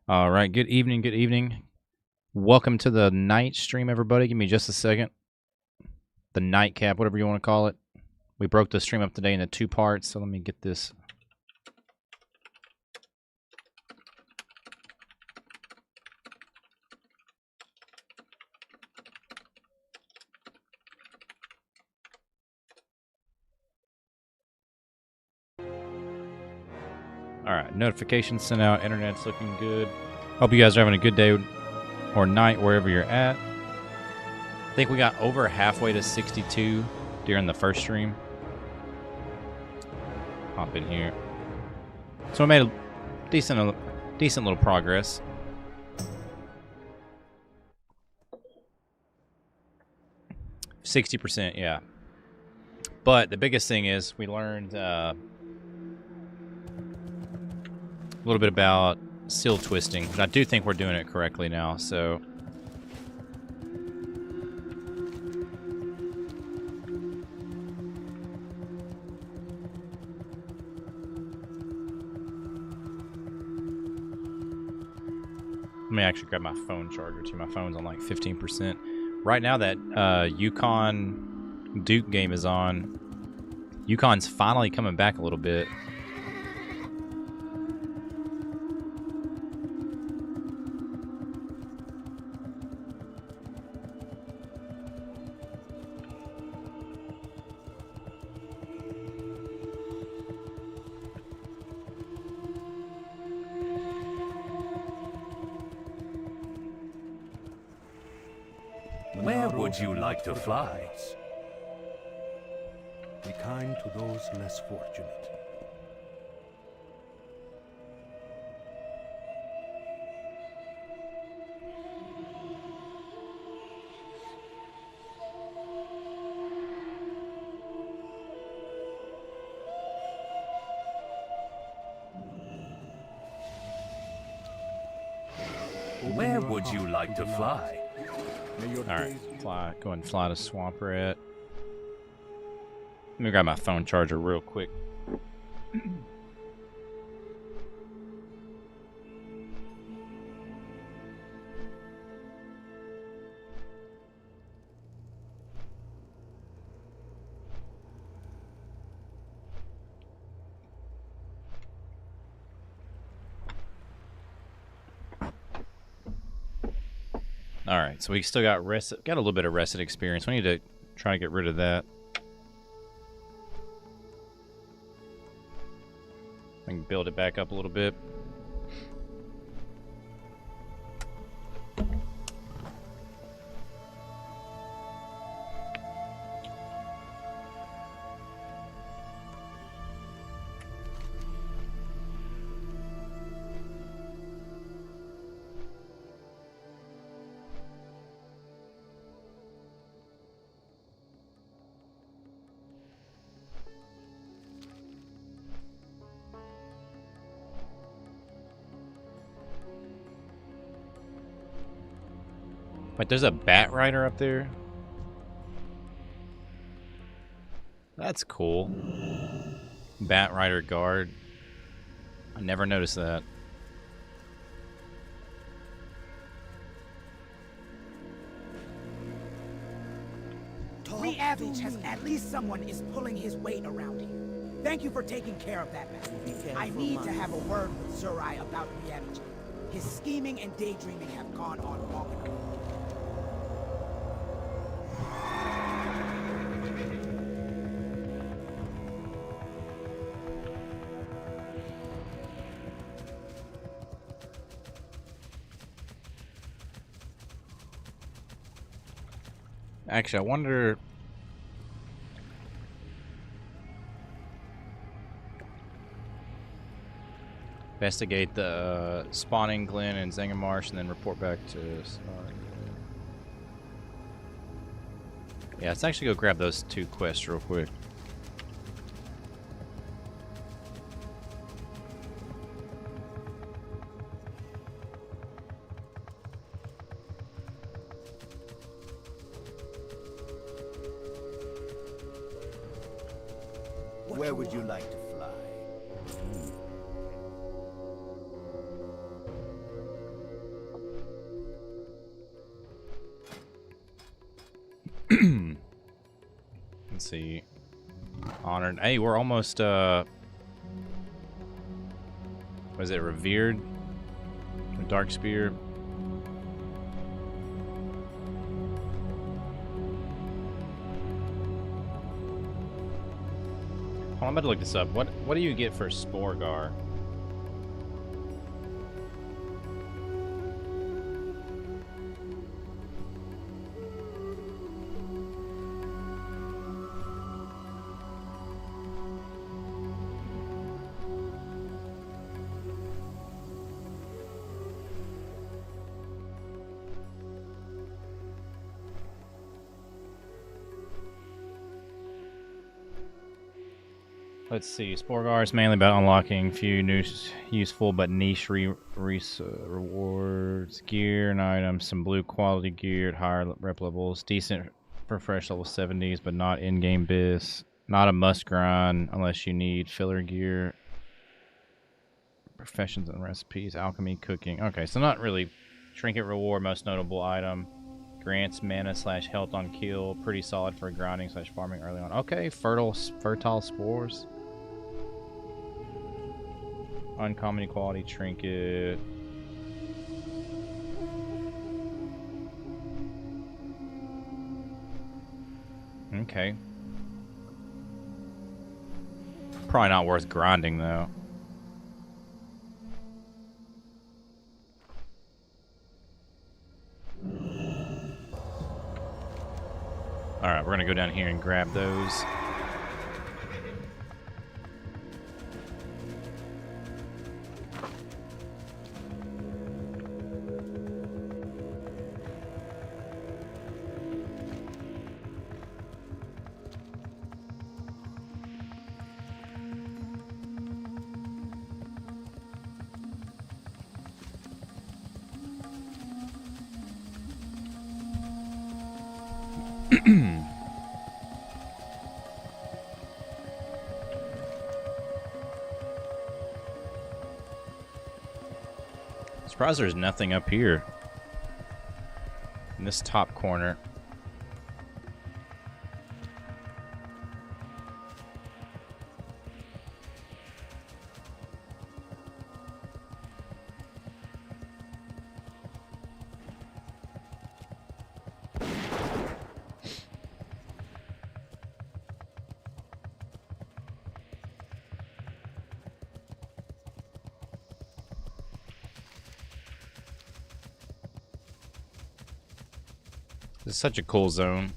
All right, good evening, good evening. Welcome to the night stream, everybody. Give me just a second. The nightcap, whatever you want to call it. We broke the stream up today into 2 parts, so let me get this. All right, notifications sent out. Internet's looking good. Hope you guys are having a good day or night wherever you're at. I think we got over halfway to 62 during the first stream. Hop in here. So I made a decent little progress. %, yeah. But the biggest thing is we learned a little bit about seal twisting. But I do think we're doing it correctly now, so... Let me actually grab my phone charger too. My phone's on like 15%. Right now that Yukon Duke game is on. Yukon's finally coming back a little bit. Where would you like to fly? Be kind to those less fortunate. Where would you like to fly? Alright, fly. Go ahead and fly to Swamp Rat. Let me grab my phone charger real quick. Alright, so we still got a little bit of rested experience. We need to try to get rid of that. I can build it back up a little bit. Wait, there's a bat rider up there? That's cool. Bat rider guard. I never noticed that. Ravage has at least someone is pulling his weight around here. Thank you for taking care of that matter. I need to have a word with Zurai about Ravage. His scheming and daydreaming have gone on long enough. Actually, I wonder... Investigate the spawning Glen and Zangamarsh and then report back to... Yeah, let's actually go grab those 2 quests real quick. Where would you like to fly? Let's see. Honored. Hey, we're almost, was it revered? The Dark Spear. Oh, I'm about to look this up. What do you get for Sporgar? Let's see. Sporgar is mainly about unlocking few new useful but niche rewards, gear and items, some blue quality gear at higher rep levels, decent for fresh level 70s, but not in-game biz. Not a must grind unless you need filler gear. Professions and recipes, alchemy, cooking. Okay, so not really. Trinket reward, most notable item. Grants mana / health on kill. Pretty solid for grinding / farming early on. Okay, fertile spores. Uncommon equality trinket. Okay. Probably not worth grinding though. Alright, we're gonna go down here and grab those. Surprised there's nothing up here in this top corner. This is such a cool zone.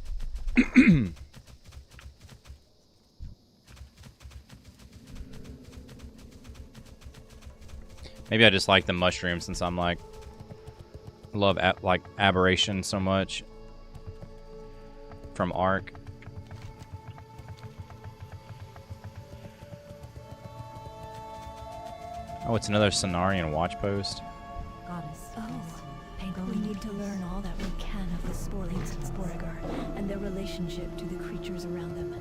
Maybe I just like the mushroom since I'm like love like aberration so much from Ark. Oh, it's another Cenarian watch post. Goddess. We need to learn all that we can of the sporlings and Sporgar and their relationship to the creatures around them.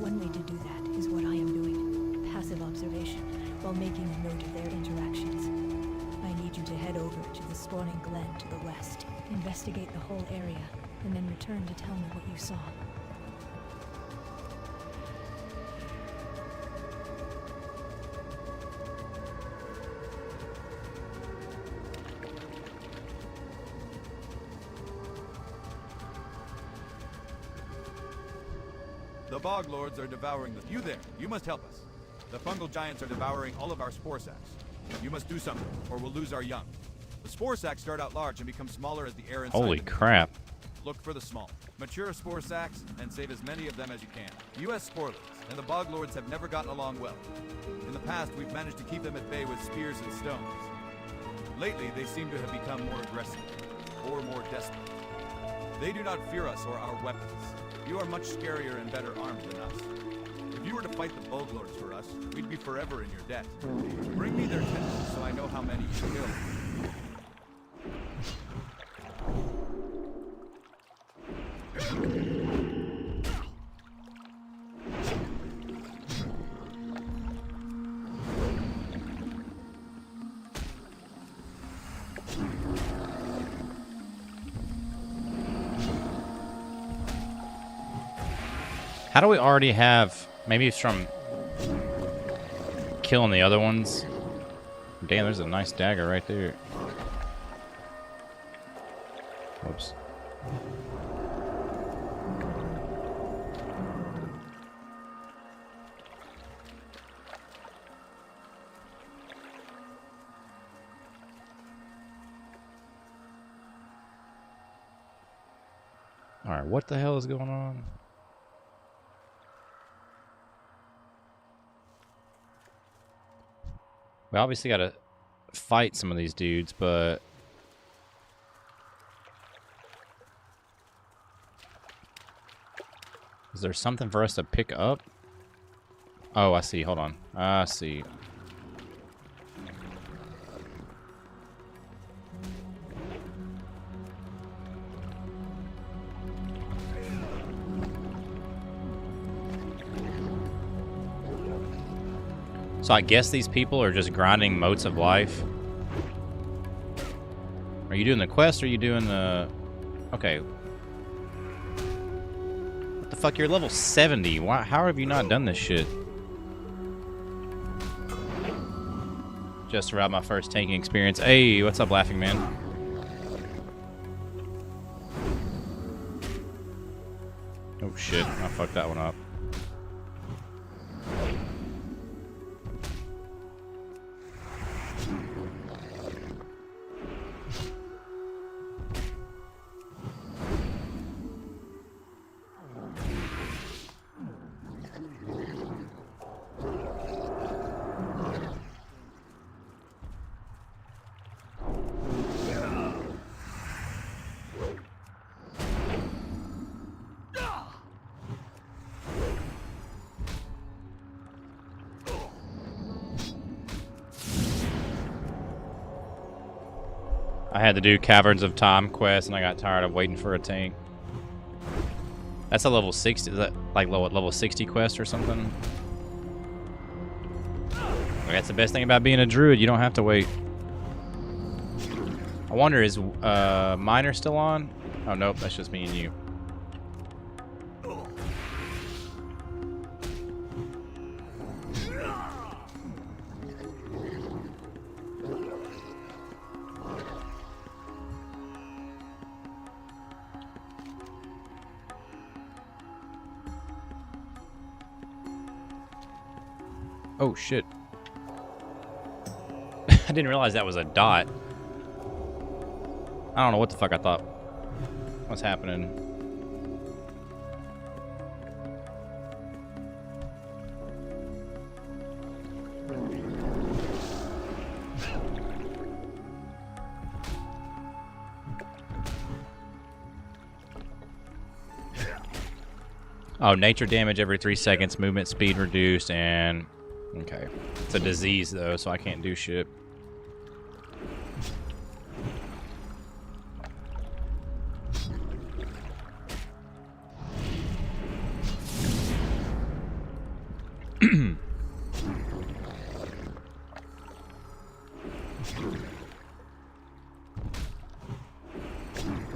One way to do that is what I am doing. Passive observation, while making a note of their interactions. I need you to head over to the spawning glen to the west, investigate the whole area, and then return to tell me what you saw. The Bog Lords are devouring the... You there, you must help us. The fungal giants are devouring all of our spore sacks. You must do something, or we'll lose our young. The spore sacks start out large and become smaller as the air inside Holy them. crap. Look for the small. Mature spore sacks, and save as many of them as you can. U.S. sporelings and the Bog Lords have never gotten along well. In the past, we've managed to keep them at bay with spears and stones. Lately, they seem to have become more aggressive, or more desperate. They do not fear us or our weapons. You are much scarier and better armed than us. If you were to fight the Bog Lords for us, we'd be forever in your debt. Bring me their tentacles so I know how many you killed. How do we already have... Maybe it's from killing the other ones. Damn, there's a nice dagger right there. Whoops. Alright, what the hell is going on? We obviously gotta fight some of these dudes, but... Is there something for us to pick up? Oh, I see. Hold on. I see. So I guess these people are just grinding motes of life. Are you doing the quest or are you doing the... Okay. What the fuck? You're level 70. Why, how have you not done this shit? Just around my first tanking experience. Hey, what's up, Laughing Man? Oh shit, I fucked that one up. I had to do Caverns of Time quest, and I got tired of waiting for a tank. That's a level 60. Is that like level 60 quest or something? That's the best thing about being a druid. You don't have to wait. I wonder, is Miner still on? Oh nope, that's just me and you. Oh shit. I didn't realize that was a dot. I don't know what the fuck I thought. What's happening? Oh, nature damage every 3 seconds, movement speed reduced, and... Okay. It's a disease, though, so I can't do shit.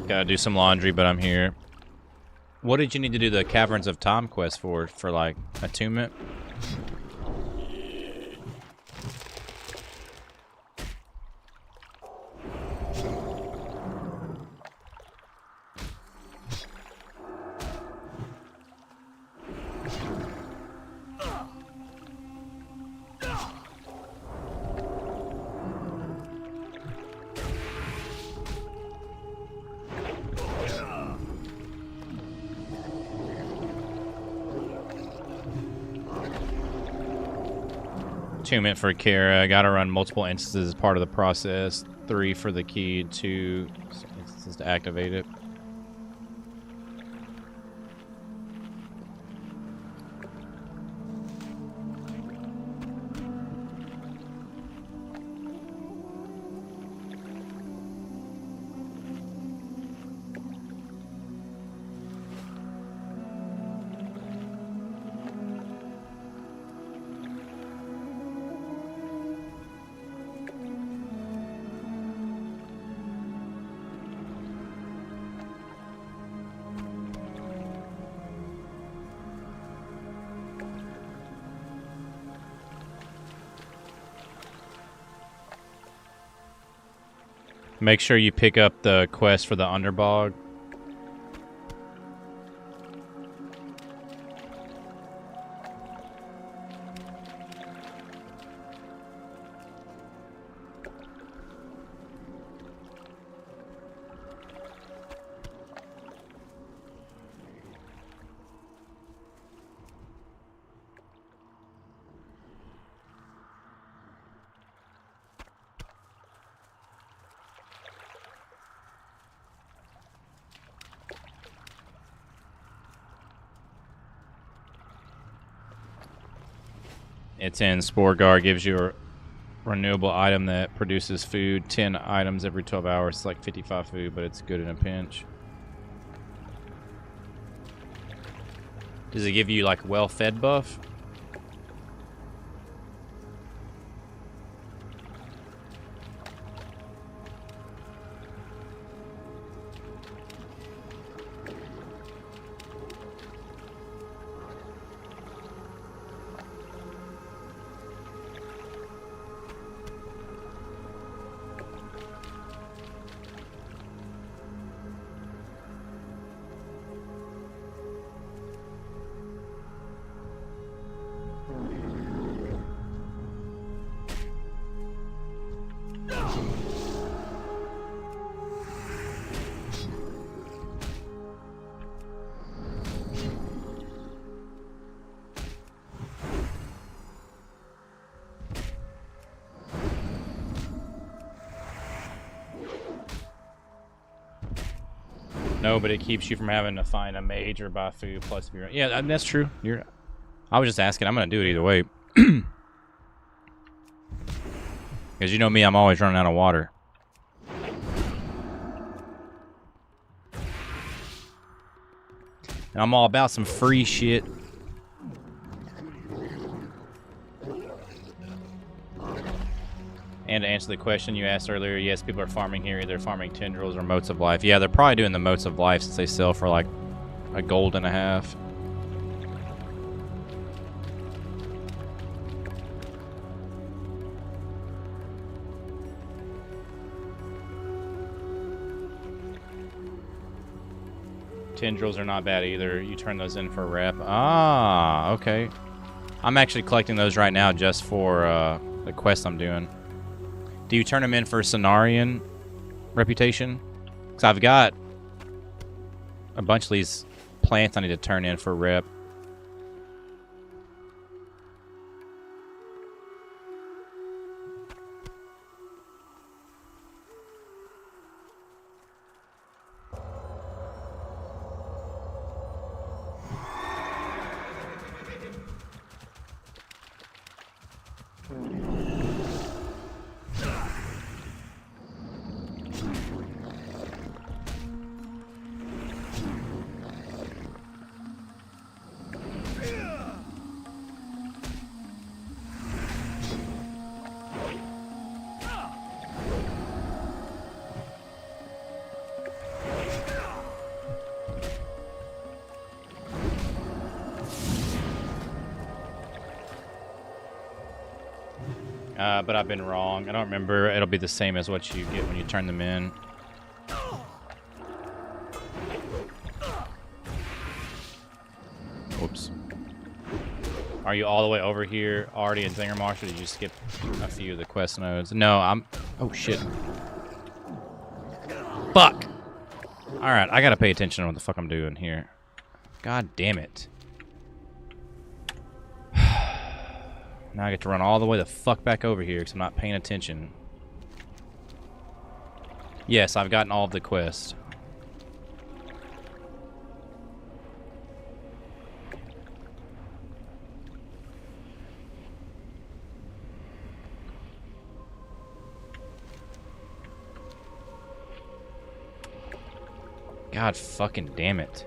Gotta do some laundry, but I'm here. What did you need to do the Caverns of Time quest for? For, like, attunement? Attunement for Kara. Gotta run multiple instances as part of the process. 3 for the key, 2 instances to activate it. Make sure you pick up the quest for the Underbog. It's in Sporgar, gives you a renewable item that produces food. 10 items every 12 hours. It's like 55 food, but it's good in a pinch. Does it give you like well-fed buff? No, but it keeps you from having to find a mage or buy food. Plus, if you're that's true. I was just asking. I'm gonna do it either way. Because you know me, I'm always running out of water. And I'm all about some free shit. And to answer the question you asked earlier, yes, people are farming here. Either farming tendrils or motes of life. Yeah, they're probably doing the motes of life since they sell for like a gold and a half. Tendrils are not bad either. You turn those in for a rep. Ah, okay. I'm actually collecting those right now just for the quest I'm doing. Do you turn them in for Cenarian reputation? Because I've got a bunch of these plants I need to turn in for rep. But I've been wrong. I don't remember. It'll be the same as what you get when you turn them in. Oops. Are you all the way over here already in Zinger Marsh, or did you skip a few of the quest nodes? No, I'm... Oh, shit. Fuck! Alright, I gotta pay attention to what the fuck I'm doing here. God damn it. Now I get to run all the way the fuck back over here because I'm not paying attention. Yes, I've gotten all of the quests. God fucking damn it.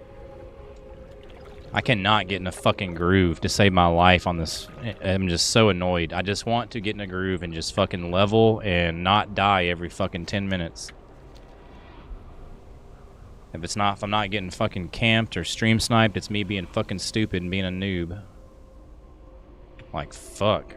I cannot get in a fucking groove to save my life on this. I'm just so annoyed. I just want to get in a groove and just fucking level and not die every fucking 10 minutes. If I'm not getting fucking camped or stream sniped, it's me being fucking stupid and being a noob. Like, fuck.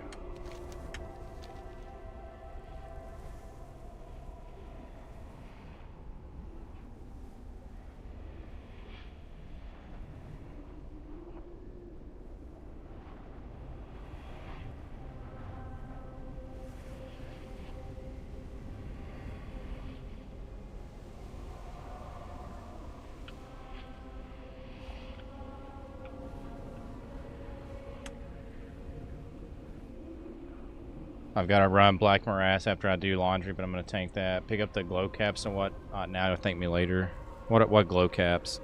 I've got to run Black Morass after I do laundry, but I'm going to tank that. Pick up the glow caps and what? Now to thank me later. What glow caps?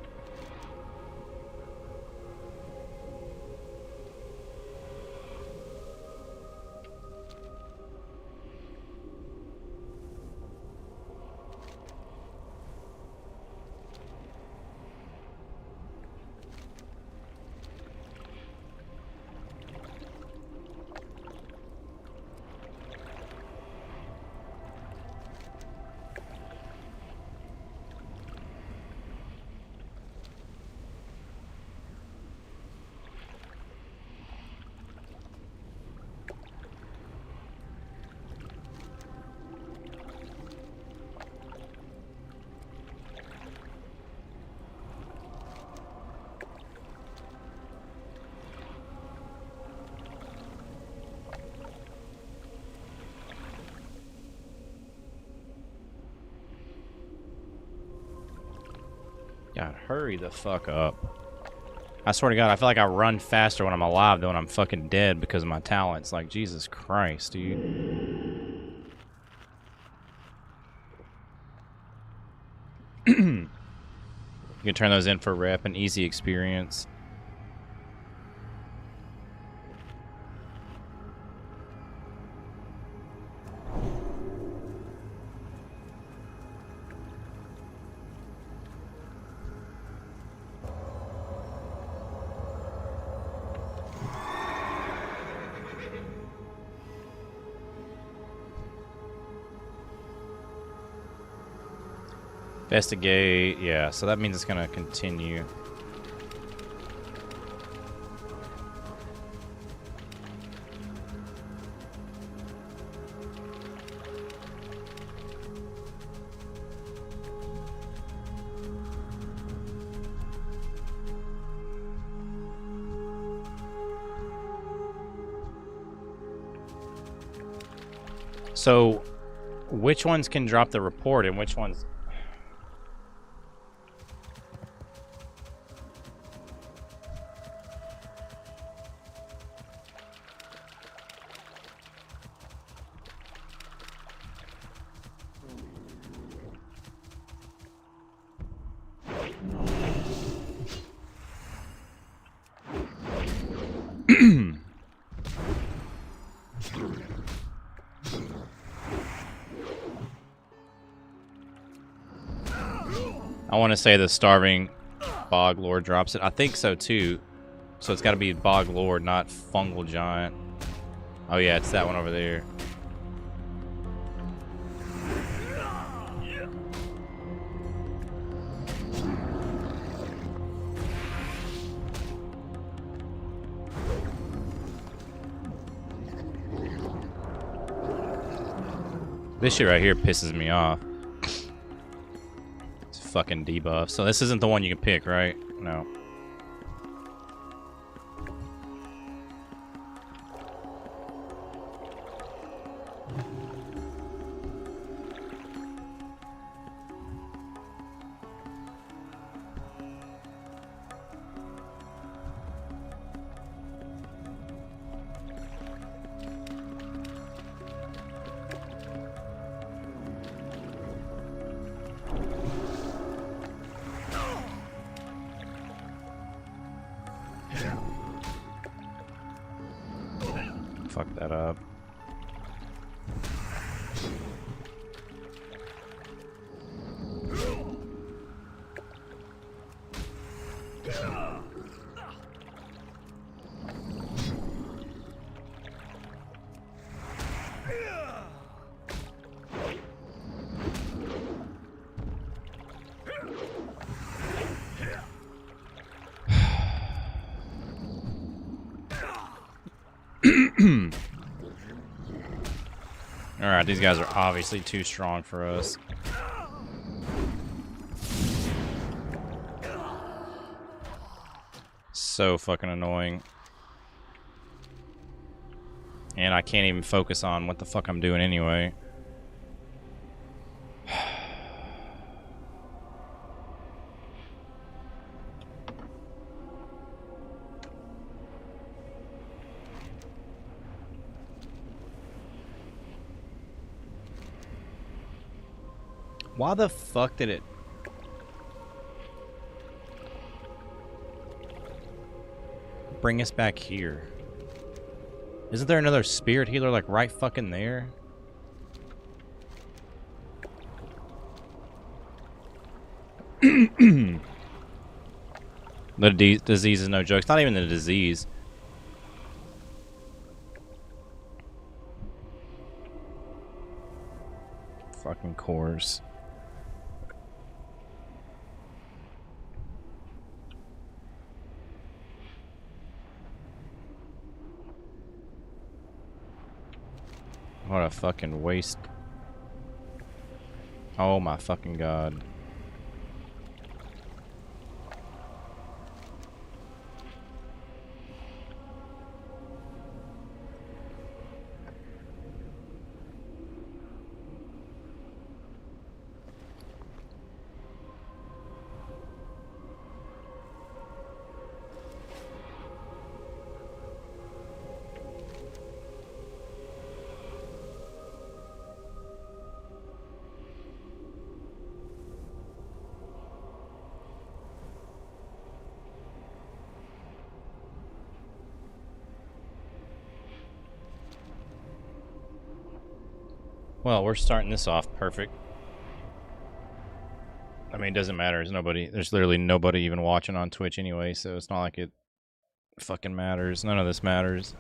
God, hurry the fuck up. I swear to God, I feel like I run faster when I'm alive than when I'm fucking dead because of my talents. Like, Jesus Christ, dude. You can turn those in for rep and easy experience. Investigate, yeah, so that means it's gonna continue. So, which ones can drop the report and which ones... I want to say the Starving Bog Lord drops it. I think so too. So it's got to be Bog Lord, not Fungal Giant. Oh yeah, it's that one over there. This shit right here pisses me off. It's fucking debuff. So this isn't the one you can pick, right? No. Fuck that up. Alright, these guys are obviously too strong for us. So fucking annoying. And I can't even focus on what the fuck I'm doing anyway. Why the fuck did it? Bring us back here. Isn't there another spirit healer like right fucking there? The disease is no joke. It's not even the disease. Fucking course. What a fucking waste. Oh my fucking god. Well, we're starting this off perfect. I mean, it doesn't matter. There's literally nobody even watching on Twitch anyway, so it's not like it fucking matters. None of this matters.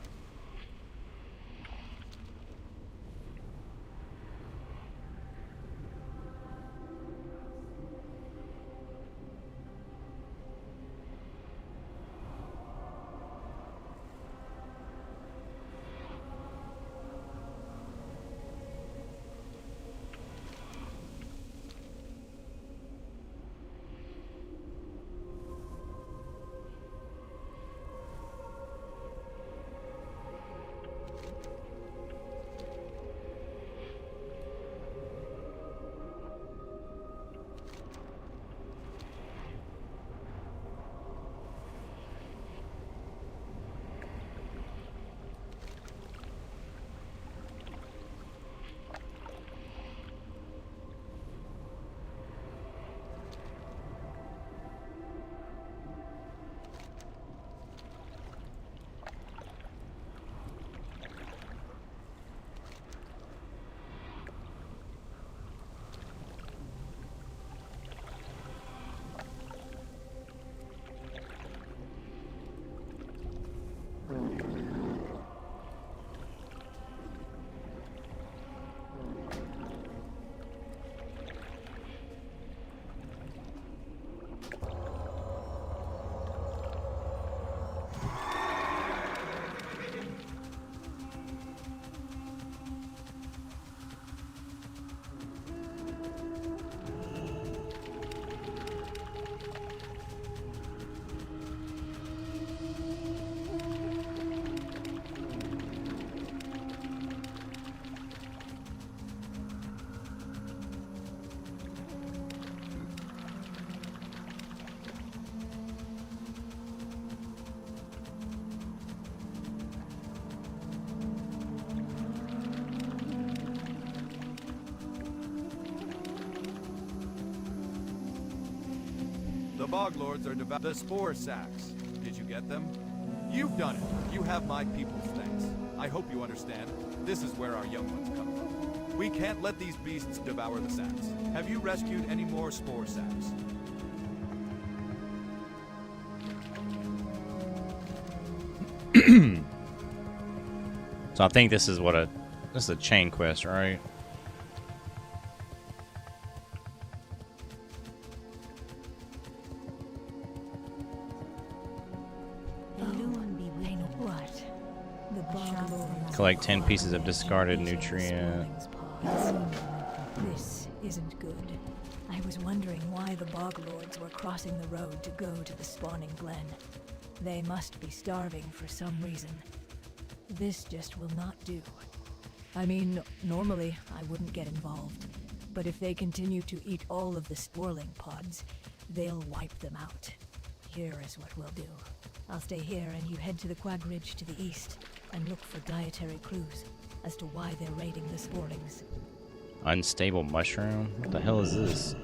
The Bog Lords are the spore sacks. Did you get them? You've done it. You have my people's thanks. I hope you understand. This is where our young ones come from. We can't let these beasts devour the sacks. Have you rescued any more spore sacks? So I think this is a chain quest, right? Collect 10 pieces of discarded nutrient. This isn't good. I was wondering why the Bog Lords were crossing the road to go to the spawning glen. They must be starving for some reason. This just will not do. I mean, normally I wouldn't get involved, but if they continue to eat all of the sporling pods, they'll wipe them out. Here is what we'll do. I'll stay here and you head to the Quag Ridge to the east and look for dietary clues as to why they're raiding the sporlings. Unstable mushroom? What the hell is this?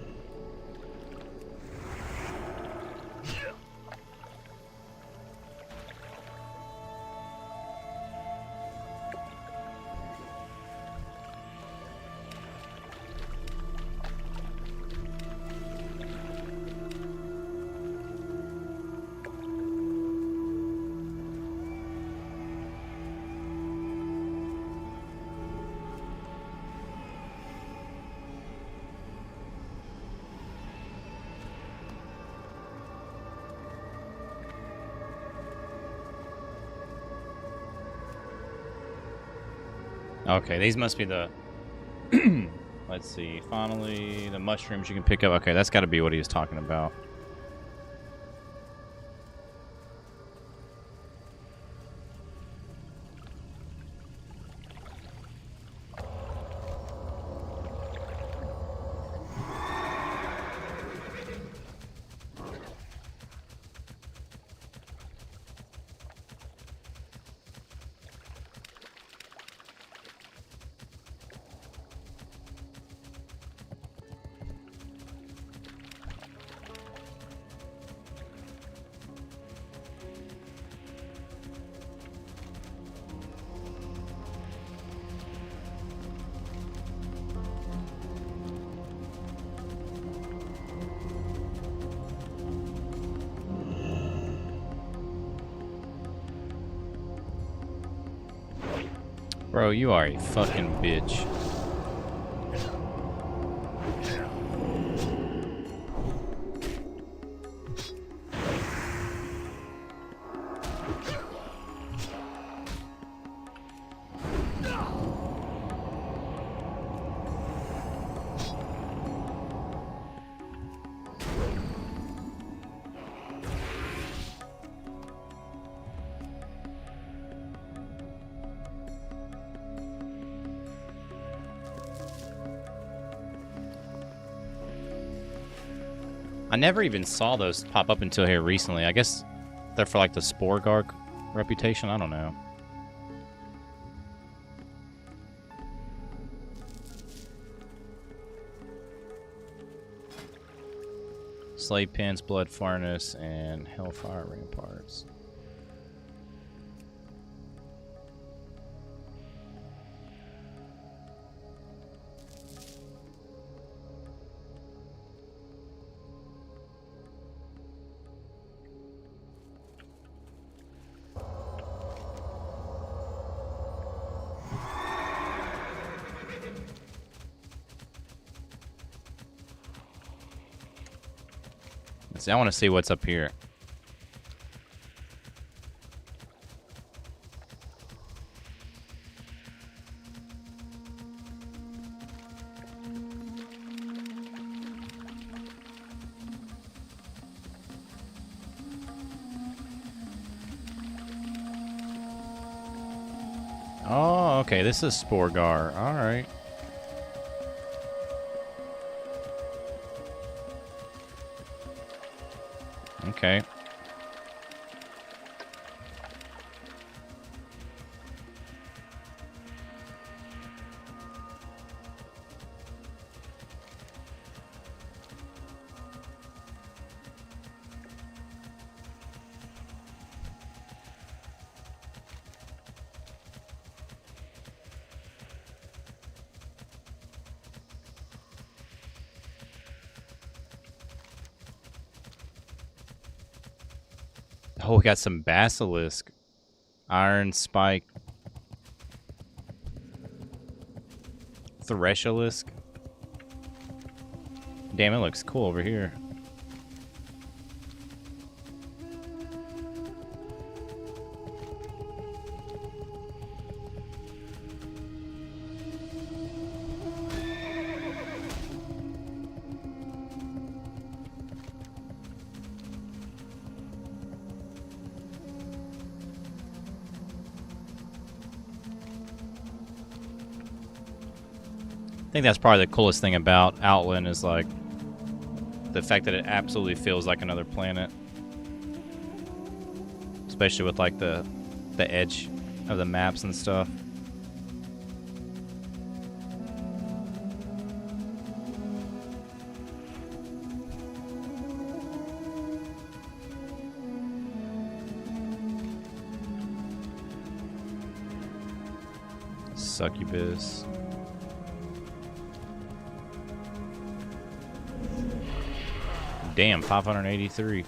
Okay, these must be the... Let's see. Finally, the mushrooms you can pick up. Okay, that's got to be what he was talking about. Bro, you are a fucking bitch. I never even saw those pop up until here recently. I guess they're for like the Spore Guard reputation. I don't know. Slave Pens, Blood Furnace, and Hellfire Ramparts. I want to see what's up here. Oh, okay. This is Sporgar. All right. Okay. Oh, we got some Basilisk. Iron Spike. Thresalisk. Damn, it looks cool over here. I think that's probably the coolest thing about Outland is like the fact that it absolutely feels like another planet, especially with like the edge of the maps and stuff. succubus. Damn, 583.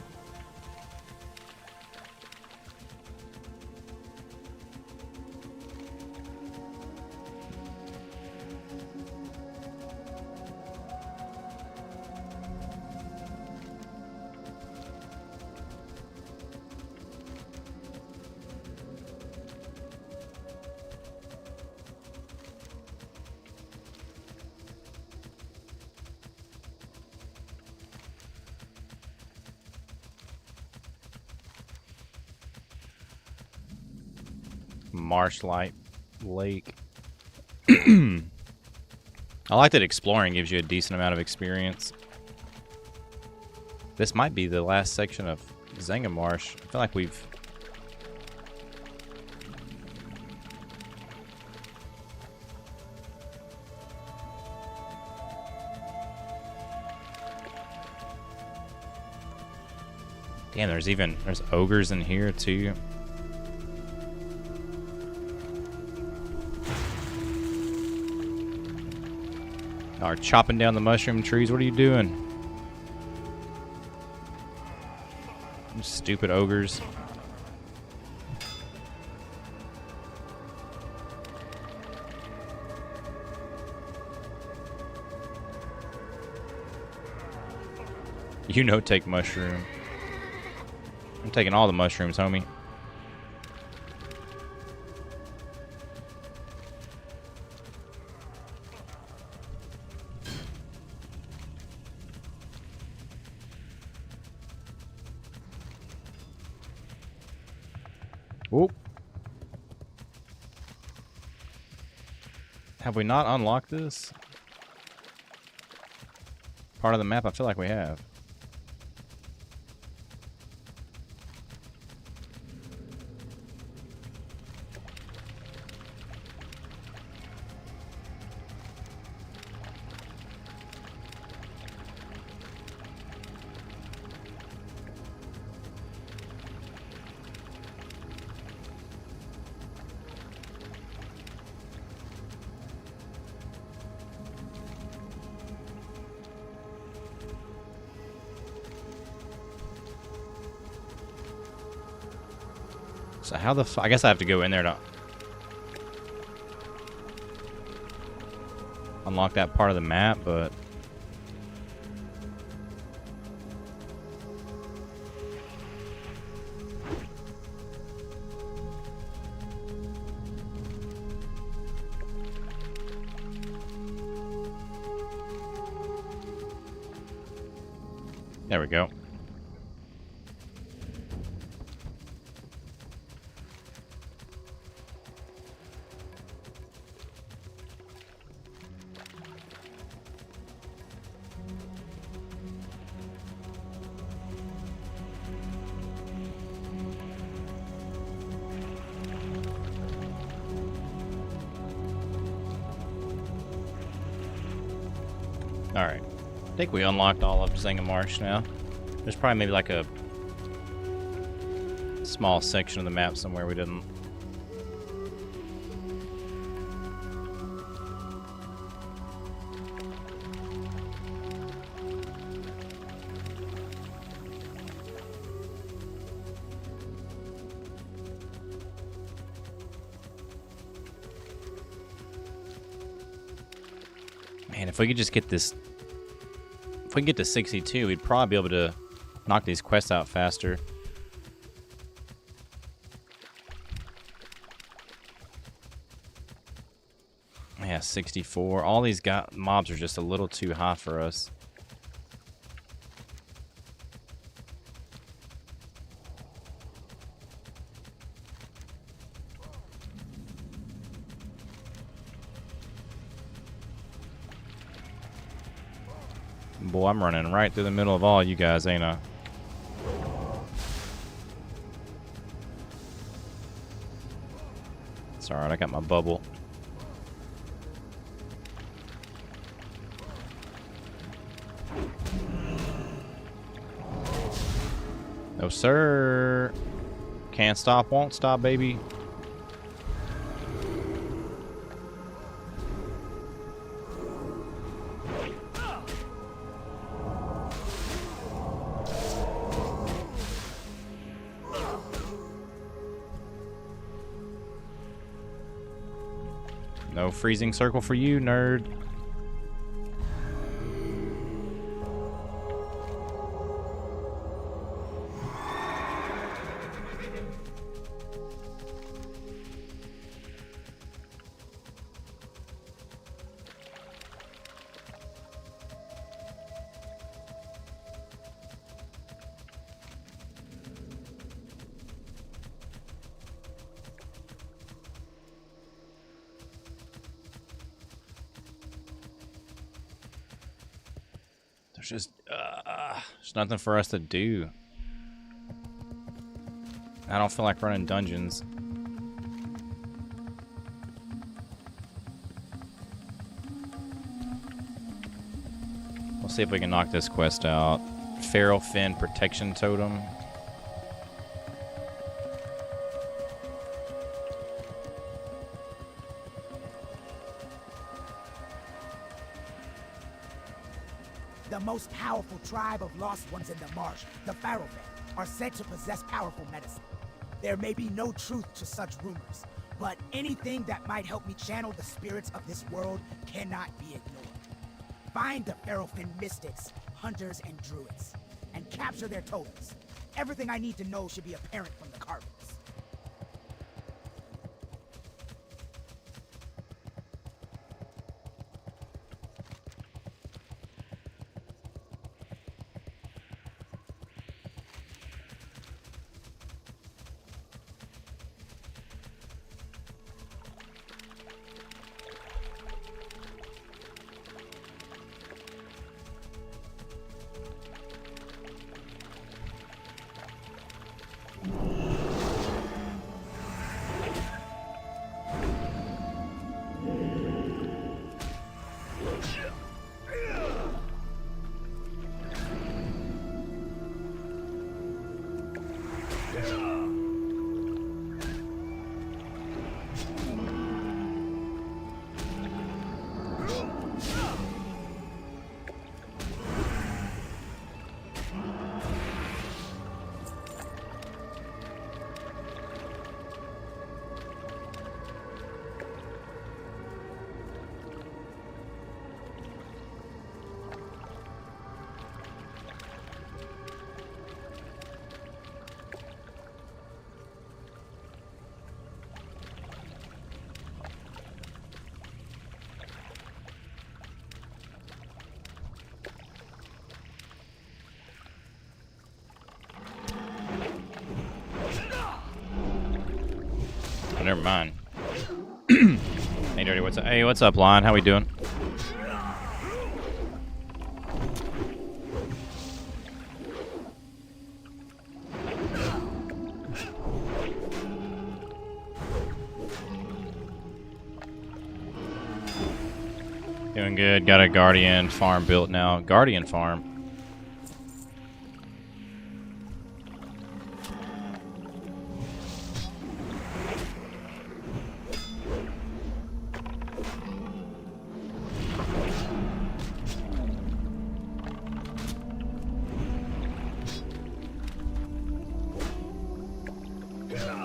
Marshlight Lake. I like that exploring gives you a decent amount of experience. This might be the last section of Zenga Marsh. I feel like we've... Damn, there's ogres in here too. Are chopping down the mushroom trees. What are you doing? You stupid ogres. You know, take mushroom. I'm taking all the mushrooms, homie. Whoop. Have we not unlocked this part of the map? I feel like we have. So how the I guess I have to go in there to unlock that part of the map, but there we go. Alright. I think we unlocked all of Zenga Marsh now. There's probably maybe like a small section of the map somewhere we didn't. Man, if we could just get this... If we can get to 62, we'd probably be able to knock these quests out faster. Yeah, 64. All these mobs are just a little too high for us. Boy, I'm running right through the middle of all you guys, ain't I? It's alright, I got my bubble. No, sir. Can't stop, won't stop, baby. No freezing circle for you, nerd. There's nothing for us to do. I don't feel like running dungeons. We'll see if we can knock this quest out. Feral Fin Protection Totem. The most powerful tribe of lost ones in the marsh, the Pharaoh, are said to possess powerful medicine. There may be no truth to such rumors, but anything that might help me channel the spirits of this world cannot be ignored. Find the Ferrofin mystics, hunters, and druids, and capture their totems. Everything I need to know should be apparent from the carvings. Oh, never mind. Hey, Dirty, what's up? Hey, what's up, Lon? How we doing? Doing good. Got a Guardian farm built now. Guardian farm.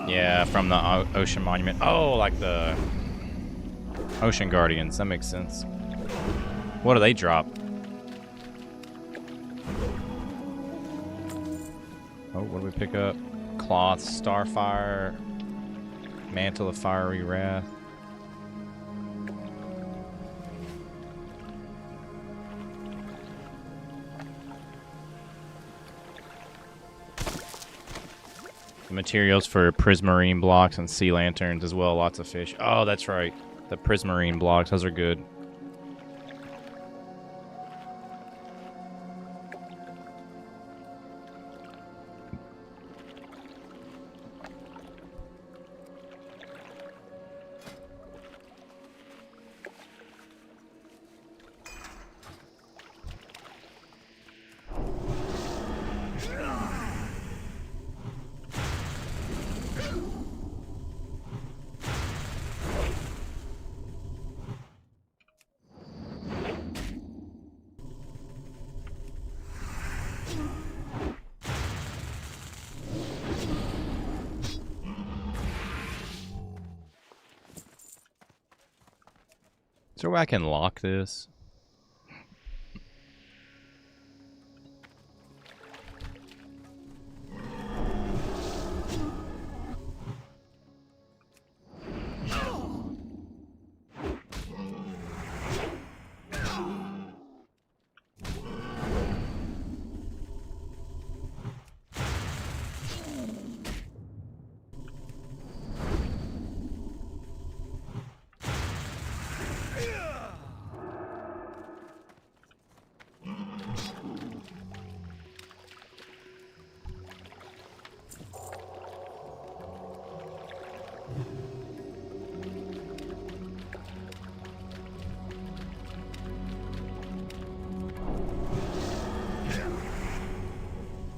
Yeah, from the Ocean Monument. Oh, like the Ocean Guardians. That makes sense. What do they drop? Oh, what do we pick up? Cloth, Starfire, Mantle of Fiery Wrath. The materials for prismarine blocks and sea lanterns as well. Lots of fish. Oh, that's right. The prismarine blocks. Those are good. Is there a way I can lock this?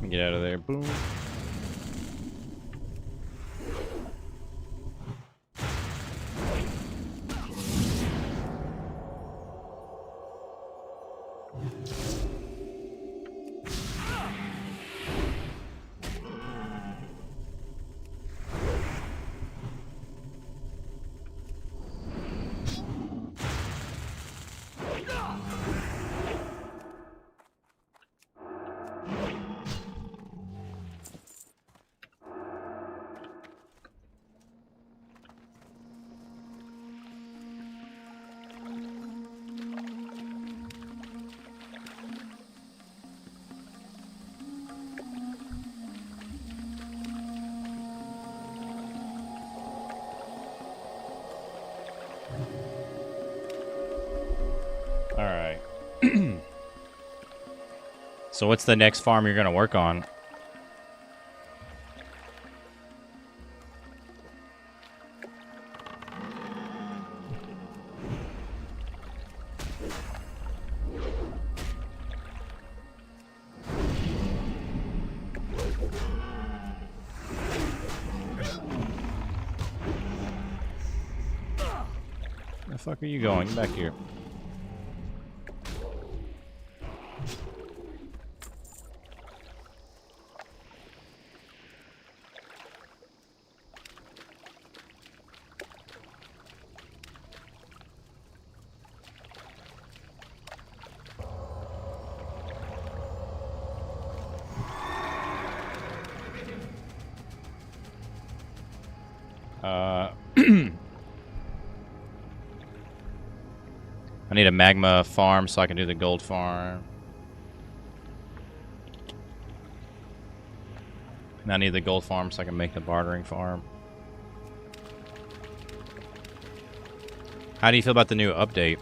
Get out of there. Boom. Alright. So what's the next farm you're gonna work on? Where the fuck are you going? Get back here. I need a magma farm so I can do the gold farm. And I need the gold farm so I can make the bartering farm. How do you feel about the new update?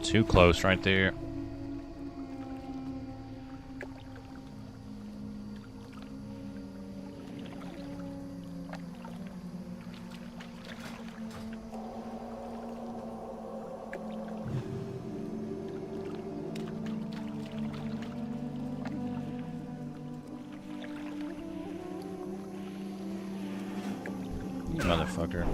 Too close right there. Motherfucker.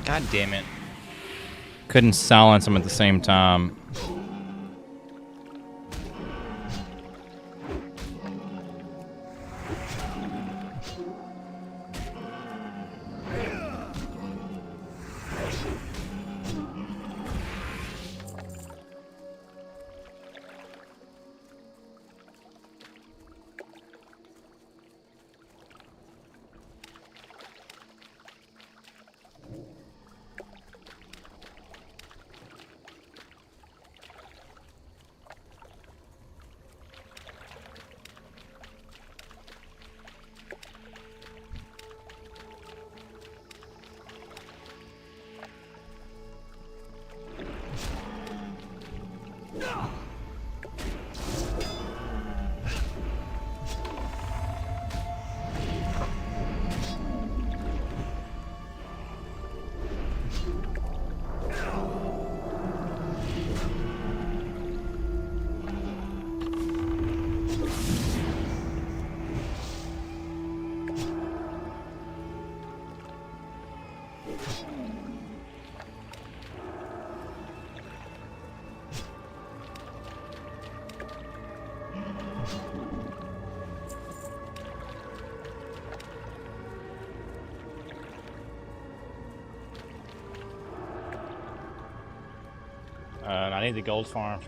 God damn it. Couldn't silence them at the same time. I need the gold farm.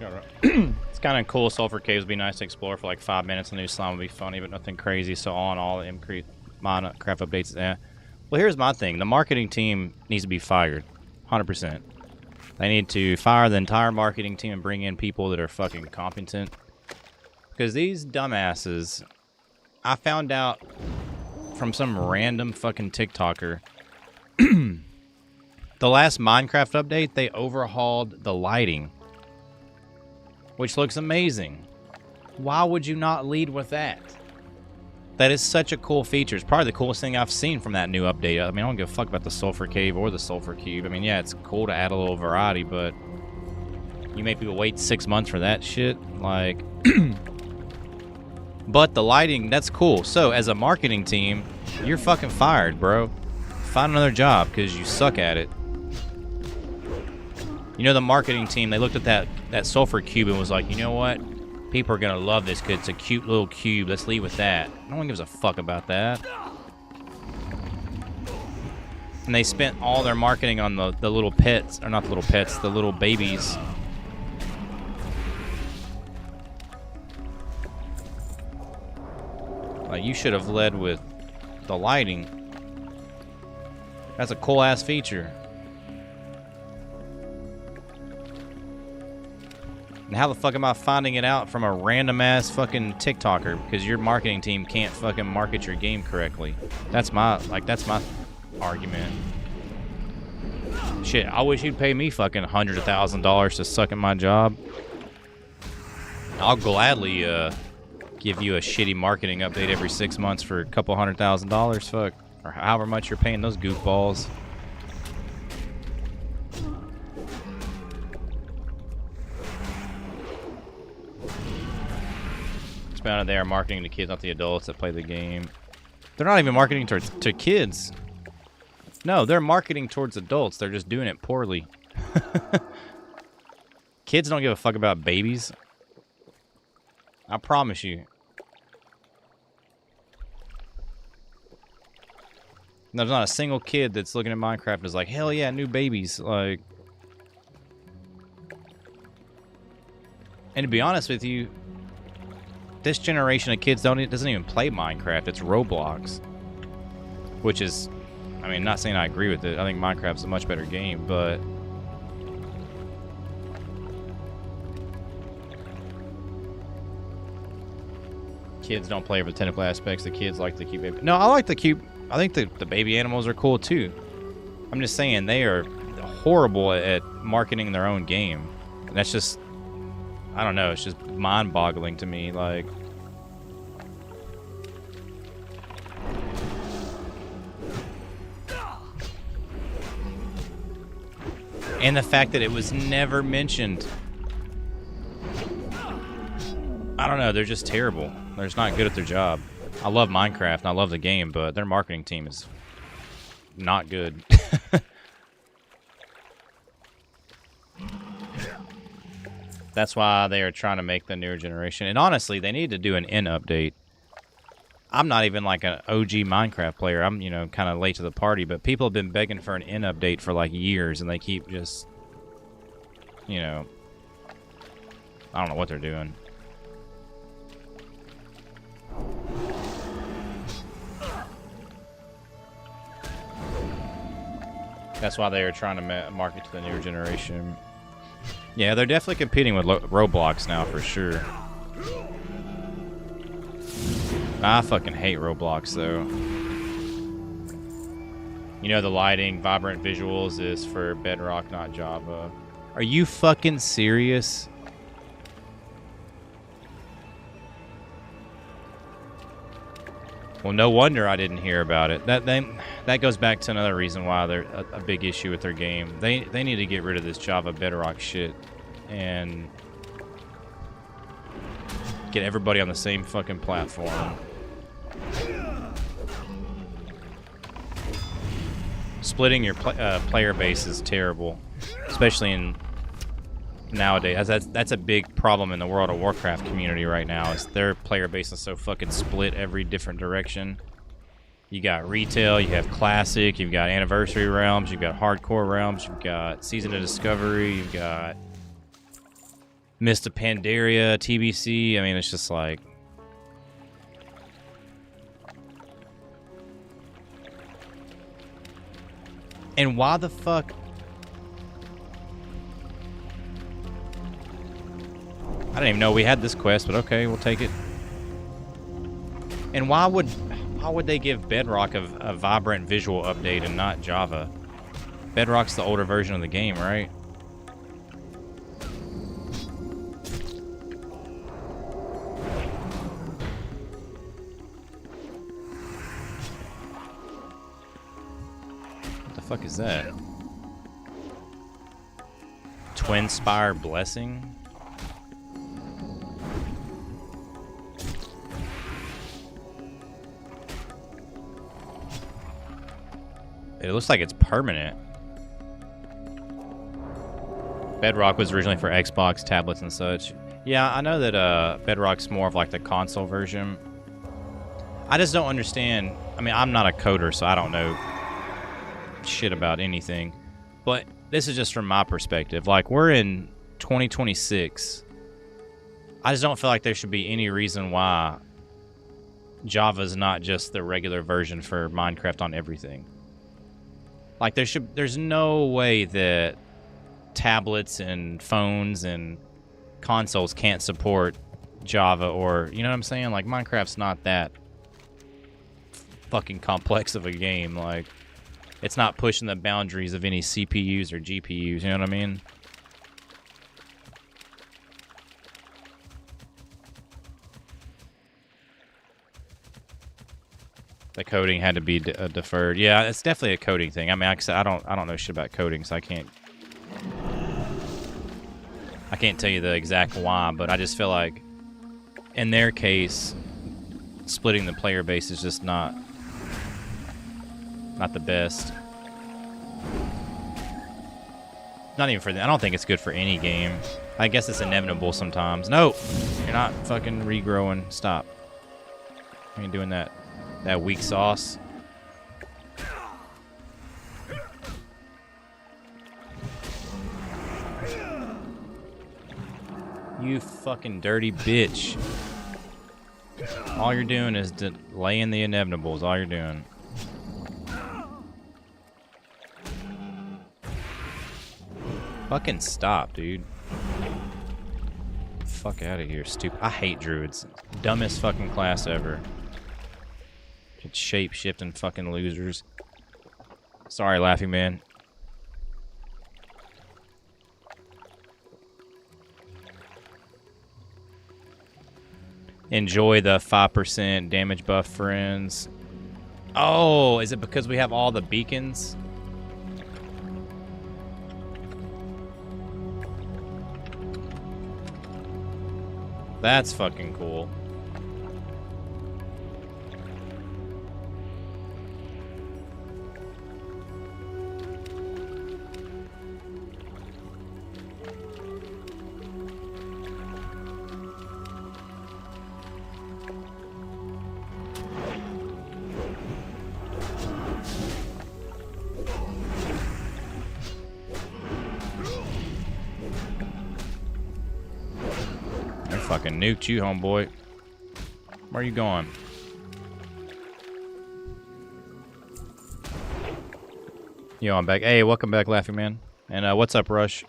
It's kind of cool. Sulfur caves would be nice to explore for like 5 minutes. The new slime would be funny, but nothing crazy. So on all the Minecraft updates. Well, here's my thing. The marketing team needs to be fired, 100%. They need to fire the entire marketing team and bring in people that are fucking competent. Because these dumbasses, I found out from some random fucking TikToker. The last Minecraft update, they overhauled the lighting, which looks amazing. Why would you not lead with that? That is such a cool feature. It's probably the coolest thing I've seen from that new update. I mean, I don't give a fuck about the Sulfur Cave or the Sulfur Cube. I mean, yeah, it's cool to add a little variety, but you make people wait 6 months for that shit? Like, but the lighting, that's cool. So, as a marketing team, you're fucking fired, bro. Find another job, because you suck at it. You know, the marketing team, they looked at that Sulfur Cube and was like, you know what? People are going to love this because it's a cute little cube. Let's leave with that. No one gives a fuck about that. And they spent all their marketing on the little pets. Or not the little pets, the little babies. Like, you should have led with the lighting. That's a cool-ass feature. And how the fuck am I finding it out from a random-ass fucking TikToker? Because your marketing team can't fucking market your game correctly. That's my argument. Shit, I wish you'd pay me fucking hundreds of $1,000s to suck at my job. I'll gladly give you a shitty marketing update every 6 months for a couple $100,000, fuck. Or however much you're paying those goofballs. Out they are marketing to kids, not the adults that play the game. They're not even marketing to kids. No, they're marketing towards adults. They're just doing it poorly. Kids don't give a fuck about babies. I promise you. There's not a single kid that's looking at Minecraft and is like, hell yeah, new babies. Like, and to be honest with you, this generation of kids doesn't even play Minecraft. It's Roblox, which is, I mean, not saying I agree with it. I think Minecraft's a much better game, but kids don't play for the technical aspects. The kids like the cute baby. No, I like the cute. I think the baby animals are cool too. I'm just saying they are horrible at marketing their own game. And that's just, I don't know, it's just mind-boggling to me, like. And the fact that it was never mentioned. I don't know, they're just terrible. They're just not good at their job. I love Minecraft and I love the game, but their marketing team is not good. That's why they are trying to make the newer generation. And honestly, they need to do an N update. I'm not even like an OG Minecraft player. I'm, you know, kind of late to the party. But people have been begging for an N update for like years. And they keep just, you know, I don't know what they're doing. That's why they are trying to market to the newer generation. Yeah, they're definitely competing with Roblox now for sure. I fucking hate Roblox though. You know the lighting, vibrant visuals is for Bedrock, not Java. Are you fucking serious? Well, no wonder I didn't hear about it. That goes back to another reason why they're a big issue with their game. They need to get rid of this Java Bedrock shit and get everybody on the same fucking platform. Splitting your player base is terrible, especially in nowadays. That's a big problem in the World of Warcraft community right now. Is their player base is so fucking split every different direction. You got retail, you have classic, you've got anniversary realms, you've got hardcore realms, you've got season of discovery, you've got Mist of Pandaria, TBC. I mean, it's just like, and why the fuck? I didn't even know we had this quest, but okay, we'll take it. And why would they give Bedrock a vibrant visual update and not Java? Bedrock's the older version of the game, right? What the fuck is that? Twin Spire Blessing? It looks like it's permanent. Bedrock was originally for Xbox, tablets, and such. Yeah, I know that Bedrock's more of like the console version. I just don't understand. I mean, I'm not a coder, so I don't know shit about anything. But this is just from my perspective. Like, we're in 2026. I just don't feel like there should be any reason why Java's not just the regular version for Minecraft on everything. Like, there's no way that tablets and phones and consoles can't support Java, or, you know what I'm saying? Like, Minecraft's not that fucking complex of a game. Like, it's not pushing the boundaries of any CPUs or GPUs, you know what I mean? The coding had to be deferred. Yeah, it's definitely a coding thing. I mean, like I said, I don't know shit about coding, so I can't tell you the exact why, but I just feel like in their case, splitting the player base is just not the best. Not even for them. I don't think it's good for any game. I guess it's inevitable sometimes. No, you're not fucking regrowing. Stop. You ain't doing that. That weak sauce. You fucking dirty bitch. All you're doing is delaying the inevitable is all you're doing. Fucking stop, dude. Fuck out of here, stupid. I hate druids. Dumbest fucking class ever. Shape-shifting fucking losers. Sorry, Laughing Man. Enjoy the 5% damage buff, friends. Oh, is it because we have all the beacons? That's fucking cool. fucking nuked you, homeboy. Where are you going? Yo, I'm back. Hey, welcome back, Laughing Man. And what's up, Rush?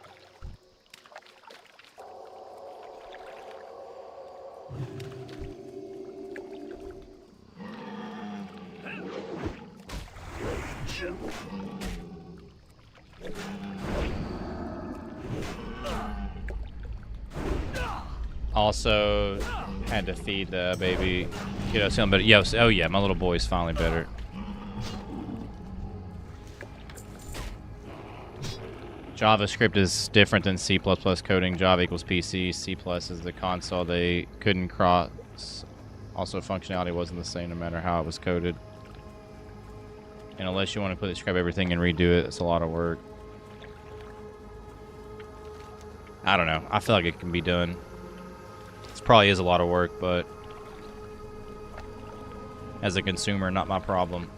Also, had to feed the baby. You know, feeling better. Yo, oh yeah, my little boy's finally better. JavaScript is different than C++ coding. Java equals PC. C++ is the console they couldn't cross. Also, functionality wasn't the same no matter how it was coded. And unless you want to completely scrap everything and redo it, it's a lot of work. I don't know. I feel like it can be done. This probably is a lot of work, but as a consumer, not my problem.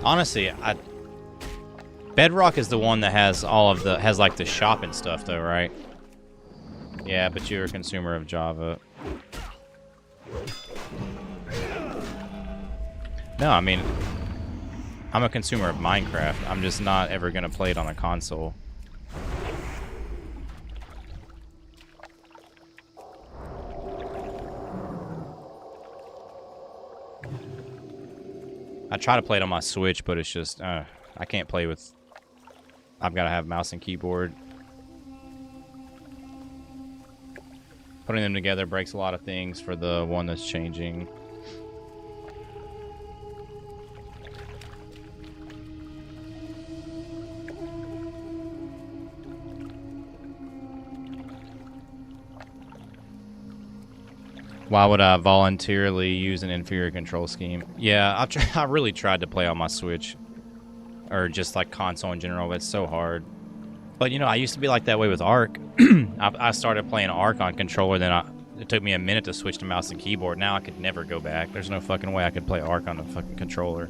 Honestly, Bedrock is the one that has all of the like the shop and stuff, though, right? Yeah, but you're a consumer of Java. No, I mean, I'm a consumer of Minecraft. I'm just not ever gonna play it on a console. I try to play it on my Switch, but it's just, I can't play with... I've got to have mouse and keyboard. Putting them together breaks a lot of things for the one that's changing. Why would I voluntarily use an inferior control scheme? Yeah, I really tried to play on my Switch. Or just like console in general, but it's so hard. But you know, I used to be like that way with Ark. I started playing Ark on controller, then it took me a minute to switch to mouse and keyboard. Now I could never go back. There's no fucking way I could play Ark on a fucking controller.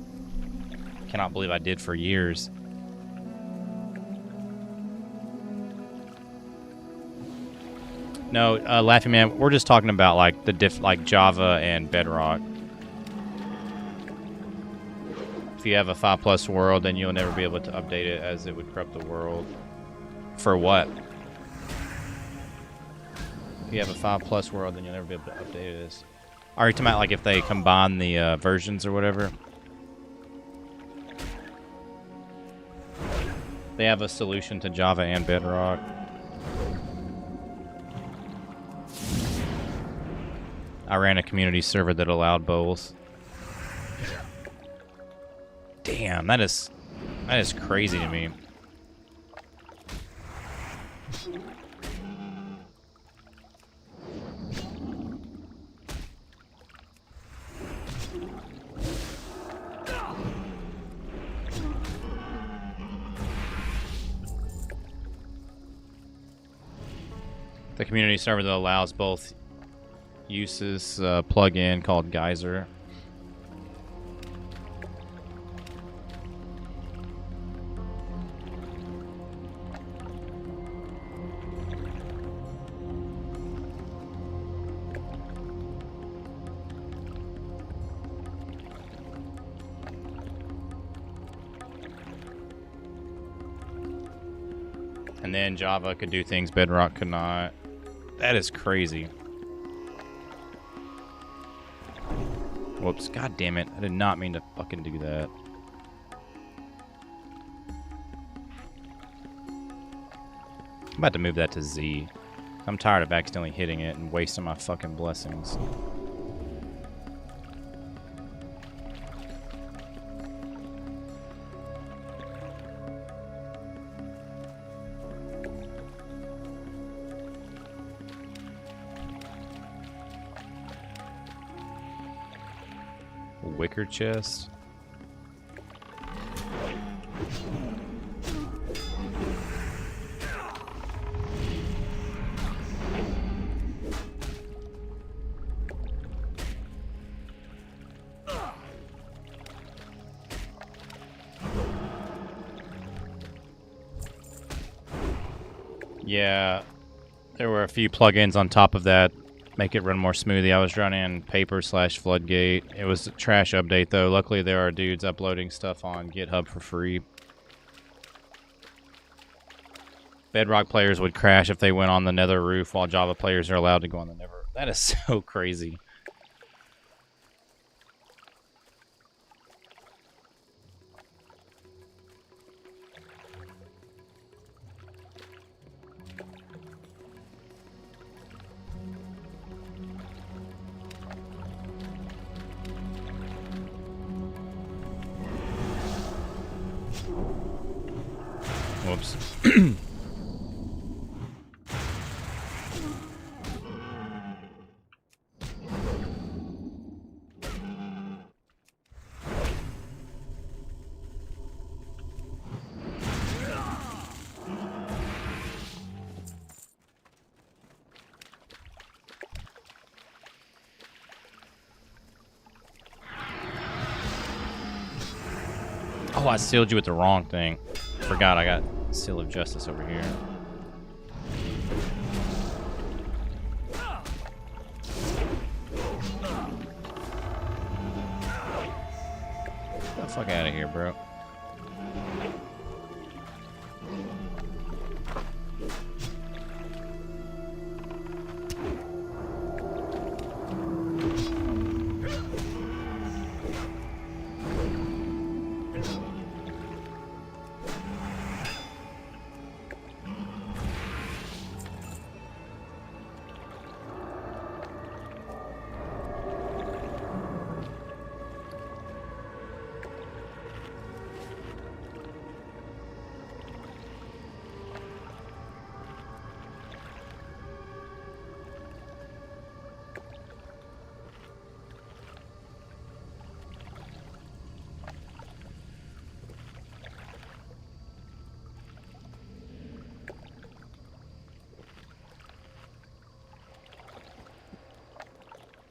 Cannot believe I did for years. No, Laughing Man, we're just talking about like like Java and Bedrock. If you have a 5+ world, then you'll never be able to update it, as it would corrupt the world. For what? If you have a 5+ world, then you'll never be able to update it. Are you talking about like if they combine the versions or whatever? They have a solution to Java and Bedrock. I ran a community server that allowed both. Damn, that is crazy to me. The community server that allows both uses a plug-in called Geyser. And then Java could do things Bedrock could not. That is crazy. Whoops, god damn it. I did not mean to fucking do that. I'm about to move that to Z. I'm tired of accidentally hitting it and wasting my fucking blessings. Wicker chest. Yeah, there were a few plugins on top of that. Make it run more smoothly. I was running paper/floodgate. It was a trash update though. Luckily there are dudes uploading stuff on GitHub for free. Bedrock players would crash if they went on the Nether roof, while Java players are allowed to go on the Nether. That is so crazy. Whoops. Oh, I sealed you with the wrong thing. Forgot I got Seal of Justice over here. Get the fuck out of here, bro.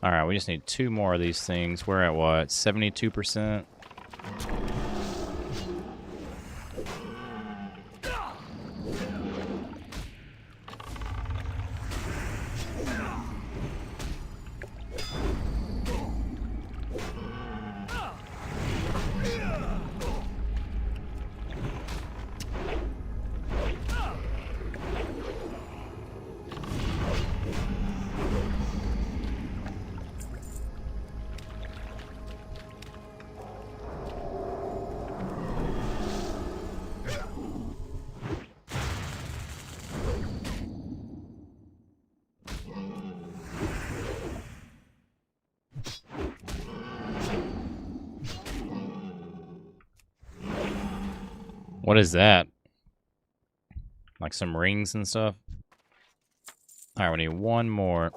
Alright, we just need 2 more of these things. We're at what? 72%? What is that? Like some rings and stuff? Alright, we need 1 more.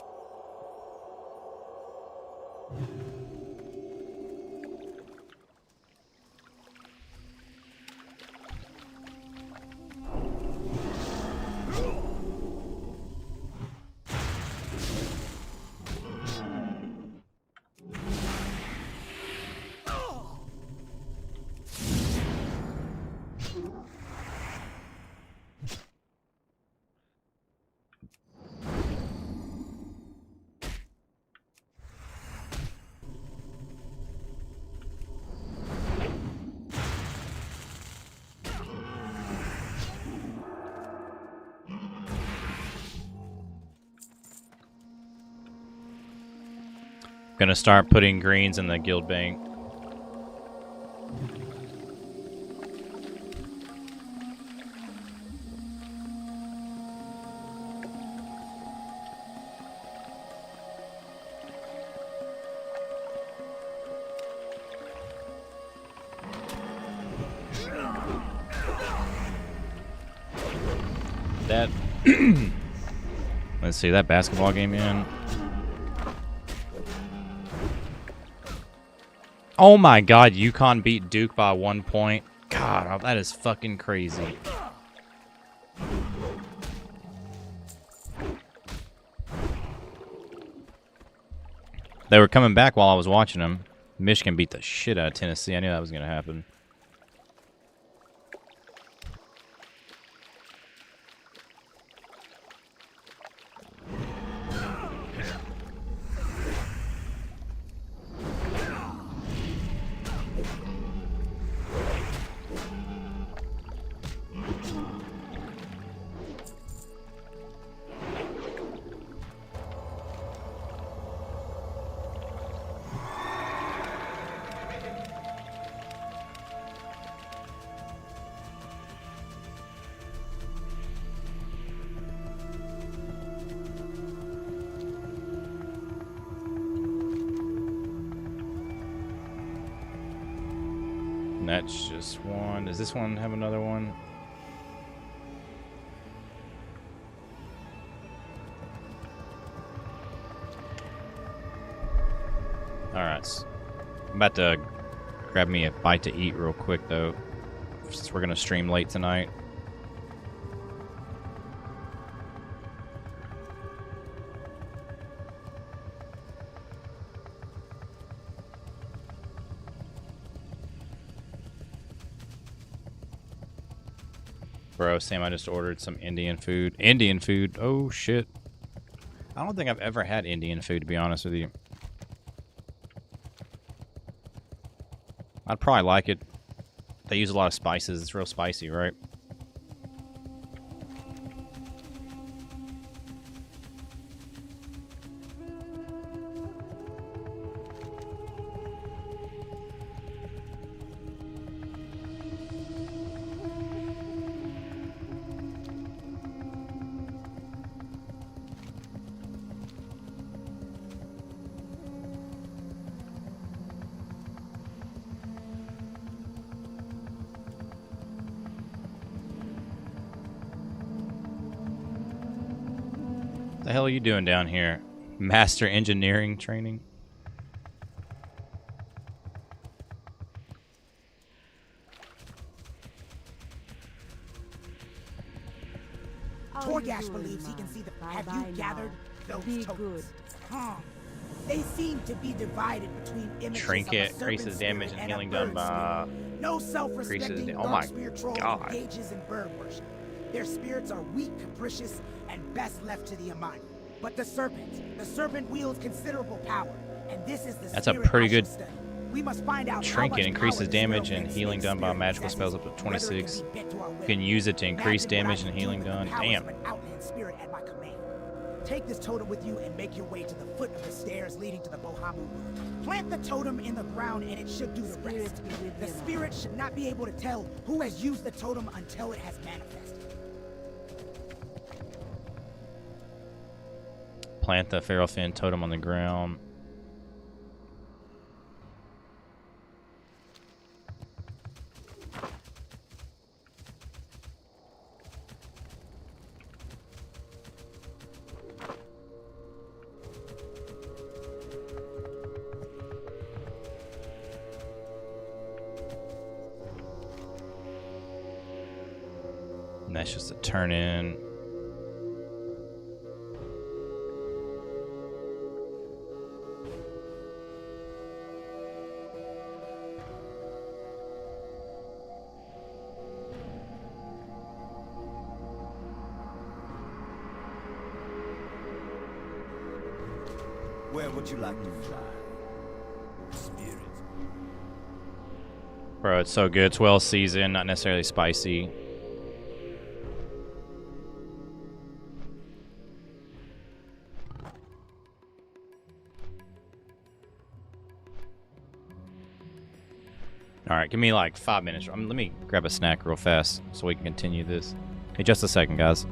Gonna start putting greens in the guild bank. That let's see that basketball game in. Oh my god, UConn beat Duke by 1 point. God, that is fucking crazy. They were coming back while I was watching them. Michigan beat the shit out of Tennessee. I knew that was going to happen. And that's just one. Does this one have another one? Alright. I'm about to grab me a bite to eat real quick, though, since we're going to stream late tonight. Bro, Sam, I just ordered some Indian food. Indian food? Oh, shit. I don't think I've ever had Indian food, to be honest with you. I'd probably like it. They use a lot of spices. It's real spicy, right? The hell are you doing down here? Master engineering training? Torgash believes he can see the. Have you gathered those tokens? They seem to be divided between images Trinket of a increases serpent damage spirit and healing a done bird by spirit. No self-respecting oh my dark spear troll God. engages in bird worship. Their spirits are weak, capricious, and best left to the Amani. But the serpent wields considerable power, and this is the That's a spirit pretty I should good study. We must find out how Trinket much increases power this damage little and red healing snake done by spirit magical possesses, spells up to whether it can 26. be bent to our will. You can use it to increase Imagine what damage I and can do healing with the done. powers Damn. of an outland spirit at my command. Take this totem with you and make your way to the foot of the stairs leading to the Bohamu Wood. Plant the totem in the ground and it should do the rest. The spirit should not be able to tell who has used the totem until it has manifested. Plant the feral fin totem on the ground. And that's just a turn in. Where would you like to fly? Spirit. Bro, it's so good. It's well seasoned, not necessarily spicy. Alright, give me like 5 minutes. Let me grab a snack real fast so we can continue this. Hey, just a second, guys.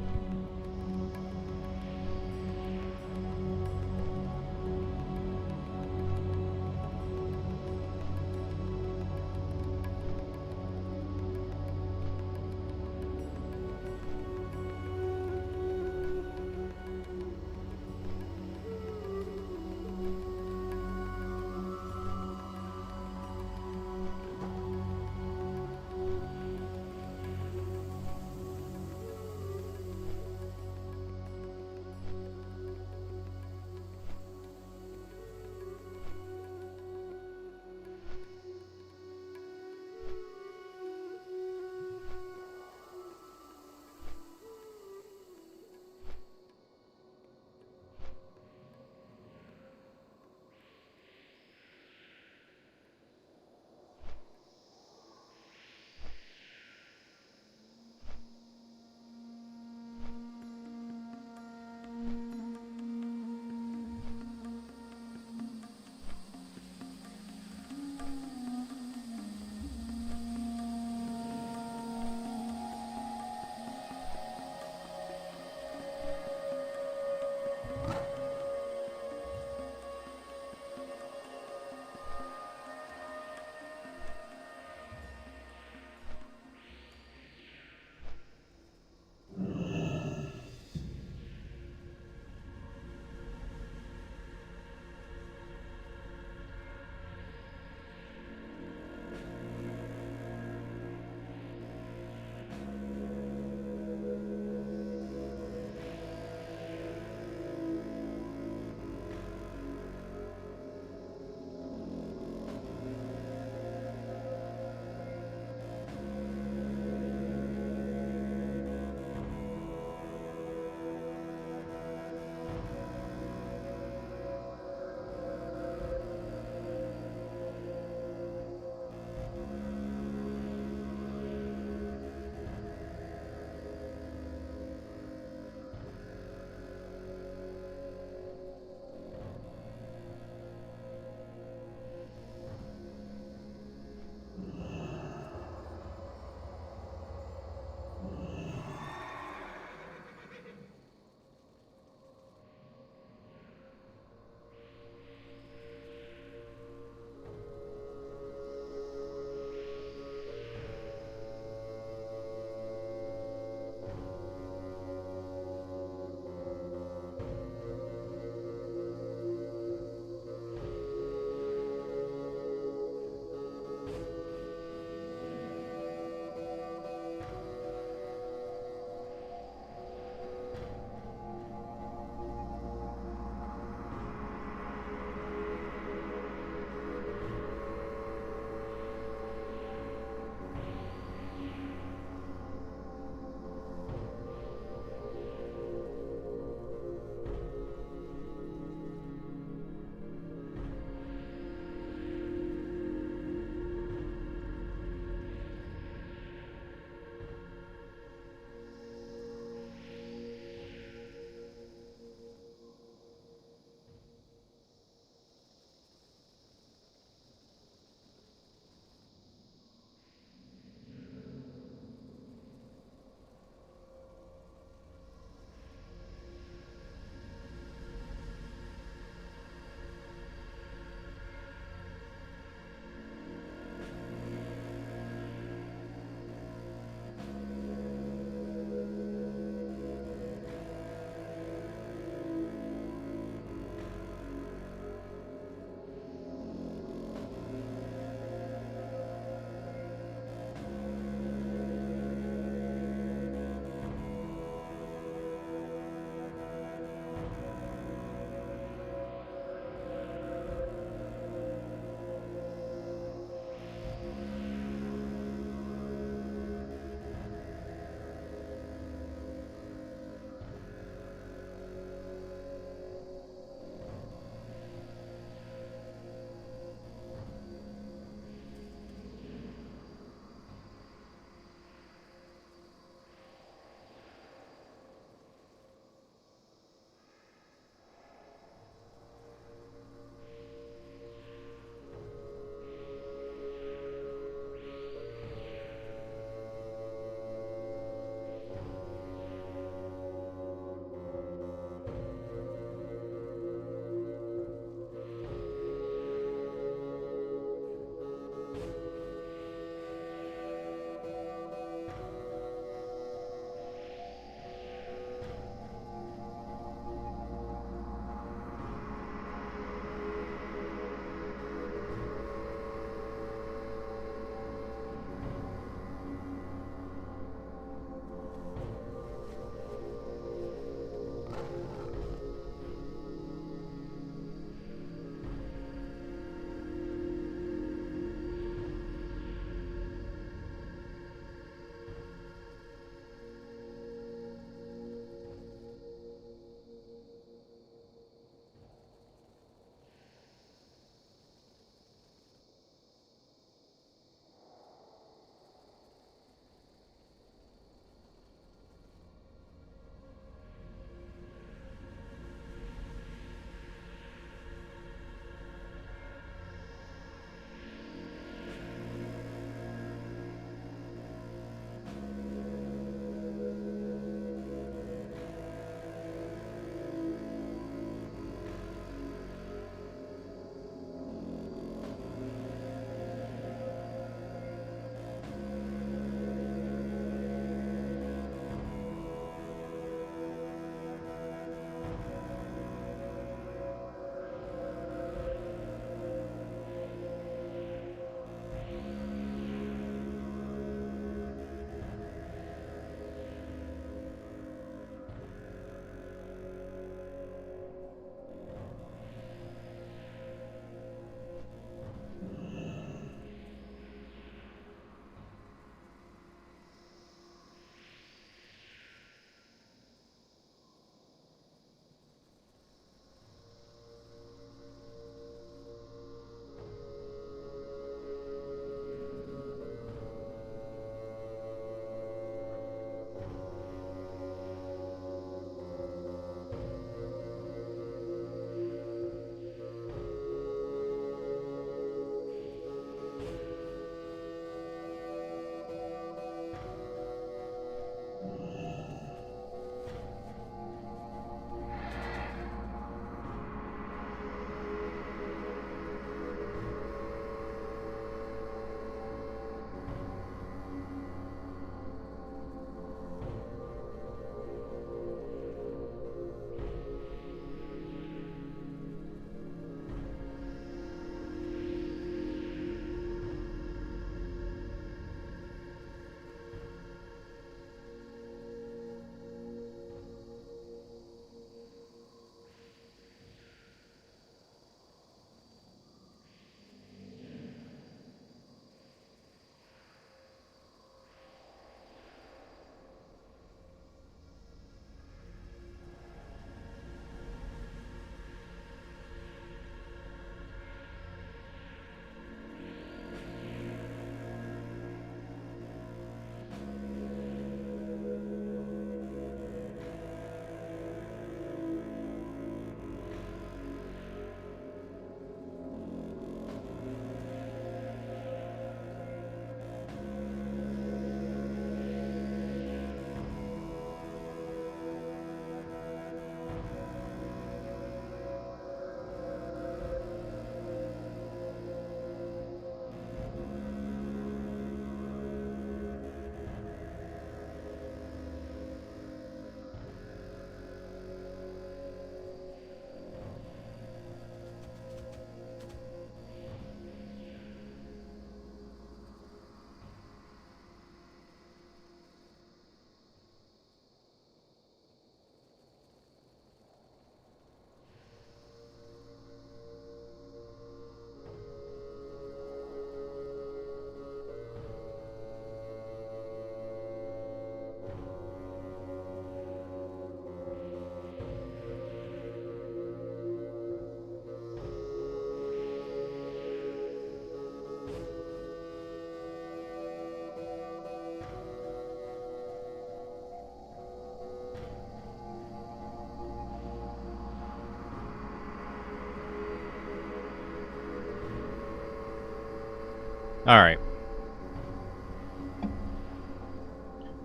All right.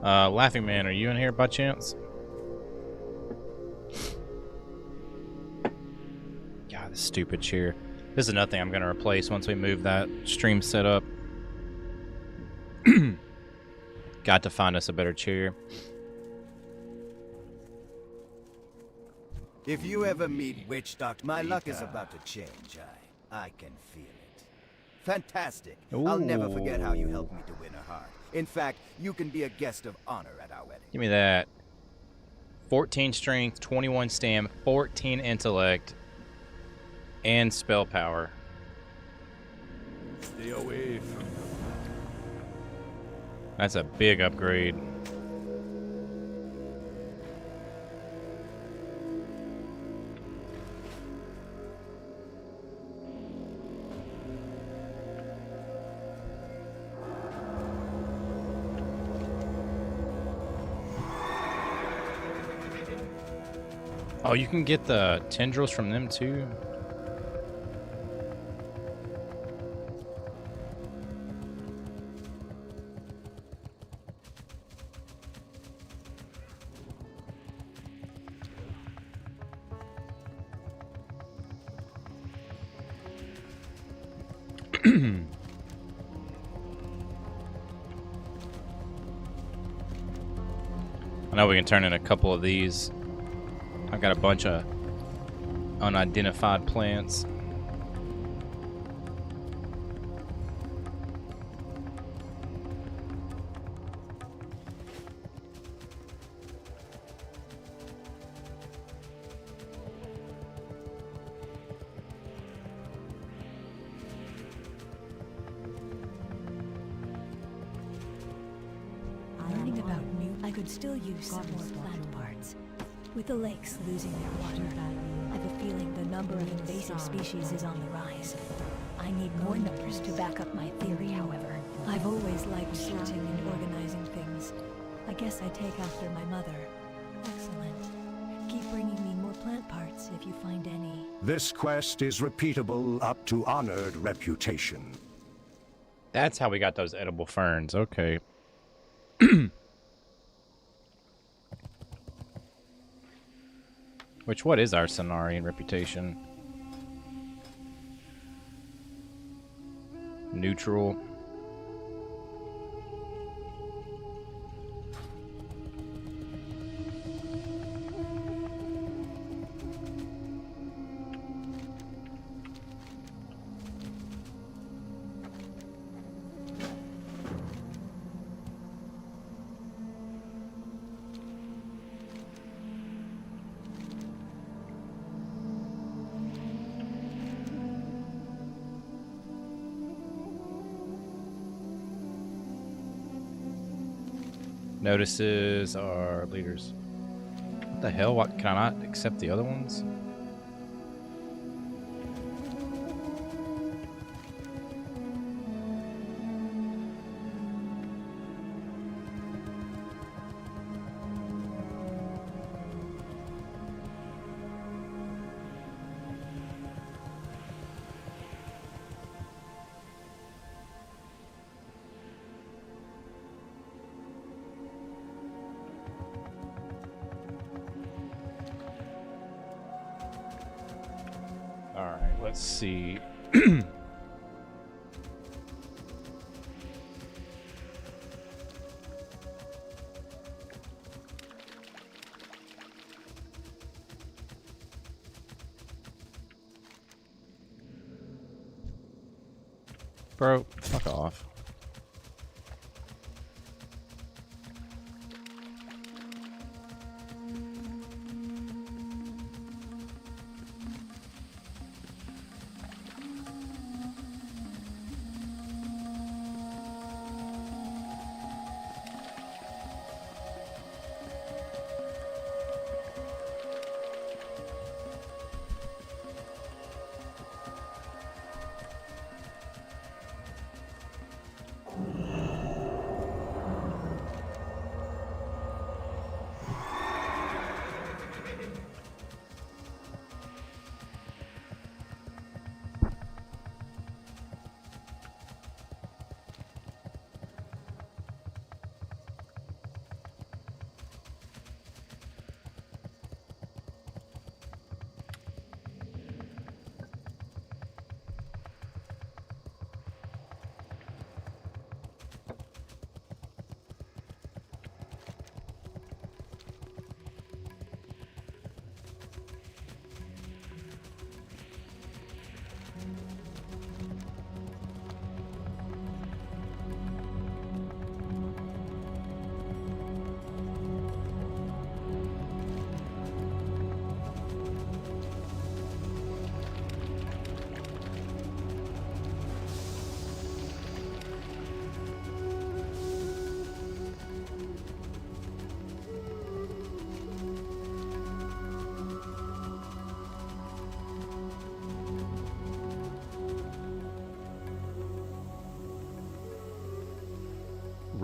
Laughing Man, are you in here by chance? God, this stupid chair. This is another thing I'm going to replace once we move that stream setup. Got to find us a better chair. If you ever meet Witch Doctor, my luck is about to change. I can feel it. Fantastic. I'll never forget how you helped me to win her heart. In fact, you can be a guest of honor at our wedding. Give me that. 14 strength, 21 stam, 14 intellect, and spell power. Stay away from them. That's a big upgrade. Oh, you can get the tendrils from them too? I know we can turn in a couple of these. I've got a bunch of unidentified plants. Learning about new, I could still use some more plant parts. With the lakes losing their water, I have a feeling the number of invasive species is on the rise. I need more numbers to back up my theory, however. I've always liked sorting and organizing things. I guess I take after my mother. Excellent. Keep bringing me more plant parts if you find any. This quest is repeatable up to honored reputation. That's how we got those edible ferns. Okay. Which, what is our Cenarian reputation? Neutral. Notices our leaders. What the hell? What, can I not accept the other ones? Alright, let's see. Bro, fuck off.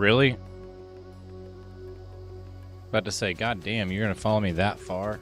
Really? About to say, God damn, you're gonna follow me that far?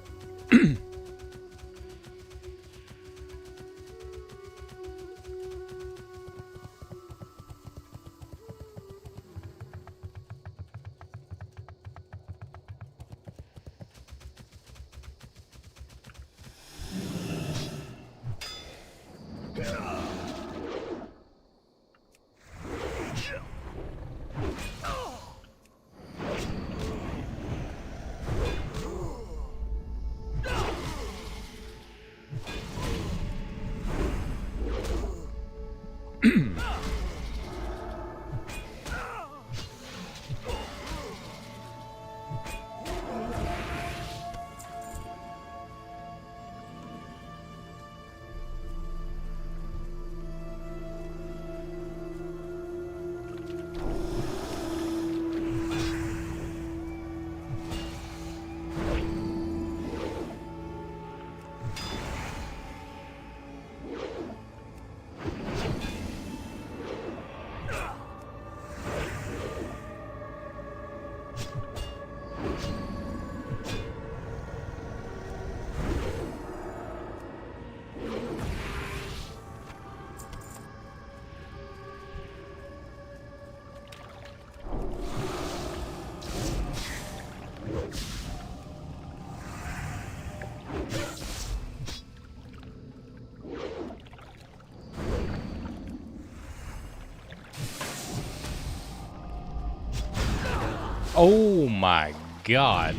Oh my god.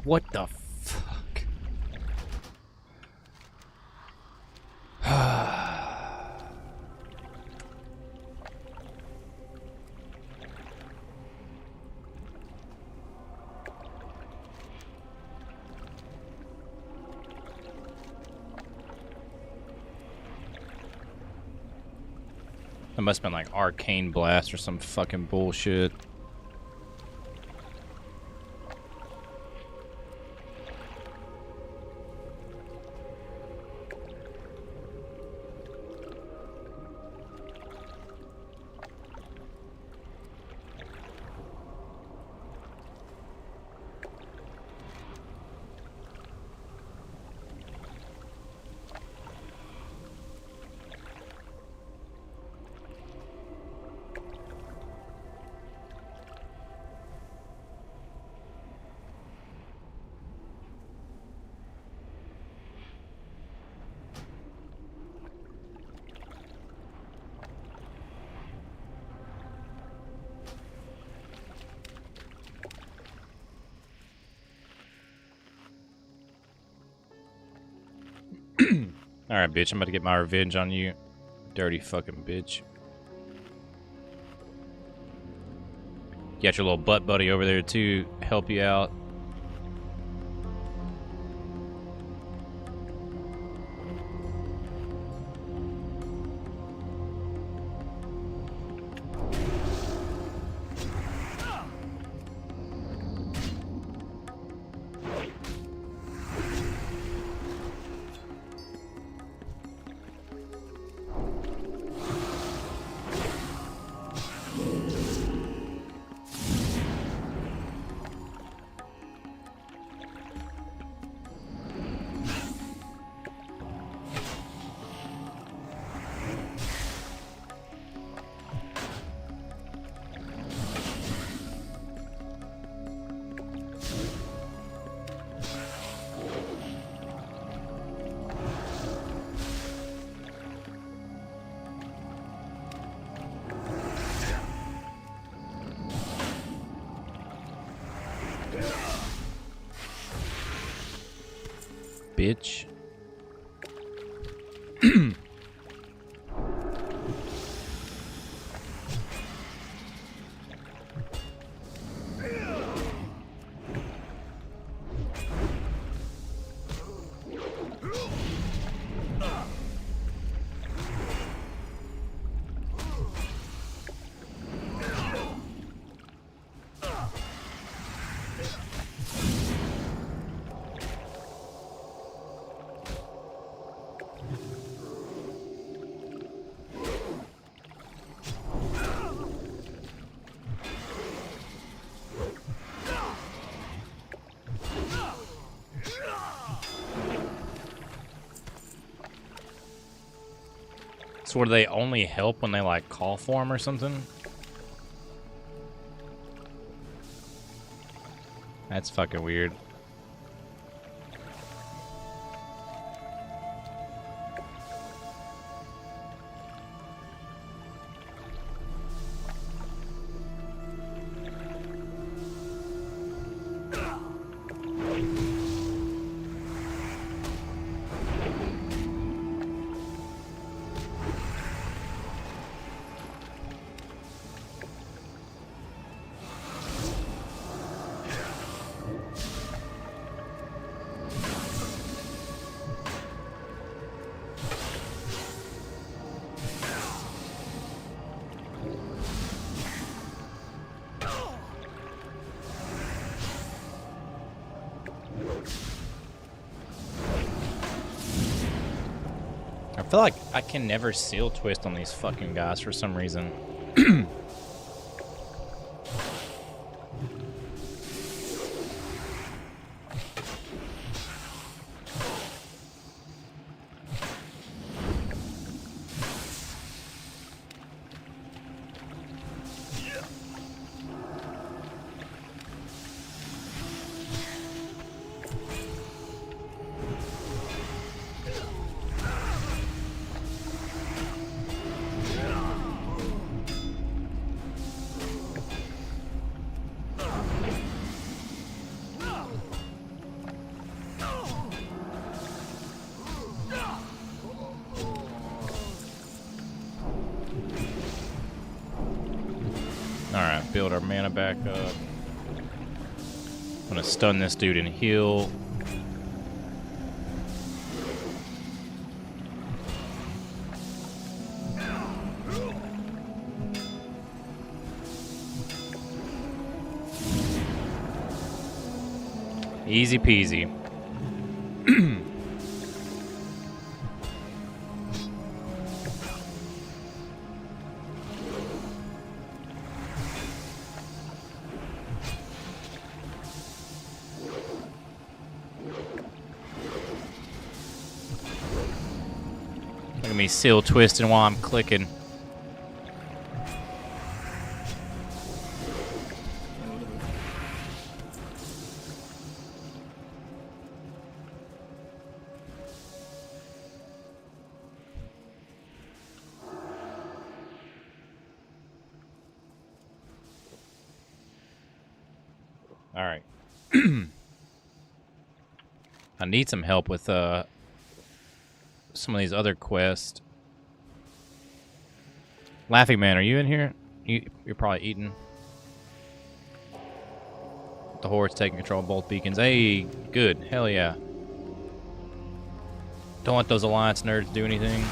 What the fuck? That must have been like Arcane Blast or some fucking bullshit. Alright, bitch, I'm about to get my revenge on you. Dirty fucking bitch. Got your little butt buddy over there, too. Help you out. Bitch. So do they only help when they like call for them or something? That's fucking weird. I feel like I can never seal twist on these fucking guys for some reason. Alright, build our mana back up. I'm gonna stun this dude and heal. Easy peasy. Look at me seal twisting while I'm clicking. All right. I need some help with some of these other quests. Laughing Man, are you in here? You're probably eating. The Horde's taking control of both beacons. Hey, good. Hell yeah. Don't let those Alliance nerds do anything.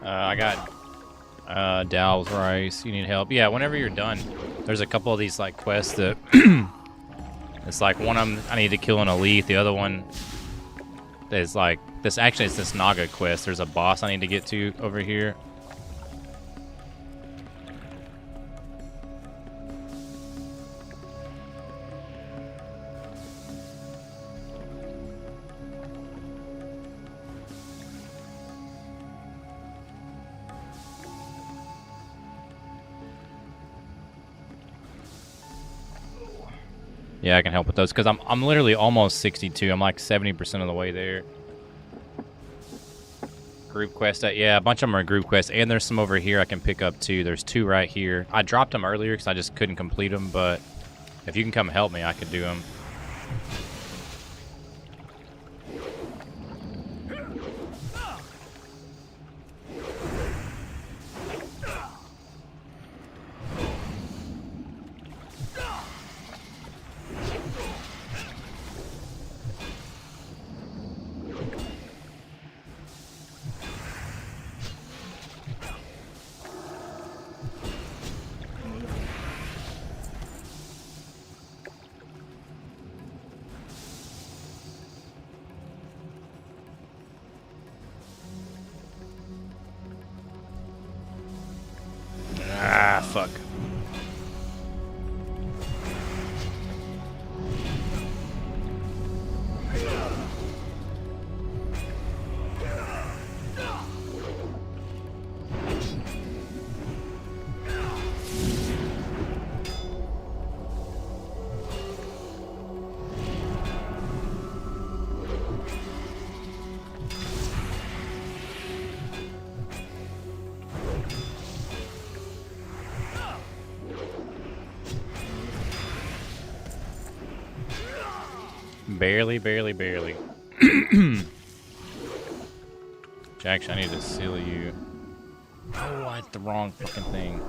I got Dow's rice. You need help. Yeah, whenever you're done, there's a couple of these like quests that it's like one of them I need to kill an elite. The other one is like this. Actually, it's this Naga quest. There's a boss I need to get to over here. Yeah, I can help with those because I'm literally almost 62. I'm like 70% of the way there. Group quest. Yeah, a bunch of them are group quests, and there's some over here I can pick up too. There's 2 right here. I dropped them earlier because I just couldn't complete them, but if you can come help me, I could do them. Barely, barely, barely. Jackson, I need to seal you. Oh, I hit the wrong fucking thing.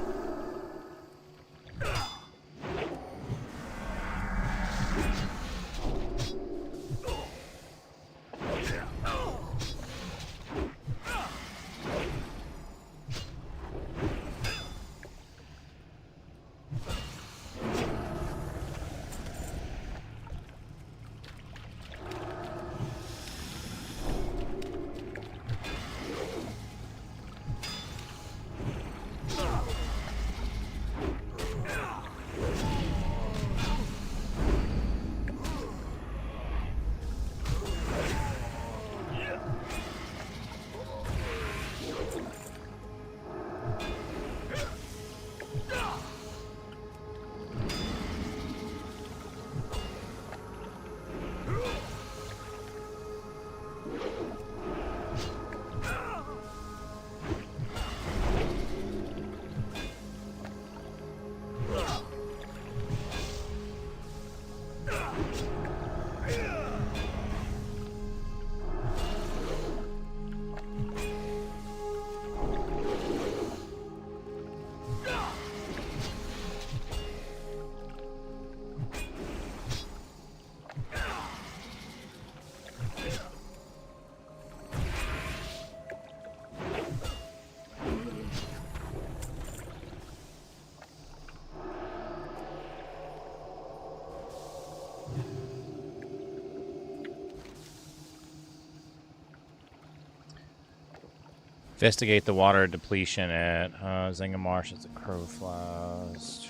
Investigate the water depletion at Zinga Marsh as the crow flies.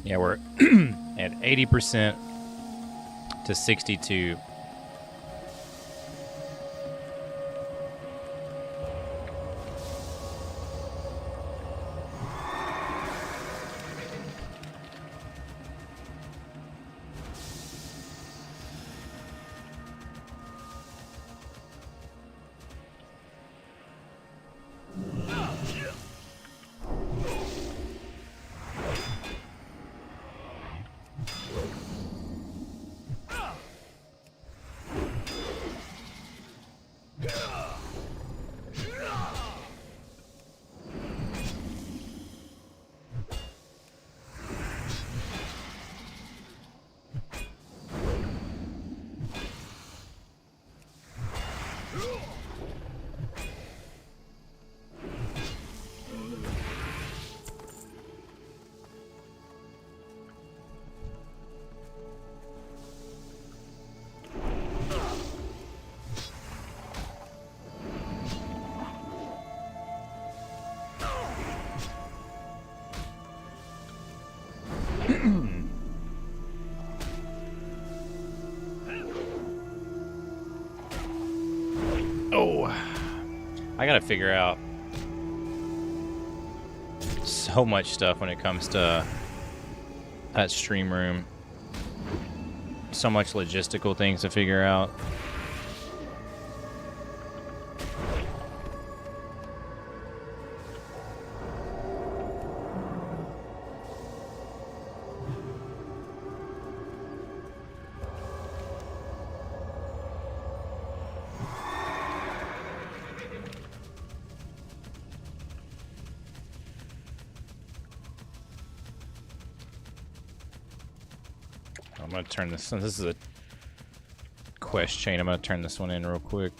Yeah, we're at 80% to 62. Oh, I gotta figure out so much stuff when it comes to that stream room. So much logistical things to figure out. I'm gonna turn this. This is a quest chain. I'm gonna turn this one in real quick.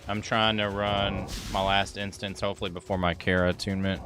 I'm trying to run my last instance, hopefully before my Kara attunement.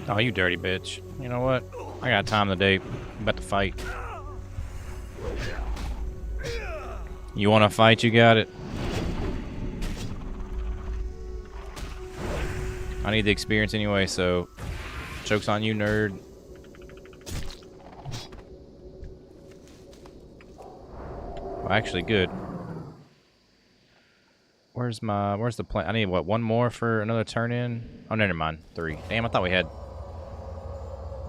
Oh, you dirty bitch. You know what? I got time today. I'm about to fight. You want to fight? You got it. I need the experience anyway, so joke's on you, nerd. Well, actually, good. Where's the plan? I need, what, one more for another turn in? Oh, never mind. 3. Damn, I thought we had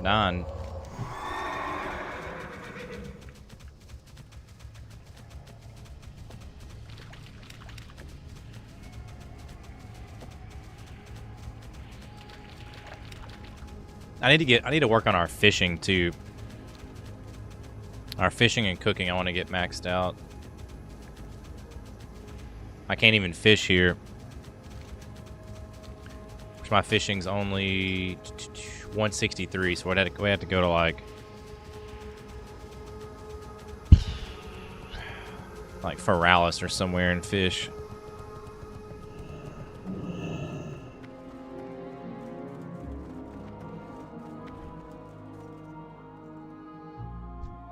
9. I need to work on our fishing too. Our fishing and cooking I want to get maxed out. I can't even fish here. Which my fishing's only 163, so we have to go to like Feralis or somewhere and fish.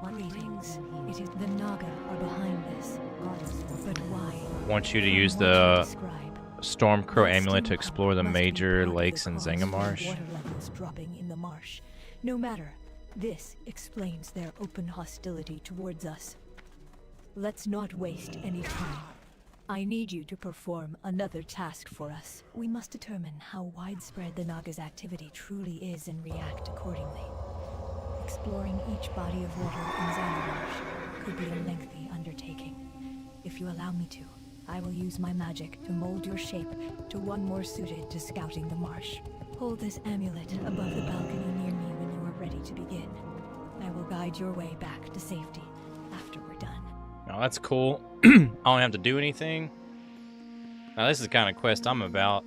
Greetings. It is the Naga are behind this. But why? Want you to use the Stormcrow amulet to explore the major lakes in Zangamarsh. Water levels dropping in the marsh. No matter, this explains their open hostility towards us. Let's not waste any time. I need you to perform another task for us. We must determine how widespread the Naga's activity truly is and react accordingly. Exploring each body of water in Zangamarsh could be a lengthy undertaking. If you allow me to, I will use my magic to mold your shape to one more suited to scouting the marsh. Hold this amulet above the balcony near me when you are ready to begin. I will guide your way back to safety after we're done. Oh, that's cool. I don't have to do anything. Now, this is the kind of quest I'm about.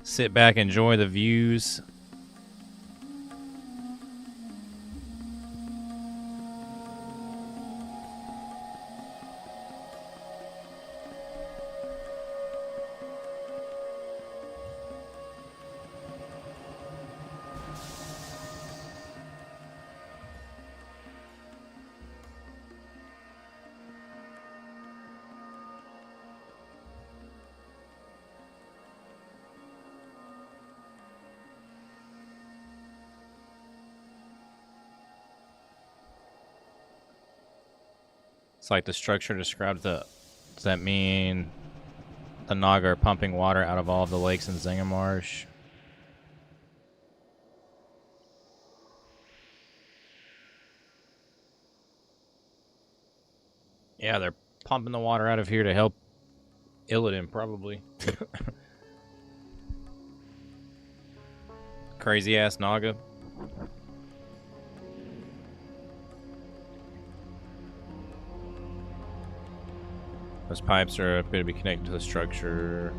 Sit back, enjoy the views. It's like the structure described the... Does that mean the Naga are pumping water out of all of the lakes in Zangamarsh? Yeah, they're pumping the water out of here to help Illidan, probably. Crazy ass Naga. Those pipes are going to be connected to the structure.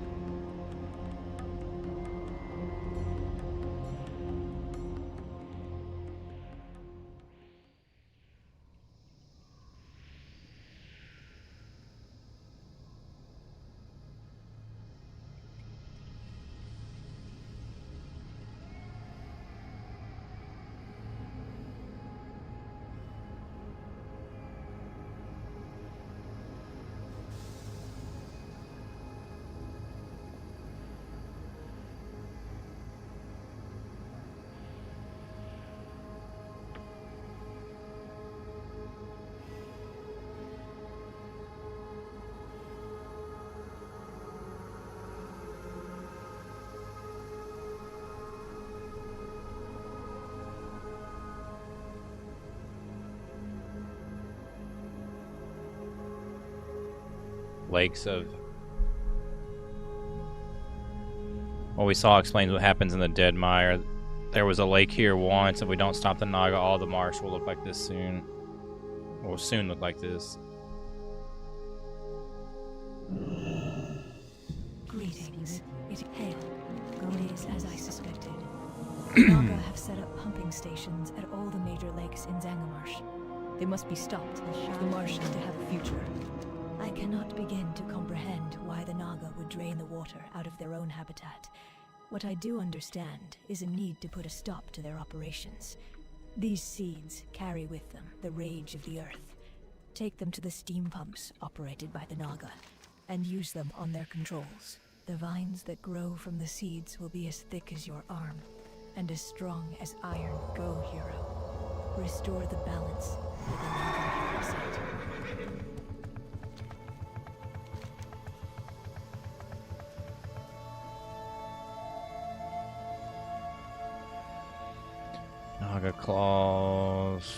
Lakes of... What we saw explains what happens in the Dead Mire. There was a lake here once. If we don't stop the Naga, all the marsh will look like this soon. Or will soon look like this. Greetings. Hail. It is as I suspected. The Naga have set up pumping stations at all the major lakes in Zangamarsh. They must be stopped if the marsh is to have a future. I cannot begin to comprehend why the Naga would drain the water out of their own habitat. What I do understand is a need to put a stop to their operations. These seeds carry with them the rage of the earth. Take them to the steam pumps operated by the Naga, and use them on their controls. The vines that grow from the seeds will be as thick as your arm, and as strong as iron. Go, hero. Restore the balance with a loving parasite. Naga claws.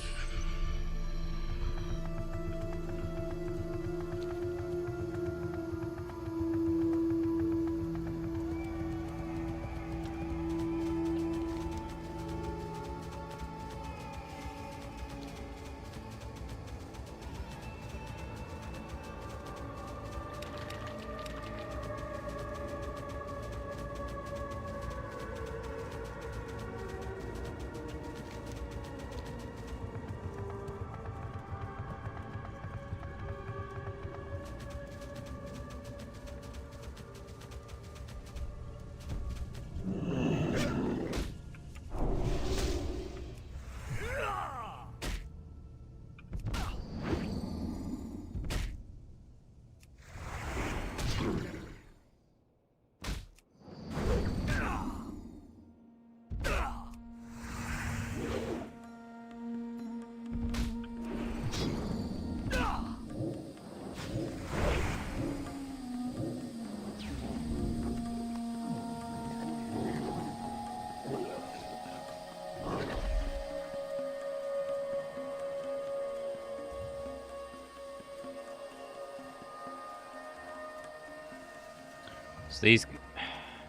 So these,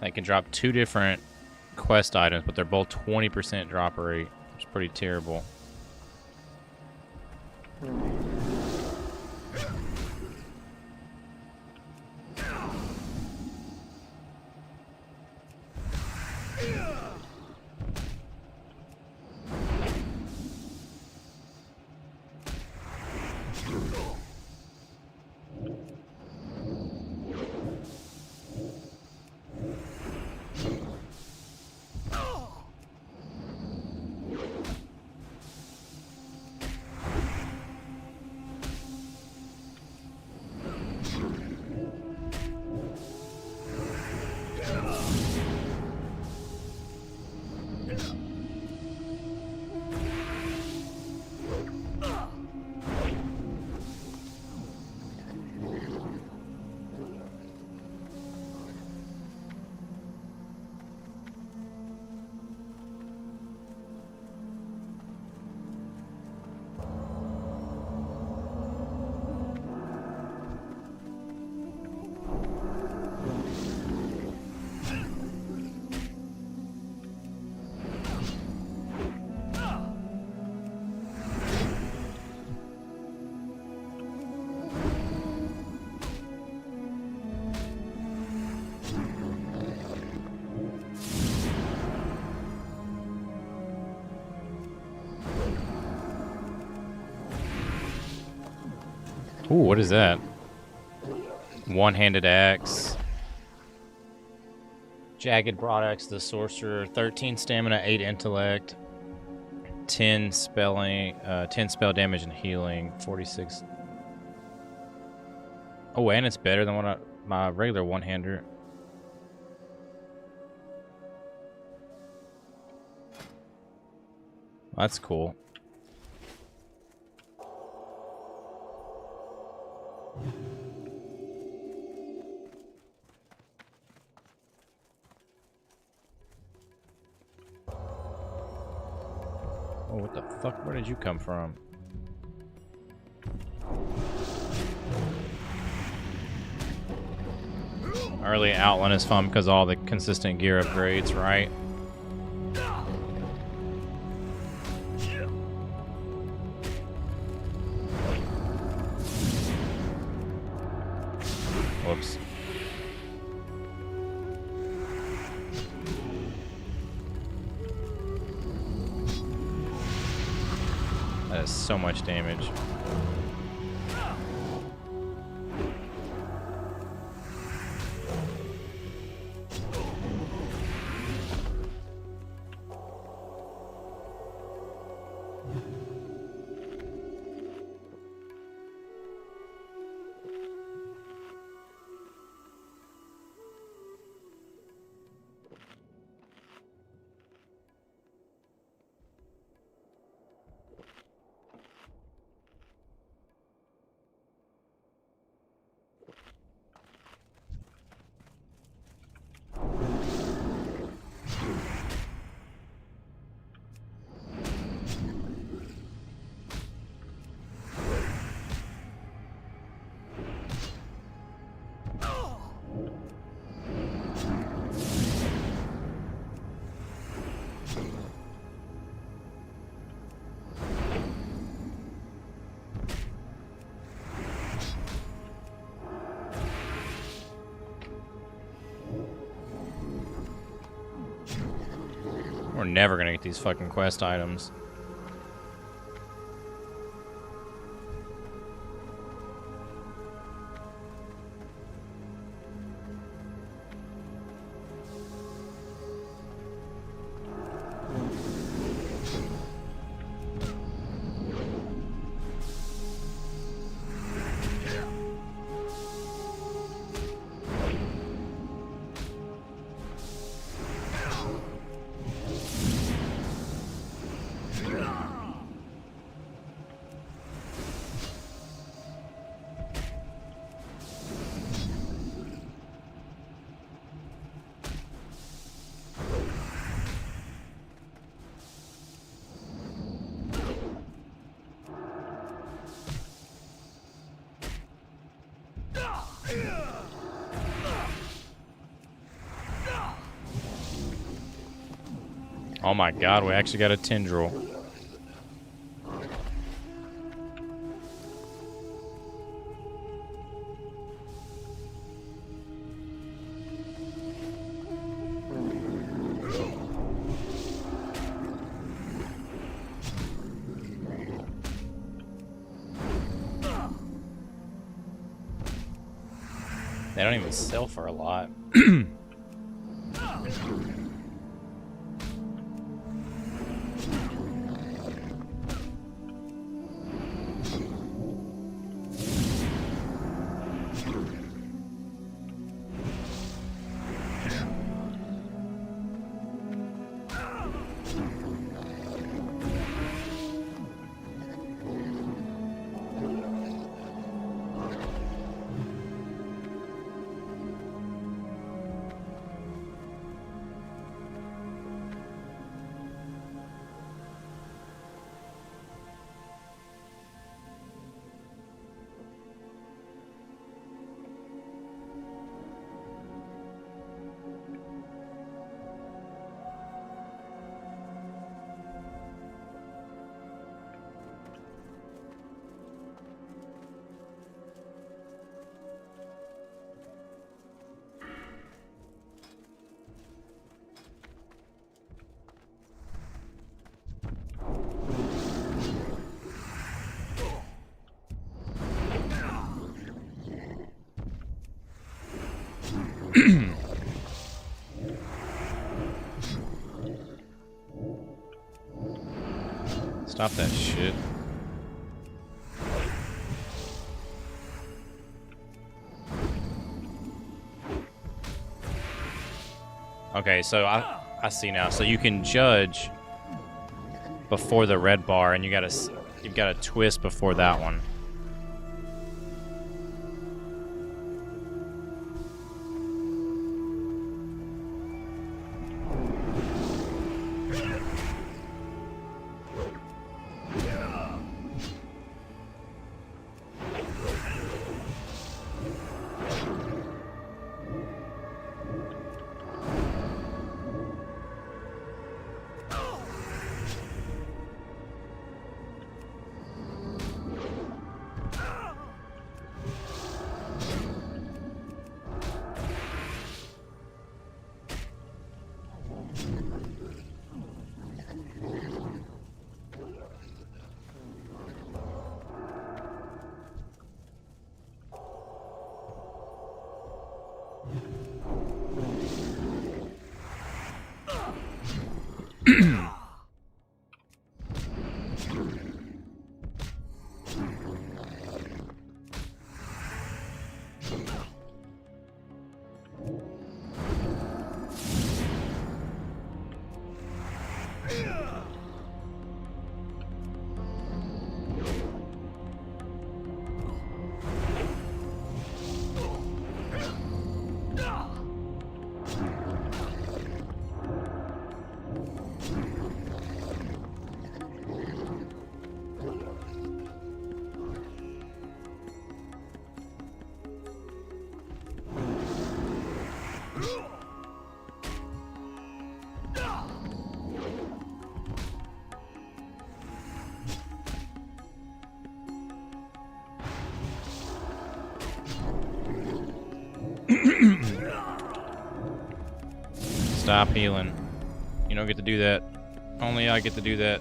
they can drop 2 different quest items, but they're both 20% drop rate. It's pretty terrible. Ooh, what is that? One-handed axe. Jagged broadaxe, the sorcerer. 13 stamina, 8 intellect. 10 spelling, 10 spell damage and healing. 46. Oh, and it's better than my regular one-hander. That's cool. Oh, what the fuck? Where did you come from? Early Outland is fun because of all the consistent gear upgrades, right? Whoops. That is so much damage. We're never gonna get these fucking quest items. Oh my god, we actually got a tendril. They don't even sell for a lot. Stop that shit. Okay, so I see now. So you can judge before the red bar, and you've got a twist before that one. Stop healing. You don't get to do that. Only I get to do that.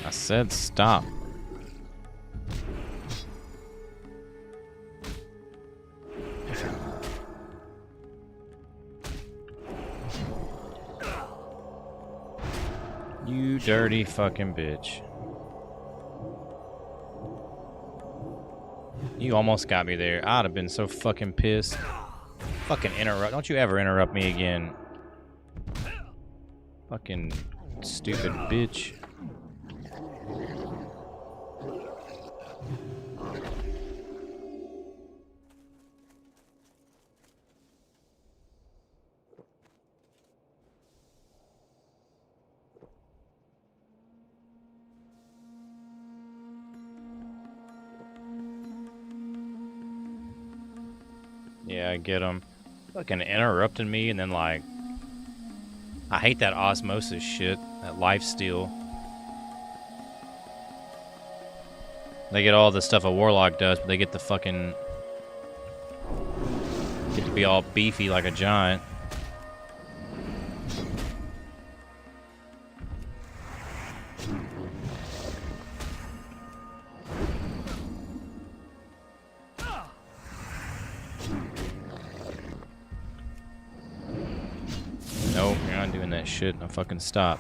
I said stop. You dirty fucking bitch. You almost got me there. I'd have been so fucking pissed. Fucking interrupt. Don't you ever interrupt me again. Fucking stupid bitch. Yeah, I get them. Fucking interrupting me and then like... I hate that osmosis shit. That lifesteal. They get all the stuff a warlock does, but they get the fucking... Get to be all beefy like a giant. Nope, you're not doing that shit. Now fucking stop.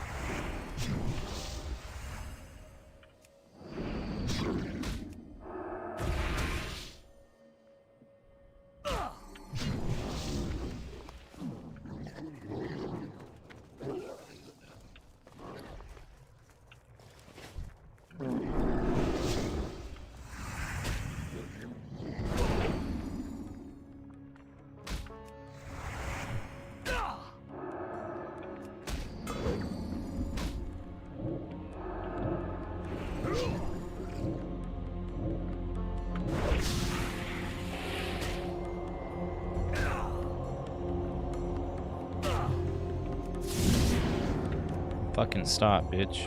Fucking stop, bitch.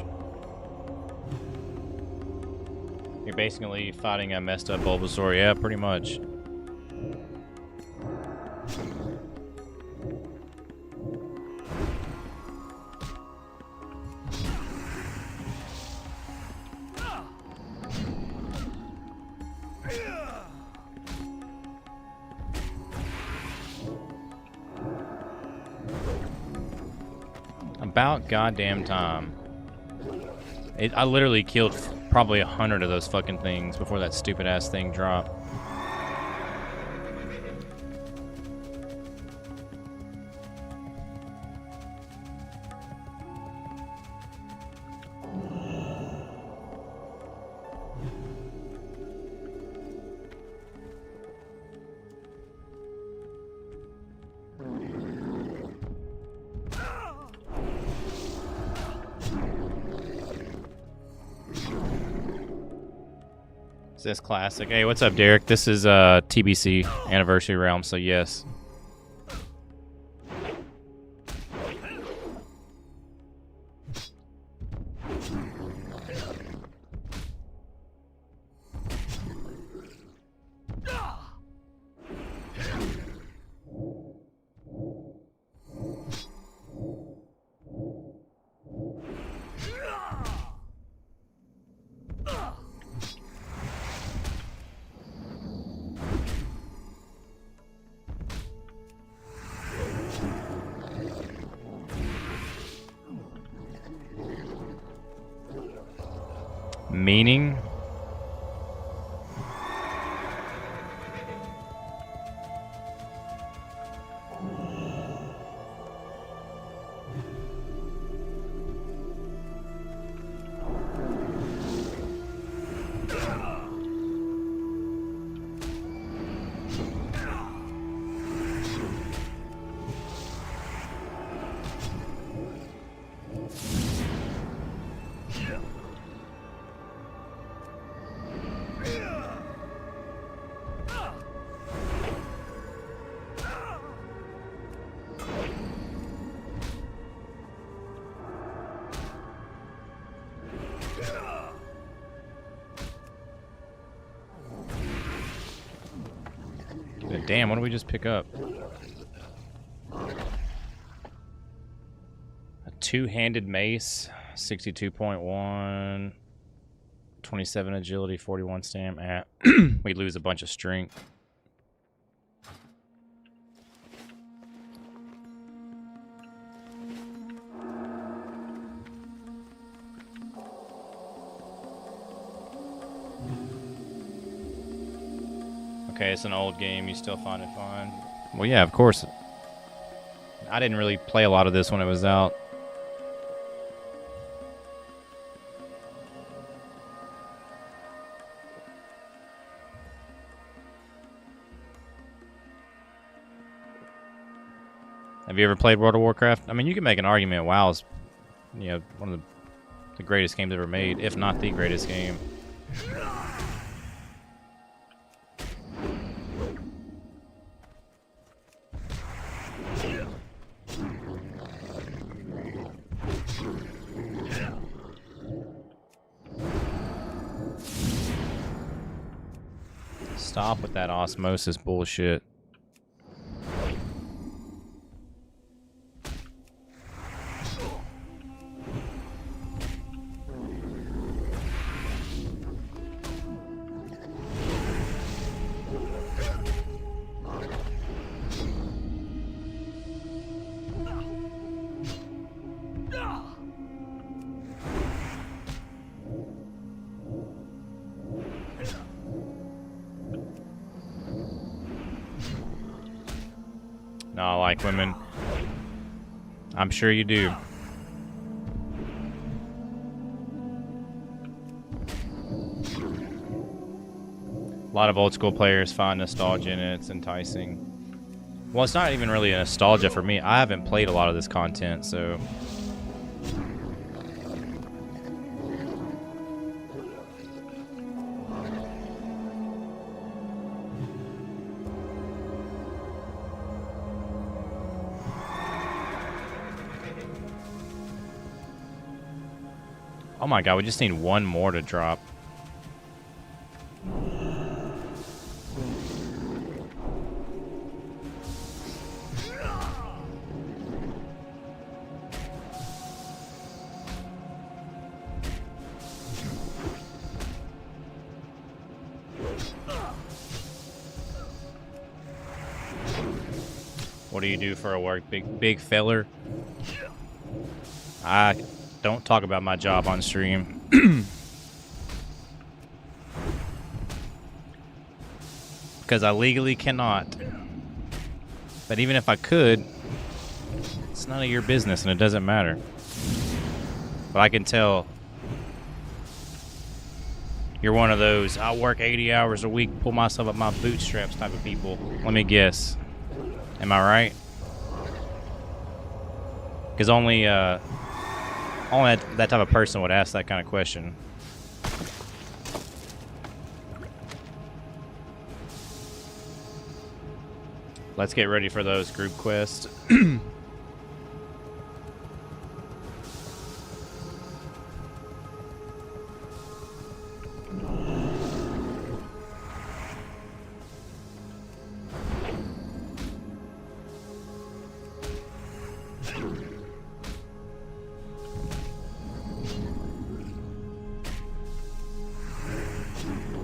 You're basically fighting a messed up Bulbasaur. Yeah, pretty much. About goddamn time. I literally killed probably 100 of those fucking things before that stupid ass thing dropped. This classic. Hey, what's up, Derek? This is TBC Anniversary Realm, so yes. Meaning? Damn, what did we just pick up? A two-handed mace, 62.1, 27 agility, 41 stam. We lose a bunch of strength. Okay, it's an old game. You still find it fun? Well, yeah, of course. I didn't really play a lot of this when it was out. Have you ever played World of Warcraft? I mean, you can make an argument WoW's, you know, one of the greatest games ever made, if not the greatest game. Stop with that osmosis bullshit. No, I like women. I'm sure you do. A lot of old school players find nostalgia in it. It's enticing. Well, it's not even really a nostalgia for me. I haven't played a lot of this content, so... Oh my god, we just need one more to drop. What do you do for a work, big feller? Don't talk about my job on stream. Because I legally cannot. But even if I could, it's none of your business and it doesn't matter. But I can tell you're one of those, I work 80 hours a week, pull myself up my bootstraps type of people. Let me guess. Am I right? Because only that type of person would ask that kind of question. Let's get ready for those group quests.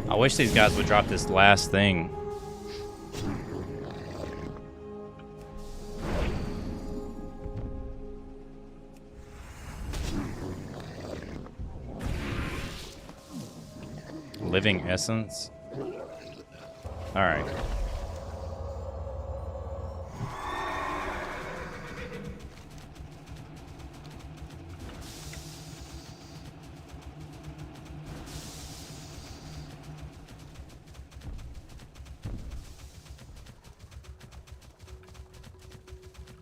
I wish these guys would drop this last thing. Living essence? Alright.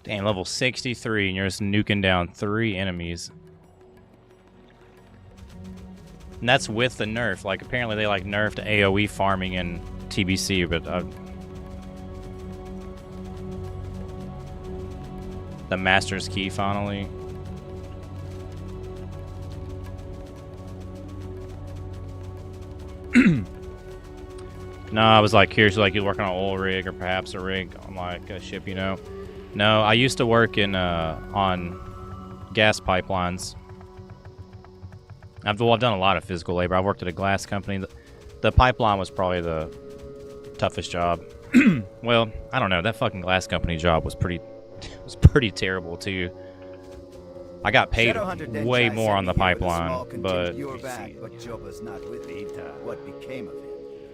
Damn, level 63, and you're just nuking down 3 enemies. And that's with the nerf. Like, apparently they, like, nerfed AoE farming in TBC, but... the Master's Key, finally. No, I was like curious, like you working on an oil rig or perhaps a rig on like a ship, you know? No, I used to work in on gas pipelines. I've done a lot of physical labor. I've worked at a glass company. The pipeline was probably the toughest job. Well, I don't know. That fucking glass company job was pretty terrible too. I got paid way more on the pipeline, but Jobba's not with me. What became of him?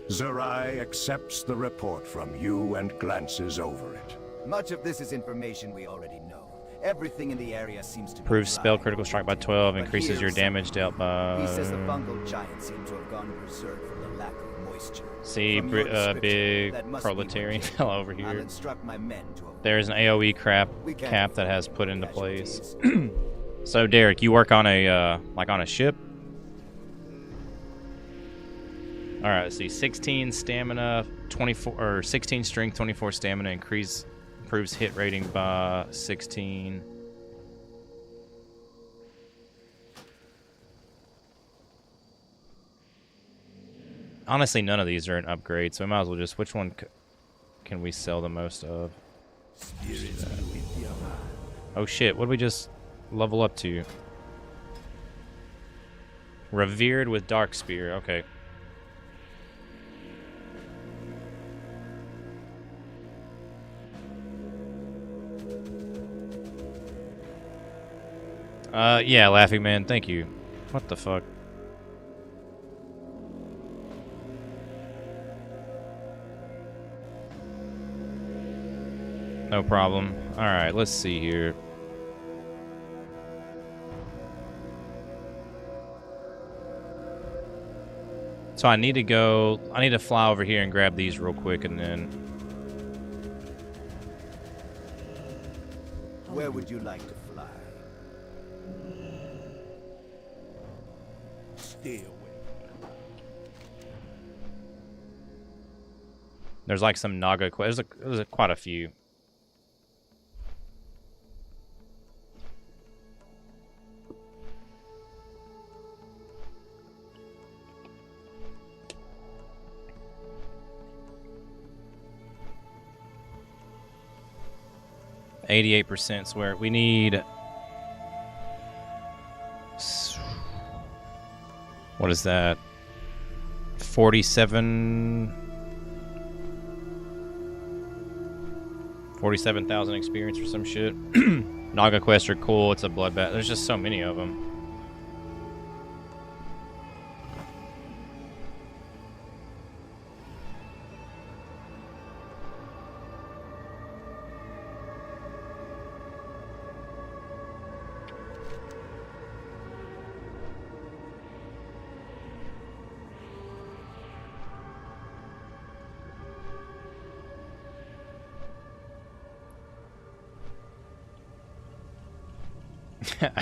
Zerai accepts the report from you and glances over it. Much of this is information we already know. Everything in the area seems to be improves spell alive. critical strike by 12, But increases your here's damage dealt by. He says the fungal giant seems to have gone berserk from the lack of moisture. See, From your description, big that must be proletarian what fellow over I'll here. instruct my men to avoid. There's an AOE We can't cap that afford has put into place. casualties. So Derek, you work on a like on a ship? All right, let's see. 16 stamina, 24 or 16 strength, 24 stamina, improves hit rating by 16. Honestly, none of these are an upgrade, so we might as well just. Which one can we sell the most of? Oh shit! What did we just level up to? Revered with Dark Spear. Okay. Yeah, Laughing Man. Thank you. What the fuck? No problem. Alright, let's see here. So I need to fly over here and grab these real quick and then... Where would you like to fly? Stay away. There's like some Naga quests. There's quite a few. %, where we need. What is that? 47,000 experience or some shit. Naga quests are cool. It's a bloodbath. There's just so many of them.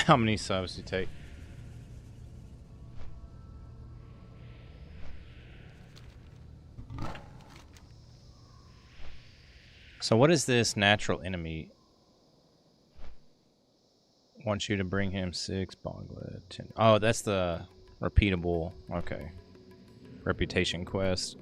How many subs do you take? So what is this natural enemy? Wants you to bring him 6 Boglet 10. Oh, that's the repeatable. Okay. Reputation quest.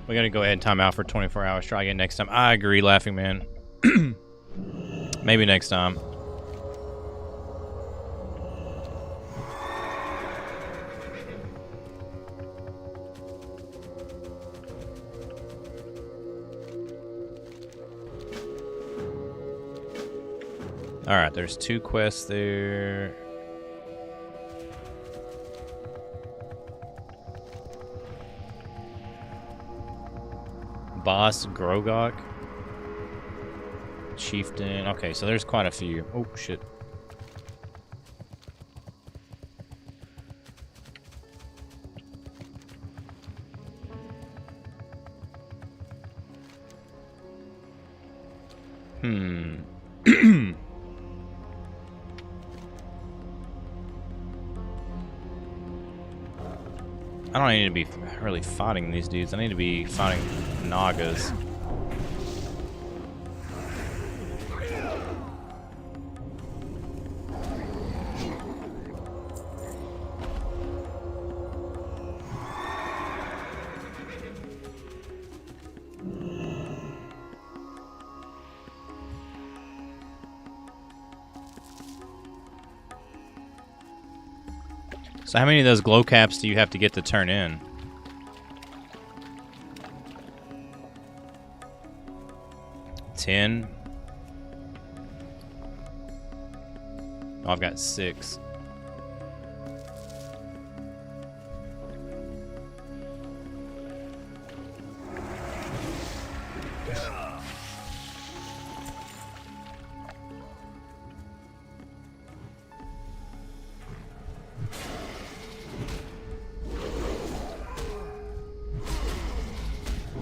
We gotta go ahead and time out for 24 hours. Try again next time. I agree, Laughing Man. Maybe next time. Alright, there's 2 quests there. Boss Grogok. Chieftain. Okay, so there's quite a few. Oh, shit. I don't need to be really fighting these dudes. I need to be fighting Nagas. So how many of those glow caps do you have to get to turn in? 10. Oh, I've got 6.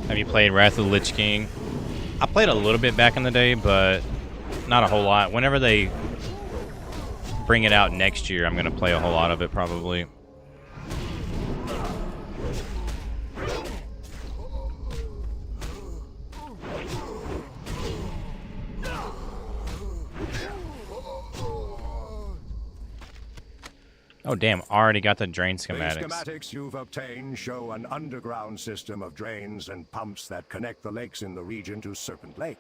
Have you played Wrath of the Lich King? I played a little bit back in the day, but not a whole lot. Whenever they bring it out next year, I'm going to play a whole lot of it probably. Oh damn, already got the drain schematics. The schematics you've obtained show an underground system of drains and pumps that connect the lakes in the region to Serpent Lake.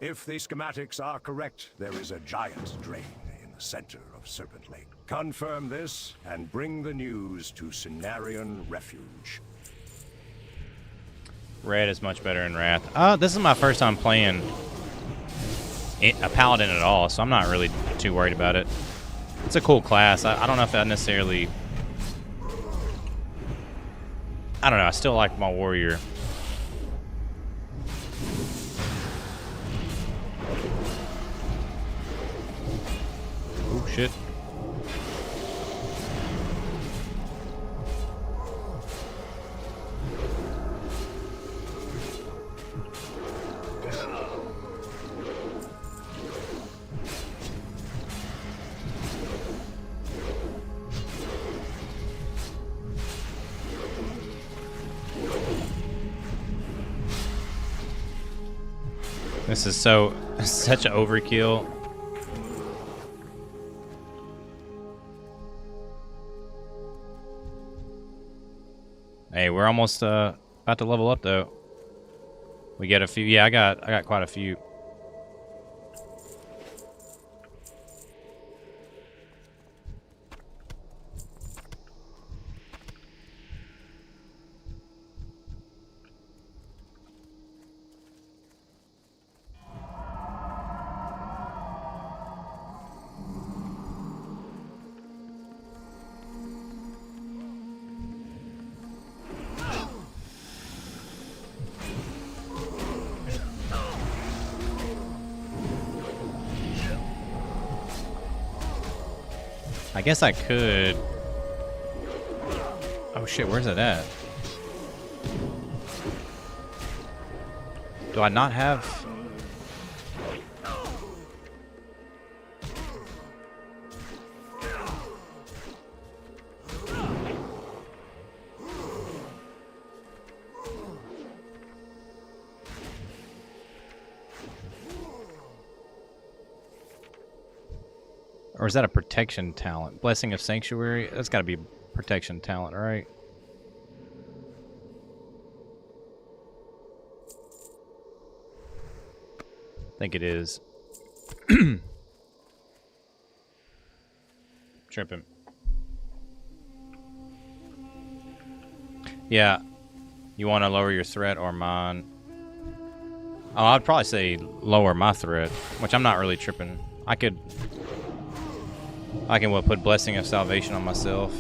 If the schematics are correct, there is a giant drain in the center of Serpent Lake. Confirm this and bring the news to Cenarian Refuge. Red is much better in Wrath. This is my first time playing a Paladin at all, so I'm not really too worried about it. It's a cool class. I don't know if I necessarily... I don't know. I still like my warrior. Oh, shit. This is such an overkill. Hey, we're almost about to level up though. We get a few. Yeah, I got quite a few. I guess I could... Oh shit, where's it at? Do I not have... Or is that a protection talent? Blessing of Sanctuary? That's got to be protection talent, right? I think it is. Tripping. Yeah. You want to lower your threat or mine? Oh, I'd probably say lower my threat, which I'm not really tripping. I can put Blessing of Salvation on myself.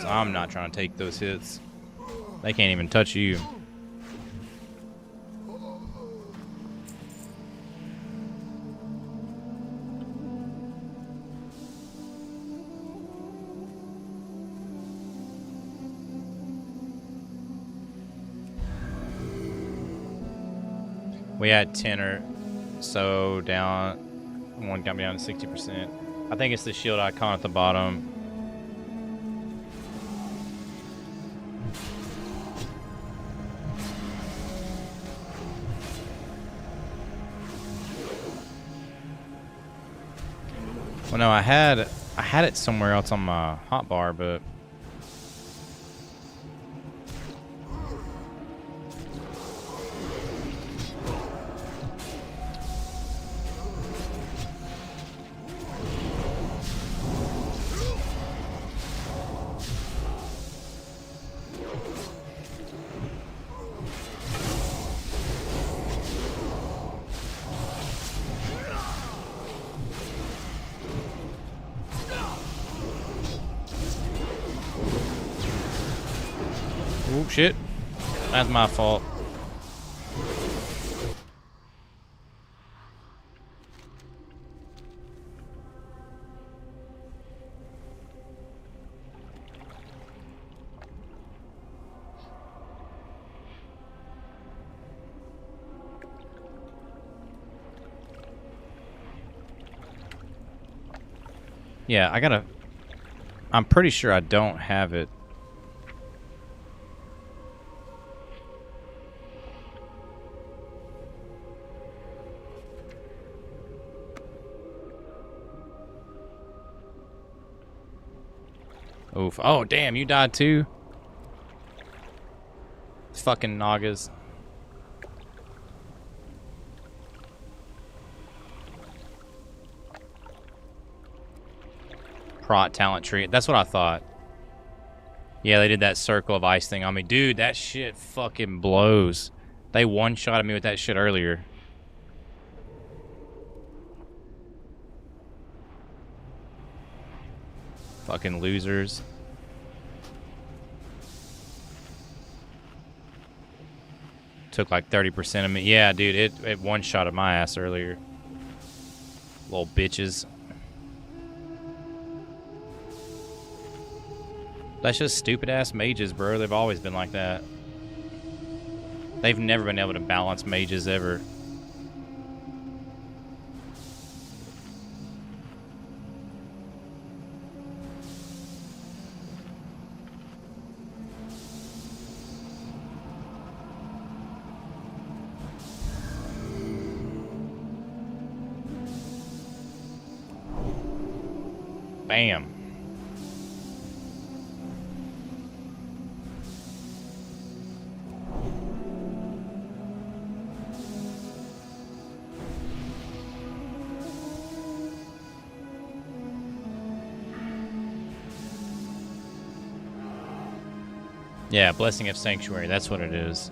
So I'm not trying to take those hits. They can't even touch you. We had 10 or so down. One got me down to 60%. I think it's the shield icon at the bottom. Well, no, I had it somewhere else on my hotbar, but shit. That's my fault. Yeah, I gotta... I'm pretty sure I don't have it. Oof. Oh, damn, you died too? Fucking Nagas. Prot talent tree. That's what I thought. Yeah, they did that circle of ice thing on me. Dude, that shit fucking blows. They one-shotted me with that shit earlier. Fucking losers. Took like 30% of me. Yeah, dude, it one-shotted my ass earlier. Little bitches. That's just stupid-ass mages, bro. They've always been like that. They've never been able to balance mages ever. Bam. Yeah, Blessing of Sanctuary, that's what it is.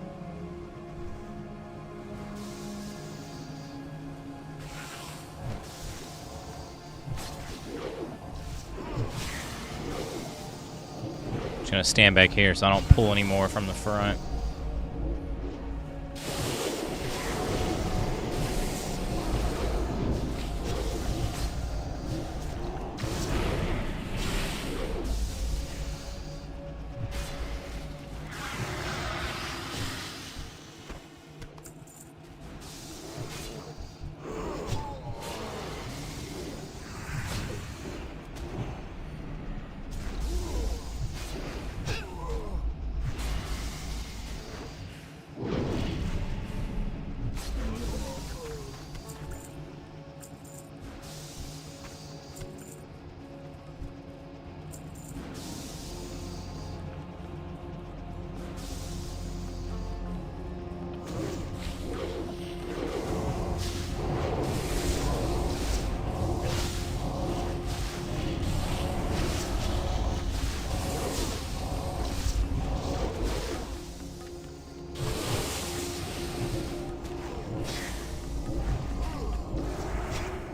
Just gonna stand back here so I don't pull any more from the front.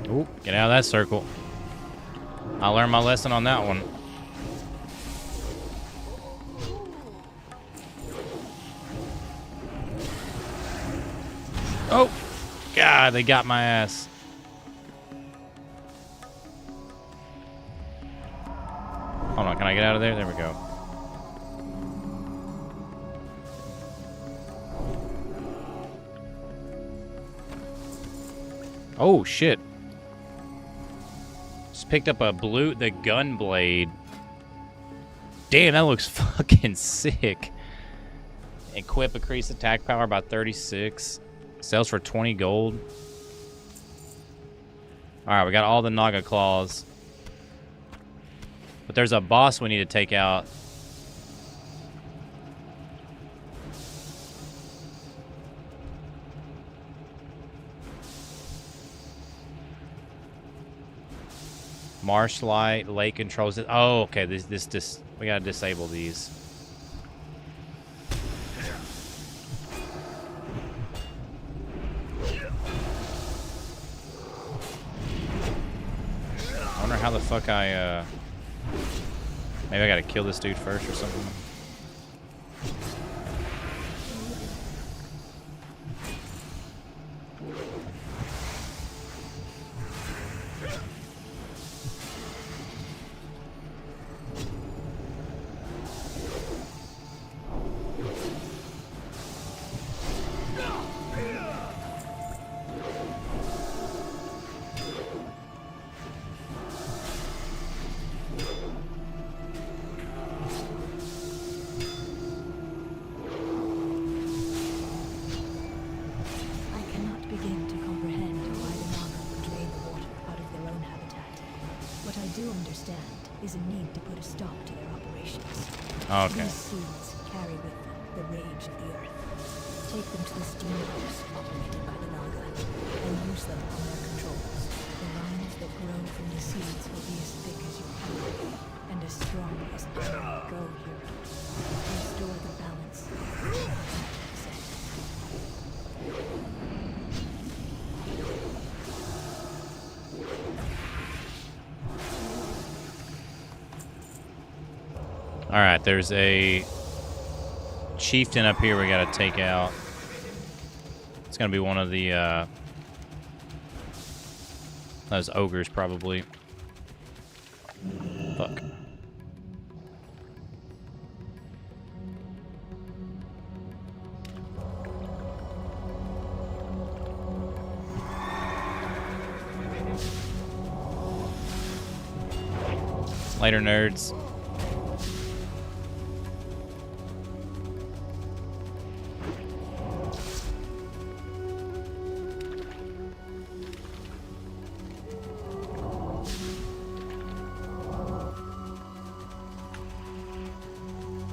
Ooh, get out of that circle. I learned my lesson on that one. Oh, God, they got my ass. Hold on, can I get out of there? There we go. Oh, shit. Just picked up the gun blade. Damn, that looks fucking sick. Equip increase attack power by 36. Sells for 20 gold. Alright, we got all the Naga claws. But there's a boss we need to take out. Marsh light, lake controls it. Oh, okay. This we gotta disable these. I wonder how the fuck I maybe I gotta kill this dude first or something. Okay. These seeds carry with them the rage of the earth. Take them to the steamboats operated by the Naga and use them on their controls. The lines that grow from the seeds will be as thick as your hand and as strong as iron. Go, heroes. Restore the balance. All right, there's a chieftain up here we gotta take out. It's gonna be one of the those ogres probably. Fuck. Later, nerds.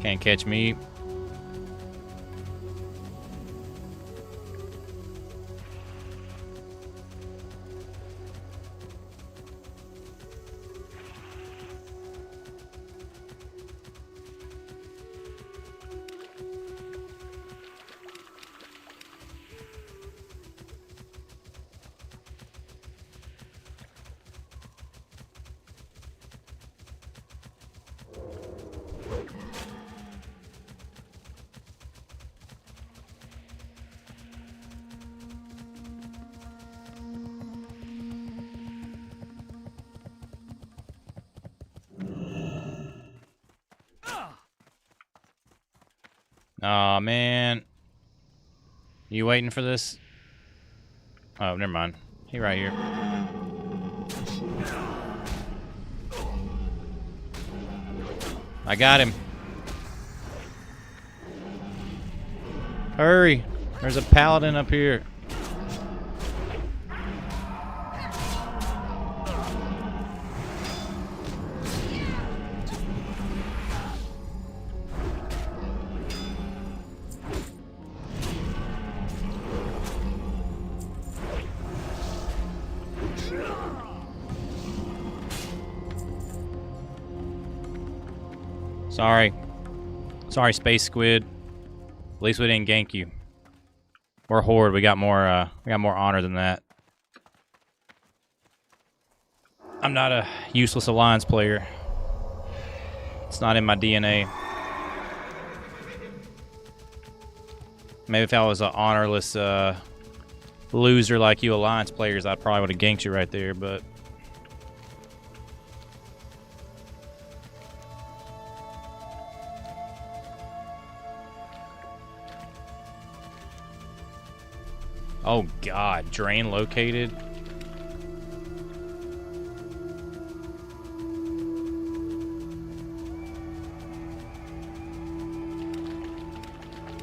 Can't catch me. Aw, man. You waiting for this? Oh, never mind. He right here. I got him. Hurry. There's a paladin up here. Sorry. Sorry, Space Squid. At least we didn't gank you. We're Horde. We got more honor than that. I'm not a useless Alliance player. It's not in my DNA. Maybe if I was an honorless loser like you Alliance players, I probably would have ganked you right there, but... Oh god, drain located.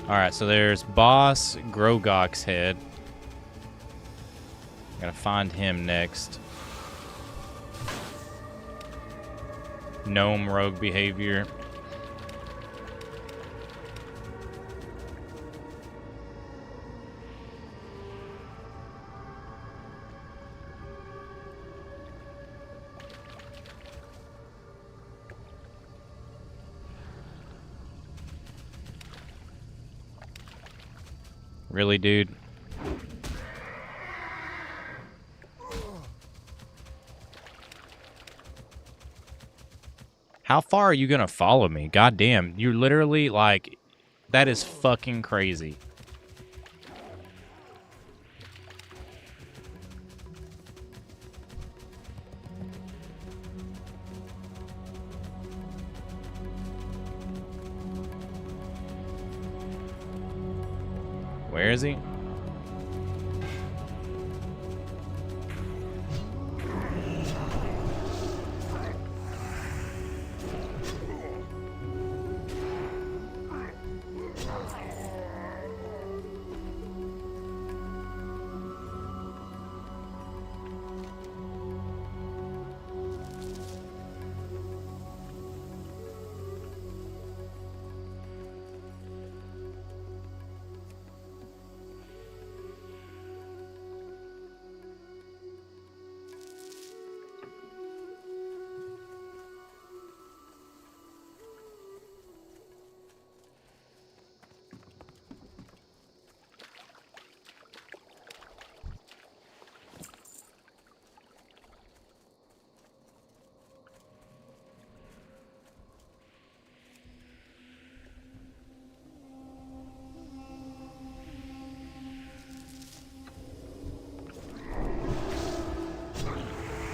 Alright, so there's Boss Grogok's head. Gotta find him next. Gnome rogue behavior. Really, dude? How far are you gonna follow me? God damn, you're literally like, that is fucking crazy. Where is he?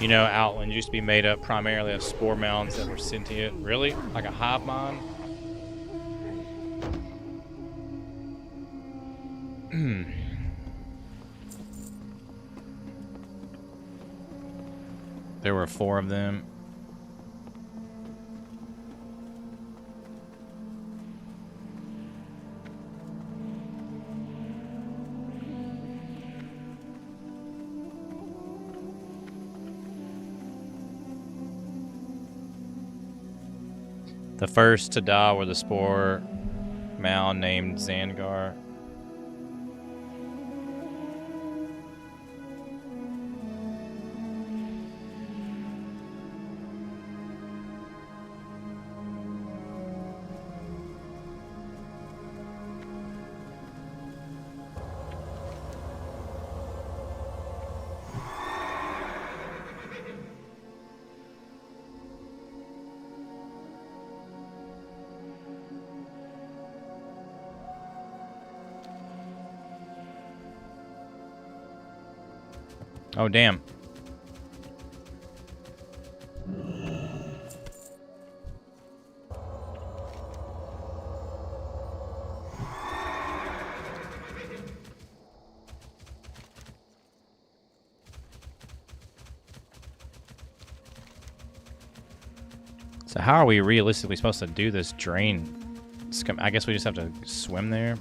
You know, Outland used to be made up primarily of spore mounds that were sentient. Really? Like a hive mind? There were 4 of them. The first to die were the spore mound named Zangar. Oh, damn. So how are we realistically supposed to do this drain? I guess we just have to swim there.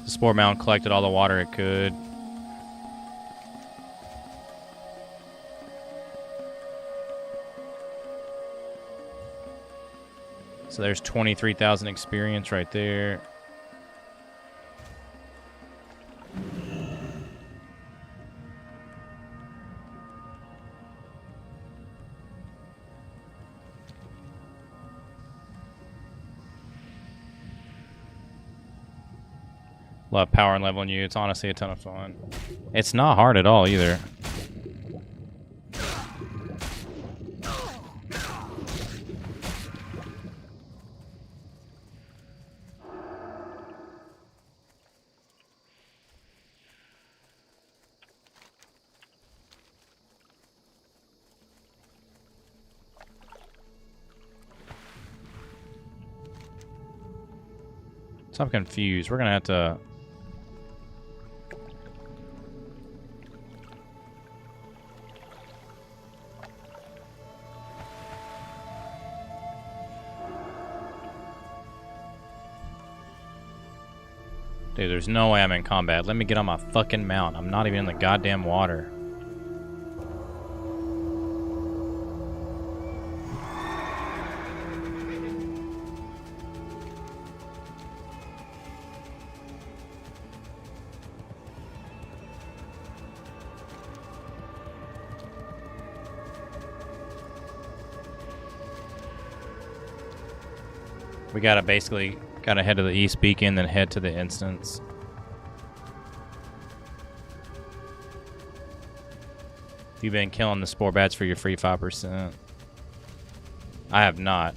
The spore mound collected all the water it could. So there's 23,000 experience right there. Love power and leveling you. It's honestly a ton of fun. It's not hard at all either. So I'm confused. We're gonna have to... Dude, there's no way I'm in combat. Let me get on my fucking mount. I'm not even in the goddamn water. We gotta basically head to the east beacon, then head to the instance. You've been killing the spore bats for your free 5%. I have not.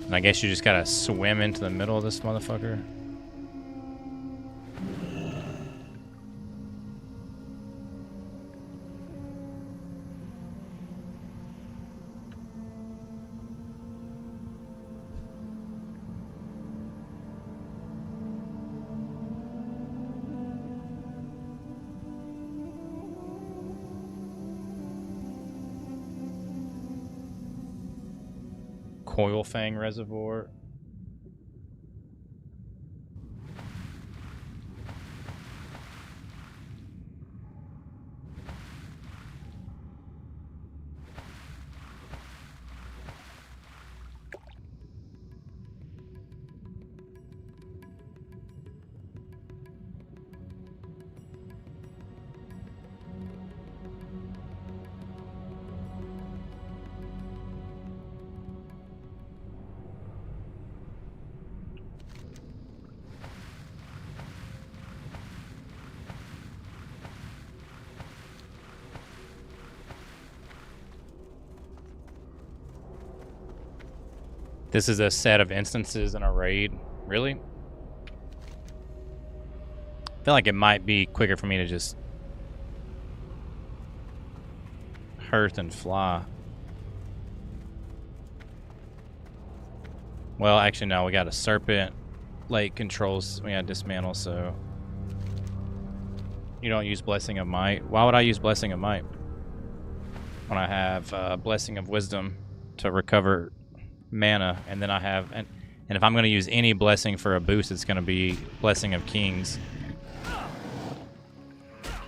And I guess you just gotta swim into the middle of this motherfucker. Coil Fang Reservoir. This is a set of instances in a raid. Really? I feel like it might be quicker for me to just hearth and fly. Well, actually, no. We got a serpent lake controls. We got dismantle, so you don't use Blessing of Might. Why would I use Blessing of Might when I have Blessing of Wisdom to recover mana, and then I have, and if I'm going to use any blessing for a boost, it's going to be Blessing of Kings.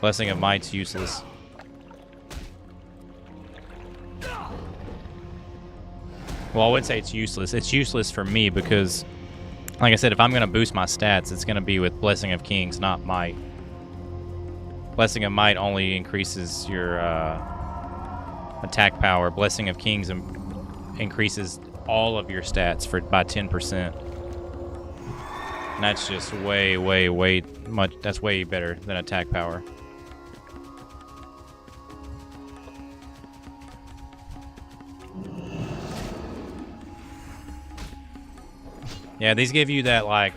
Blessing of Might's useless. Well, I wouldn't say it's useless. It's useless for me because, like I said, if I'm going to boost my stats, it's going to be with Blessing of Kings, not Might. Blessing of Might only increases your attack power. Blessing of Kings increases all of your stats by 10%. And that's just way much. That's way better than attack power. Yeah, these give you that, like,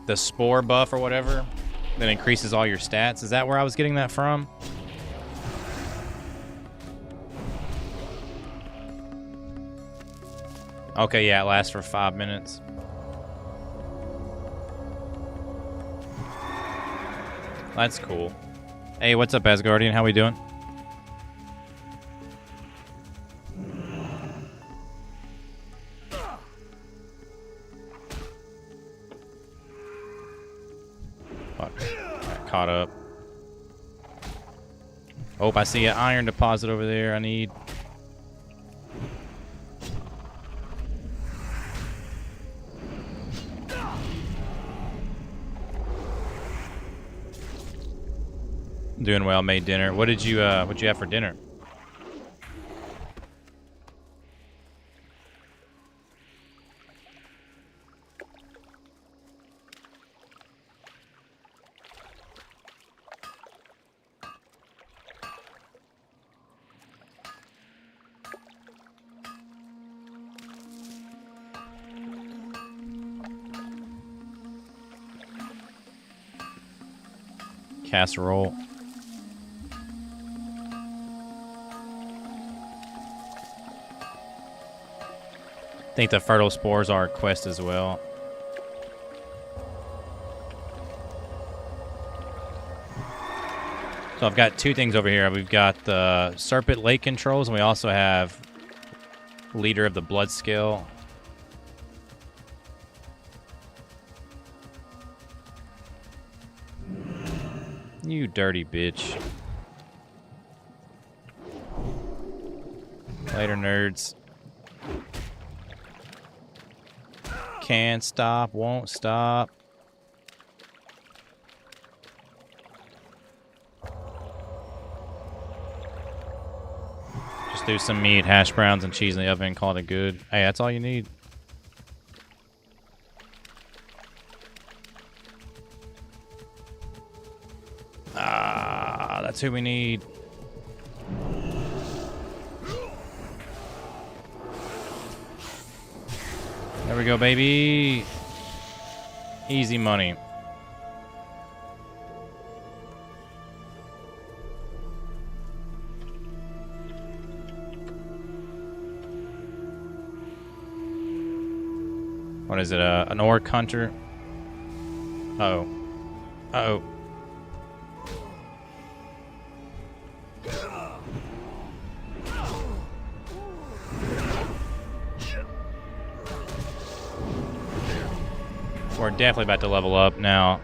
the spore buff or whatever that increases all your stats. Is that where I was getting that from? Okay, yeah, it lasts for 5 minutes. That's cool. Hey, what's up, Asgardian? How we doing? Fuck. Got caught up. Oh, I see an iron deposit over there. I need... Doing well. Made dinner. What'd you have for dinner? Casserole. I think the fertile spores are a quest as well. So I've got two things over here. We've got the Serpent Lake controls, and we also have Leader of the Blood Scale. You dirty bitch. Later, nerds. Can't stop, won't stop. Just do some meat, hash browns, and cheese in the oven and call it good. Hey, that's all you need. Ah, that's who we need. There we go, baby. Easy money. What is it? An orc hunter? Uh-oh. Uh-oh. We're definitely about to level up now.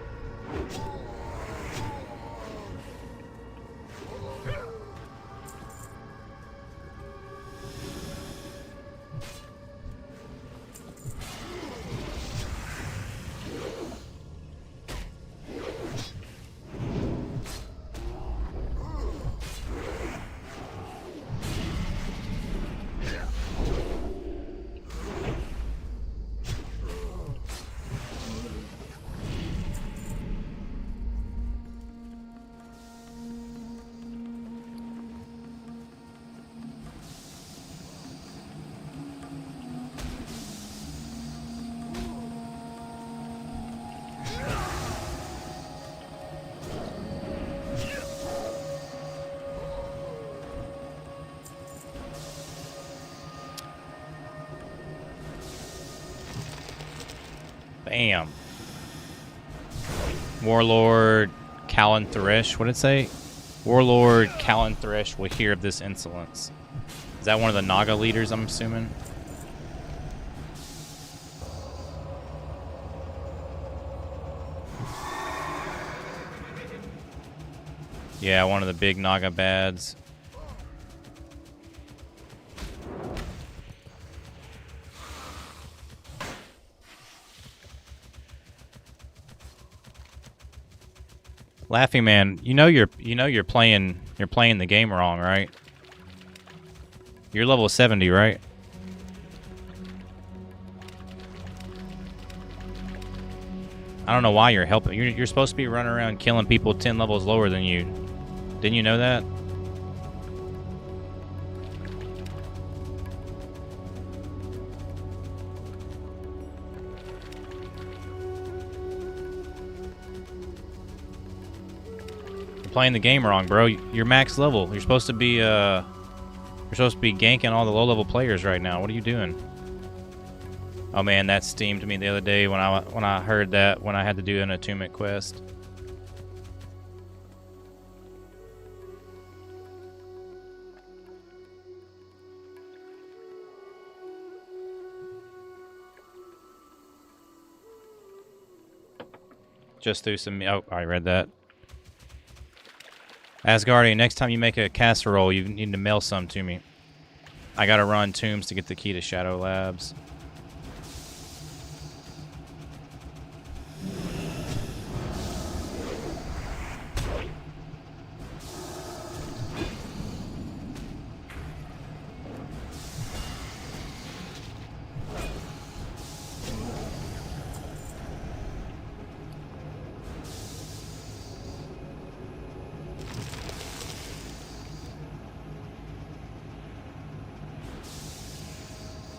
Bam. Warlord Callan Thresh. What did it say? Warlord Callan Thresh will hear of this insolence. Is that one of the Naga leaders, I'm assuming? Yeah, one of the big Naga bads. Laughing Man, you know you're playing the game wrong, right? You're level 70, right? I don't know why you're helping. You're supposed to be running around killing people 10 levels lower than you. Didn't you know that? You're playing the game wrong, bro. You're max level. You're supposed to be ganking all the low-level players right now. What are you doing? Oh man, that steamed me the other day when I heard that when I had to do an attunement quest. Just threw some. Oh, I read that. Asgardian, next time you make a casserole, you need to mail some to me. I gotta run tombs to get the key to Shadow Labs.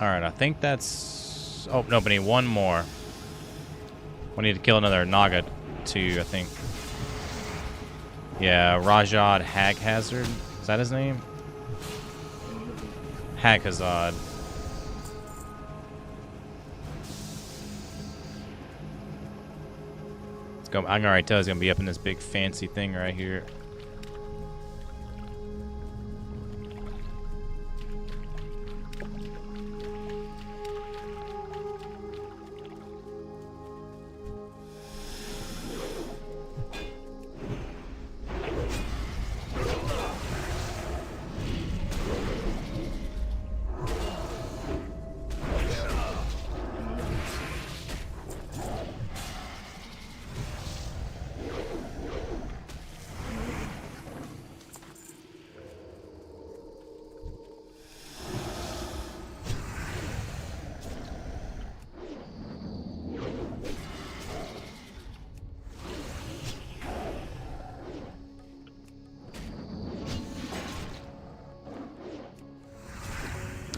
Alright, I think that's... Oh, no, but I need one more. We need to kill another Naga, too, I think. Yeah, Rajad Haghazard. Is that his name? Haghazard. Let's go. I can already tell he's going to be up in this big fancy thing right here.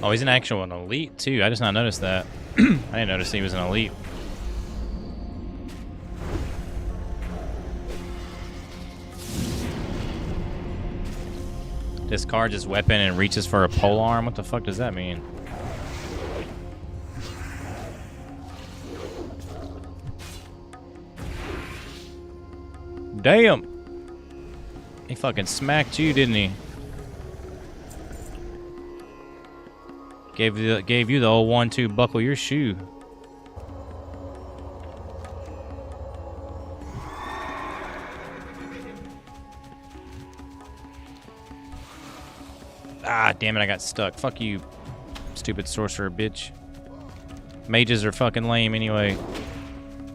Oh, he's an actual elite, too. I just not noticed that. I didn't notice he was an elite. Discards his weapon and reaches for a polearm? What the fuck does that mean? Damn! He fucking smacked you, didn't he? Gave you the old 1-2 buckle your shoe. Ah, damn it, I got stuck. Fuck you, stupid sorcerer bitch. Mages are fucking lame anyway.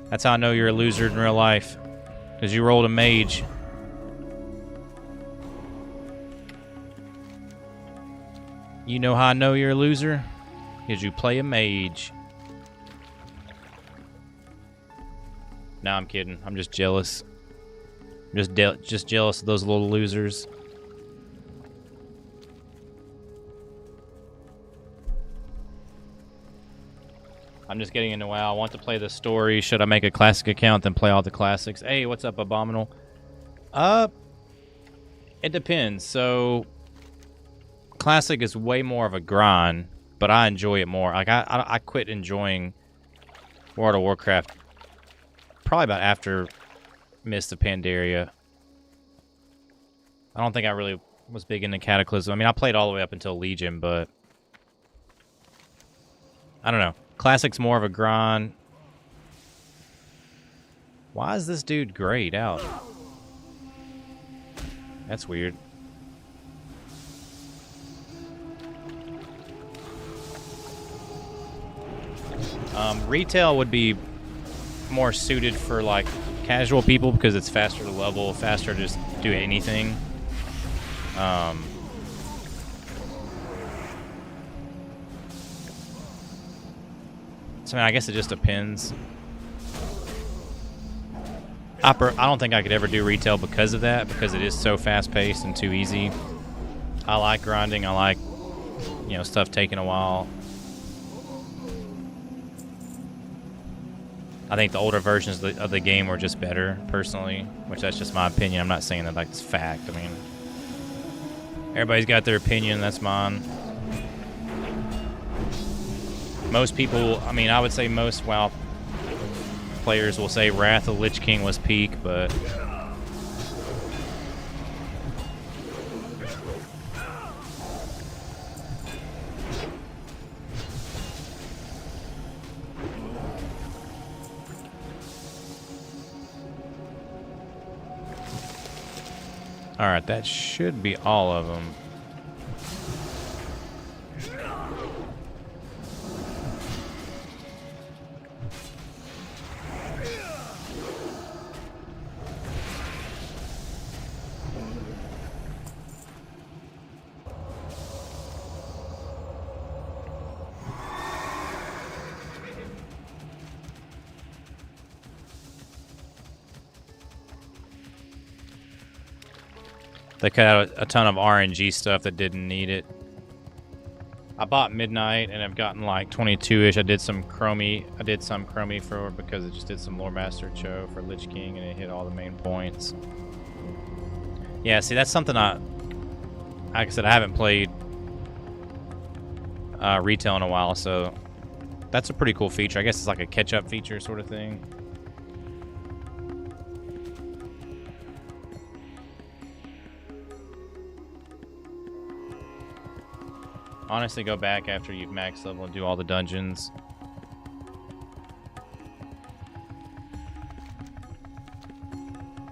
That's how I know you're a loser in real life. Because you rolled a mage. You know how I know you're a loser? Because you play a mage. Nah, I'm kidding. I'm just jealous. I'm just jealous of those little losers. I'm just getting into WoW. I want to play the story. Should I make a classic account then play all the classics? Hey, what's up, Abominal? It depends. So... Classic is way more of a grind, but I enjoy it more. Like I quit enjoying World of Warcraft probably about after Mist of Pandaria. I don't think I really was big into Cataclysm. I mean, I played all the way up until Legion, but I don't know. Classic's more of a grind. Why is this dude grayed out? That's weird. Retail would be more suited for like casual people because it's faster to level, faster to just do anything. So I guess it just depends. I don't think I could ever do retail because of that, because it is so fast-paced and too easy. I like grinding. I like, you know, stuff taking a while. I think the older versions of the game were just better, personally, which that's just my opinion. I'm not saying that like it's fact. I mean, everybody's got their opinion. That's mine. Most people, I mean, I would say most WoW players will say Wrath of Lich King was peak, but alright, that should be all of them. They cut out a ton of RNG stuff that didn't need it. I bought Midnight and I've gotten like 22-ish. I did some Chromie for because it just did some Lore Master Cho for Lich King and it hit all the main points. Yeah, see, that's something like I said, I haven't played retail in a while, so that's a pretty cool feature. I guess it's like a catch-up feature sort of thing. Honestly, go back after you've maxed level and do all the dungeons.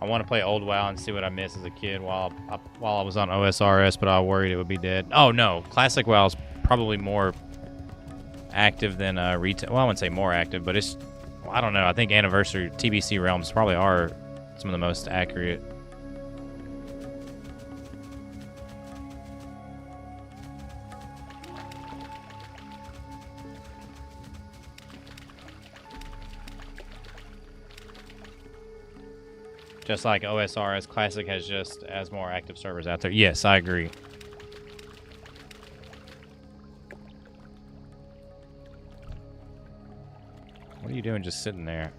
I want to play old WoW and see what I missed as a kid while I was on OSRS, but I worried it would be dead. Oh no, classic WoW is probably more active than retail. Well, I wouldn't say more active, but it's, well, I don't know. I think Anniversary TBC Realms probably are some of the most accurate. Just like OSRS, Classic has just as more active servers out there. Yes, I agree. What are you doing just sitting there?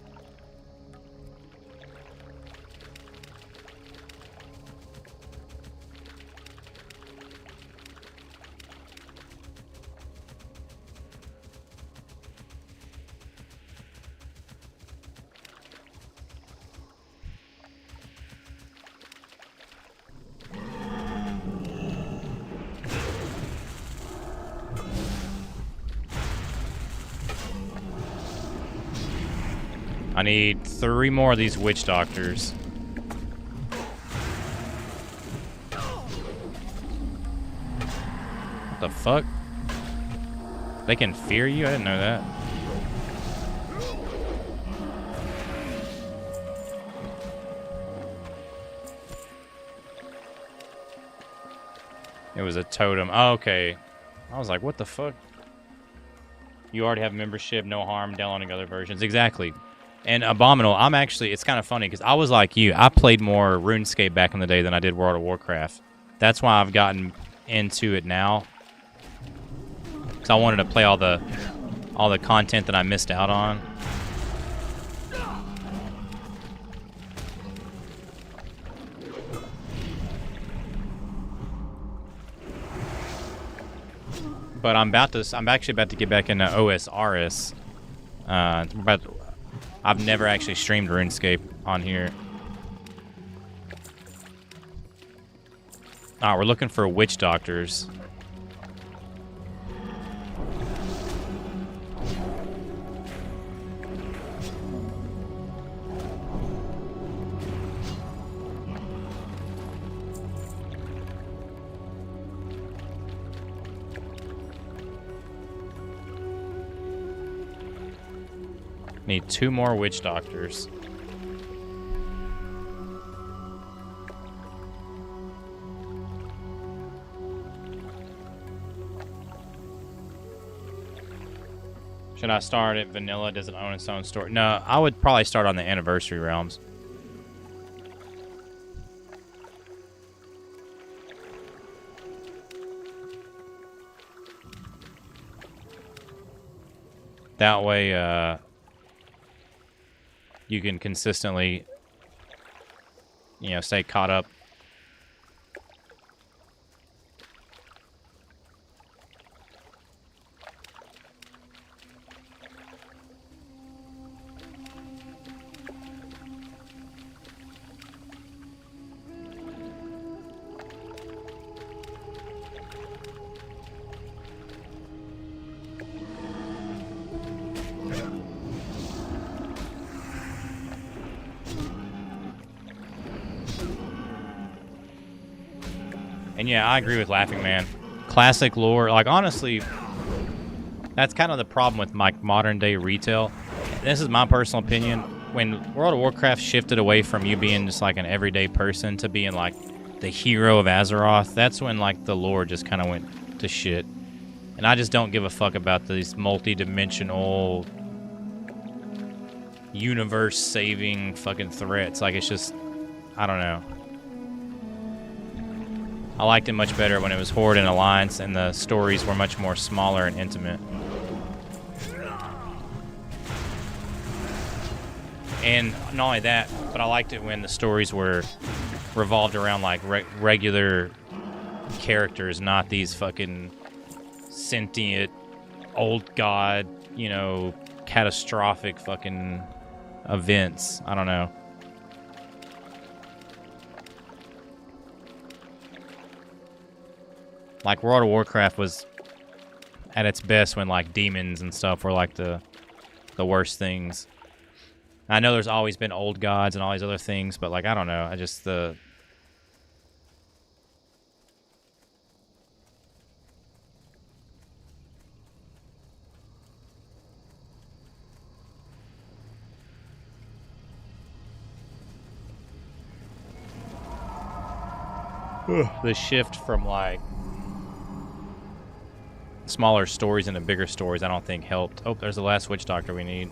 I need 3 more of these witch doctors. What the fuck? They can fear you? I didn't know that. It was a totem. Oh, okay. I was like, what the fuck? You already have membership, no harm, downloading other versions. Exactly. And Abominable, I'm actually, it's kind of funny because I was like you. I played more RuneScape back in the day than I did World of Warcraft. That's why I've gotten into it now. Because I wanted to play all the content that I missed out on. But I'm actually about to get back into OSRS. I've never actually streamed RuneScape on here. Alright, we're looking for witch doctors. Need 2 more witch doctors. Should I start at vanilla? Does it own its own story? No, I would probably start on the anniversary realms. That way, you can consistently, you know, stay caught up. And yeah, I agree with Laughing Man. Classic lore, like honestly, that's kind of the problem with like modern day retail. This is my personal opinion. When World of Warcraft shifted away from you being just like an everyday person to being like the hero of Azeroth, that's when like the lore just kind of went to shit. And I just don't give a fuck about these multi-dimensional universe-saving fucking threats. Like it's just, I don't know. I liked it much better when it was Horde and Alliance and the stories were much more smaller and intimate. And not only that, but I liked it when the stories were revolved around like regular characters, not these fucking sentient old god, you know, catastrophic fucking events. I don't know. Like World of Warcraft was at its best when like demons and stuff were like the worst things. I know there's always been old gods and all these other things, but like I don't know, I just the shift from like smaller stories into bigger stories, I don't think helped. Oh, there's the last witch doctor we need.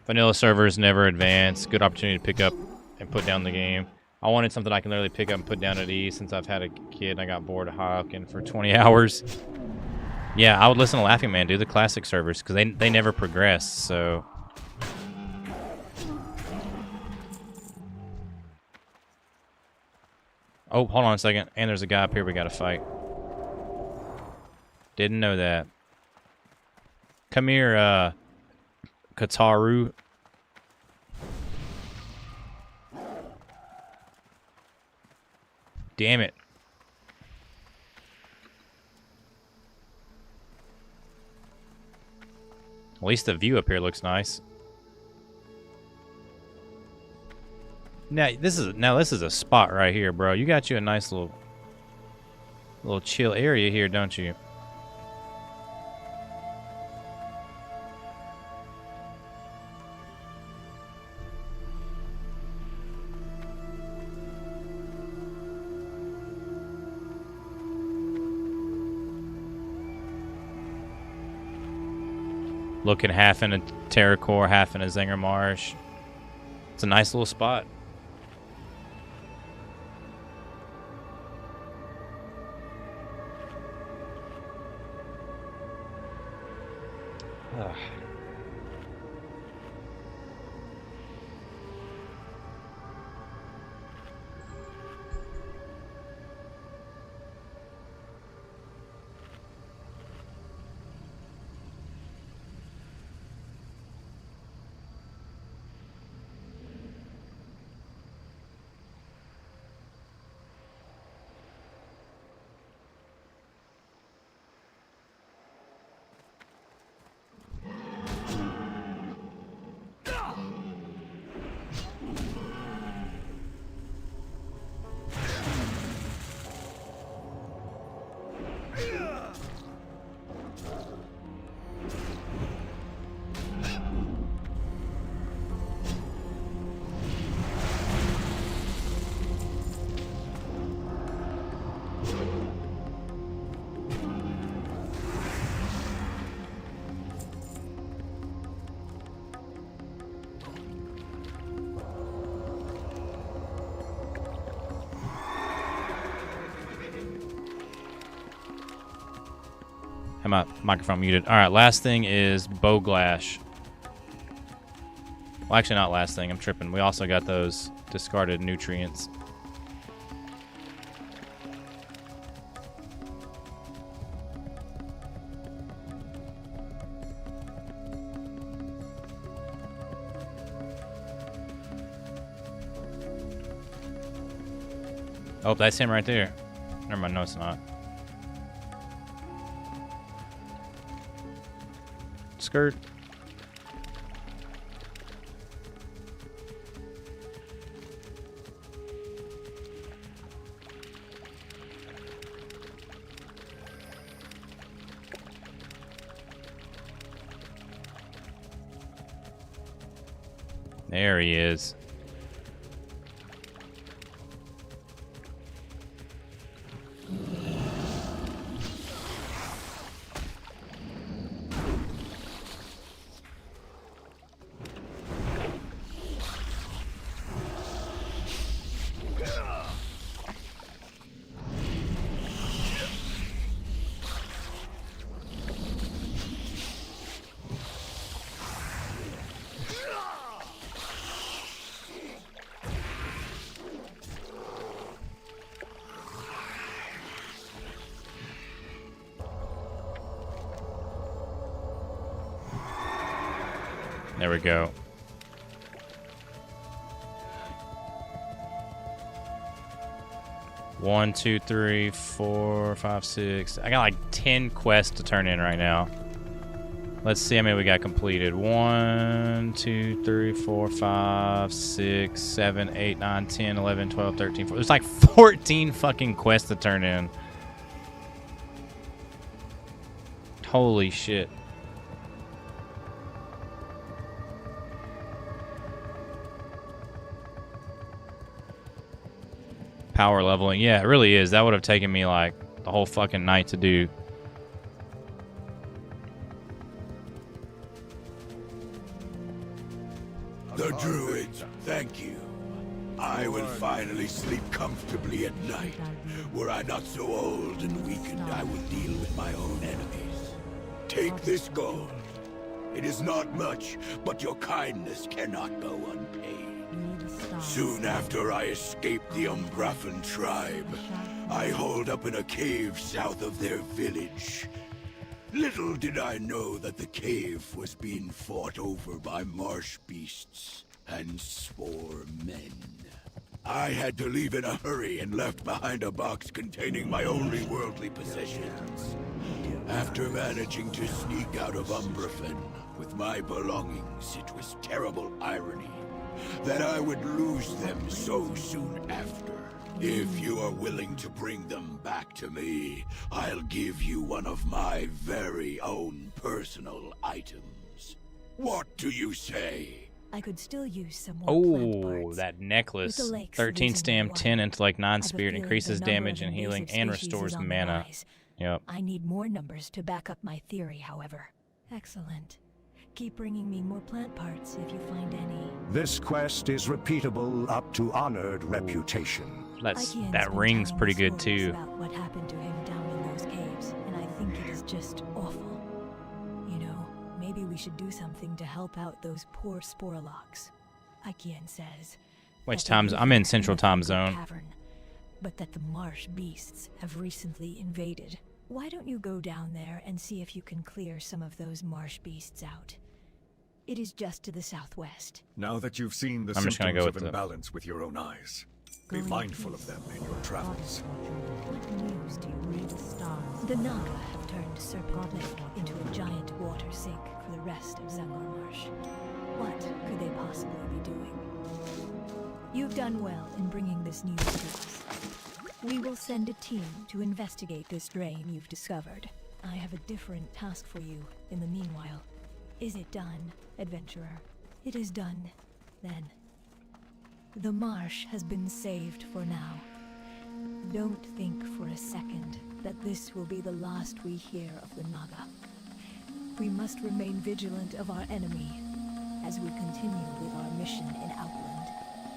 Vanilla servers never advance. Good opportunity to pick up and put down the game. I wanted something I can literally pick up and put down at ease since I've had a kid and I got bored of Hawking for 20 hours. Yeah, I would listen to Laughing Man do the classic servers because they never progress, so... Oh, hold on a second. And there's a guy up here we gotta fight. Didn't know that. Come here, Kataru. Damn it. At least the view up here looks nice. Now this is a spot right here, bro. You got you a nice little chill area here, don't you? Looking half in a Terracore, half in a Zinger Marsh. It's a nice little spot. Ugh. Have my microphone muted. All right, last thing is Bowglash. Well, actually, not last thing. I'm tripping. We also got those discarded nutrients. Oh, that's him right there. Never mind, no, it's not. Skirt. There he is. There we go. One, two, three, 4, 5, 6. I got like 10 quests to turn in right now. Let's see how many we got completed. 1, 2, 3, 4, 5, 6, 7, 8, 9, 10, 11, 12, 13, 14. There's like 14 fucking quests to turn in. Holy shit. Power leveling. Yeah, it really is. That would have taken me like the whole fucking night to do. The druids, thank you. I will finally sleep comfortably at night. Were I not so old and weakened, I would deal with my own enemies. Take this gold. It is not much, but your kindness cannot go unpaid. Soon after I escaped the Umbrafen tribe, I holed up in a cave south of their village. Little did I know that the cave was being fought over by marsh beasts and spore men. I had to leave in a hurry and left behind a box containing my only worldly possessions. After managing to sneak out of Umbrafen with my belongings, it was terrible irony that I would lose them so soon after. If you are willing to bring them back to me, I'll give you one of my very own personal items. What do you say? I could still use some more plant Oh, parts. that necklace. With the lakes 13 losing stam, their 10 water, intellect, 9 I have a spirit, feeling increases the number damage of and healing, invasive and species restores is on the mana. rise. Yep. I need more numbers to back up my theory, however. Excellent. Keep bringing me more plant parts if you find any. This quest is repeatable up to honored reputation. Ikean's That been ring's telling pretty me good stories too. about what happened to him down in those caves, and I think it is just awful. You know, maybe we should do something to help out those poor Sporelocks. Ikean says. Which that they times? live I'm in in Central a Time secret Zone. cavern, but that the marsh beasts have recently invaded. Why don't you go down there and see if you can clear some of those marsh beasts out? It is just to the southwest. Now that you've seen the I'm just gonna symptoms go of with the- imbalance with your own eyes, be Going mindful east. of them in your travels. What news do you bring? The Naga have turned Serpent Lake into a giant water sink for the rest of Zangar Marsh. What could they possibly be doing? You've done well in bringing this news to us. We will send a team to investigate this drain you've discovered. I have a different task for you in the meanwhile. Is it done, adventurer? It is done, then. The marsh has been saved for now. Don't think for a second that this will be the last we hear of the Naga. We must remain vigilant of our enemy as we continue with our mission in Outland.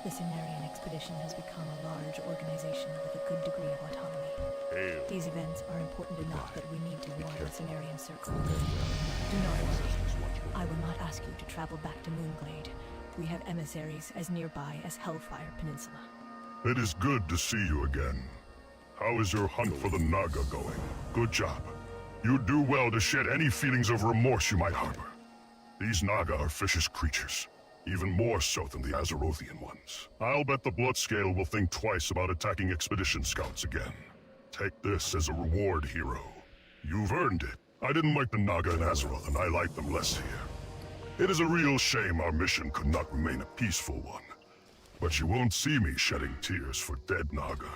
The Cimmerian expedition has become a large organization with a good degree of autonomy. These events are important enough that we need to warn the Cenarian Circle. Do not worry. I will not ask you to travel back to Moonglade. We have emissaries as nearby as Hellfire Peninsula. It is good to see you again. How is your hunt for the Naga going? Good job. You do well to shed any feelings of remorse you might harbor. These Naga are vicious creatures, even more so than the Azerothian ones. I'll bet the Bloodscale will think twice about attacking expedition scouts again. Take this as a reward, hero. You've earned it. I didn't like the Naga in Azeroth, and I like them less here. It is a real shame our mission could not remain a peaceful one. But you won't see me shedding tears for dead Naga.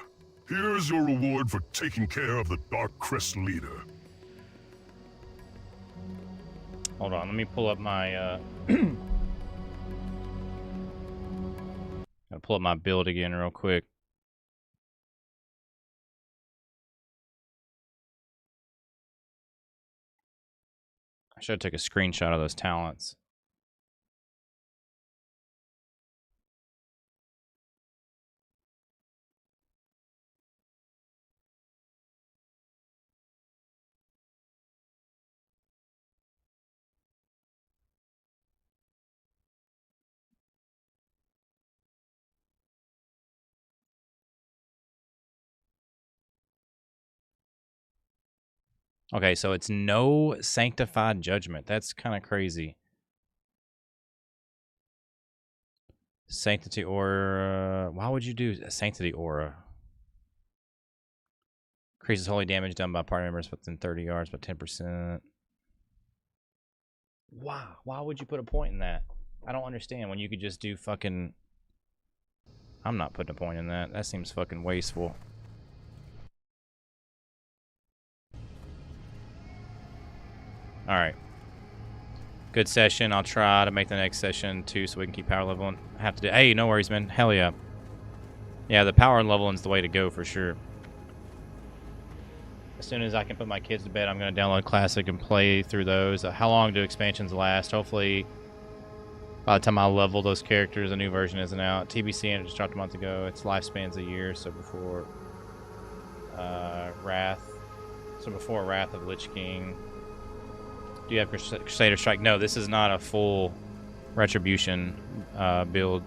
Here is your reward for taking care of the Dark Crest leader. Hold on, let me pull up my I'll pull up my build again real quick. I should have took a screenshot of those talents. Okay, so it's no sanctified judgment. That's kind of crazy. Sanctity aura. Why would you do a sanctity aura? Increases holy damage done by party members within 30 yards by 10%. Wow. Why would you put a point in that? I don't understand when you could just do fucking... I'm not putting a point in that. That seems fucking wasteful. Alright. Good session. I'll try to make the next session too so we can keep power leveling. I have to do... Hey, no worries, man. Hell yeah. Yeah, the power leveling's the way to go for sure. As soon as I can put my kids to bed, I'm going to download Classic and play through those. How long do expansions last? Hopefully, by the time I level those characters, a new version isn't out. TBC and it just dropped a month ago. Its lifespan's a year, so before Wrath. So before Wrath of Lich King. Do you have Crusader Strike? No, this is not a full Retribution build.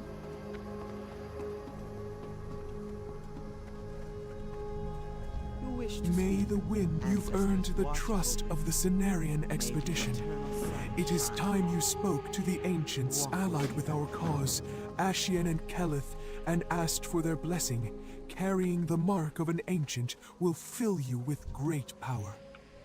May the wind, you've earned the trust of the Cenarian expedition. It is time you spoke to the ancients allied with our cause, Ashian and Kelith, and asked for their blessing. Carrying the mark of an ancient will fill you with great power.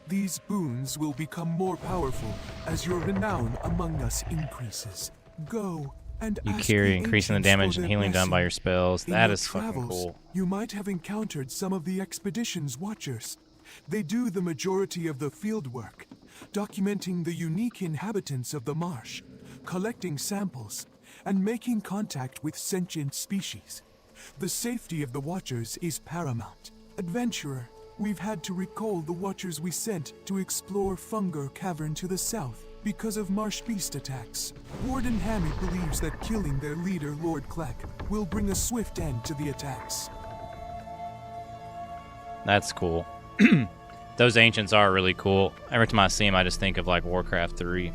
These boons will become more powerful as your renown among us increases. Go and you ask carry the increasing the ancients damage for and their healing done by blessing. your spells. In That your is fucking travels, cool. You might have encountered some of the expedition's watchers. They do the majority of the field work, documenting the unique inhabitants of the marsh, collecting samples, and making contact with sentient species. The safety of the watchers is paramount. Adventurer, we've had to recall the watchers we sent to explore Fungar Cavern to the south because of marsh beast attacks. Warden Hammy believes that killing their leader, Lord Kleck, will bring a swift end to the attacks. That's cool. Those ancients are really cool. Every time I see them, I just think of like Warcraft 3.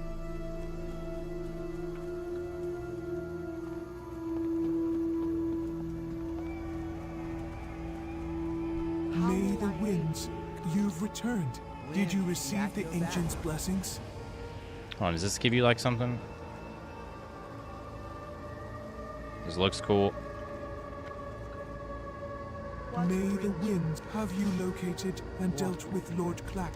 May the winds, you've returned. Did you receive the ancients' blessings? Hold on, does this give you like something? This looks cool. May the winds, have you located and dealt with Lord Clack?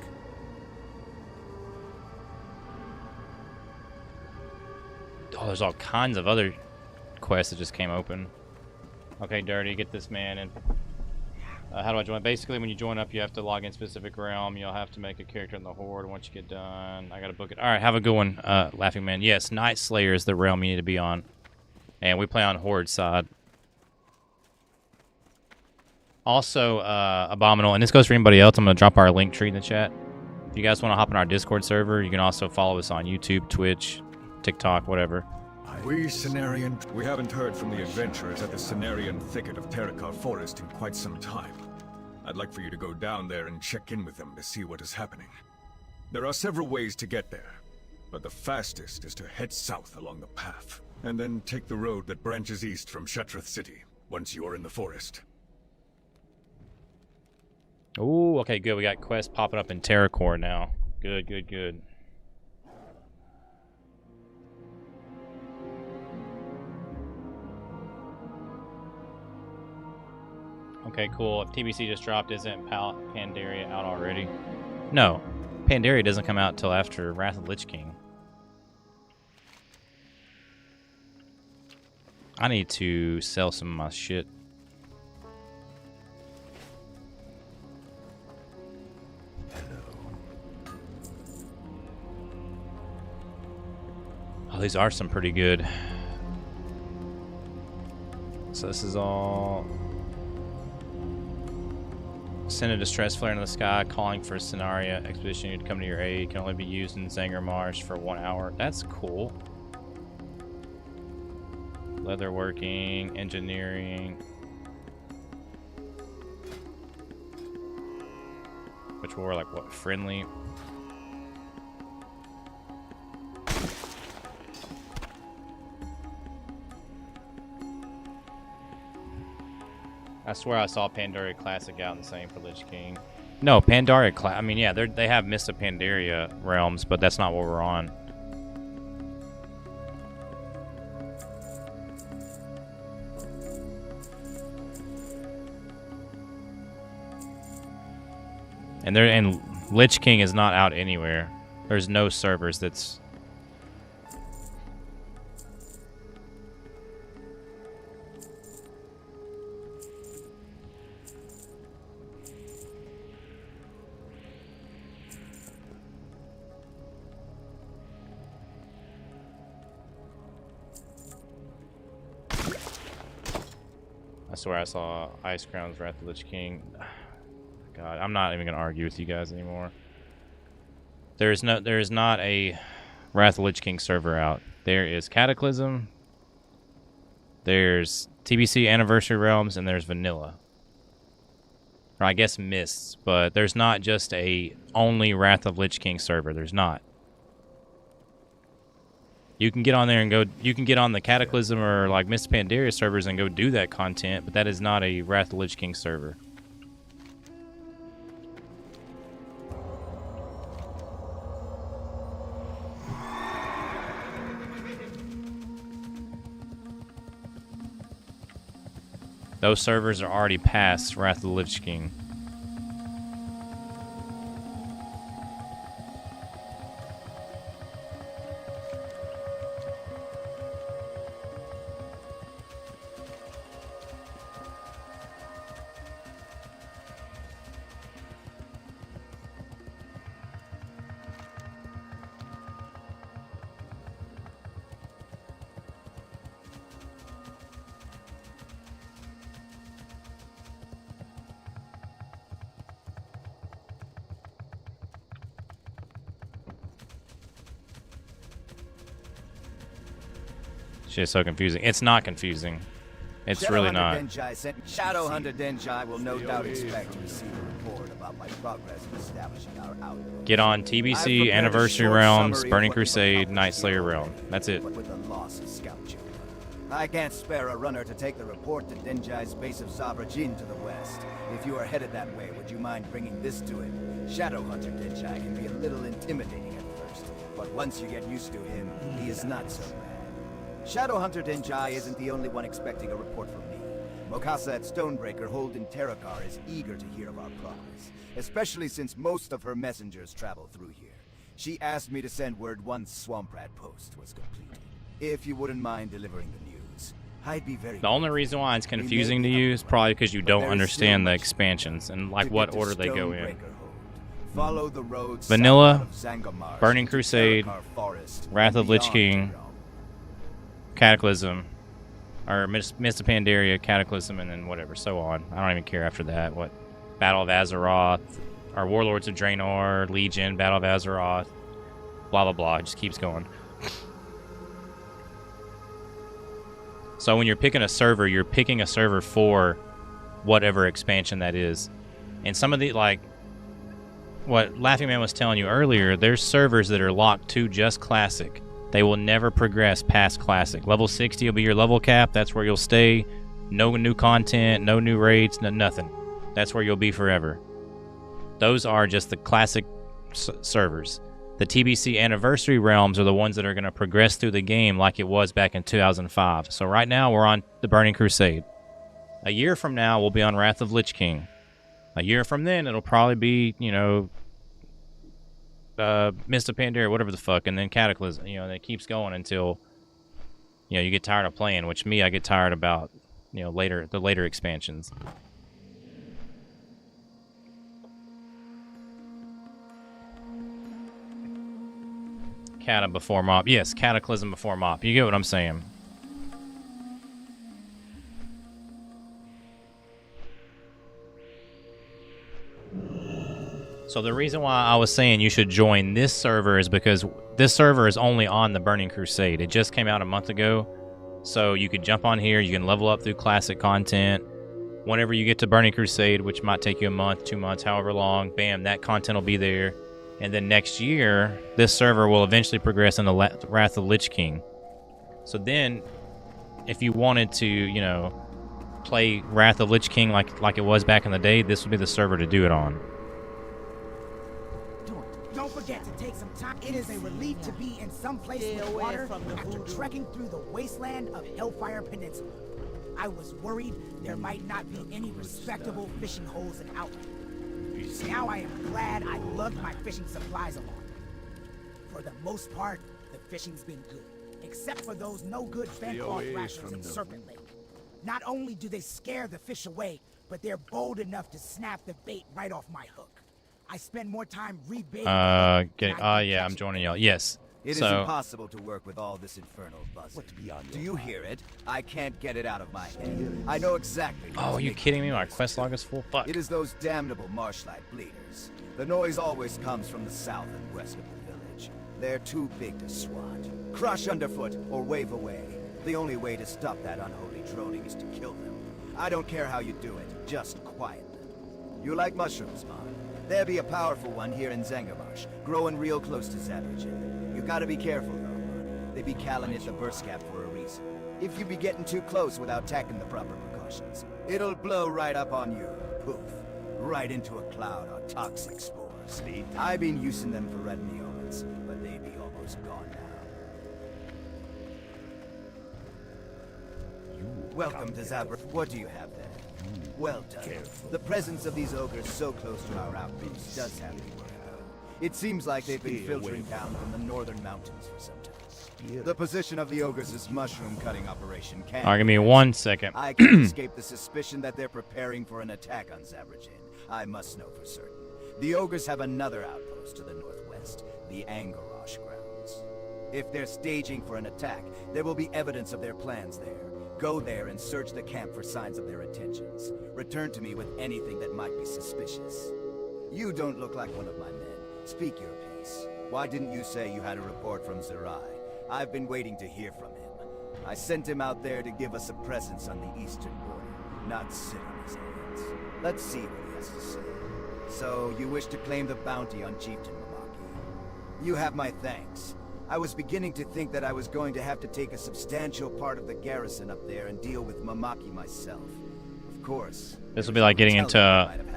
Oh, there's all kinds of other quests that just came open. Okay, Dirty, get this man in. How do I join? Basically, when you join up, you have to log in specific realm. You'll have to make a character in the Horde once you get done. I gotta book it. All right, have a good one, Laughing Man. Yes, Night Slayer is the realm you need to be on. And we play on Horde side. Also, Abominable, and this goes for anybody else. I'm going to drop our link tree in the chat. If you guys want to hop in our Discord server, you can also follow us on YouTube, Twitch, TikTok, whatever. We Cenarian, we haven't heard from the adventurers at the Cenarian thicket of Terakar Forest in quite some time. I'd like for you to go down there and check in with them to see what is happening. There are several ways to get there, but the fastest is to head south along the path, and then take the road that branches east from Shattrath City, once you are in the forest. Ooh, okay, good. We got quests popping up in Terracore now. Good, good, good. Okay, cool. If TBC just dropped, isn't Pandaria out already? No. Pandaria doesn't come out till after Wrath of the Lich King. I need to sell some of my shit. Oh, these are some pretty good. So this is all... Send a distress flare into the sky, calling for a scenario expedition to come to your aid. Can only be used in Zanger Marsh for 1 hour. That's cool. Leatherworking, engineering. Which were like what? Friendly. I swear I saw Pandaria Classic out and the same for Lich King. No, Pandaria I mean, yeah, they have Mist of Pandaria realms, but that's not what we're on. And Lich King is not out anywhere. There's no servers that's... I swear I saw Ice Crown's Wrath of the Lich King. God, I'm not even gonna argue with you guys anymore. There is not a Wrath of the Lich King server out. There is Cataclysm, there's TBC Anniversary Realms, and there's Vanilla. Or I guess Mists, but there's not just a only Wrath of Lich King server. There's not. You can get on there and go, you can get on the Cataclysm or like Mist Pandaria servers and go do that content, but that is not a Wrath of the Lich King server. Those servers are already past Wrath of the Lich King. Shit's so confusing. It's not confusing. It's really not. Shadowhunter Denjai will no doubt expect to receive a report about my progress in establishing our outpost. Get on TBC, Anniversary Realms, Burning Crusade, Nightslayer Realm. That's it. But with the loss of Scout Junior, I can't spare a runner to take the report to Denjai's base of Zabrajin to the west. If you are headed that way, would you mind bringing this to him? Shadowhunter Denjai can be a little intimidating at first, but once you get used to him, he is not so bad. Shadowhunter Denjai isn't the only one expecting a report from me. Mokasa at Stonebreaker Holden Terrakar is eager to hear of our progress, especially since most of her messengers travel through here. She asked me to send word once Swamp Rat Post was completed. If you wouldn't mind delivering the news, I'd be very... The only reason why it's confusing to you is probably because you don't understand the expansions and like what order they go in. Follow the roads Vanilla, Burning Crusade, Wrath of Lich King, Cataclysm, or Mist of Pandaria, Cataclysm, and then whatever, so on. I don't even care after that. What? Battle of Azeroth, or Warlords of Draenor, Legion, Battle of Azeroth, blah, blah, blah. It just keeps going. So when you're picking a server, you're picking a server for whatever expansion that is. And some of the, like, what Laughing Man was telling you earlier, there's servers that are locked to just Classic. They will never progress past Classic. Level 60 will be your level cap. That's where you'll stay. No new content, no new raids, nothing. That's where you'll be forever. Those are just the Classic servers. The TBC Anniversary realms are the ones that are going to progress through the game like it was back in 2005. So right now, we're on the Burning Crusade. A year from now, we'll be on Wrath of Lich King. A year from then, it'll probably be, you know, Mist of Pandaria, whatever the fuck, and then Cataclysm, you know, and it keeps going until, you know, you get tired of playing, which I get tired about, you know, the later expansions. Cata before Mop. Yes, Cataclysm before Mop. You get what I'm saying. So the reason why I was saying you should join this server is because this server is only on the Burning Crusade. It just came out a month ago. So you can jump on here, you can level up through Classic content. Whenever you get to Burning Crusade, which might take you a month, 2 months, however long, bam, that content will be there. And then next year, this server will eventually progress into Wrath of Lich King. So then, if you wanted to, you know, play Wrath of Lich King like it was back in the day, this would be the server to do it on. Don't forget to take some time. It is a relief to be in some place with water after trekking through the wasteland of Hellfire Peninsula. I was worried there might not be any respectable fishing holes in Outland. Now I am glad I lugged my fishing supplies along. For the most part, the fishing's been good, except for those no-good Fenclaw thrashers in Serpent Lake. Not only do they scare the fish away, but they're bold enough to snap the bait right off my hook. I spend more time rebaiting. Yeah, I'm joining y'all. Yes. It is impossible to work with all this infernal buzzing. Do you hear it? I can't get it out of my head. I know exactly. Oh, are you kidding me? My quest log is full. Fuck. It is those damnable marshlight bleeders. The noise always comes from the south and west of the village. They're too big to swat. Crush underfoot or wave away. The only way to stop that unholy droning is to kill them. I don't care how you do it, just quiet them. You like mushrooms, Mom? There be a powerful one here in Zangarmarsh, growing real close to Zabrajin. You gotta be careful, though. They be calling it the burst cap for a reason. If you be getting too close without taking the proper precautions, it'll blow right up on you. Poof. Right into a cloud of toxic spores. I been using them for red omens, but they be almost gone now. Welcome to Zabra. What do you have there? Well done. The presence of these ogres so close to our outpost does have me worried. It seems like they've been filtering down from the northern mountains for some time. The position of the ogres' mushroom-cutting operation can... All right, give me 1 second. I can't escape the suspicion that they're preparing for an attack on Zabrajin. I must know for certain. The ogres have another outpost to the northwest, the Angarosh grounds. If they're staging for an attack, there will be evidence of their plans there. Go there and search the camp for signs of their intentions. Return to me with anything that might be suspicious. You don't look like one of my men. Speak your piece. Why didn't you say you had a report from Zerai? I've been waiting to hear from him. I sent him out there to give us a presence on the eastern border, not sit on his hands. Let's see what he has to say. So, you wish to claim the bounty on Chieftain Mamaki? You have my thanks. I was beginning to think that I was going to have to take a substantial part of the garrison up there and deal with Mamaki myself. Of course. This will be like getting into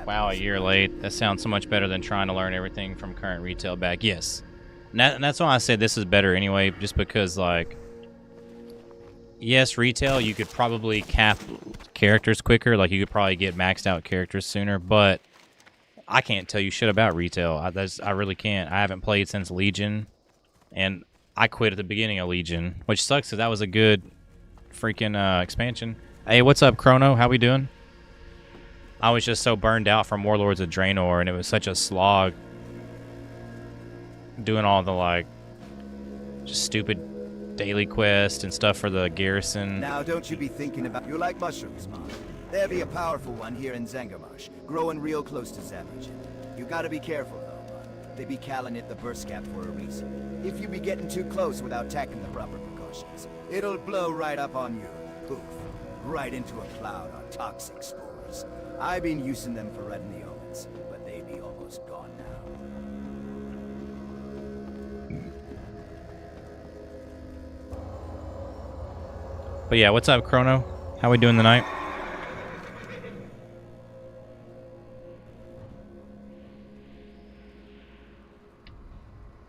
WoW a year late. That sounds so much better than trying to learn everything from current retail back. Yes. And that's why I say this is better anyway, just because, like, yes, retail, you could probably cap characters quicker. Like, you could probably get maxed out characters sooner, but I can't tell you shit about retail. I really can't. I haven't played since Legion, and I quit at the beginning of Legion, which sucks because that was a good freaking expansion. Hey, what's up, Chrono? How we doing? I was just so burned out from Warlords of Draenor, and it was such a slog doing all the, like, just stupid daily quests and stuff for the garrison. Now, don't you be thinking about... You like mushrooms, Mom? There be a powerful one here in Zangarmarsh, growing real close to Zabrajin. You gotta be careful, though, Mom. They be calling it the burst cap for a reason. If you be getting too close without taking the proper precautions, it'll blow right up on you. Poof. Right into a cloud of toxic spores. I've been using them for red omens, once, but they be almost gone now. But yeah, what's up, Chrono? How we doing tonight?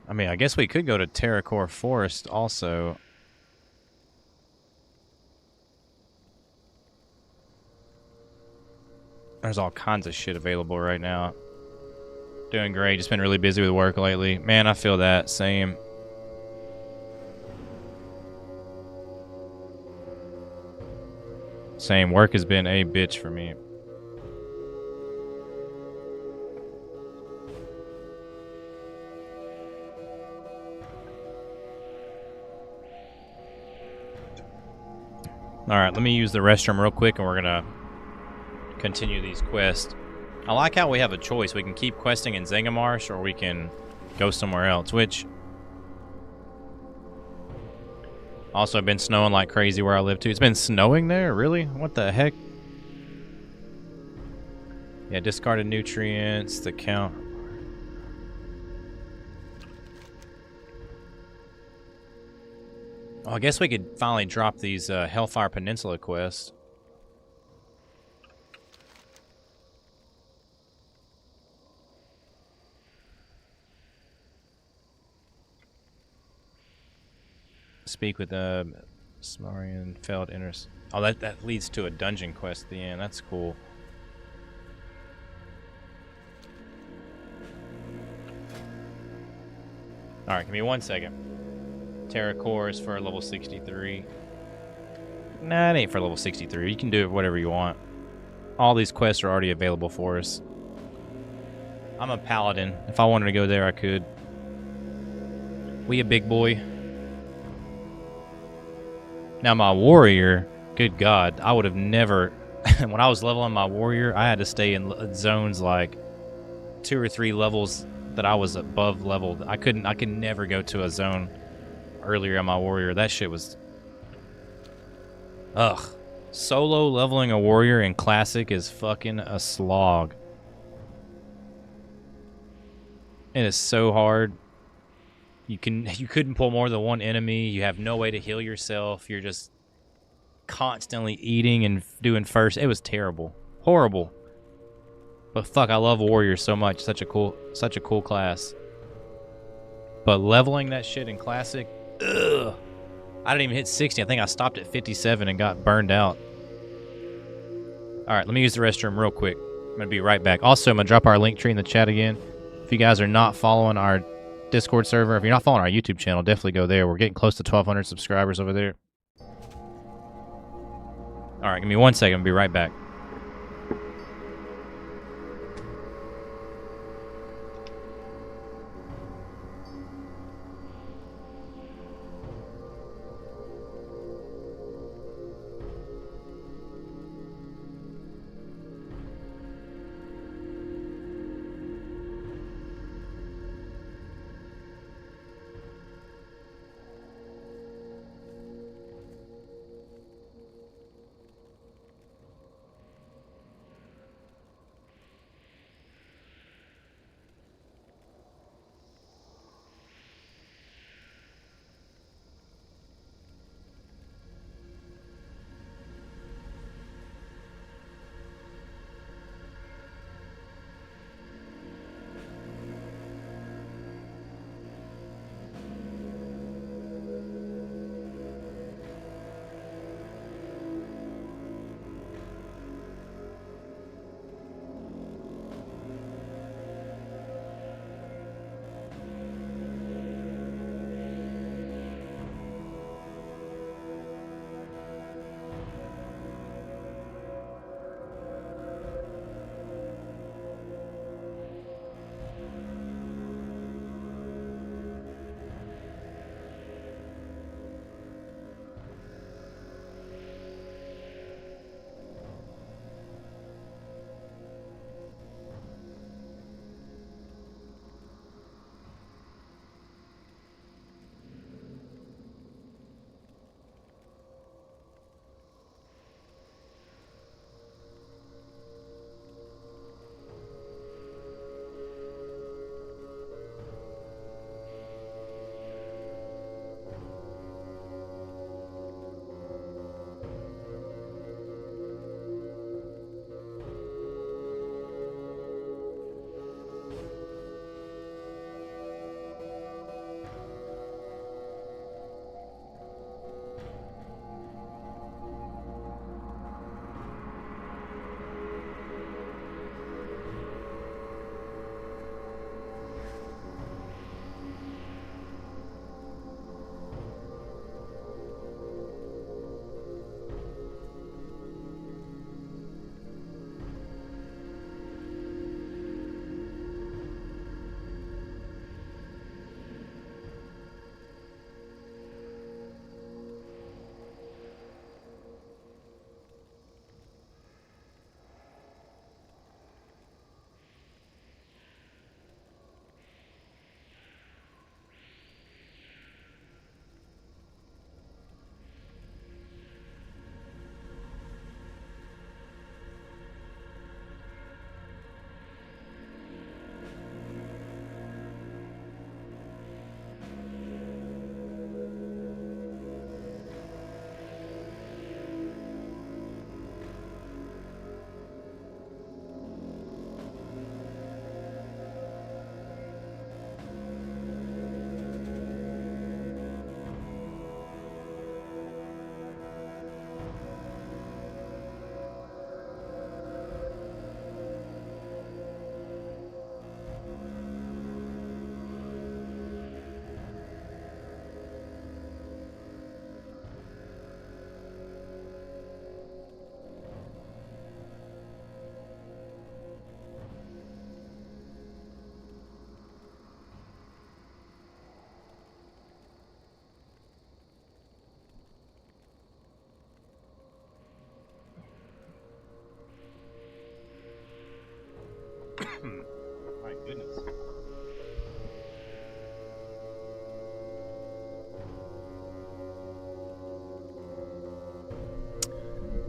I mean, I guess we could go to Terracore Forest also. There's all kinds of shit available right now. Doing great. Just been really busy with work lately. Man, I feel that. Same. Same. Work has been a bitch for me. Alright, let me use the restroom real quick and we're gonna continue these quests. I like how we have a choice. We can keep questing in Zangamarsh or we can go somewhere else, which also been snowing like crazy where I live too. It's been snowing there? Really? What the heck? Yeah, discarded nutrients, the count. Well, I guess we could finally drop these Hellfire Peninsula quests. Speak with Smarian failed enters. Oh, that leads to a dungeon quest at the end. That's cool. Alright, give me 1 second. Terracore is for level 63. Nah, it ain't for level 63. You can do it whatever you want. All these quests are already available for us. I'm a paladin. If I wanted to go there, I could. We a big boy. Now my warrior, good God, I would have never... when I was leveling my warrior, I had to stay in zones like 2 or 3 levels that I was above leveled. I could never go to a zone earlier on my warrior. That shit was... Ugh. Solo leveling a warrior in Classic is fucking a slog. It is so hard. You couldn't pull more than one enemy. You have no way to heal yourself. You're just constantly eating and doing first. It was terrible. Horrible. But fuck, I love warriors so much. Such a cool class. But leveling that shit in Classic, ugh. I didn't even hit 60. I think I stopped at 57 and got burned out. Alright, let me use the restroom real quick. I'm going to be right back. Also, I'm going to drop our link tree in the chat again. If you guys are not following our Discord server, if you're not following our YouTube channel, definitely go there. We're getting close to 1,200 subscribers over there. Alright, give me 1 second. I'll be right back.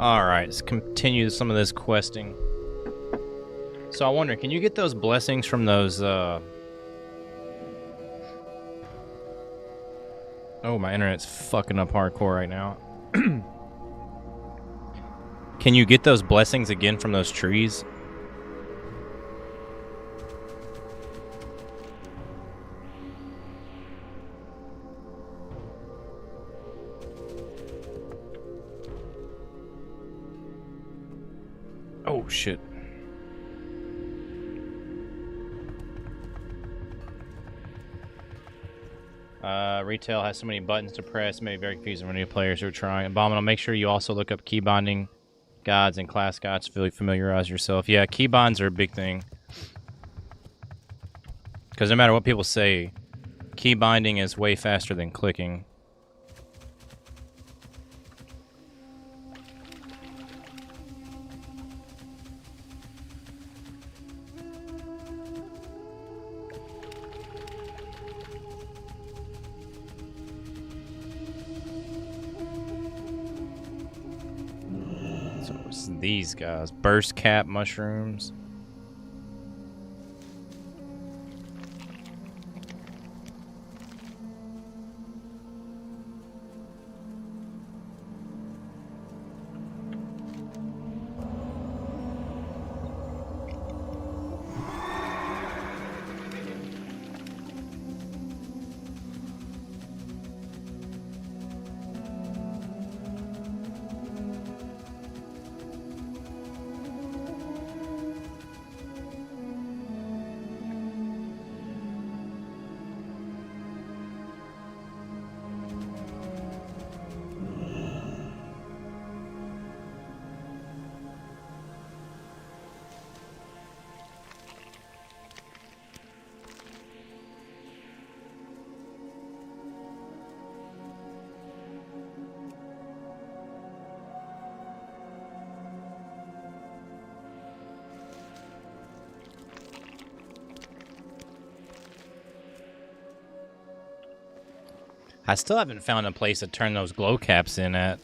Alright, let's continue some of this questing. So I wonder, can you get those blessings from those, Oh, my internet's fucking up hardcore right now. Can you get those blessings again from those trees? Oh, shit. Retail has so many buttons to press, maybe very confusing for new players who are trying. Abominable, make sure you also look up key binding guides and class guides to familiarize yourself. Yeah, key binds are a big thing. Because no matter what people say, key binding is way faster than clicking. These guys, burst cap mushrooms. I still haven't found a place to turn those glow caps in at.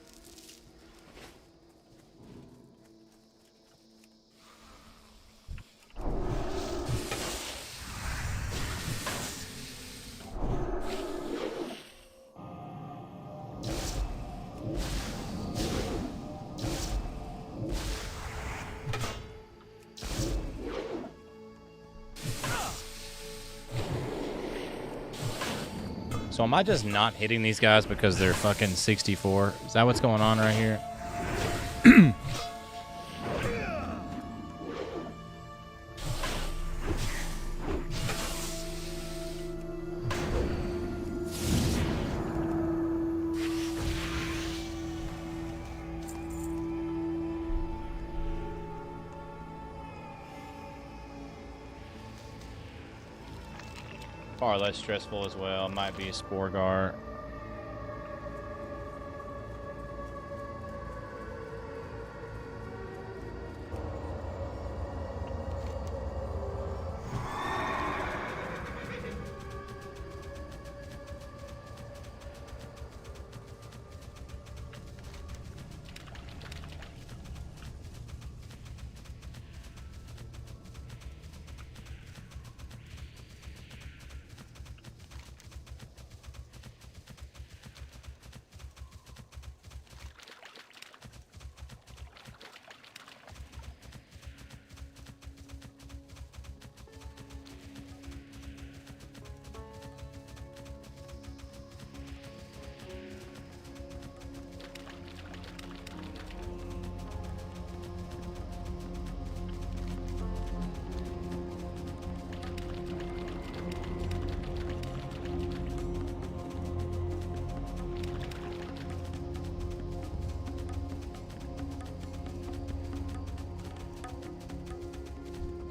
So am I just not hitting these guys because they're fucking 64? Is that what's going on right here? Far less stressful as well. Might be a Sporgar.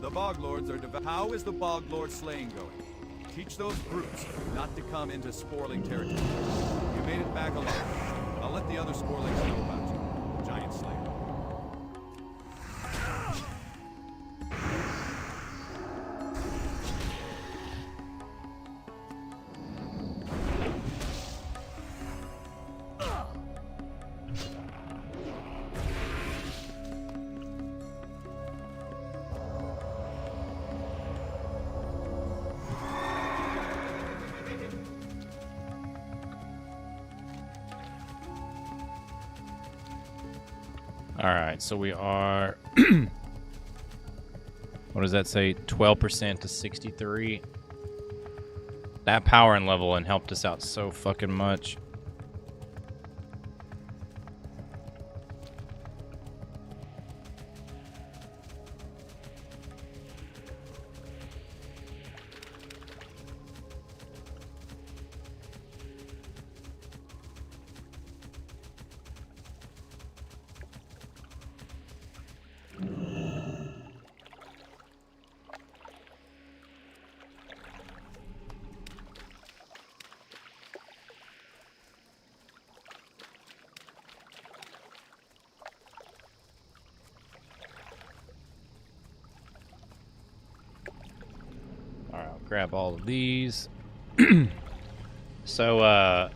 The Bog Lords are How is the Bog Lord slaying going? Teach those brutes not to come into Sporling territory. You made it back alive. I'll let the other Sporlings know about you, Giant Slayer. Alright, so we are... what does that say? 12% to 63. That power and level and helped us out so fucking much. Grab all of these. So,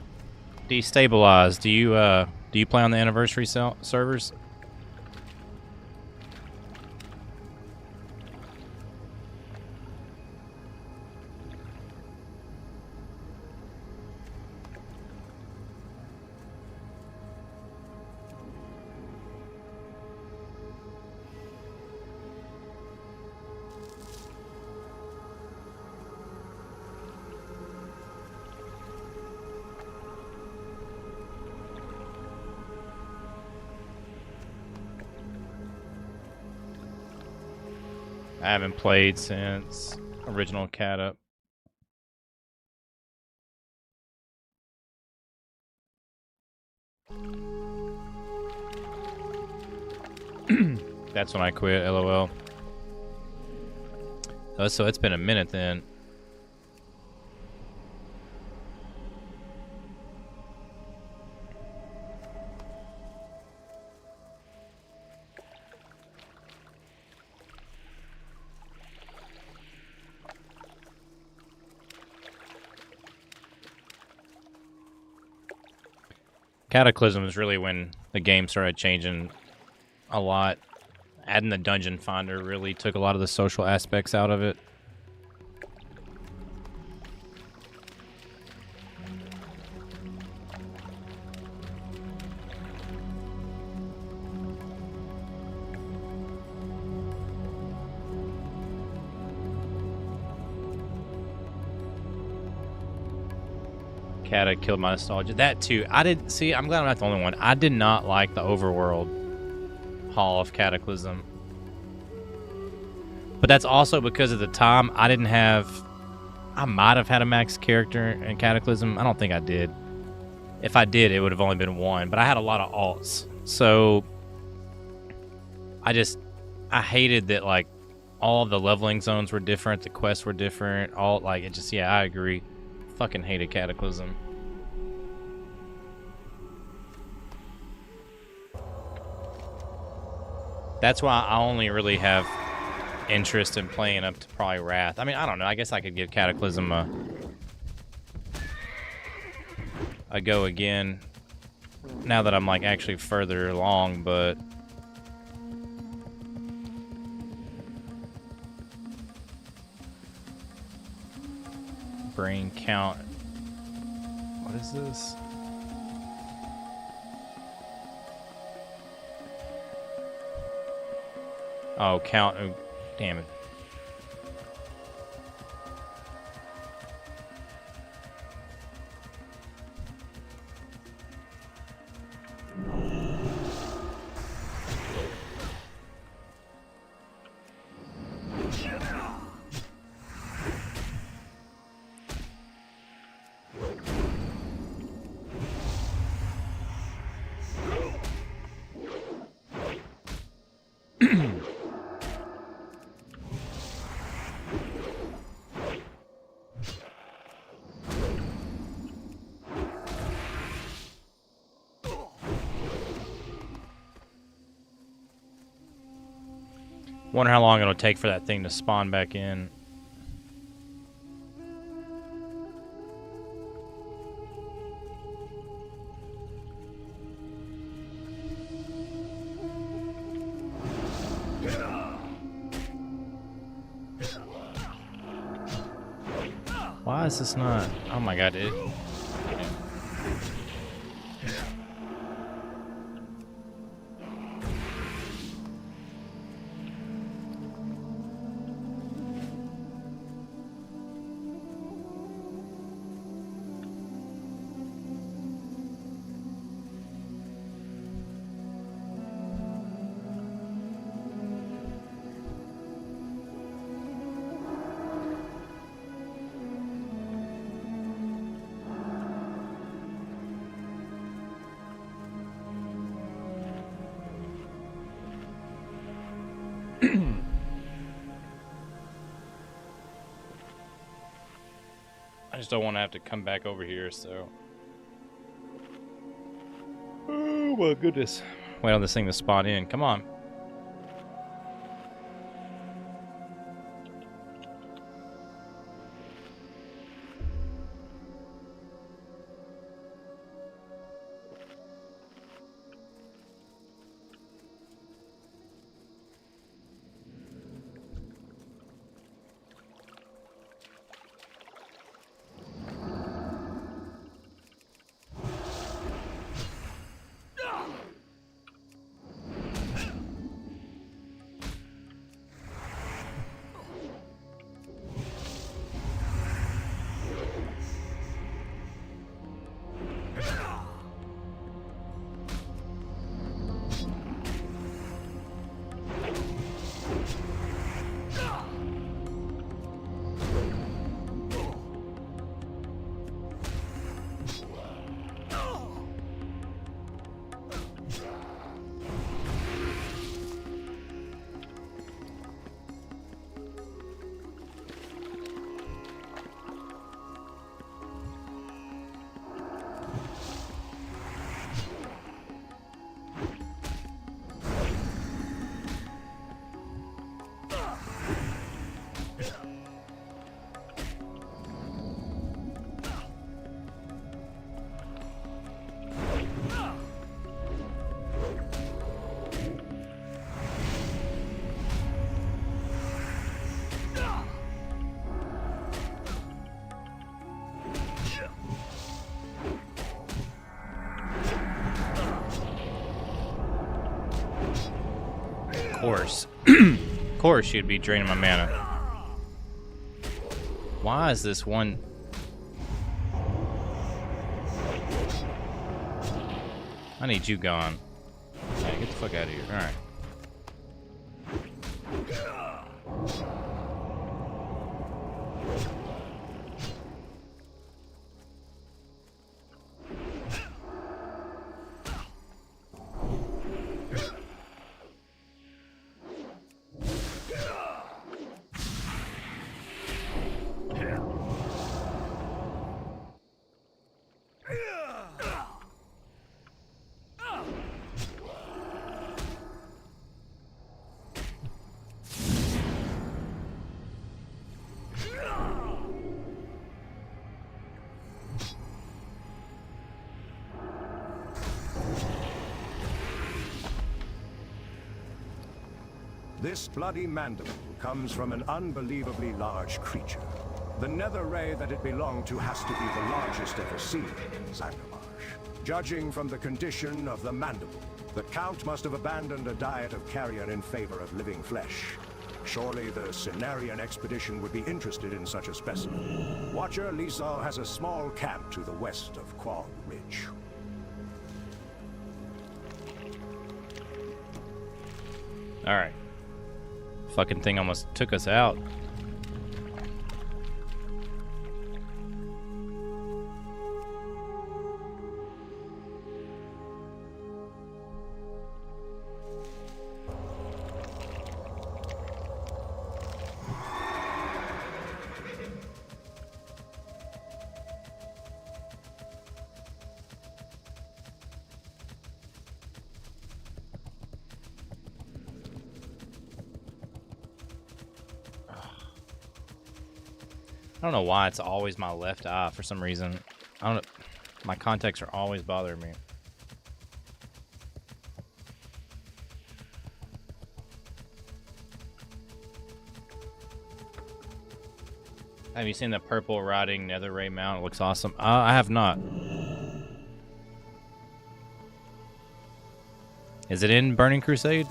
destabilize. Do you play on the anniversary servers? I haven't played since original Cat Up. That's when I quit, LOL. Oh, so it's been a minute then. Cataclysm is really when the game started changing a lot. Adding the dungeon finder really took a lot of the social aspects out of it. Cata killed my nostalgia. That too. I did see. I'm glad I'm not the only one. I did not like the overworld Hall of Cataclysm, but that's also because at the time I didn't have. I might have had a max character in Cataclysm. I don't think I did. If I did, it would have only been one. But I had a lot of alts, so I hated that. Like all the leveling zones were different. The quests were different. All like it just. Yeah, I agree. Fucking hated Cataclysm. That's why I only really have interest in playing up to probably Wrath. I mean, I don't know. I guess I could give Cataclysm a go again now that I'm like actually further along, but brain count. What is this? Oh, count. Oh, damn it. Wonder how long it'll take for that thing to spawn back in. Why is this not? Oh my god, it. just don't want to have to come back over here, so. Oh my goodness. Wait on this thing to spawn in. Come on. Of course she'd be draining my mana. Why is this one... I need you gone. Hey, get the fuck out of here. Alright. This bloody mandible comes from an unbelievably large creature. The nether ray that it belonged to has to be the largest ever seen in Zandamarsh. Judging from the condition of the mandible, the Count must have abandoned a diet of carrion in favor of living flesh. Surely the Cenarian expedition would be interested in such a specimen. Watcher Lizal has a small camp to the west of Qual Ridge. Alright. Fucking thing almost took us out. I don't know why it's always my left eye for some reason. I don't know. My contacts are always bothering me. Have you seen the purple riding nether ray mount? It looks awesome. I have not. Is it in Burning Crusade?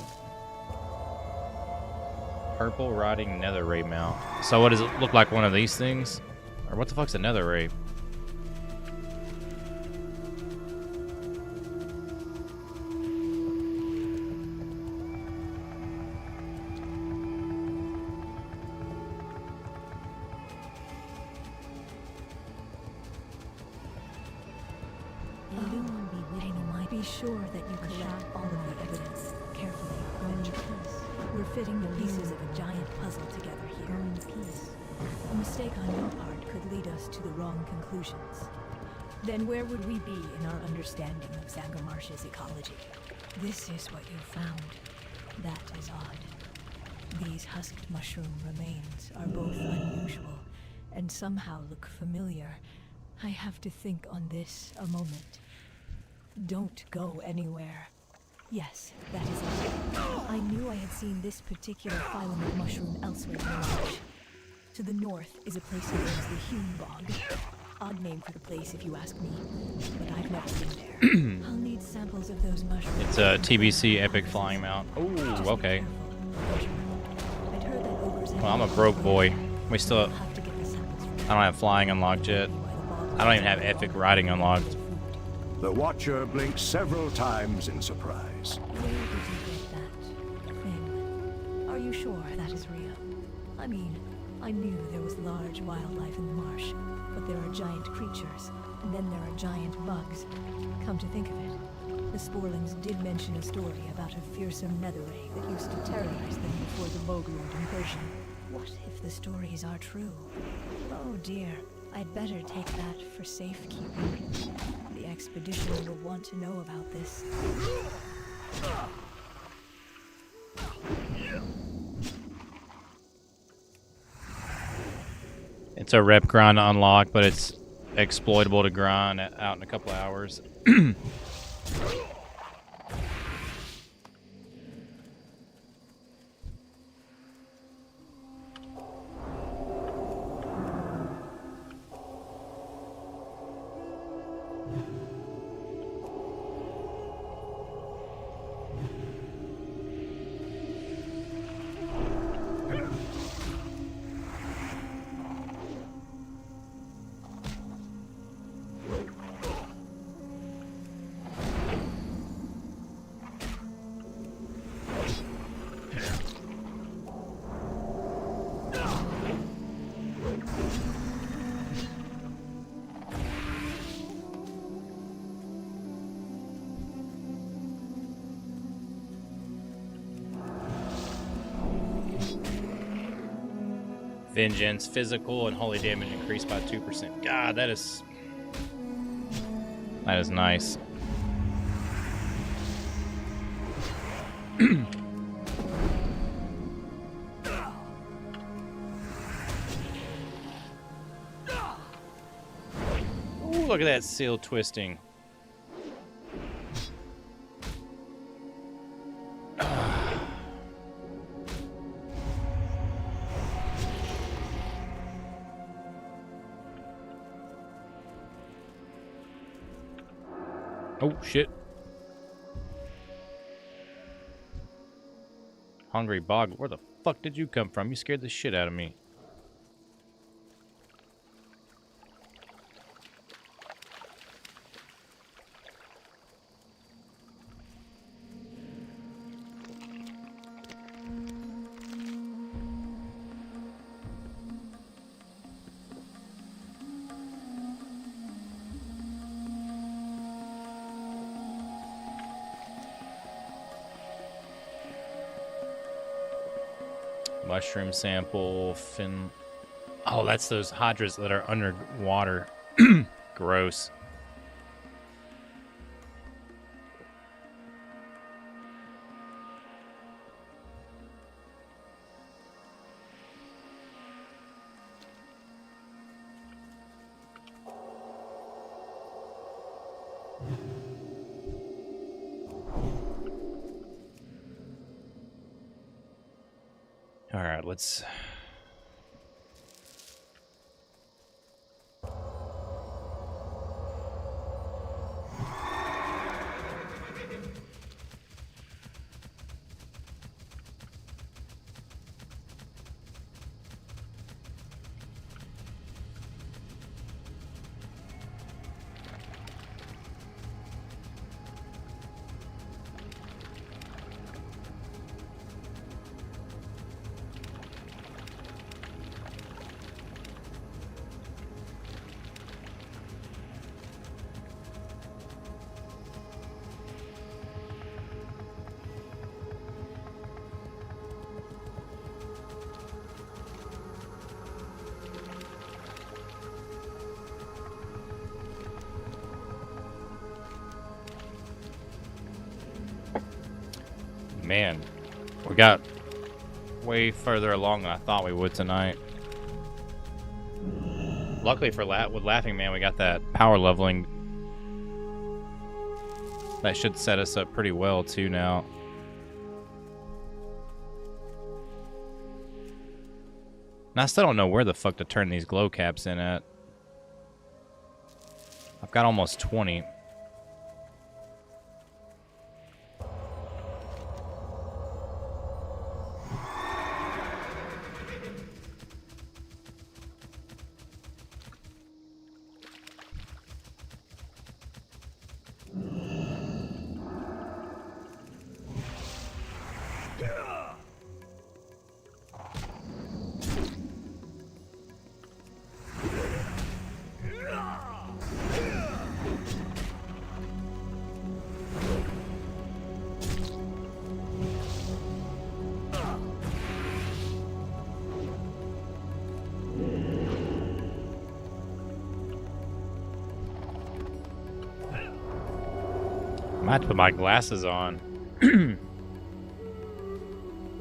Purple riding nether ray mount. So what does it look like, one of these things? Or what the fuck's a nether ray? Be sure that you collect all of the evidence carefully. We're fitting the pieces of a giant puzzle together here. A mistake on your part could lead us leads to the wrong conclusions. Then where would we be in our understanding of Zangarmarsh's ecology? This is what you found. That is odd. These husked mushroom remains are both unusual and somehow look familiar. I have to think on this a moment. Don't go anywhere. Yes, that is it. I knew I had seen this particular phylum of mushroom elsewhere in the marsh. To the north is a place known as the Hume Bog. Odd name for the place if you ask me, but I've never been there. I'll need samples of those mushrooms. It's a TBC epic flying mount. Oh, okay. I'd heard that ogres Well, I'm a broke boy. We still. I don't have flying unlocked yet. I don't even have epic riding unlocked. The Watcher blinks several times in surprise. Where did you get that thing? Are you sure that is real? I mean, I knew there was large wildlife in the marsh, but there are giant creatures, and then there are giant bugs. Come to think of it, the Sporlings did mention a story about a fearsome nether ray that used to terrorize them before the Boglord incursion. What if the stories are true? Oh dear, I'd better take that for safekeeping. The expedition will want to know about this. It's a rep grind to unlock, but it's exploitable to grind out in a couple of hours. Vengeance, physical and holy damage increased by 2%. God, that is nice. Ooh, look at that seal twisting. Oh, shit. Hungry Bog, where the fuck did you come from? You scared the shit out of me. Mushroom sample, fin. Oh, that's those hydras that are underwater. Gross. All right, let's. Man, we got way further along than I thought we would tonight. Luckily for with Laughing Man, we got that power leveling. That should set us up pretty well too now. And I still don't know where the fuck to turn these glow caps in at. I've got almost 20. I have to put my glasses on. I feel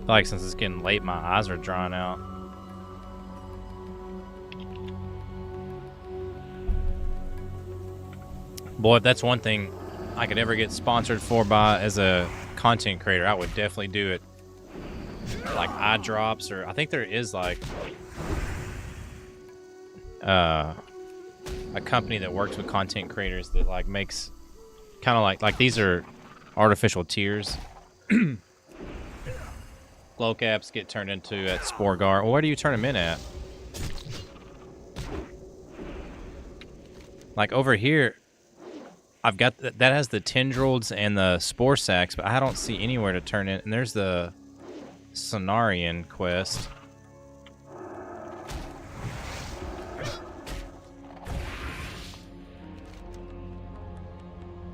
like since it's getting late, my eyes are drying out. Boy, if that's one thing I could ever get sponsored for by as a content creator, I would definitely do it. Like eye drops, or I think there is like a company that works with content creators that like makes kind of like these are artificial tears. Glow caps get turned into at Sporgar. Well, where do you turn them in at? Like over here, I've got that has the tendrils and the spore sacs, but I don't see anywhere to turn in. And there's the Sonarian quest.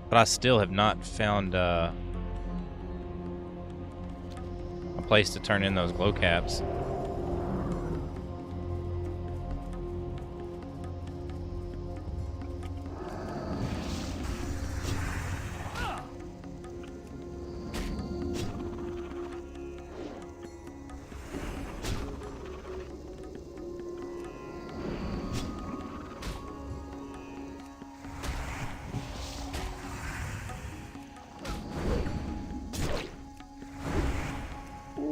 But I still have not found a place to turn in those glow caps.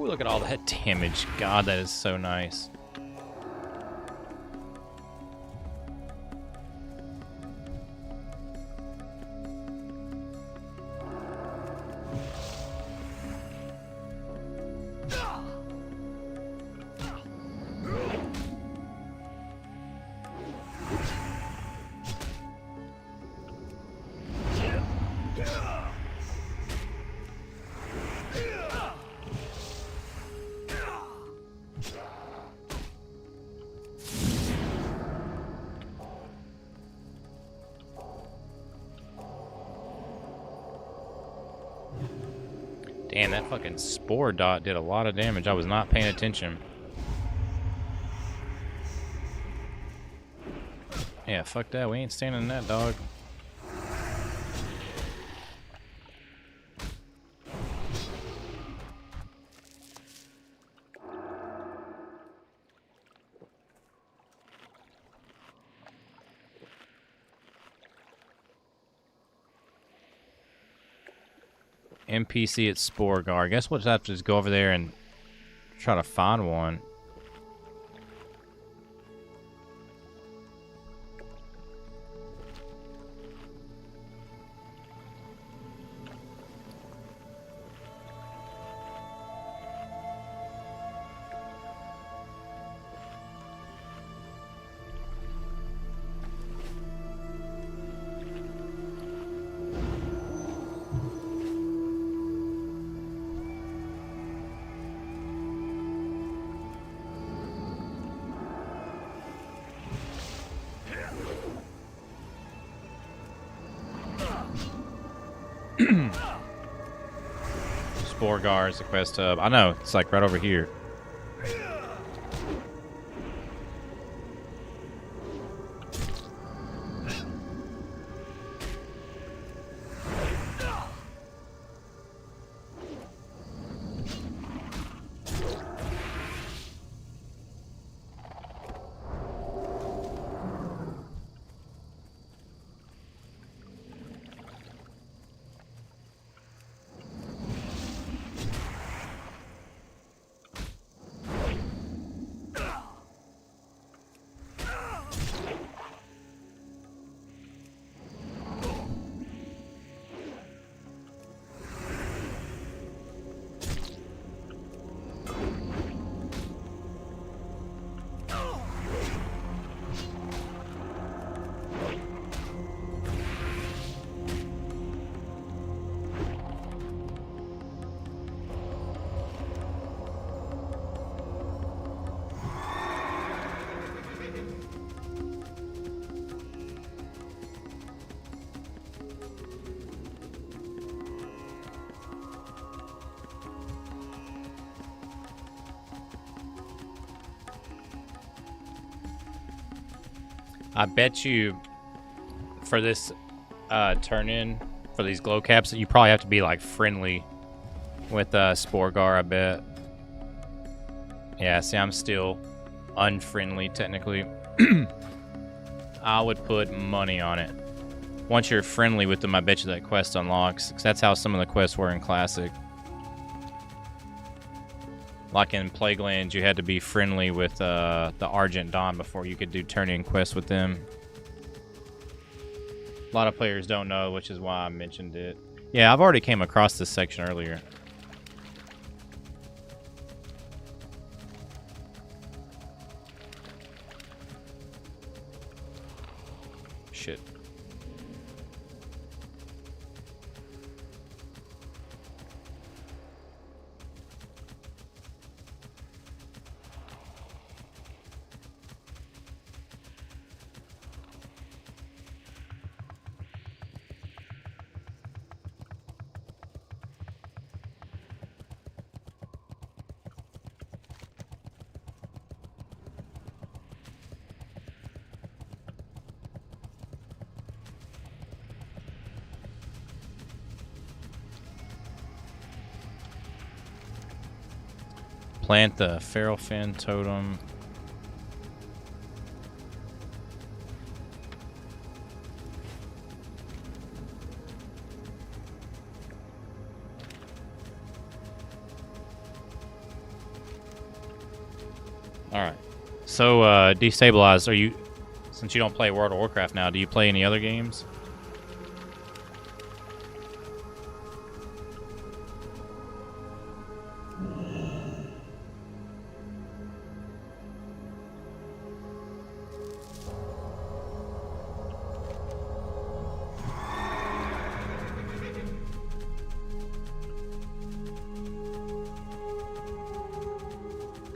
Look at all that damage. God, that is so nice. Damn, that fucking spore dot did a lot of damage. I was not paying attention. Yeah, fuck that. We ain't standing in that, dog. NPC at Sporgar. I guess we'll just have to just go over there and try to find one. Sporgar is the quest hub. I know, it's like right over here. I bet you for this turn-in, for these glow caps, you probably have to be like friendly with Sporgar, I bet. Yeah, see, I'm still unfriendly technically. I would put money on it. Once you're friendly with them, I bet you that quest unlocks. 'Cause that's how some of the quests were in Classic. Like in Plaguelands, you had to be friendly with the Argent Dawn before you could do turn-in quests with them. A lot of players don't know, which is why I mentioned it. Yeah, I've already came across this section earlier. Shit. Plant the feral fin totem. Alright. So, Destabilized, are you... Since you don't play World of Warcraft now, do you play any other games?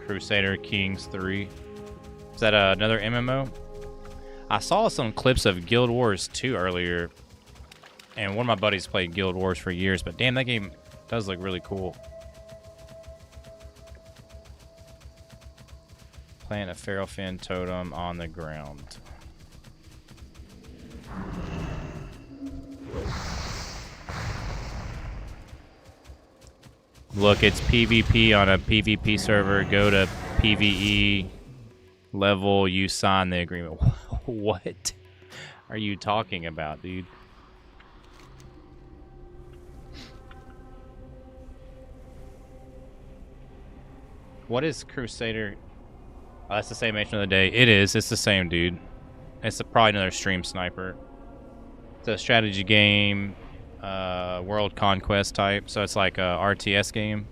Crusader Kings 3. Is that another MMO? I saw some clips of Guild Wars 2 earlier, and one of my buddies played Guild Wars for years, but damn, that game does look really cool. Plant a feral fin totem on the ground. Look, it's PvP on a PvP server. Go to PvE level. You sign the agreement. What are you talking about, dude? What is Crusader? Oh, that's the same Agent of the Day. It is. It's the same dude. It's probably another stream sniper. It's a strategy game. World conquest type, so it's like a RTS game.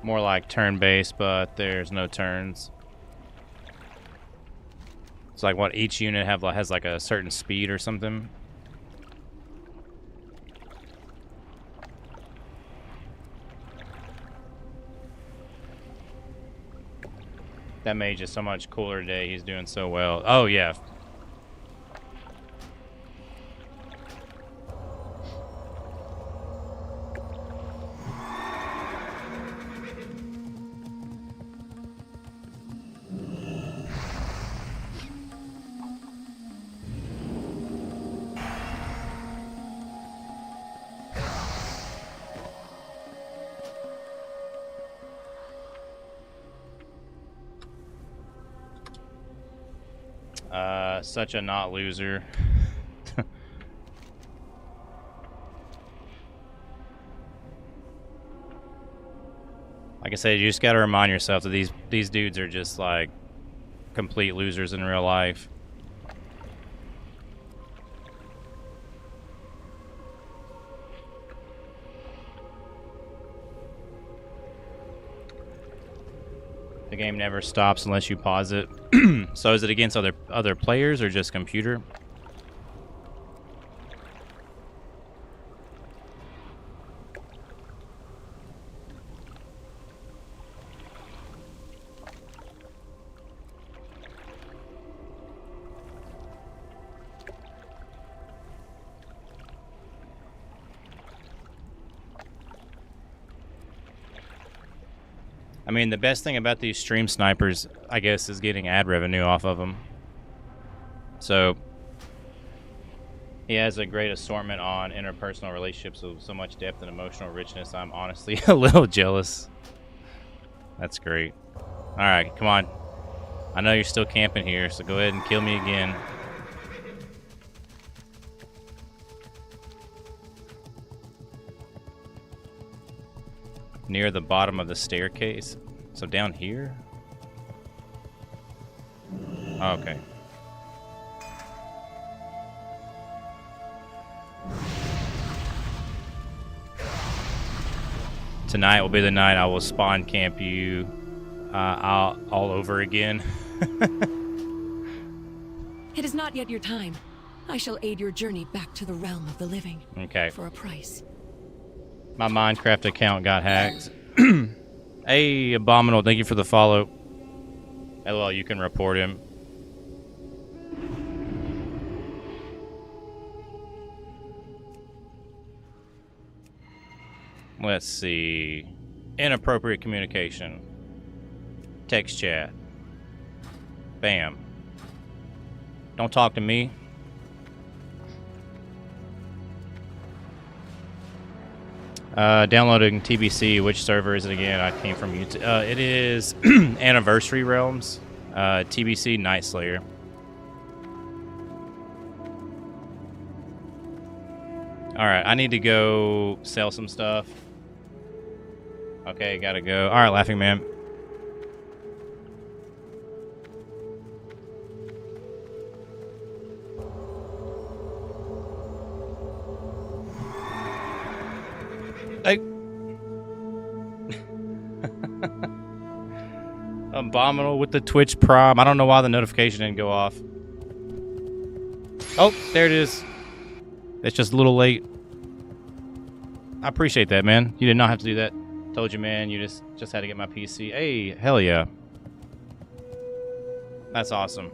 More like turn-based, but there's no turns. It's like what each unit has like a certain speed or something. That mage is so much cooler today. He's doing so well. Oh yeah. Such a not loser. Like I said, you just gotta remind yourself that these dudes are just like complete losers in real life. I The game never stops unless you pause it. So is it against other players or just computer? I mean, the best thing about these stream snipers, I guess, is getting ad revenue off of them. So, he has a great assortment on interpersonal relationships with so much depth and emotional richness. I'm honestly a little jealous. That's great. Alright, come on. I know you're still camping here, so go ahead and kill me again. Near the bottom of the staircase. So down here? Oh, okay. Tonight will be the night I will spawn camp you all over again. It is not yet your time. I shall aid your journey back to the realm of the living. Okay. For a price. My Minecraft account got hacked. Hey, Abominable, thank you for the follow. LOL, you can report him. Let's see. Inappropriate communication. Text chat. Bam. Don't talk to me. Downloading TBC. Which server is it again? I came from YouTube. It is Anniversary Realms. TBC Night Slayer. Alright, I need to go sell some stuff. Okay, gotta go. Alright, Laughing Man. Hey. Abominable with the Twitch Prime. I don't know why the notification didn't go off. Oh, there it is. It's just a little late. I appreciate that, man. You did not have to do that. Told you, man. You just had to get my PC. Hey, hell yeah. That's awesome.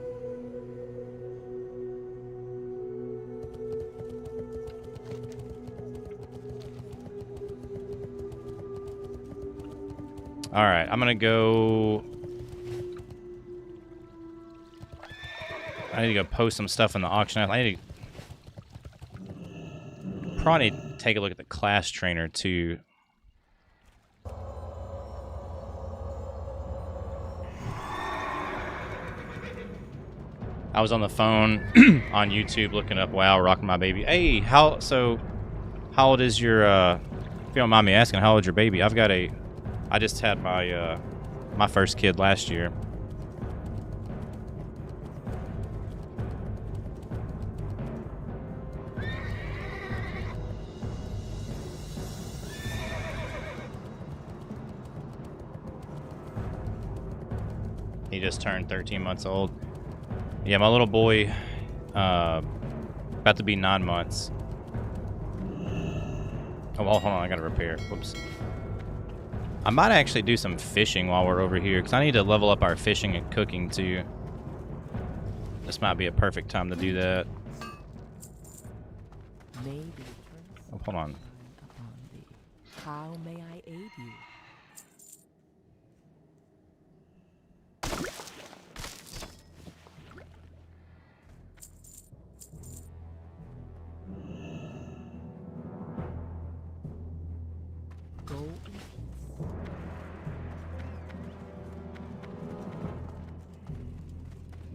All right, I'm gonna go. I need to go post some stuff in the auction house. I need to probably take a look at the class trainer too. I was on the phone on YouTube looking up WoW, rocking my baby. Hey, how old is your? If you don't mind me asking, how old is your baby? I just had my my first kid last year. He just turned 13 months old. Yeah, my little boy, about to be 9 months. Oh, well, hold on, I gotta repair. Whoops. I might actually do some fishing while we're over here, because I need to level up our fishing and cooking too. This might be a perfect time to do that. Oh, hold on. How may I aid you?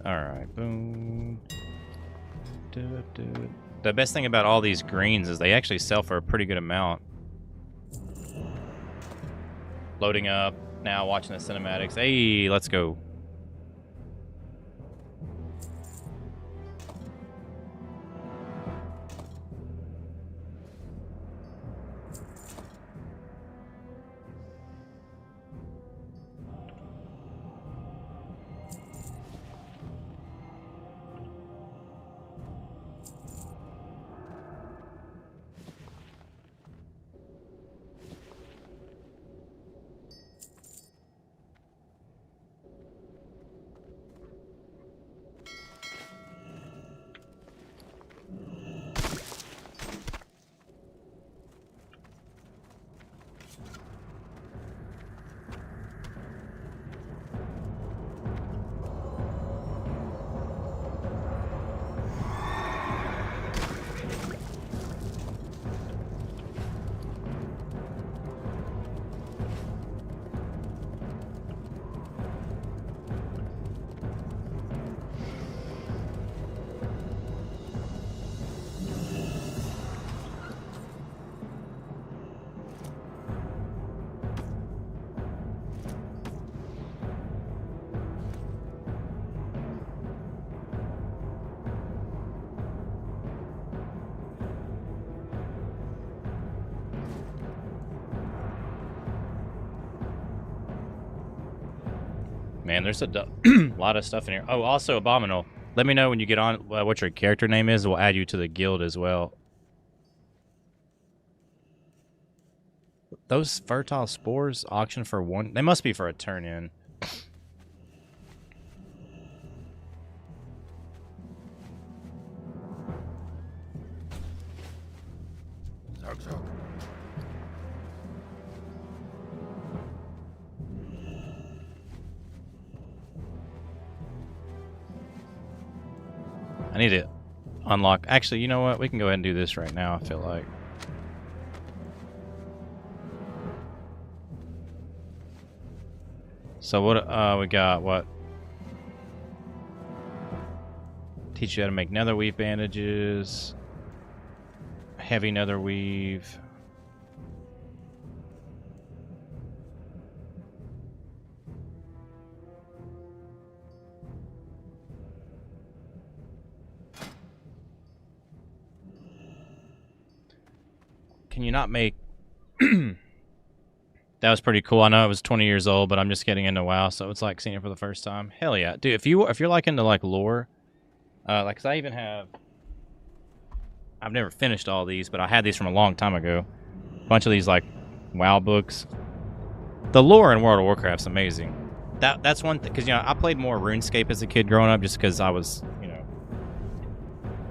Alright, boom. The best thing about all these greens is they actually sell for a pretty good amount. Loading up, now watching the cinematics. Hey, let's go. Man, there's a lot of stuff in here. Oh, also Abominable. Let me know when you get on what your character name is. We'll add you to the guild as well. Those fertile spores auction for 1. They must be for a turn-in. I need to unlock. Actually, you know what? We can go ahead and do this right now, I feel like. So what we got? What? Teach you how to make nether weave bandages. Heavy nether weave. Can you not make... That was pretty cool. I know it was 20 years old, but I'm just getting into WoW, so it's like seeing it for the first time. Hell yeah. Dude, if you're like into like lore, like 'cause I even have... I've never finished all these, but I had these from a long time ago. A bunch of these like WoW books. The lore in World of Warcraft's amazing. That's one thing, because, you know, I played more RuneScape as a kid growing up just because I was, you know,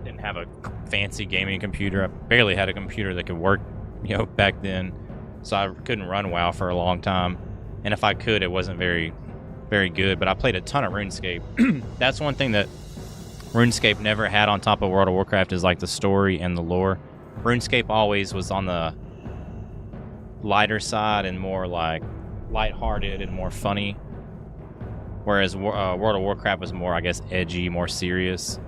didn't have a fancy gaming computer. I barely had a computer that could work, you know, back then. So I couldn't run WoW for a long time. And if I could, it wasn't very, very good. But I played a ton of RuneScape. That's one thing that RuneScape never had on top of World of Warcraft is like the story and the lore. RuneScape always was on the lighter side and more like lighthearted and more funny. Whereas World of Warcraft was more, I guess, edgy, more serious.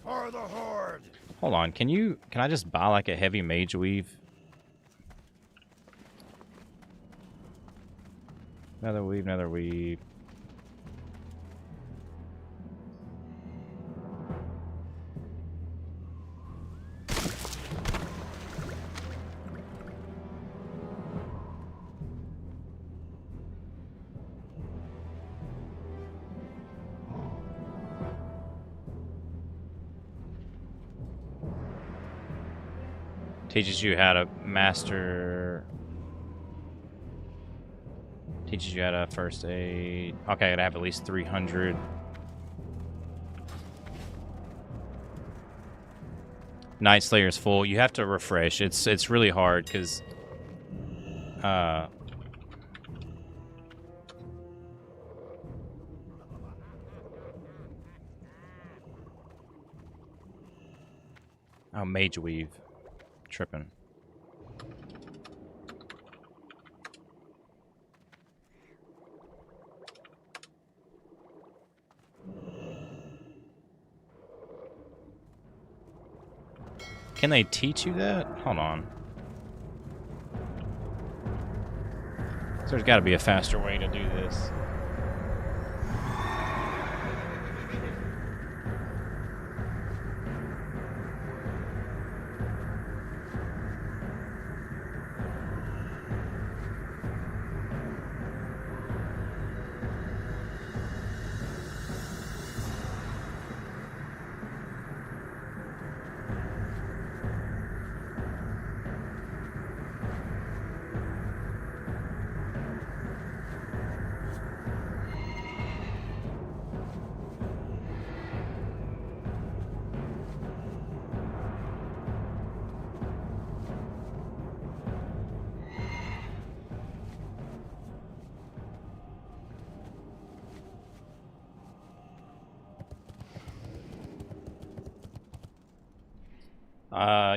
For the Horde. Hold on, can I just buy like a heavy mage weave? Nether weave, nether weave. Teaches you how to master. Teaches you how to first aid. Okay, I gotta have at least 300. Night Slayer's full. You have to refresh. It's really hard because oh, Mage Weave. Tripping. Can they teach you that? Hold on. So there's got to be a faster way to do this.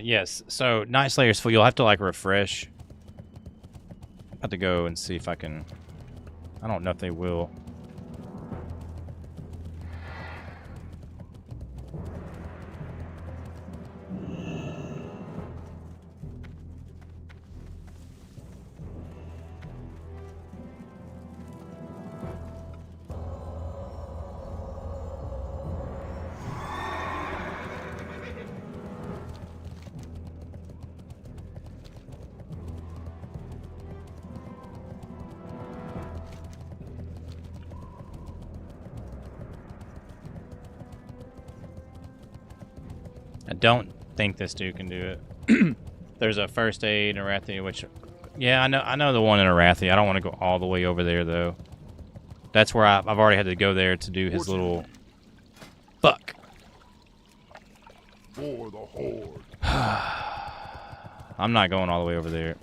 Yes. So Night Slayer's full. You'll have to like refresh. I have to go and see if I can. I don't know if they will. don't think this dude can do it. There's a first aid in Arathi, which, yeah, I know the one in Arathi. I don't want to go all the way over there though. That's where I've already had to go there to do his little. Fuck. For the Horde. I'm not going all the way over there.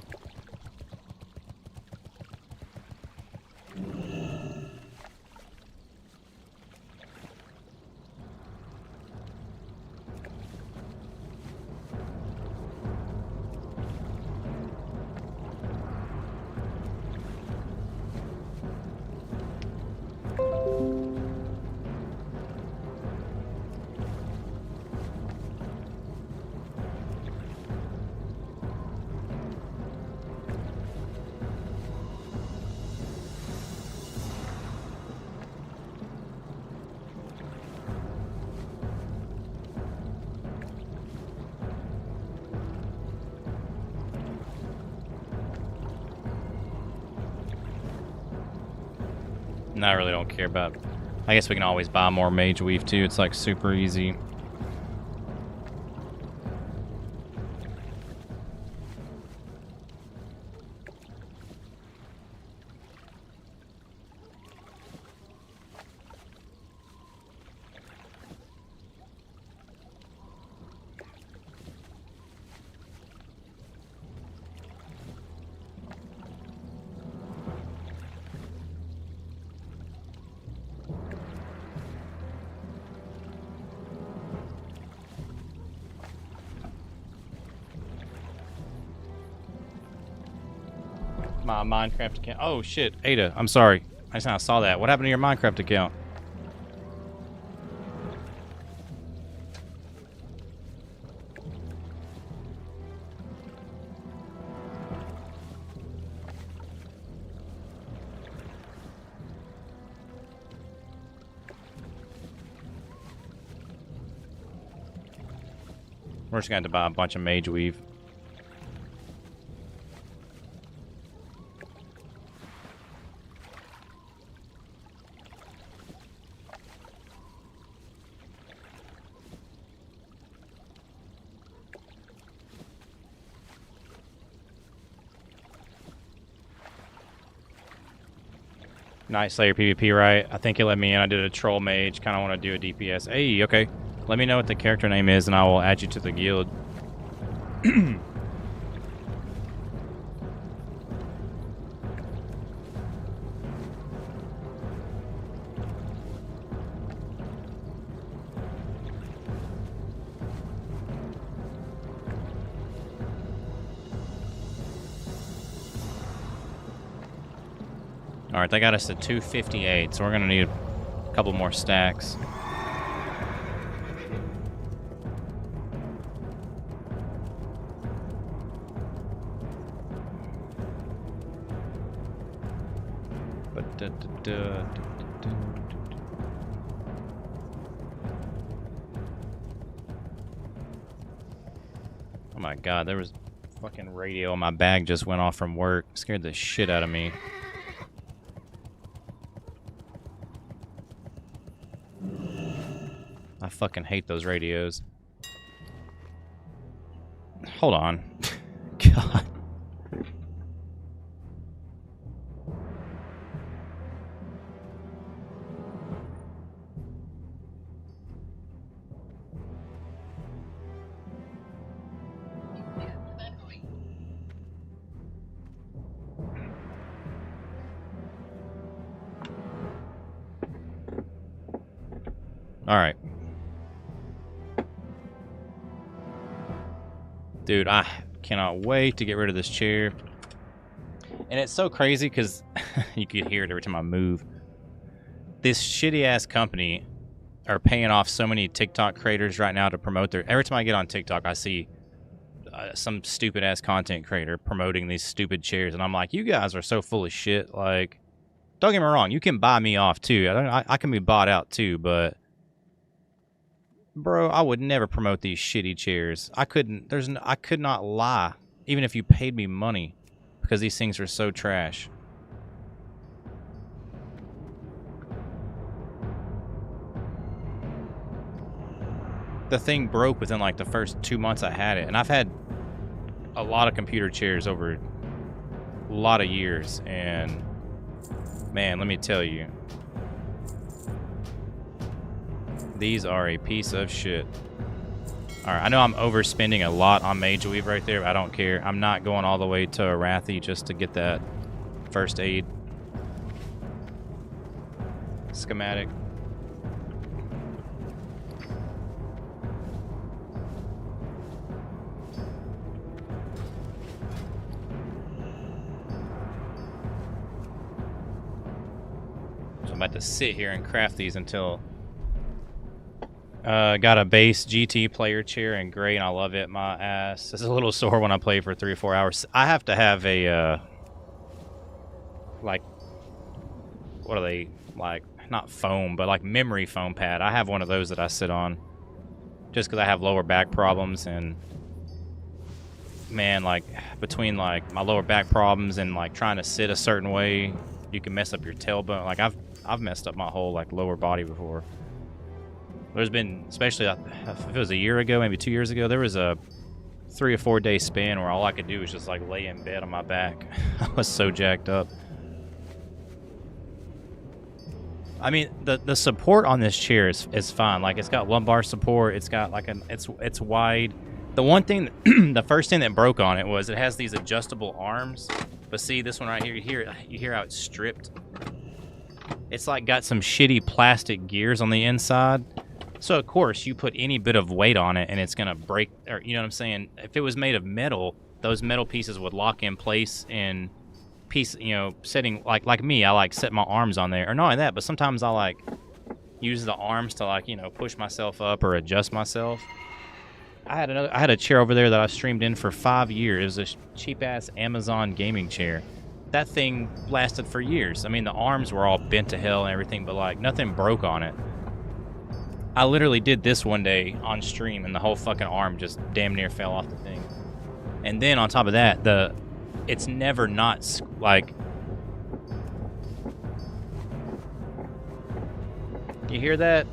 And I really don't care about. I guess we can always buy more Mage Weave too. It's like super easy. My Minecraft account. Oh shit, Ada, I'm sorry. I just now saw that. What happened to your Minecraft account? We're just going to have to buy a bunch of Mage Weave. Night Slayer PvP, right? I think it let me in. I did a troll mage. Kind of want to do a DPS. Hey, okay. Let me know what the character name is, and I will add you to the guild. Alright, they got us to 258, so we're going to need a couple more stacks. Oh my god, there was fucking radio in my bag just went off from work. Scared the shit out of me. I fucking hate those radios. Hold on. God. All right. Dude, I cannot wait to get rid of this chair. And it's so crazy because you could hear it every time I move. This shitty ass company are paying off so many TikTok creators right now to promote their. Every time I get on TikTok, I see some stupid ass content creator promoting these stupid chairs, and I'm like, you guys are so full of shit. Like, don't get me wrong, you can buy me off too. I can be bought out too, but. Bro, I would never promote these shitty chairs. I couldn't. I could not lie, even if you paid me money, because these things are so trash. the thing broke within like the first 2 months I had it. And I've had a lot of computer chairs over a lot of years. And man, let me tell you, these are a piece of shit. Alright, I know I'm overspending a lot on Mage Weave right there, but I don't care. I'm not going all the way to Arathi just to get that first aid schematic. So I'm about to sit here and craft these until got a base GT player chair in gray, and I love it. My ass is a little sore when I play for 3 or 4 hours. I have to have a, like, what are they, like, not foam, but like memory foam pad. I have one of those that I sit on just because I have lower back problems, and man, like, between, like, my lower back problems and, like, trying to sit a certain way, you can mess up your tailbone. Like, I've messed up my whole, like, lower body before. There's been, especially if it was a year ago, maybe 2 years ago, there was a 3 or 4 day span where all I could do was just like lay in bed on my back. I was so jacked up. I mean, the support on this chair is fine. Like, it's got lumbar support. It's got like it's wide. The one thing, the first thing that broke on it was it has these adjustable arms. But see this one right here, you hear how it's stripped. It's like got some shitty plastic gears on the inside. So, of course, you put any bit of weight on it and it's going to break, or you know what I'm saying? If it was made of metal, those metal pieces would lock in place and setting, like me, I like set my arms on there. Or not only that, but sometimes I like use the arms to like, push myself up or adjust myself. I had a chair over there that I streamed in for 5 years. It was a cheap-ass Amazon gaming chair. That thing lasted for years. I mean, the arms were all bent to hell and everything, but like nothing broke on it. I literally did this one day on stream, and the whole fucking arm just damn near fell off the thing. And then on top of that, it's never not like. You hear that?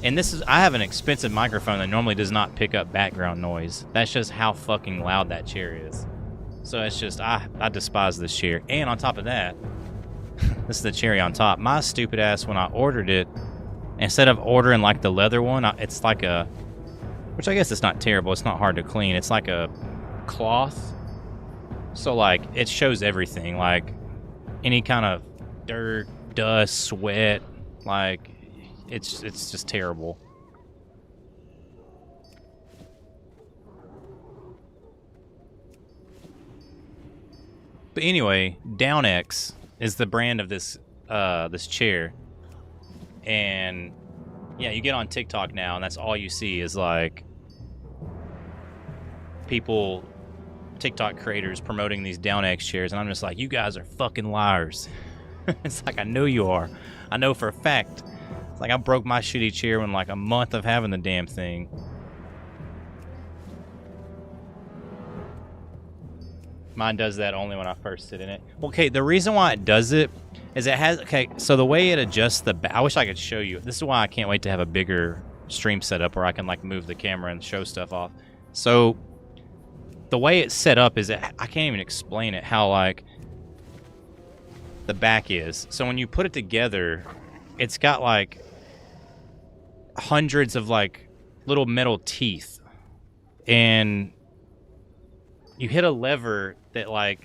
And I have an expensive microphone that normally does not pick up background noise. That's just how fucking loud that chair is. So it's just, I despise this chair. And on top of that, this is the cherry on top. My stupid ass, when I ordered it, instead of ordering like the leather one, it's like which I guess it's not terrible. It's not hard to clean. It's like a cloth. So like, it shows everything. Like, any kind of dirt, dust, sweat. Like, it's just terrible. But anyway, DownX is the brand of this chair. And yeah, you get on TikTok now, and that's all you see is like people, TikTok creators promoting these DownX chairs, and I'm just like, you guys are fucking liars. It's like, I know you are. I know for a fact. It's like I broke my shitty chair in like a month of having the damn thing. Mine does that only when I first sit in it. Okay, the reason why it does it is it has, okay, so the way it adjusts the back, I wish I could show you. This is why I can't wait to have a bigger stream setup where I can like move the camera and show stuff off. So the way it's set up is I can't even explain it, how like the back is. So when you put it together, it's got like hundreds of like little metal teeth, and you hit a lever that like,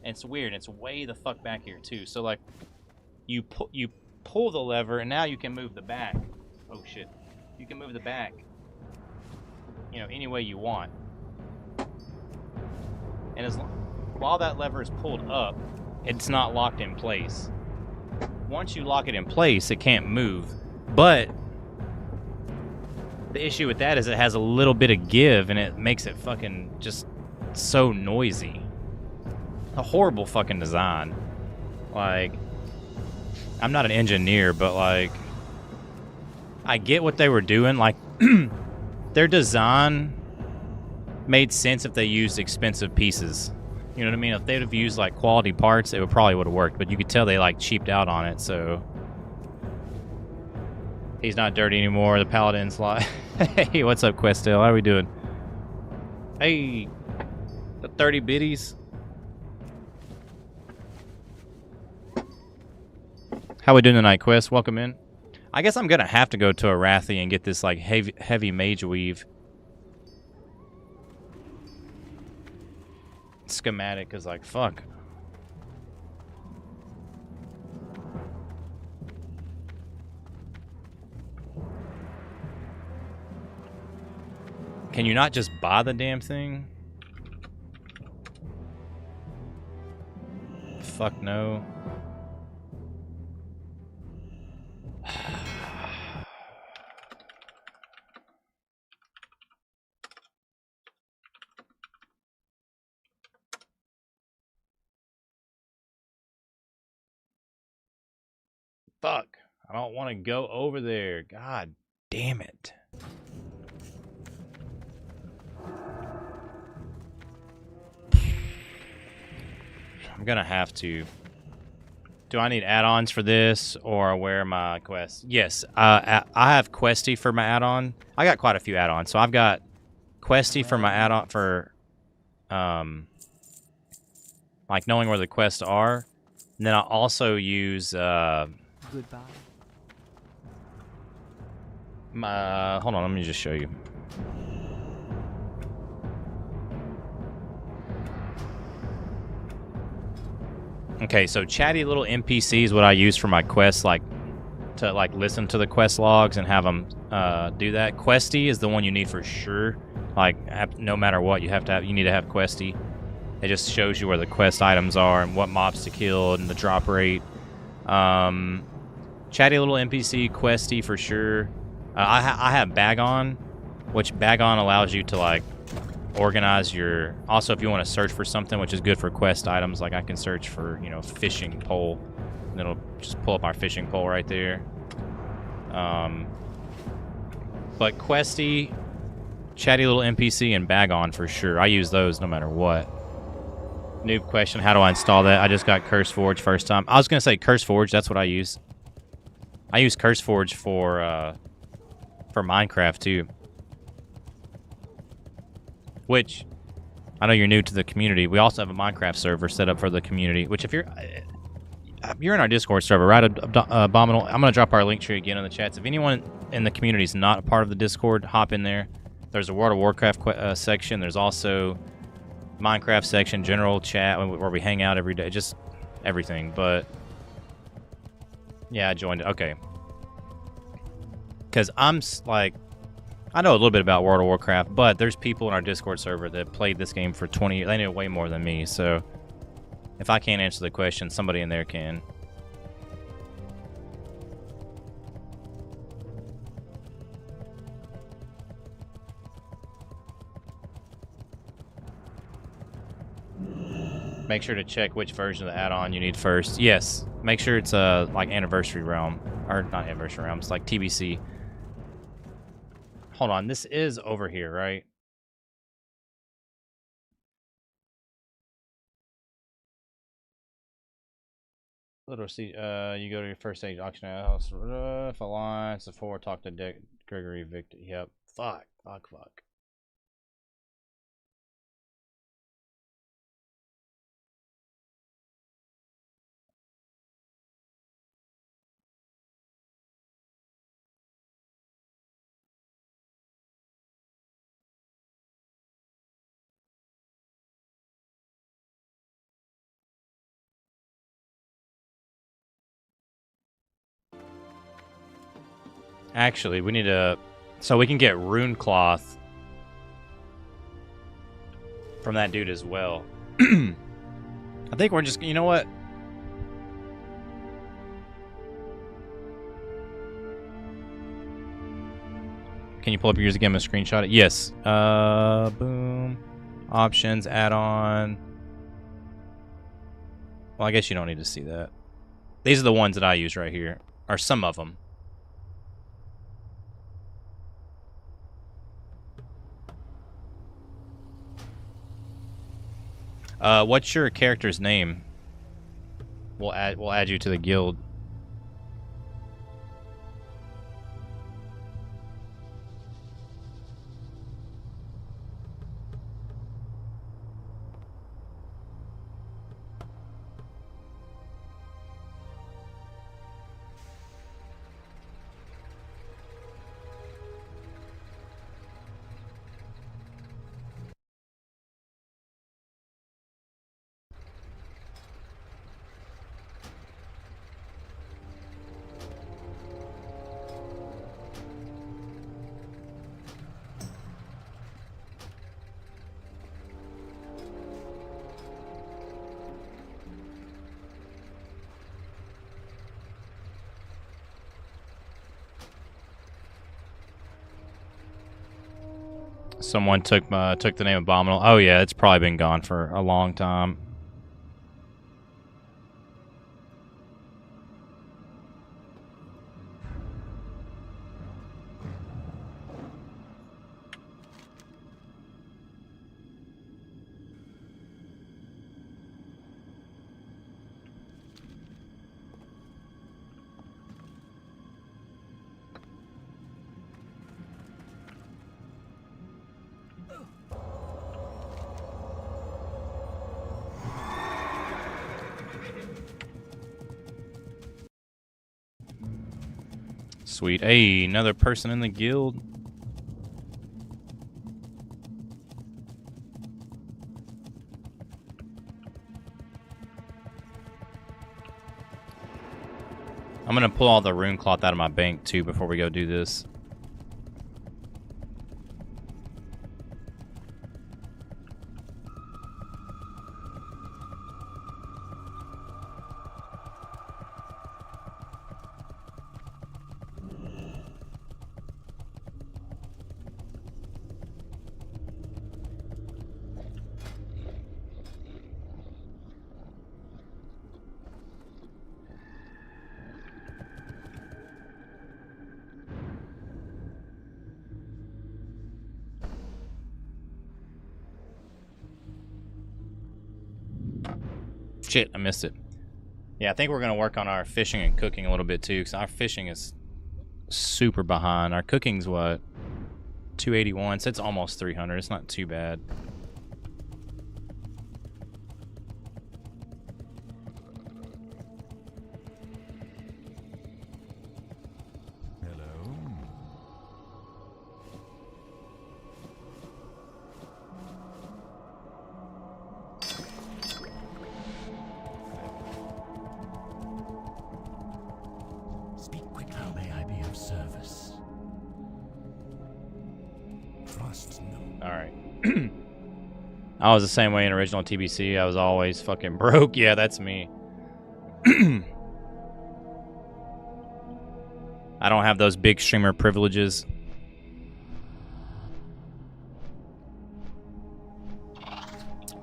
and it's weird, it's way the fuck back here too. So like you pull the lever, and now you can move the back. Oh shit. You can move the back, any way you want. And while that lever is pulled up, it's not locked in place. Once you lock it in place, it can't move. But the issue with that is it has a little bit of give, and it makes it fucking just so noisy. A horrible fucking design. Like, I'm not an engineer, but like, I get what they were doing. Like, their design made sense if they used expensive pieces. You know what I mean? If they'd have used like quality parts, it probably would have worked. But you could tell they like cheaped out on it. So He's not dirty anymore. The Paladin's like, hey, what's up, Questel? How are we doing? Hey, the 30 biddies. How we doing tonight, Quest? Welcome in. I guess I'm gonna have to go to Arathi and get this like heavy mage weave schematic. Cause like fuck. Can you not just buy the damn thing? Fuck no. Fuck. I don't want to go over there. God damn it. I'm gonna have to. Do I need add-ons for this, or where are my quests? Yes, I have Questy for my add-on. I got quite a few add-ons, so I've got Questy for my add-on for, like knowing where the quests are. And then I also use Goodbye. hold on, let me just show you. Okay, so chatty little NPC is what I use for my quests, like to like listen to the quest logs and have them do that. Questy is the one you need for sure. Like no matter what, you need to have Questy. It just shows you where the quest items are and what mobs to kill and the drop rate. Chatty little NPC, Questy for sure. I have Bagon, which Bagon allows you to like organize your. Also, if you want to search for something, which is good for quest items, like I can search for, you know, fishing pole, and it'll just pull up our fishing pole right there. But Questy, chatty little NPC, and Bagon for sure. I use those no matter what. Noob question: how do I install that? I just got CurseForge first time. I was gonna say CurseForge. That's what I use. I use CurseForge for Minecraft too. Which, I know you're new to the community. We also have a Minecraft server set up for the community. Which, if you're in our Discord server, right, Abominable? I'm gonna drop our link tree again in the chats. If anyone in the community is not a part of the Discord, hop in there. There's a World of Warcraft section. There's also Minecraft section, general chat where we hang out every day, just everything. But yeah, I joined it. Okay, because I'm like, I know a little bit about World of Warcraft, but there's people in our Discord server that played this game for 20 years. They know way more than me, so if I can't answer the question, somebody in there can. Make sure to check which version of the add-on you need first. Yes, make sure it's like Anniversary Realm, or not Anniversary Realm, it's like TBC. Hold on, this is over here, right? Little see, you go to your first stage auction house. If Alliance, the 4, talk to Gregory Victor. Yep. Fuck. Actually, we need to... So we can get rune cloth from that dude as well. I think we're just... You know what? Can you pull up yours again and screenshot it? Yes. Boom. Options, add-on. Well, I guess you don't need to see that. These are the ones that I use right here. Or some of them. What's your character's name? We'll add you to the guild. Someone took the name Abominable. Oh yeah, it's probably been gone for a long time. Sweet. Hey, another person in the guild. I'm gonna pull all the rune cloth out of my bank too before we go do this. Shit, I missed it. Yeah, I think we're going to work on our fishing and cooking a little bit too, because our fishing is super behind. Our cooking's what? 281, so it's almost 300. It's not too bad. I was the same way in original TBC. I was always fucking broke. Yeah, that's me. I don't have those big streamer privileges.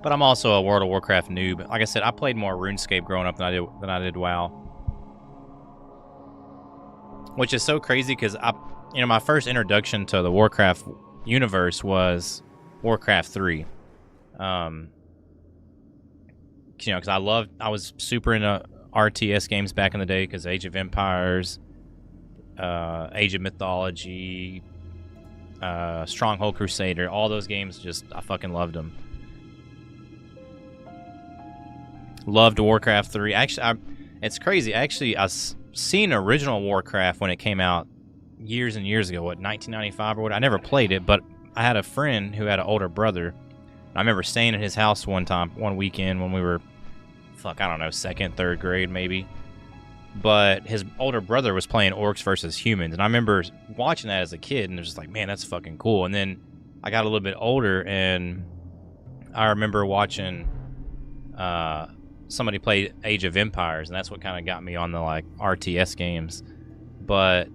But I'm also a World of Warcraft noob. Like I said, I played more RuneScape growing up than I did WoW. Which is so crazy because my first introduction to the Warcraft universe was Warcraft 3. Because I was super into RTS games back in the day, because Age of Empires, Age of Mythology, Stronghold Crusader, all those games, I fucking loved them. Loved Warcraft 3. Actually, it's crazy. Actually, I seen original Warcraft when it came out years and years ago, 1995 or what. I never played it, but I had a friend who had an older brother. I remember staying at his house one weekend when we were, I don't know, 2nd, 3rd grade maybe. But his older brother was playing Orcs versus Humans, and I remember watching that as a kid, and it was just like, man, that's fucking cool. And then I got a little bit older, and I remember watching somebody play Age of Empires, and that's what kind of got me on the RTS games. But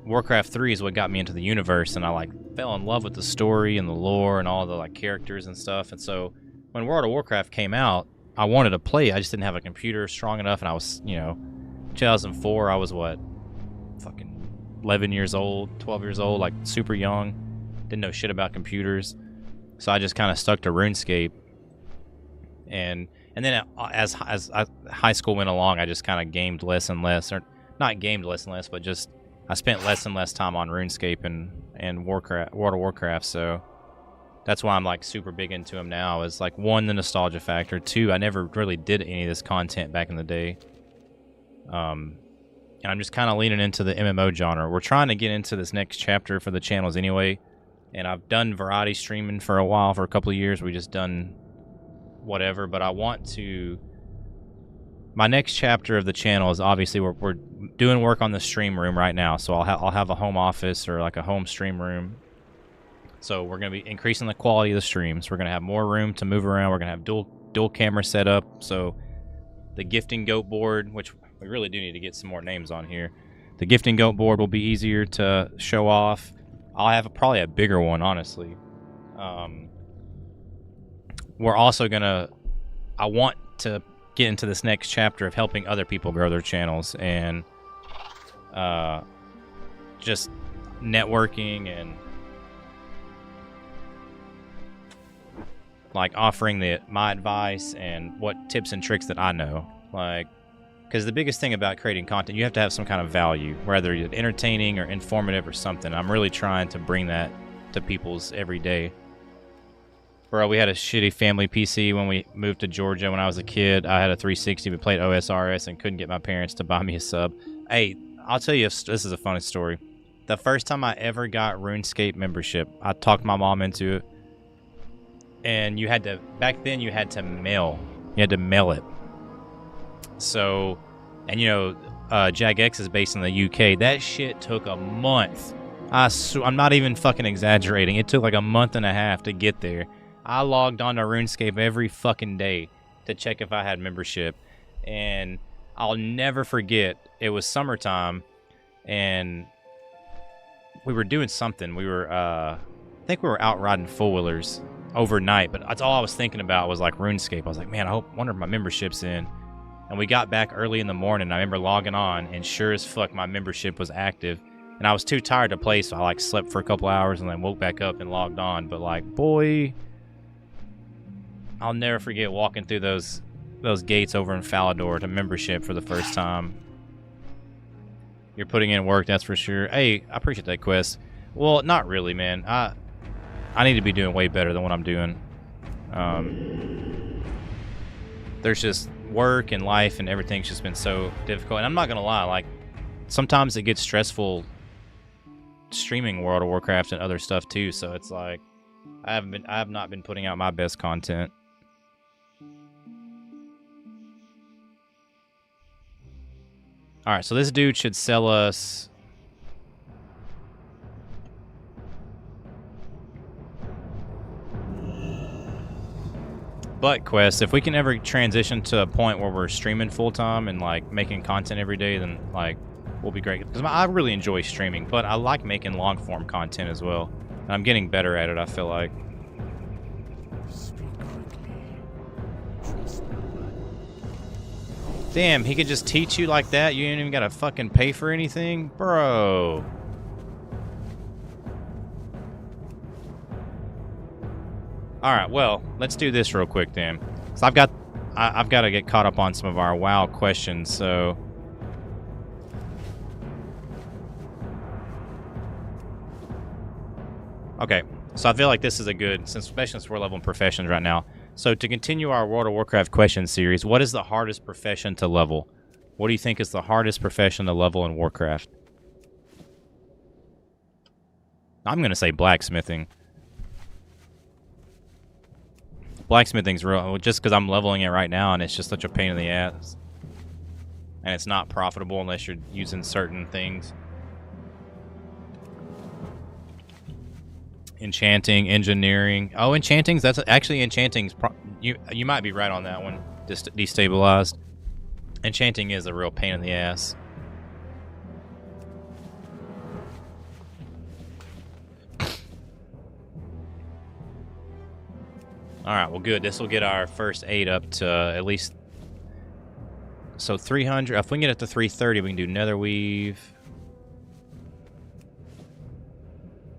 Warcraft 3 is what got me into the universe, and I fell in love with the story and the lore and all the characters and stuff. And so when World of Warcraft came out, I wanted to play. I just didn't have a computer strong enough, and I was, 2004, I was 11 years old, 12 years old, super young. Didn't know shit about computers. So I just kind of stuck to RuneScape. And then as high school went along, I just kind of gamed less and less, or not gamed less and less, but just I spent less and less time on RuneScape and World of Warcraft. So that's why I'm super big into them now. Is one, the nostalgia factor. Two, I never really did any of this content back in the day. And I'm just kind of leaning into the MMO genre. We're trying to get into this next chapter for the channels anyway. And I've done variety streaming for a while, for a couple of years. We just done whatever, but I want to. My next chapter of the channel is obviously we're doing work on the stream room right now. So I'll have a home office or a home stream room. So we're gonna be increasing the quality of the streams. We're gonna have more room to move around. We're gonna have dual camera set up. So the gifting goat board, which we really do need to get some more names on here. The gifting goat board will be easier to show off. I'll have probably a bigger one, honestly. we're also gonna. I want to get into this next chapter of helping other people grow their channels and just networking and like offering my advice and what tips and tricks that I know. Like, because the biggest thing about creating content, you have to have some kind of value, whether it's entertaining or informative or something. I'm really trying to bring that to people's everyday. Bro, we had a shitty family PC when we moved to Georgia when I was a kid. I had a 360, but played OSRS and couldn't get my parents to buy me a sub. Hey, I'll tell you, this is a funny story. The first time I ever got RuneScape membership, I talked my mom into it. And you had to, back then you had to mail. You had to mail it. So, and you know, JagX is based in the UK. That shit took a month. I'm not even fucking exaggerating. It took like a month and a half to get there. I logged on to RuneScape every fucking day to check if I had membership. And I'll never forget, it was summertime and we were doing something. We were, I think we were out riding four-wheelers overnight, but that's all I was thinking about was like RuneScape. I was like, man, wonder if my membership's in. And we got back early in the morning. I remember logging on, and sure as fuck, my membership was active. And I was too tired to play, so I like slept for a couple hours and then woke back up and logged on. But like, boy, I'll never forget walking through those gates over in Falador to membership for the first time. You're putting in work, that's for sure. Hey, I appreciate that quest. Well, not really, man. I need to be doing way better than what I'm doing. There's just work and life and everything's just been so difficult. And I'm not gonna lie, like sometimes it gets stressful streaming World of Warcraft and other stuff too. So it's like I have not been putting out my best content. All right, so this dude should sell us. But quest, if we can ever transition to a point where we're streaming full time and like making content every day, then like we'll be great. Because I really enjoy streaming, but I like making long form content as well. And I'm getting better at it, I feel like. Damn, he could just teach you like that? You ain't even gotta fucking pay for anything? Bro. Alright, well, let's do this real quick then. So I've got to get caught up on some of our WoW questions, so... Okay, so I feel like this is a good, especially since we're leveling professions right now. So to continue our World of Warcraft question series, what is the hardest profession to level? What do you think is the hardest profession to level in Warcraft? I'm going to say blacksmithing. Blacksmithing's real, just because I'm leveling it right now and it's just such a pain in the ass. And it's not profitable unless you're using certain things. Enchanting, engineering. Oh, enchanting's, that's actually enchanting's, you might be right on that one. Destabilized. Enchanting is a real pain in the ass. Alright, well good. This will get our first aid up to at least... So 300. If we can get it to 330, we can do nether weave.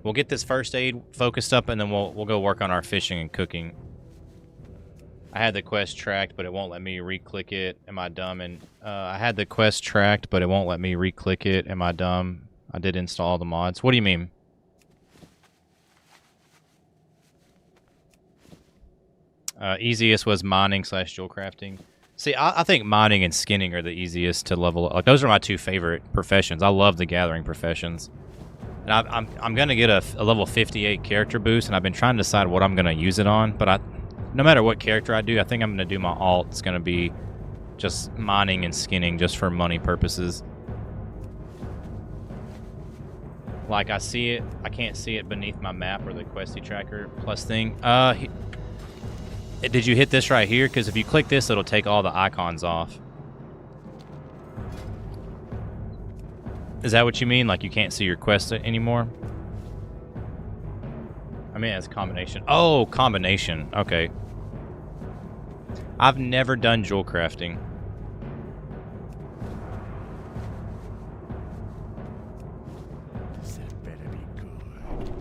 We'll get this first aid focused up, and then we'll go work on our fishing and cooking. I had the quest tracked, but it won't let me re-click it. Am I dumb? And I had the quest tracked, but it won't let me re-click it. Am I dumb? I did install the mods. What do you mean? Easiest was mining / jewel crafting. See, I think mining and skinning are the easiest to level up. Like, those are my two favorite professions. I love the gathering professions. And I'm going to get a level 58 character boost, and I've been trying to decide what I'm going to use it on. But no matter what character I do, I think I'm going to do my alt. It's going to be just mining and skinning just for money purposes. Like, I see it. I can't see it beneath my map or the questy tracker plus thing. Did you hit this right here? Because if you click this, it'll take all the icons off. Is that what you mean? Like you can't see your quest anymore? I mean, it's a combination. Oh, combination. Okay. I've never done jewel crafting. That better be good.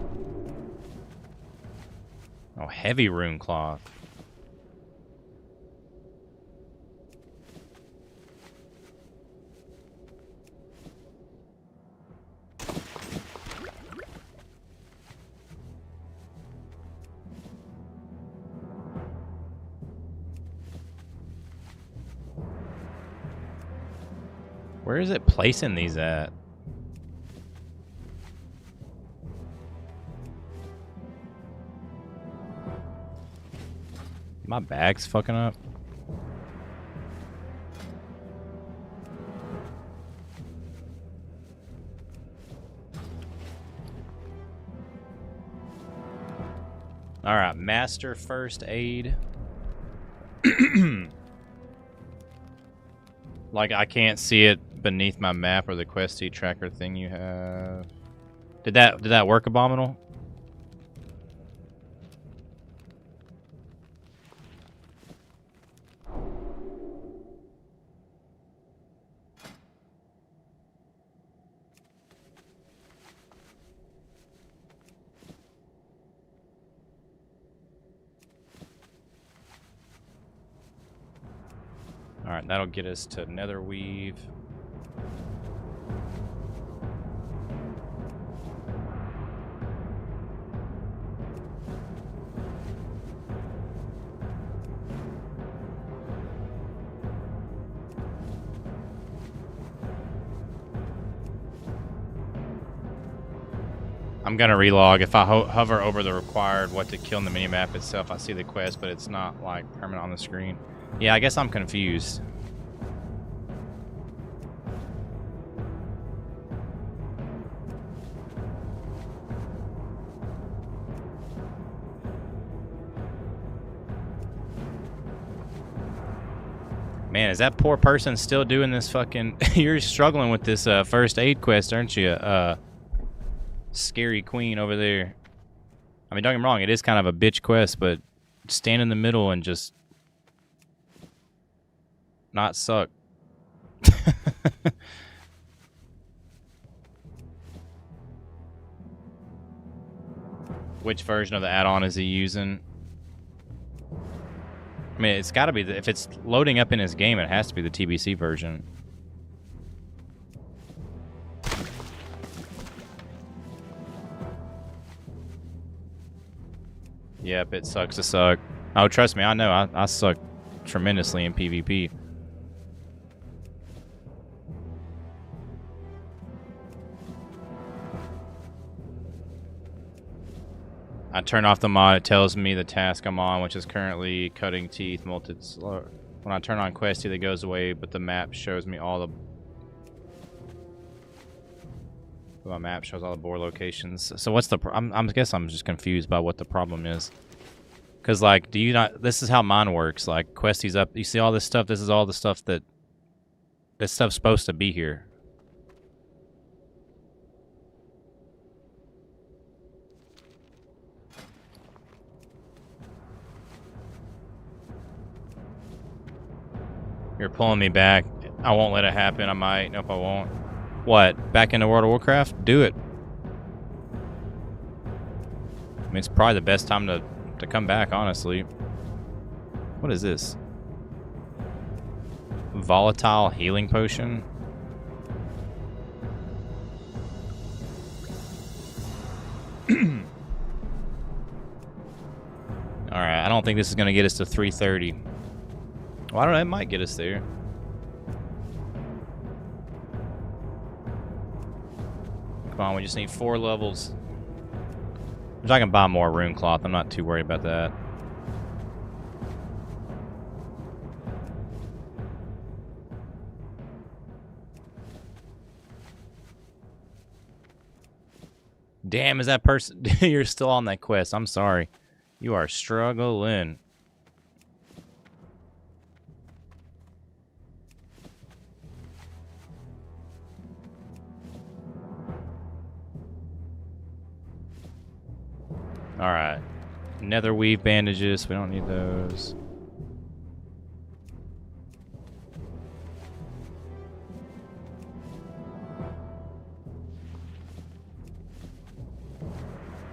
Oh, heavy rune cloth. Where is it placing these at? My bag's fucking up. All right, master first aid. Like I can't see it beneath my map or the questy tracker thing you have. Did that work, Abominable? Alright, that'll get us to Netherweave. I'm gonna relog. If I hover over the required what to kill in the minimap itself, I see the quest, but it's not like permanent on the screen. Yeah, I guess I'm confused. Man, is that poor person still doing this fucking... You're struggling with this first aid quest, aren't you? Scary queen over there. I mean, don't get me wrong, it is kind of a bitch quest, but stand in the middle and just not suck. Which version of the add-on is he using? I mean, it's got to be if it's loading up in his game, it has to be the TBC version. Yep, it sucks to suck. Oh, trust me, I know. I suck tremendously in PvP. I turn off the mod, it tells me the task I'm on, which is currently cutting teeth, molted slow. When I turn on Questy, that goes away, but the map shows me all the... My map shows all the boar locations. So what's the... I guess I'm just confused by what the problem is. Because, like, do you not... This is how mine works. Like, Questy's up. You see all this stuff? This is all the stuff that... This stuff's supposed to be here. You're pulling me back. I won't let it happen. I might. Nope, I won't. What? Back into World of Warcraft? Do it. I mean, it's probably the best time to come back, honestly. What is this? Volatile healing potion? Alright, I don't think this is going to get us to 330. Well, I don't know, it might get us there. Come on, we just need 4 levels. Which I can buy more rune cloth, I'm not too worried about that. Damn, is that person... You're still on that quest, I'm sorry. You are struggling. Alright. Nether weave bandages. We don't need those.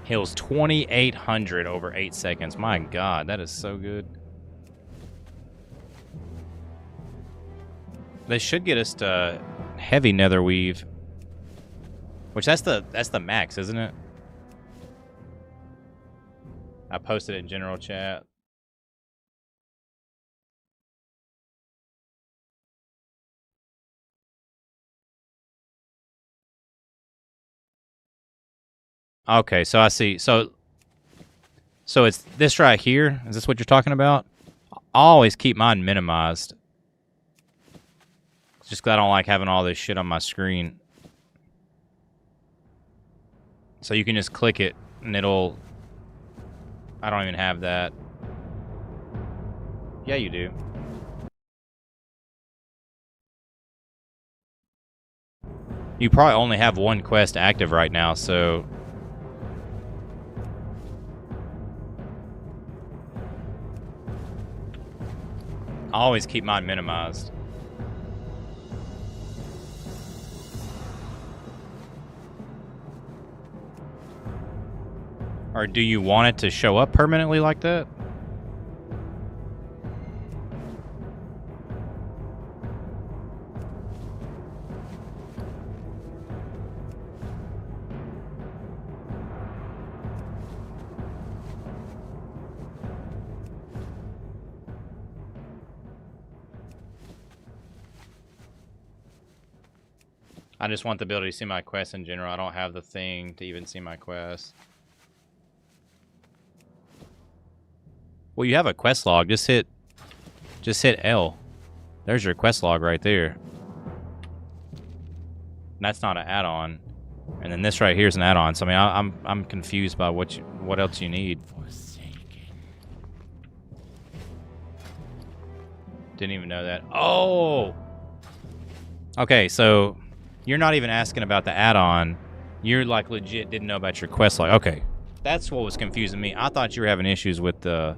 Heals 2,800 over 8 seconds. My god, that is so good. They should get us to heavy nether weave. Which that's the max, isn't it? I posted it in general chat. Okay, so I see. So it's this right here. Is this what you're talking about? I always keep mine minimized. Just 'cause I don't like having all this shit on my screen. So you can just click it and it'll... I don't even have that. Yeah, you do. You probably only have one quest active right now, so... I always keep mine minimized. Or do you want it to show up permanently like that? I just want the ability to see my quests in general. I don't have the thing to even see my quests. Well, you have a quest log. Just hit L. There's your quest log right there. And that's not an add-on. And then this right here is an add-on. So I mean, I'm confused by what else you need. Didn't even know that. Oh. Okay, so you're not even asking about the add-on. You're like legit didn't know about your quest log. Okay, that's what was confusing me. I thought you were having issues with the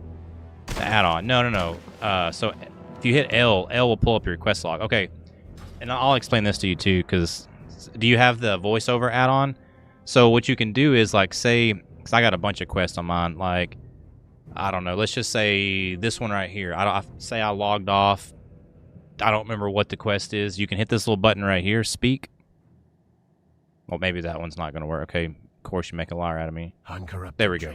add-on. No. So if you hit L will pull up your quest log. Okay, and I'll explain this to you too, because do you have the voiceover add-on? So what you can do is like say, because I got a bunch of quests on mine, like, I don't know, let's just say this one right here. I say I logged off. I don't remember what the quest is. You can hit this little button right here, speak. Well, maybe that one's not going to work. Okay, of course you make a liar out of me. There we go.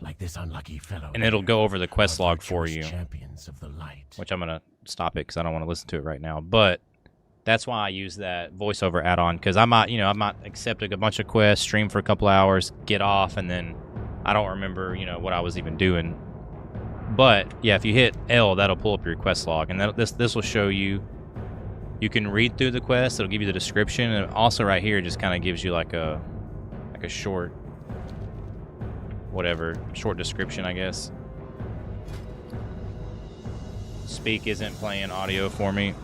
Like this unlucky fellow, and it'll go over the quest log for you. Champions of the light. Which I'm going to stop it because I don't want to listen to it right now. But that's why I use that voiceover add-on, because I might accept a bunch of quests, stream for a couple hours, get off, and then I don't remember, what I was even doing. But yeah, if you hit L, that'll pull up your quest log, and this will show you. You can read through the quest. It'll give you the description, and also right here, it just kind of gives you like a short, short description, I guess. Speak isn't playing audio for me.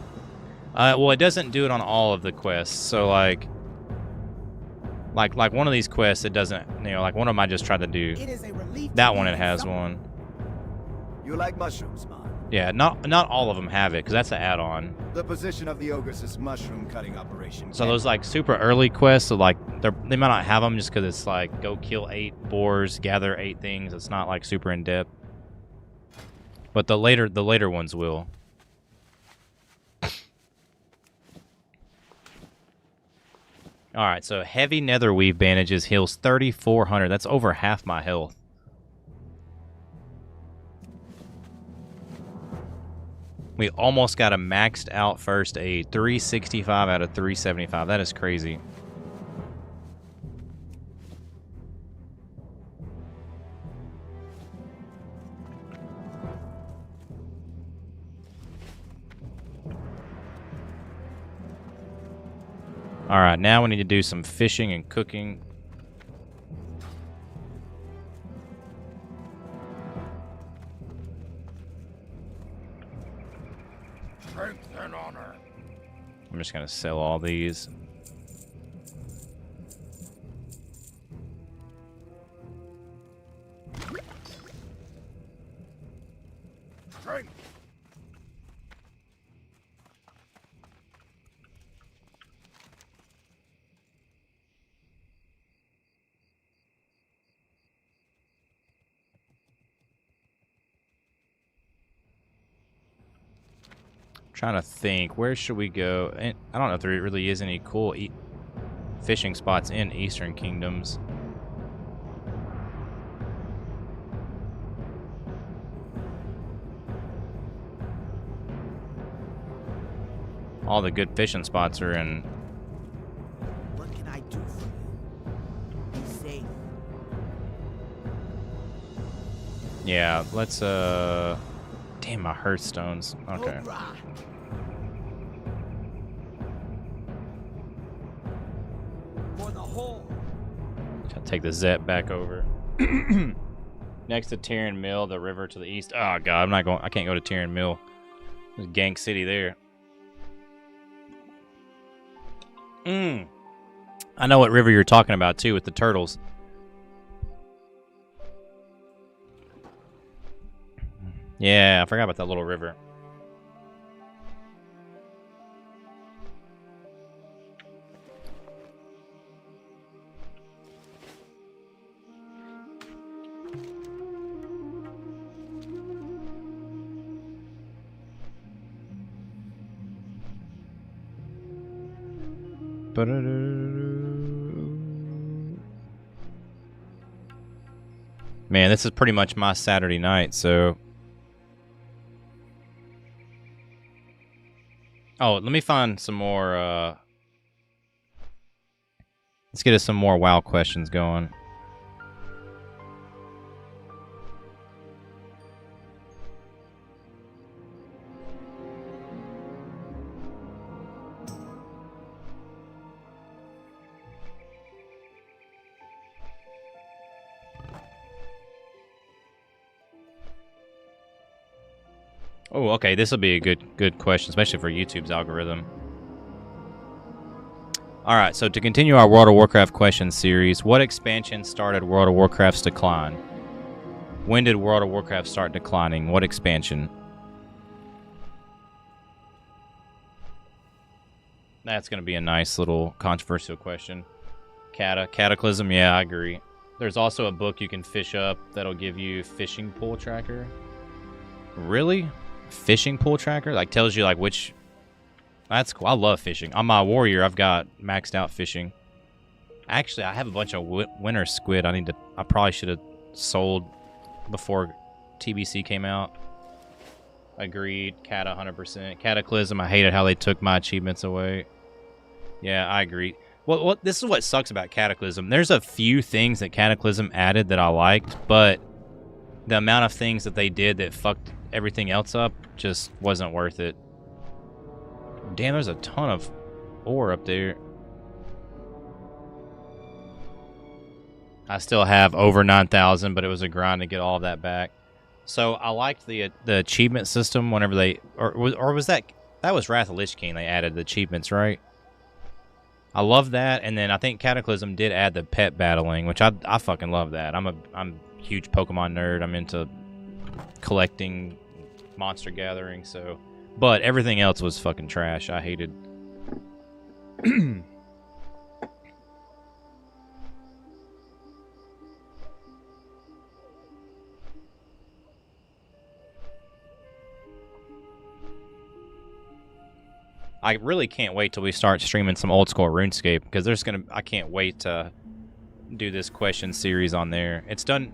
Well, it doesn't do it on all of the quests. So like one of these quests, it doesn't. Like one of them I just tried to do. That one it has one. You like mushrooms, man? Yeah, not all of them have it, because that's an add-on. The position of the Ogress's mushroom cutting operation. So those like super early quests, so like they might not have them just because it's like go kill 8 boars, gather 8 things. It's not like super in depth. But the later ones will. All right, so heavy nether weave bandages heals 3,400. That's over half my health. We almost got a maxed out first aid. 365 out of 375. That is crazy. All right, now we need to do some fishing and cooking. I'm just gonna sell all these. strength. Trying to think, where should we go? And I don't know if there really is any cool fishing spots in Eastern Kingdoms. All the good fishing spots are in. What can I do for you? Be safe. Yeah, let's damn, my Hearthstones. Okay. Hoorah. For the whole. Gotta take the Zet back over. Next to Tyrion Mill, the river to the east. Oh god, I'm not going. I can't go to Tyrion Mill. There's Gang City there. I know what river you're talking about too, with the turtles. Yeah, I forgot about that little river. Man, this is pretty much my Saturday night, so... Oh, let me find some more, let's get us some more WoW questions going. Oh, okay. This will be a good question, especially for YouTube's algorithm. All right. So to continue our World of Warcraft questions series, what expansion started World of Warcraft's decline? When did World of Warcraft start declining? What expansion? That's going to be a nice little controversial question. Cataclysm. Yeah, I agree. There's also a book you can fish up that'll give you fishing pool tracker. Really? Fishing pool tracker? Like tells you like which... That's cool. I love fishing. On my warrior, I've got maxed out fishing. Actually, I have a bunch of winter squid. I probably should have sold before TBC came out. Agreed. Cat 100%. Cataclysm. I hated how they took my achievements away. Yeah, I agree. Well, this is what sucks about Cataclysm. There's a few things that Cataclysm added that I liked, but the amount of things that they did that fucked everything else up just wasn't worth it. Damn, there's a ton of ore up there. I still have over 9,000, but it was a grind to get all of that back. So I liked the achievement system whenever they... Or was that... That was Wrath of Lich King they added the achievements, right? I love that, and then I think Cataclysm did add the pet battling, which I fucking love that. I'm a huge Pokemon nerd. I'm into collecting, monster gathering, so... But everything else was fucking trash. I hated... I really can't wait till we start streaming some old school RuneScape, because I can't wait to do this question series on there. It's done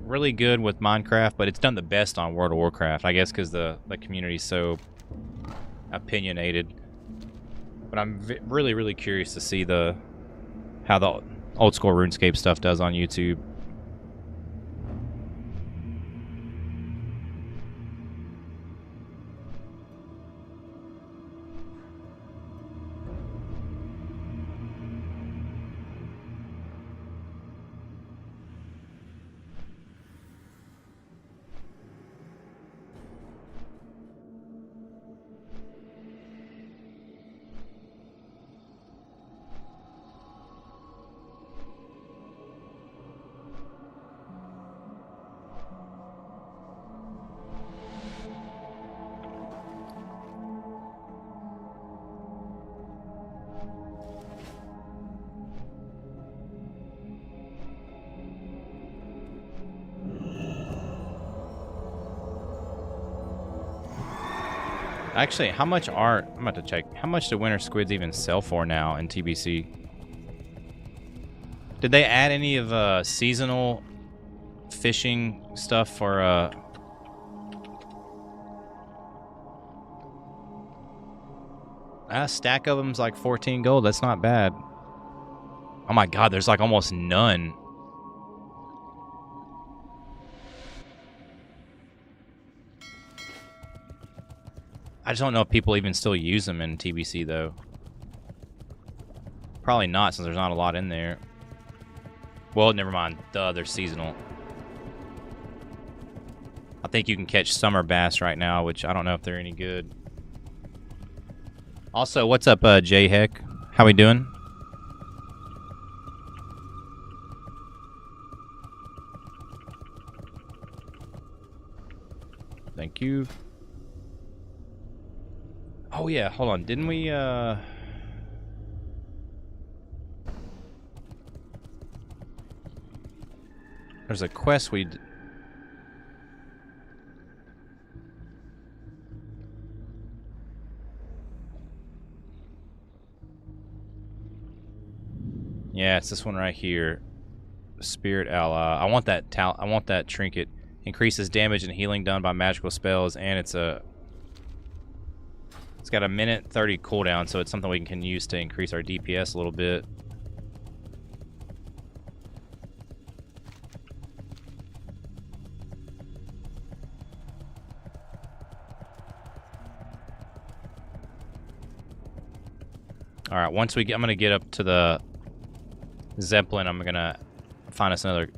really good with Minecraft, but it's done the best on World of Warcraft, I guess because the community's so opinionated. But I'm really, really curious to see how the old school RuneScape stuff does on YouTube. Actually, how much are... I'm about to check. How much do winter squids even sell for now in TBC? Did they add any of seasonal fishing stuff for... A stack of them's like 14 gold. That's not bad. Oh my god, there's like almost none. I just don't know if people even still use them in TBC, though. Probably not, since there's not a lot in there. Well, never mind. Duh, they're seasonal. I think you can catch summer bass right now, which I don't know if they're any good. Also, what's up, J-Heck? How we doing? Thank you. Oh yeah, hold on. Didn't we there's a quest we Yeah, it's this one right here. Spirit Ally. I want that trinket. Increases damage and healing done by magical spells, and it's got a minute 30 cooldown, so it's something we can use to increase our DPS a little bit. All right, once we get, I'm gonna get up to the Zeppelin. I'm gonna find us another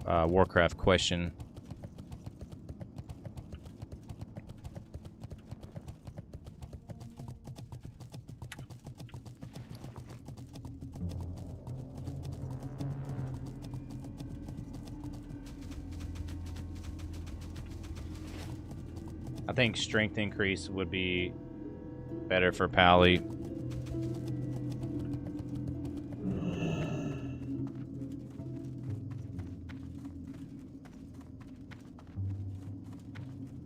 Warcraft question. I think strength increase would be better for Pally.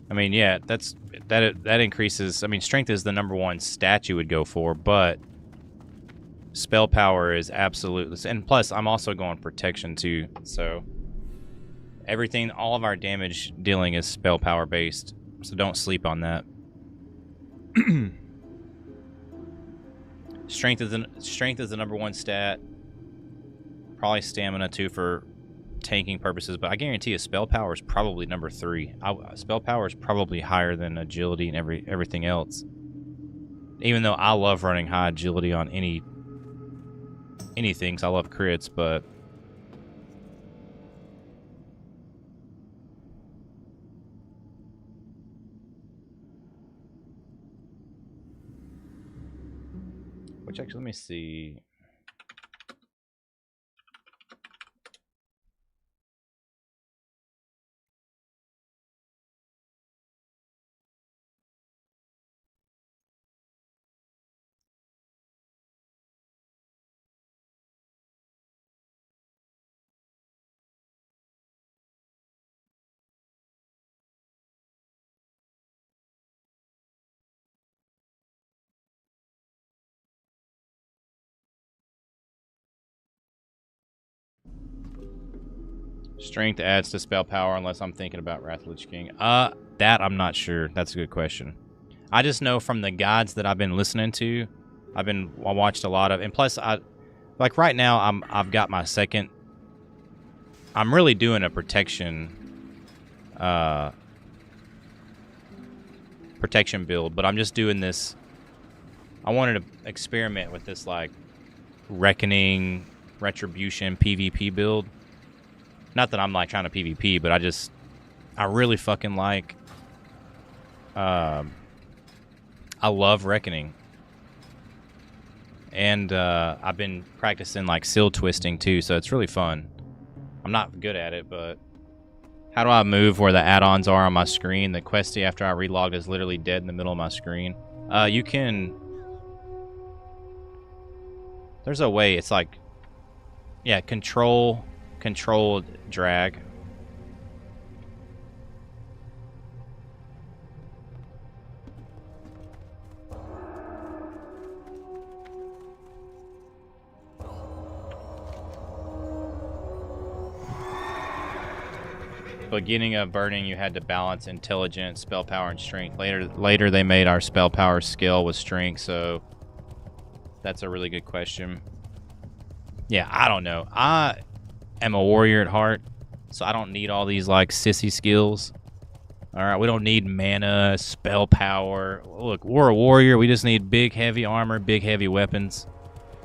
I mean, yeah, that increases. I mean, strength is the #1 stat you would go for, but spell power is absolutely. And plus, I'm also going protection too. So everything, all of our damage dealing is spell power based. So don't sleep on that. Strength is the #1 stat. Probably stamina too for tanking purposes, but I guarantee you spell power is probably #3. Spell power is probably higher than agility and everything else. Even though I love running high agility on anything, 'cause I love crits, but which actually, let me see. Strength adds to spell power unless I'm thinking about Wrath of the Lich King. That I'm not sure. That's a good question. I just know from the guides that I've been listening to, I watched a lot of, and plus like right now I've got my second. I'm really doing a protection build, but I'm just doing this. I wanted to experiment with this like Reckoning, Retribution, PvP build. Not that I'm like trying to PvP, but I really fucking like. I love Reckoning, and I've been practicing like seal twisting too, so it's really fun. I'm not good at it, but how do I move where the add-ons are on my screen? The questie after I relogged is literally dead in the middle of my screen. You can. There's a way. It's like, yeah, controlled drag. Beginning of Burning, you had to balance intelligence, spell power, and strength. Later they made our spell power skill with strength, so that's a really good question. Yeah, I don't know. I am a warrior at heart, so I don't need all these like sissy skills. All right, we don't need mana, spell power. Look, we're a warrior. We just need big, heavy armor, big, heavy weapons.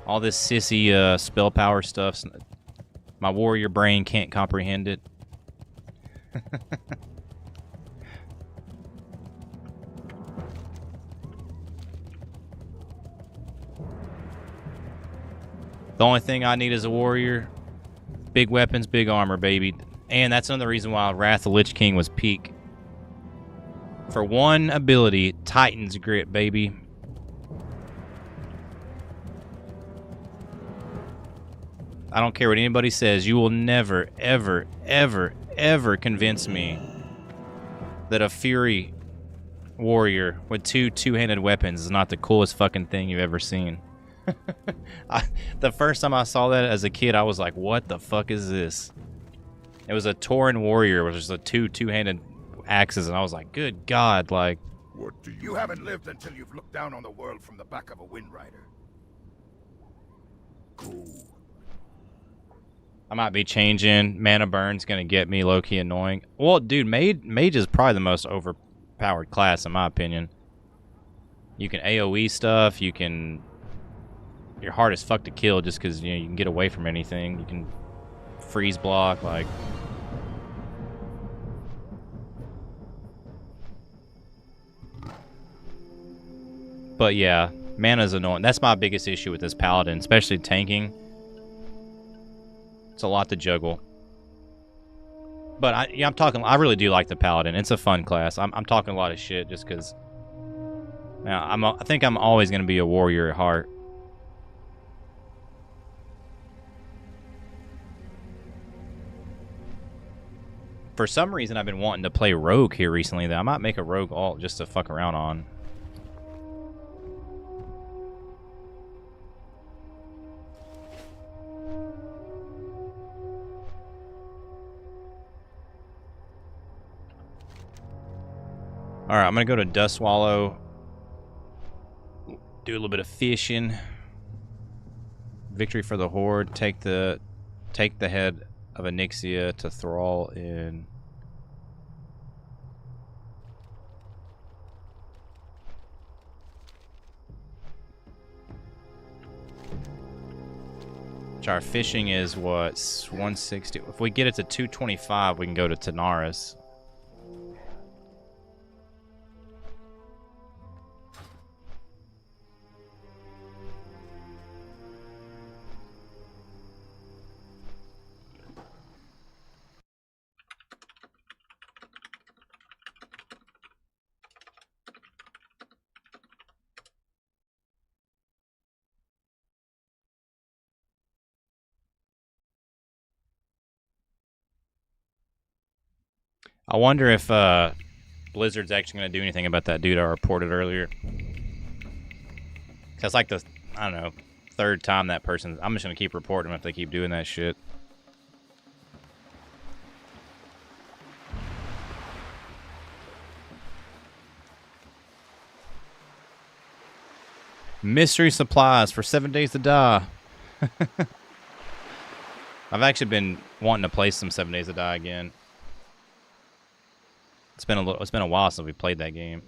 All this sissy spell power stuff, my warrior brain can't comprehend it. The only thing I need as a warrior, big weapons, big armor, baby. And that's another reason why Wrath of the Lich King was peak. For one ability, Titan's Grit, baby. I don't care what anybody says. You will never, ever, ever, ever convince me that a Fury warrior with two-handed weapons is not the coolest fucking thing you've ever seen. The first time I saw that as a kid, I was like, what the fuck is this? It was a Tauren warrior, which is a two-handed axes, and I was like, good God, like... What do You haven't lived until you've looked down on the world from the back of a Wind Rider. Cool. I might be changing. Mana Burn's gonna get me low-key annoying. Well, dude, Mage is probably the most overpowered class, in my opinion. You can AoE stuff, you can... You're hard as fuck to kill just because, you know, you can get away from anything. You can freeze block, like... But yeah, mana's annoying. That's my biggest issue with this Paladin, especially tanking. It's a lot to juggle. But I really do like the Paladin. It's a fun class. I'm talking a lot of shit just because... I think I'm always going to be a warrior at heart. For some reason, I've been wanting to play Rogue here recently, though. I might make a Rogue alt just to fuck around on. Alright, I'm going to go to Dust Swallow. Do a little bit of fishing. Victory for the Horde. Take the head of Onyxia to Thrall in... Which our fishing is, what, 160? If we get it to 225, we can go to Tanaris. I wonder if Blizzard's actually going to do anything about that dude I reported earlier. That's like the, I don't know, third time that person... I'm just going to keep reporting them if they keep doing that shit. Mystery supplies for 7 Days to Die. I've actually been wanting to play some 7 Days to Die again. It's been a while since we played that game.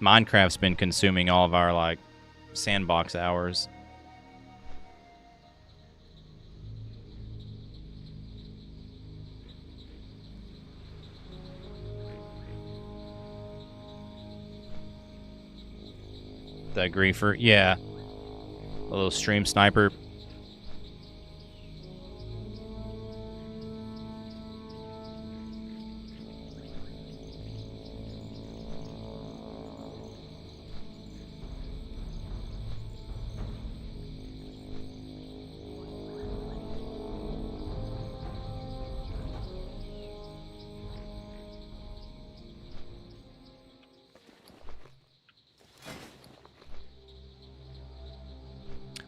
Minecraft's been consuming all of our like sandbox hours. The griefer, yeah. A little stream sniper.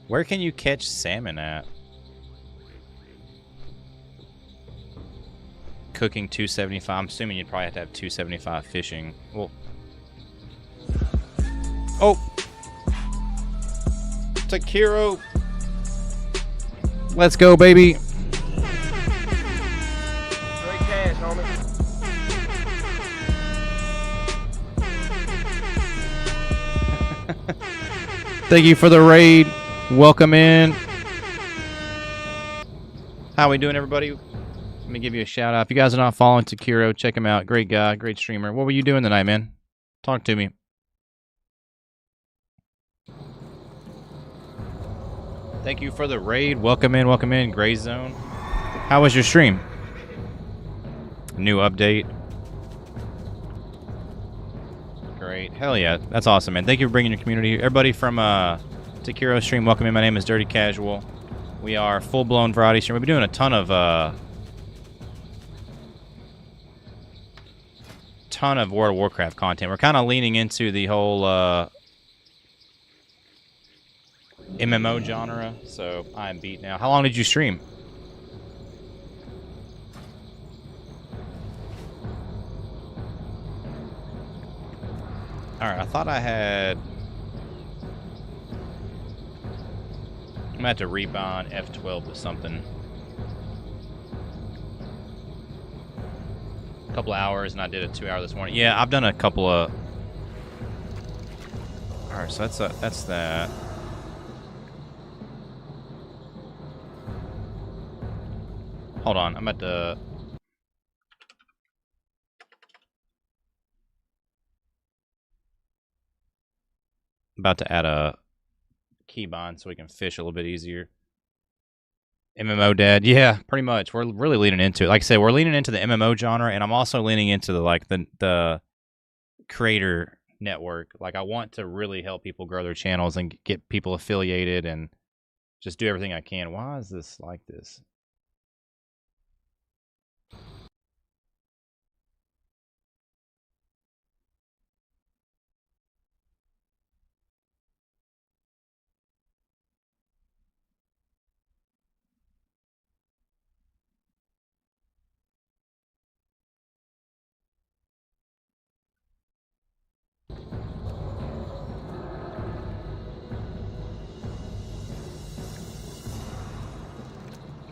Where can you catch salmon at? cooking 275. I'm assuming you'd probably have to have 275 fishing. Well, oh, Takiro, let's go, baby. Great cash, homie. Thank you for the raid. Welcome in. How we doing, everybody? Let me give you a shout out. If you guys are not following Takiro, check him out. Great guy, great streamer. What were you doing tonight, man? Talk to me. Thank you for the raid. Welcome in, Gray Zone. How was your stream? New update. Great. Hell yeah. That's awesome, man. Thank you for bringing your community. Everybody from Takiro stream, welcome in. My name is Dirty Casual. We are full-blown variety stream. We've been doing a ton of World of Warcraft content. We're kind of leaning into the whole MMO genre, so I'm beat now. How long did you stream? Alright, I thought I had... I'm gonna have to rebound F12 to something. A couple of hours, and I did a 2 hour this morning. Yeah, I've done a couple of... Alright, so that's that. Hold on, I'm about to add a keybind so we can fish a little bit easier. MMO dad, yeah, pretty much. We're really leaning into it. Like I said, we're leaning into the MMO genre, and I'm also leaning into the creator network. Like, I want to really help people grow their channels and get people affiliated and just do everything I can. Why is this like this?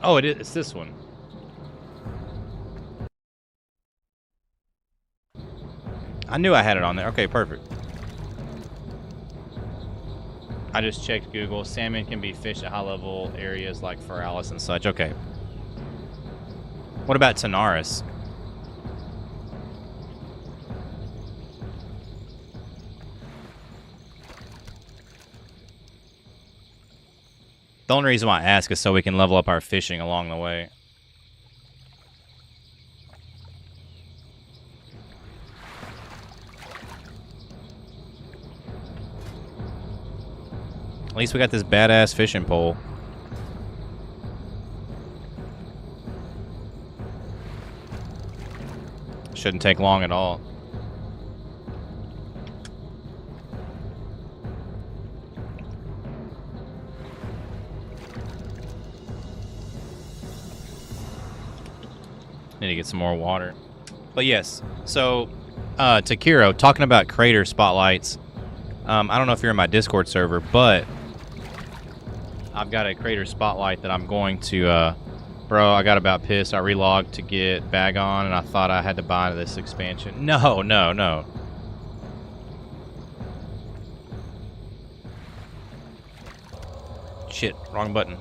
Oh, it's this one. I knew I had it on there. Okay, perfect. I just checked Google. Salmon can be fished at high-level areas like Feralis and such. Okay. What about Tanaris? The only reason why I ask is so we can level up our fishing along the way. At least we got this badass fishing pole. Shouldn't take long at all. Need to get some more water. But yes, so Takiro, talking about creator spotlights. I don't know if you're in my Discord server, but I've got a creator spotlight that I'm going to bro, I got about pissed. I relogged to get bag on and I thought I had to buy this expansion. No. Shit, wrong button.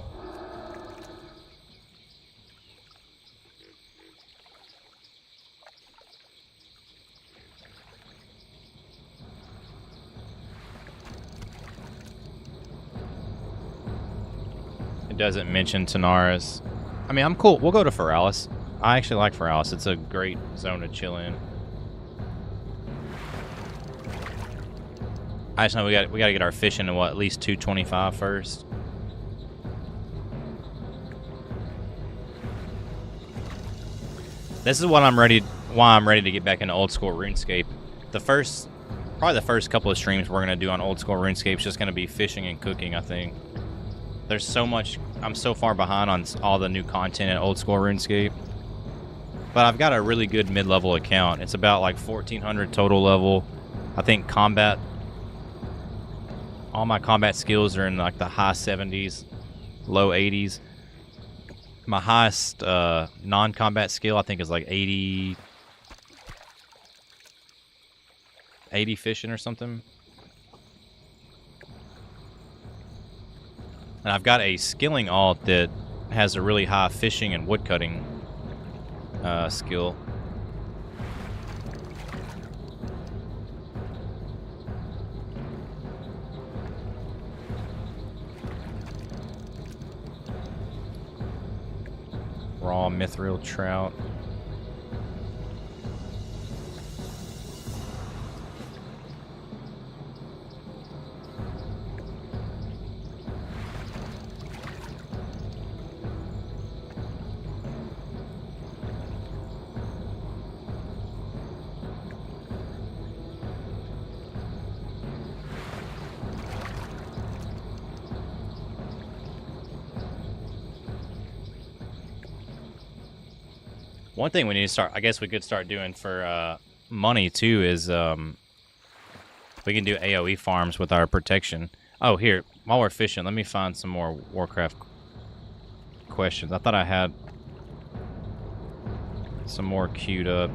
It doesn't mention Tanaris. I mean, I'm cool. We'll go to Feralis. I actually like Feralis. It's a great zone to chill in. I just know we got to get our fishing to what, at least 225 first. This is what why I'm ready to get back into old school RuneScape. Probably the first couple of streams we're gonna do on old school RuneScape is just gonna be fishing and cooking, I think. There's so much, I'm so far behind on all the new content in old school RuneScape. But I've got a really good mid-level account. It's about like 1400 total level. I think combat, all my combat skills are in like the high 70s, low 80s. My highest non-combat skill I think is like 80 fishing or something. And I've got a skilling alt that has a really high fishing and woodcutting skill. Raw mithril trout. One thing we need to start, I guess we could start doing for money too, is we can do AoE farms with our protection. Oh, here, while we're fishing, let me find some more Warcraft questions. I thought I had some more queued up.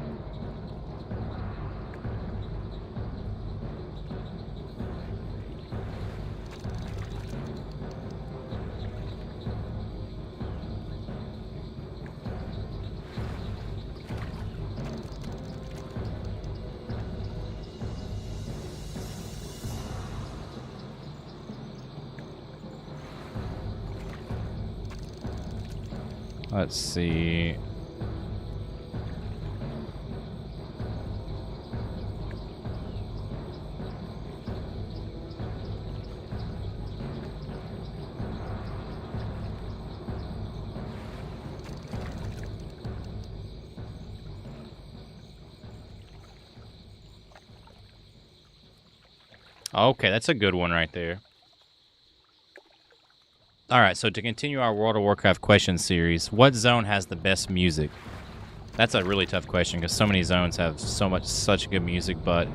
Let's see. Okay, that's a good one right there. All right, so to continue our World of Warcraft question series, what zone has the best music? That's a really tough question because so many zones have such good music, but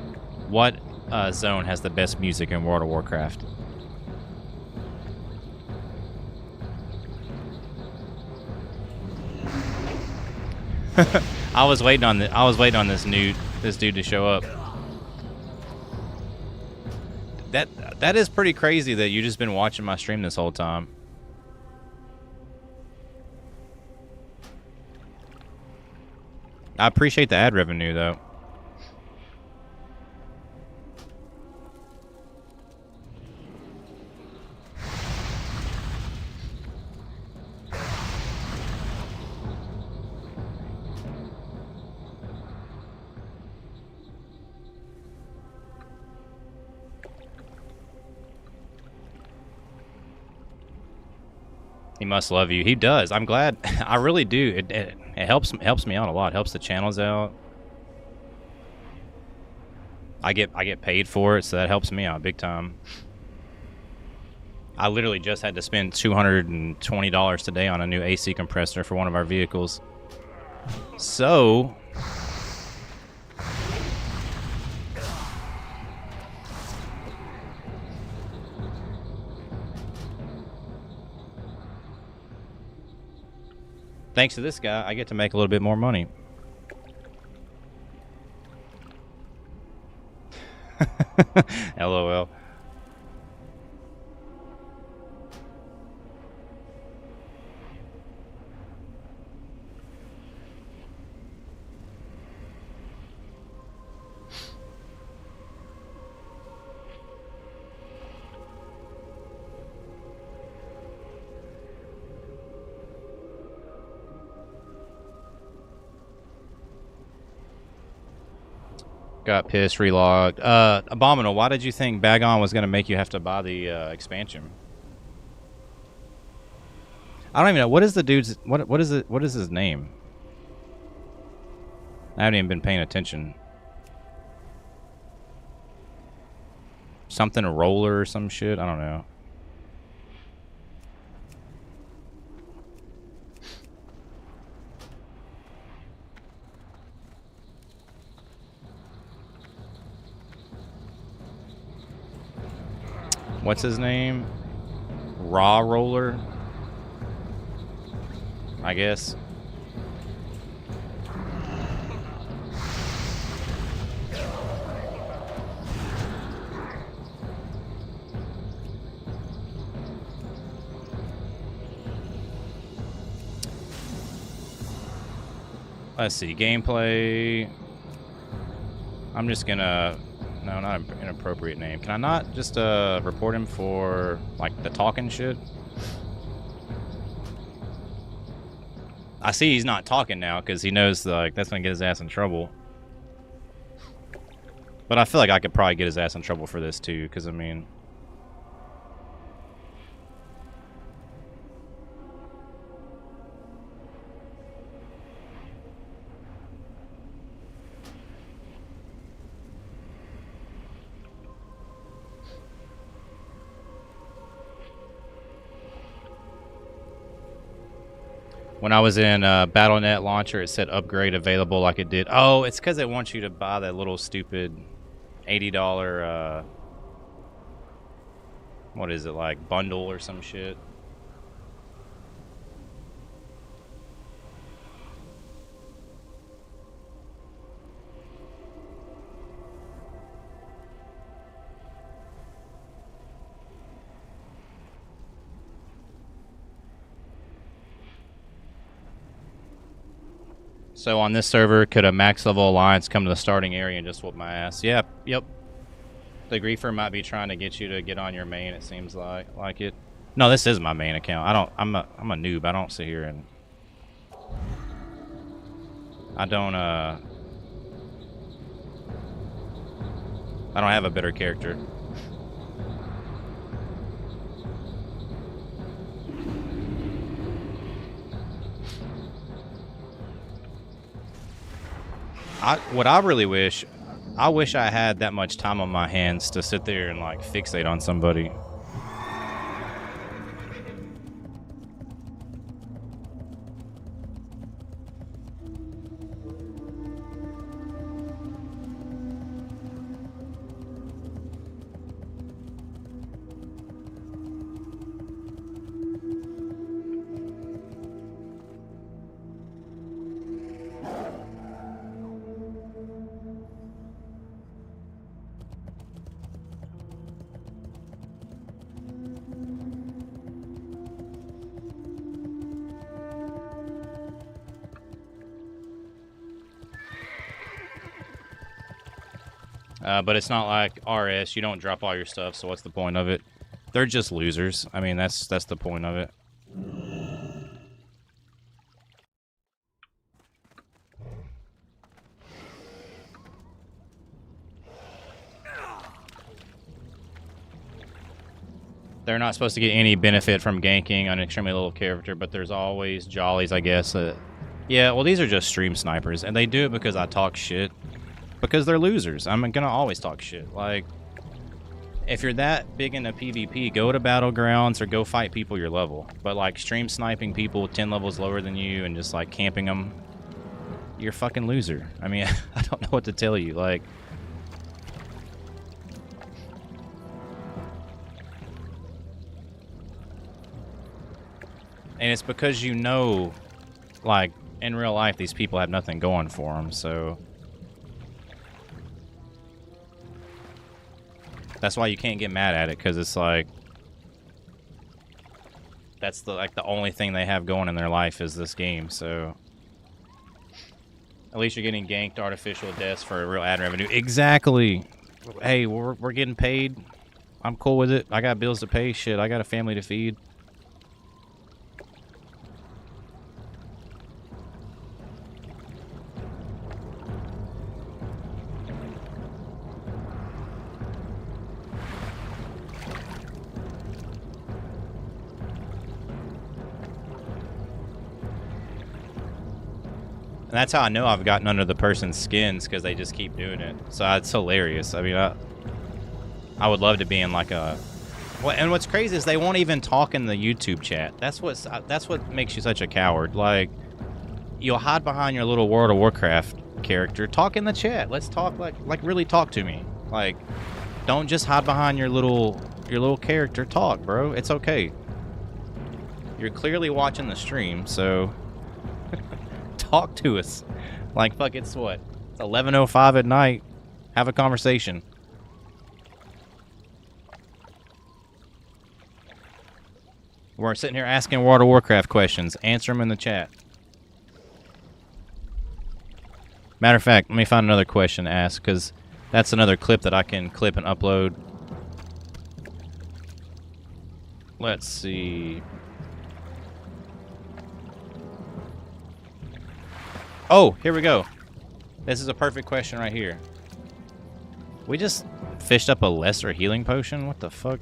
what zone has the best music in World of Warcraft? I was waiting on this dude to show up. That is pretty crazy that you just been watching my stream this whole time. I appreciate the ad revenue, though. He must love you. He does. I'm glad. I really do. It helps me out a lot. It helps the channels out. I get paid for it, so that helps me out big time. I literally just had to spend $220 today on a new AC compressor for one of our vehicles. So thanks to this guy, I get to make a little bit more money. LOL. Got pissed, relogged. Abominable, why did you think Bagon was going to make you have to buy the expansion? I don't even know. What is the dude's... What is his name? I haven't even been paying attention. Something roller or some shit? I don't know. what's his name? Raw Roller, I guess. Let's see, gameplay. I'm just gonna, no, not an inappropriate name. Can I not just report him for like the talking shit? I see he's not talking now because he knows like that's gonna get his ass in trouble. But I feel like I could probably get his ass in trouble for this too, because I mean, when I was in Battle.net launcher, it said upgrade available like it did. Oh, it's because it wants you to buy that little stupid $80, what is it, like bundle or some shit. So on this server, could a max level alliance come to the starting area and just whoop my ass? Yeah, yep. The griefer might be trying to get you to get on your main. It seems like it. No, this is my main account. I'm a noob. I don't sit here and I don't have a better character. What I really wish, I wish I had that much time on my hands to sit there and like fixate on somebody. But it's not like RS. You don't drop all your stuff, so what's the point of it? They're just losers. I mean, that's the point of it. They're not supposed to get any benefit from ganking on an extremely little character, but there's always jollies, I guess. Yeah, well, these are just stream snipers, and they do it because I talk shit. Because they're losers. I'm gonna always talk shit. Like, if you're that big into PvP, go to Battlegrounds or go fight people your level. But like stream sniping people 10 levels lower than you and just like camping them, you're a fucking loser. I mean, I don't know what to tell you. Like, and it's because you know, like, in real life, these people have nothing going for them, so that's why you can't get mad at it, because it's like that's the only thing they have going in their life is this game. So at least you're getting ganked artificial deaths for a real ad revenue. Exactly. Hey, we're getting paid. I'm cool with it. I got bills to pay. Shit, I got a family to feed. And that's how I know I've gotten under the person's skins, because they just keep doing it. So it's hilarious. I mean, I would love to be in like a... Well, and what's crazy is they won't even talk in the YouTube chat. That's what makes you such a coward. Like, you'll hide behind your little World of Warcraft character. Talk in the chat. Let's talk, like really talk to me. Like, don't just hide behind your little your little character talk, bro. It's okay. You're clearly watching the stream, so talk to us. Like, fuck, it's what? It's 11:05 at night. Have a conversation. We're sitting here asking World of Warcraft questions. Answer them in the chat. Matter of fact, let me find another question to ask, because that's another clip that I can clip and upload. Let's see. Oh, here we go. This is a perfect question right here. We just fished up a lesser healing potion? What the fuck?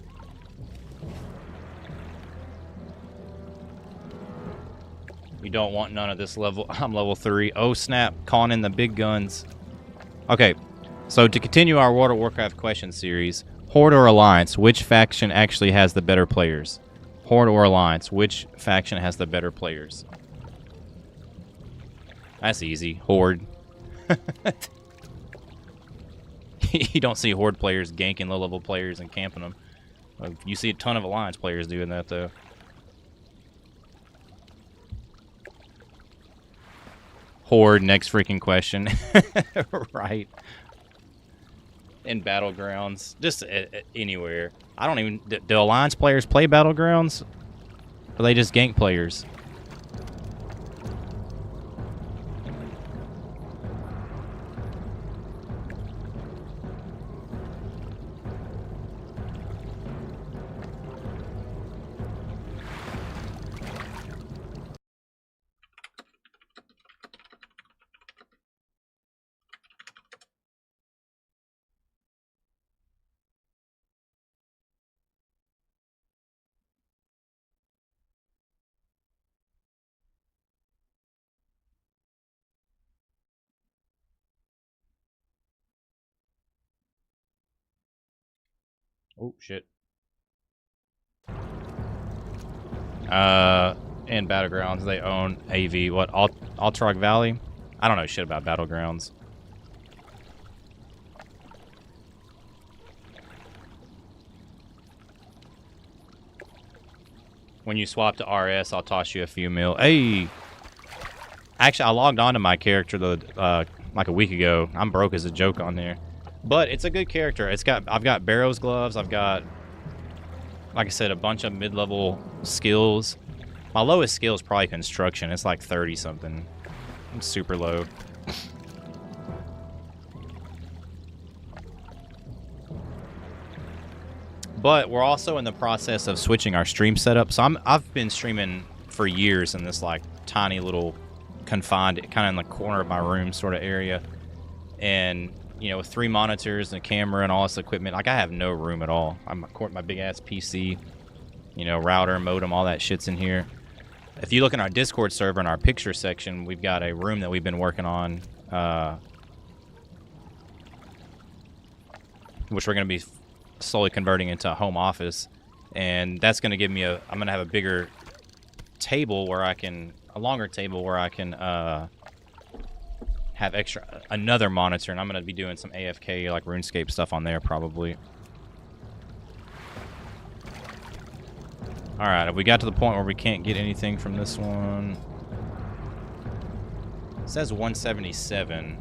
You don't want none of this level. I'm level 3. Oh snap, calling in the big guns. Okay, so to continue our World of Warcraft question series, Horde or Alliance, which faction actually has the better players? Horde or Alliance, which faction has the better players? That's easy. Horde. You don't see Horde players ganking low-level players and camping them. You see a ton of Alliance players doing that, though. Horde, next freaking question. Right. In Battlegrounds. Just anywhere. I don't even... Do Alliance players play Battlegrounds? Or are they just gank players? Oh, shit. In Battlegrounds, they own AV. What? Altarog Valley? I don't know shit about Battlegrounds. When you swap to RS, I'll toss you a few mil. Hey! Actually, I logged on to my character like a week ago. I'm broke as a joke on there. But it's a good character. I've got Barrow's gloves. I've got, like I said, a bunch of mid-level skills. My lowest skill is probably construction. It's like 30-something. I'm super low. But we're also in the process of switching our stream setup. So I've been streaming for years in this like tiny little confined, kind of in the corner of my room sort of area. And you know, with 3 monitors and a camera and all this equipment, like I have no room at all. My big ass PC, you know, router, modem, all that shit's in here. If you look in our Discord server in our picture section, we've got a room that we've been working on, which we're going to be slowly converting into a home office, and that's going to give me I'm going to have a bigger table where I can, a longer table where I can have another monitor, and I'm going to be doing some AFK like RuneScape stuff on there probably. Alright, have we got to the point where we can't get anything from this one? It says 177.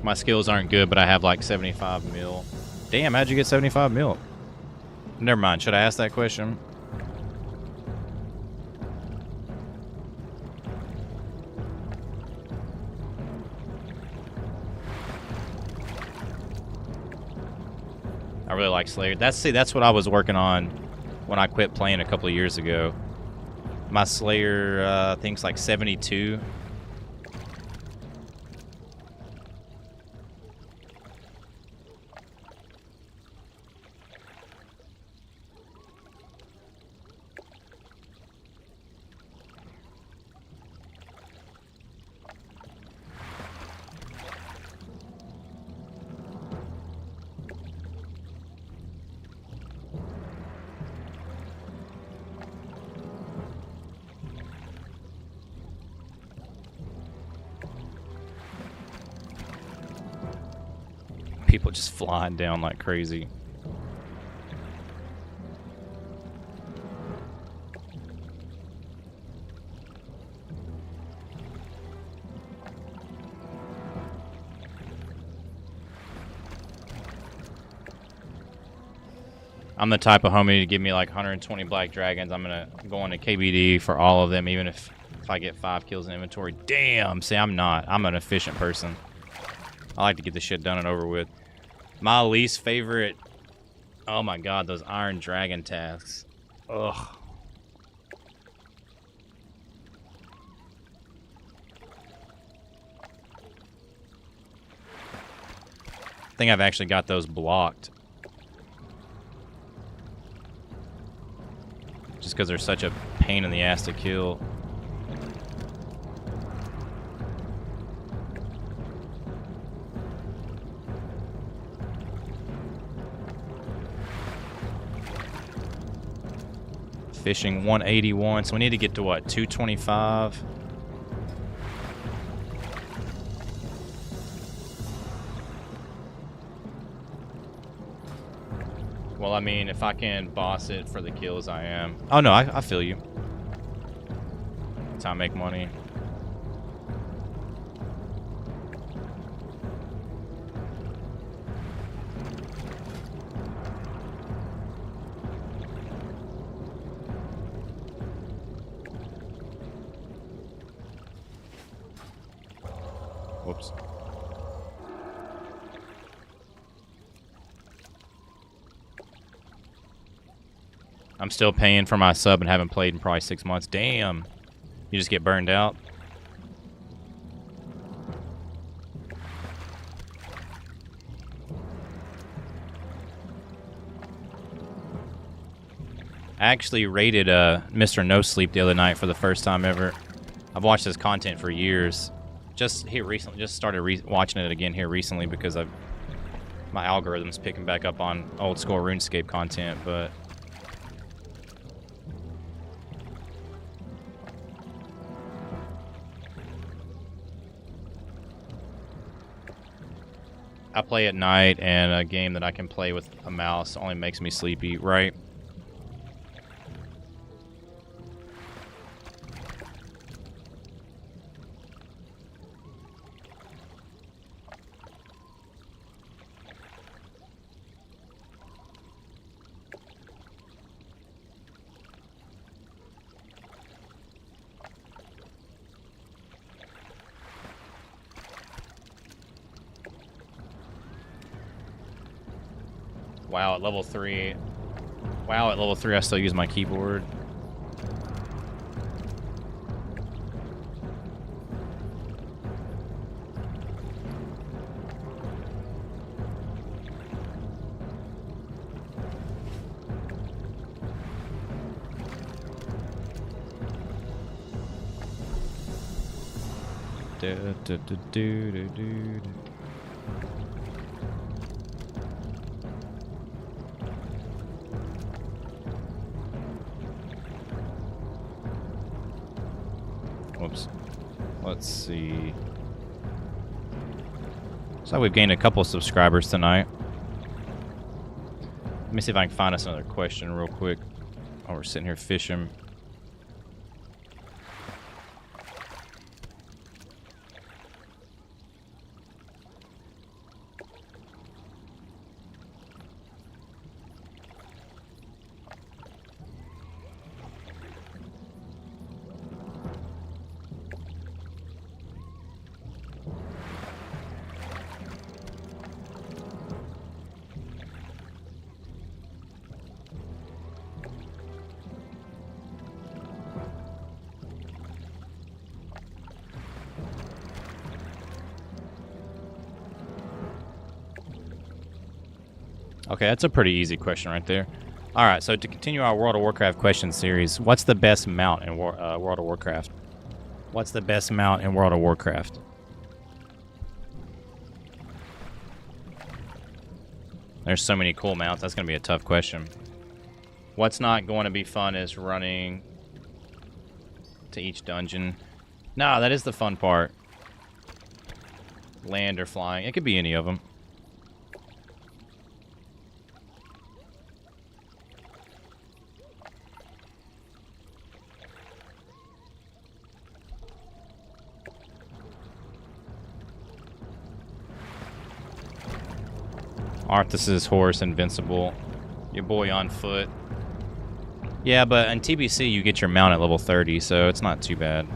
My skills aren't good, but I have like 75 mil. Damn, how'd you get 75 mil? Never mind, should I ask that question? I really like Slayer. That's what I was working on when I quit playing a couple of years ago. My Slayer, I think it's like 72. people just flying down like crazy. I'm the type of homie to give me like 120 black dragons. I'm gonna go into KBD for all of them, even if I get 5 kills in inventory. Damn, see, I'm not. I'm an efficient person. I like to get this shit done and over with. My least favorite, oh my god, those Iron Dragon tasks. Ugh. I think I've actually got those blocked. Just because they're such a pain in the ass to kill. Fishing 181, so we need to get to what, 225? Well, I mean, if I can boss it for the kills, I am. Oh no, I feel you. That's how I make money. Whoops. I'm still paying for my sub and haven't played in probably 6 months. Damn. You just get burned out. I actually rated Mr. No Sleep the other night for the first time ever. I've watched his content for years. Just started watching it again here recently because my algorithm's picking back up on old school RuneScape content, but I play at night, and a game that I can play with a mouse only makes me sleepy, right? Wow, at level 3. Wow, at level 3 I still use my keyboard. Whoops. Let's see. So we've gained a couple of subscribers tonight. Let me see if I can find us another question real quick while we're sitting here fishing. Okay, that's a pretty easy question right there. Alright, so to continue our World of Warcraft question series, what's the best mount in World of Warcraft? What's the best mount in World of Warcraft? There's so many cool mounts, that's going to be a tough question. What's not going to be fun is running to each dungeon. No, that is the fun part. Land or flying, it could be any of them. Arthas's horse, invincible. Your boy on foot. Yeah, but in TBC you get your mount at level 30, so it's not too bad.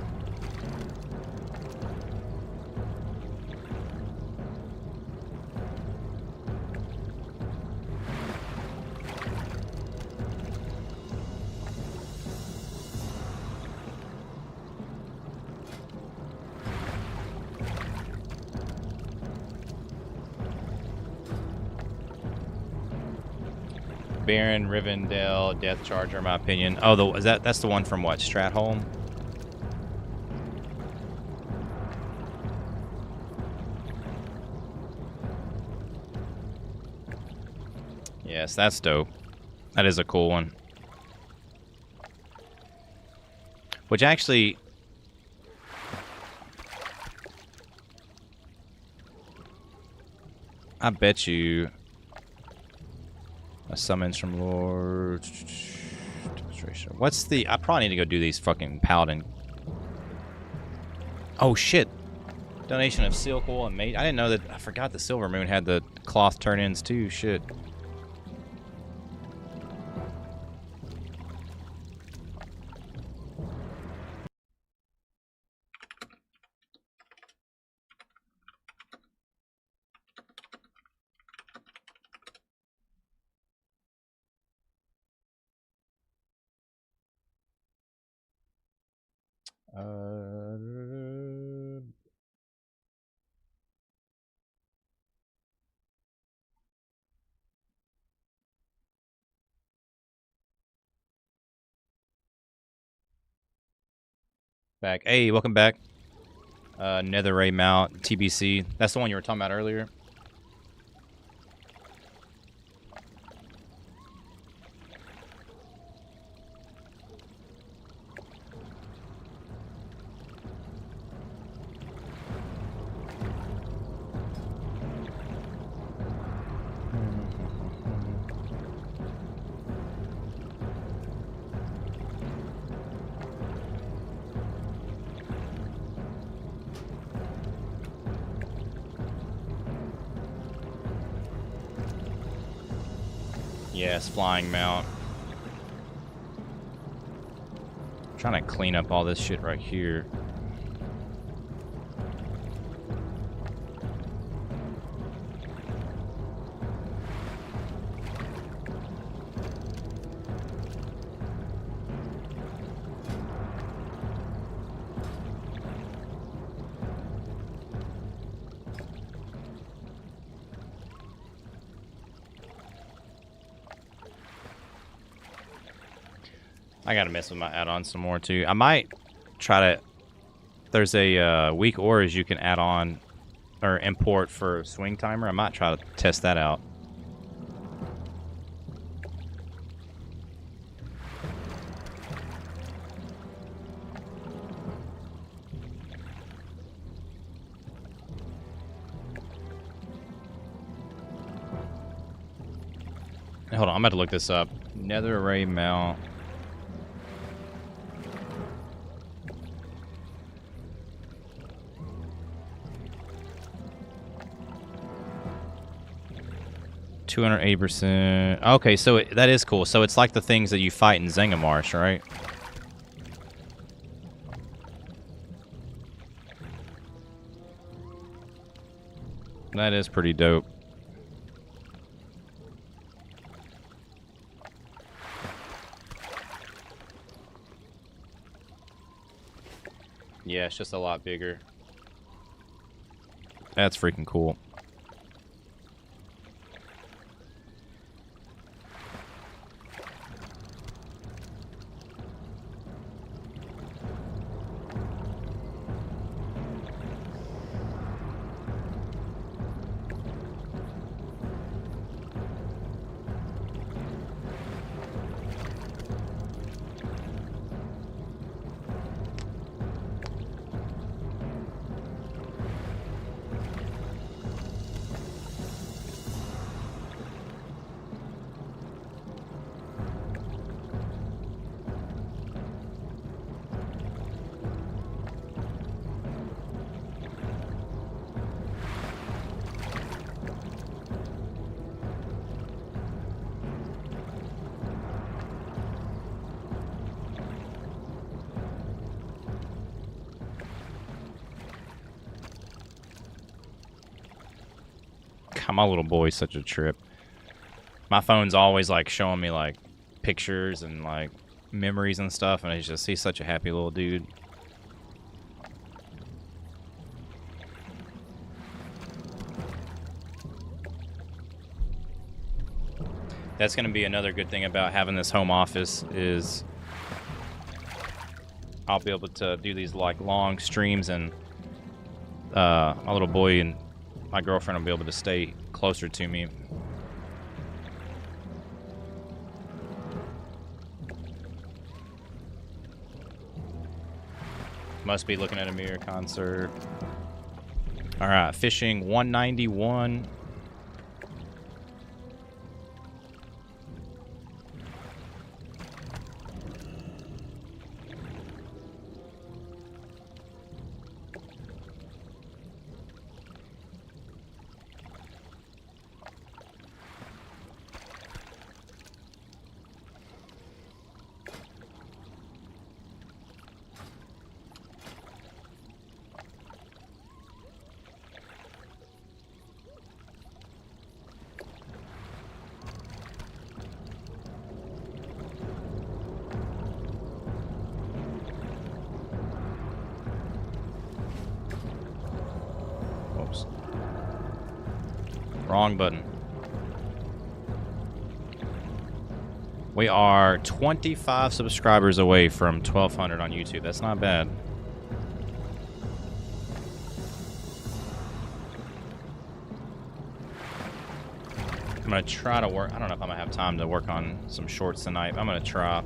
Baron, Rivendell, Death Charger, in my opinion. Oh, that's the one from what? Stratholm? Yes, that's dope. That is a cool one. Which actually... I bet you... Summons from Lord. What's the... I probably need to go do these fucking Paladin. Oh, shit. Donation of silk wool and mate. I didn't know that... I forgot the Silver Moon had the cloth turn-ins too. Shit. Back. Hey, welcome back. Netherray mount, TBC. That's the one you were talking about earlier. Yes, flying mount. I'm trying to clean up all this shit right here. I gotta mess with my add-ons some more too. I might try to... There's a weak auras you can add on or import for swing timer. I might try to test that out. Hold on, I'm about to look this up. Nether array mount. %. Okay, so that is cool. So it's like the things that you fight in Zangamarsh, right? That is pretty dope. Yeah, it's just a lot bigger. That's freaking cool. God, my little boy's such a trip. My phone's always like showing me like pictures and like memories and stuff, and he's such a happy little dude. That's going to be another good thing about having this home office is I'll be able to do these like long streams, and my little boy and my girlfriend will be able to stay closer to me. Must be looking at a mirror concert. All right, fishing 191. Wrong button. We are 25 subscribers away from 1,200 on YouTube. That's not bad. I'm going to try to work. I don't know if I'm going to have time to work on some shorts tonight, but I'm going to try.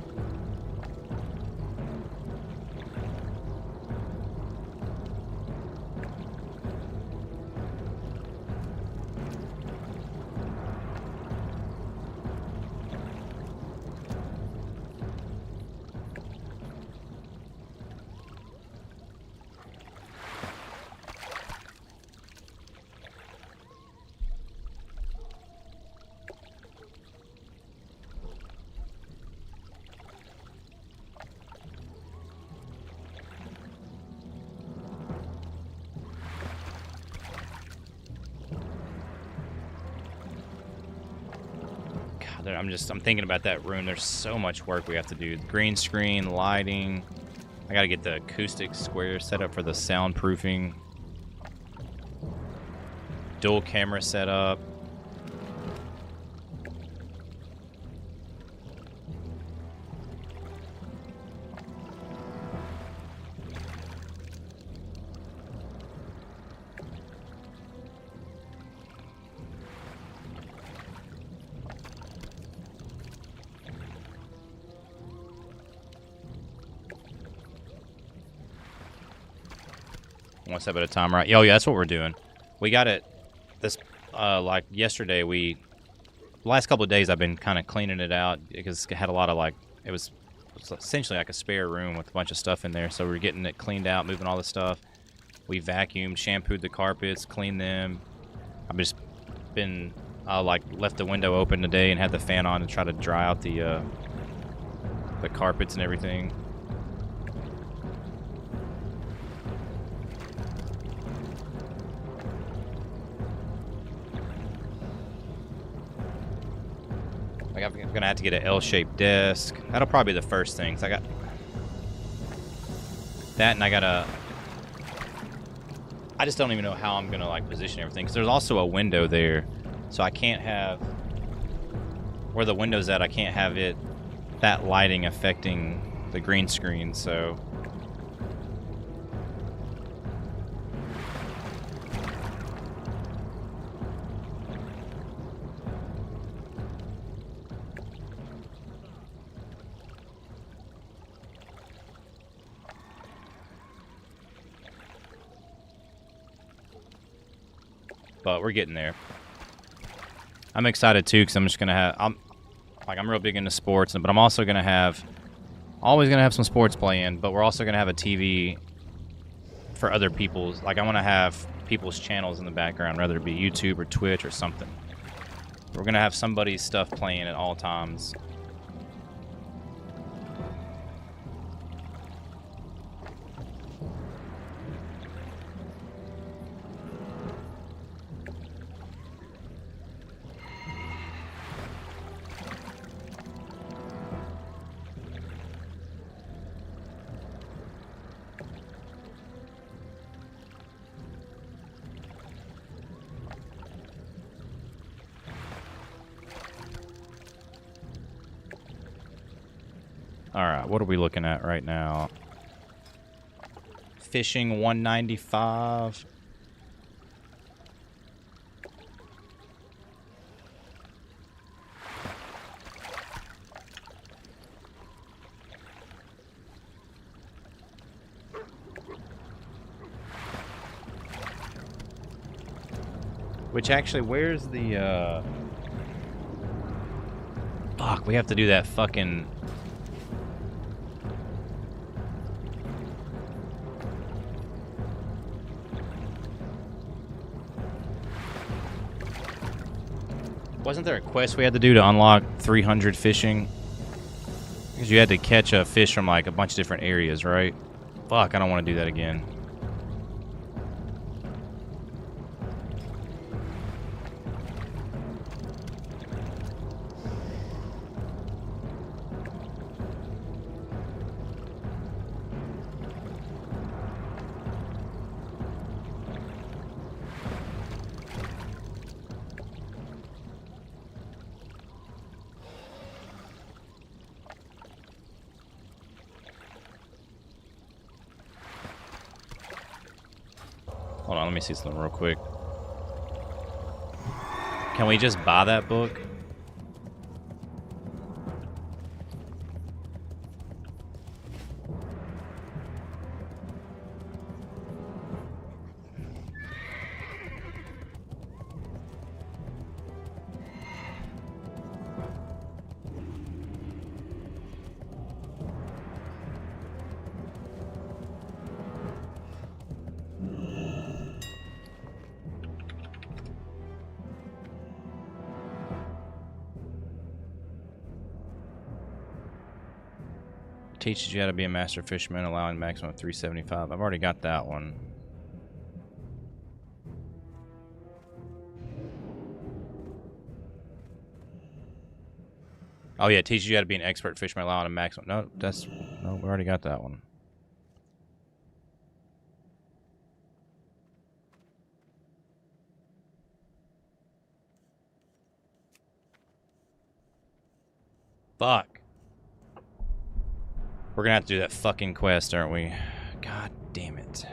I'm thinking about that room. There's so much work we have to do. Green screen, lighting. I got to get the acoustic square set up for the soundproofing. Dual camera set up. One step at a time, right? Oh, yeah, that's what we're doing. We got it this, like yesterday, the last couple of days I've been kind of cleaning it out because it had a lot of like, it was essentially like a spare room with a bunch of stuff in there. So we're getting it cleaned out, moving all the stuff. We vacuumed, shampooed the carpets, cleaned them. I've just been, like left the window open today and had the fan on to try to dry out the carpets and everything. I'm gonna have to get an L-shaped desk. That'll probably be the first thing. So I got that, and I just don't even know how I'm gonna like position everything. Because there's also a window there, so I can't have where the window's at. I can't have that lighting affecting the green screen. So. But we're getting there. I'm excited too because I'm just gonna have. I'm real big into sports, but I'm also always gonna have some sports play in. But we're also gonna have a TV for other people's. Like I want to have people's channels in the background, whether it be YouTube or Twitch or something. We're gonna have somebody's stuff playing at all times. Alright, what are we looking at right now? Fishing 195. Which actually, where's the, Fuck, we have to do that fucking... Wasn't there a quest we had to do to unlock 300 fishing? Because you had to catch a fish from like a bunch of different areas, right? Fuck, I don't want to do that again. Hold on, let me see something real quick. Can we just buy that book? Teaches you how to be a master fisherman, allowing maximum of 375. I've already got that one. Oh yeah, teaches you how to be an expert fisherman, allowing a maximum. No, we already got that one. Fuck. We're gonna have to do that fucking quest, aren't we? God damn it.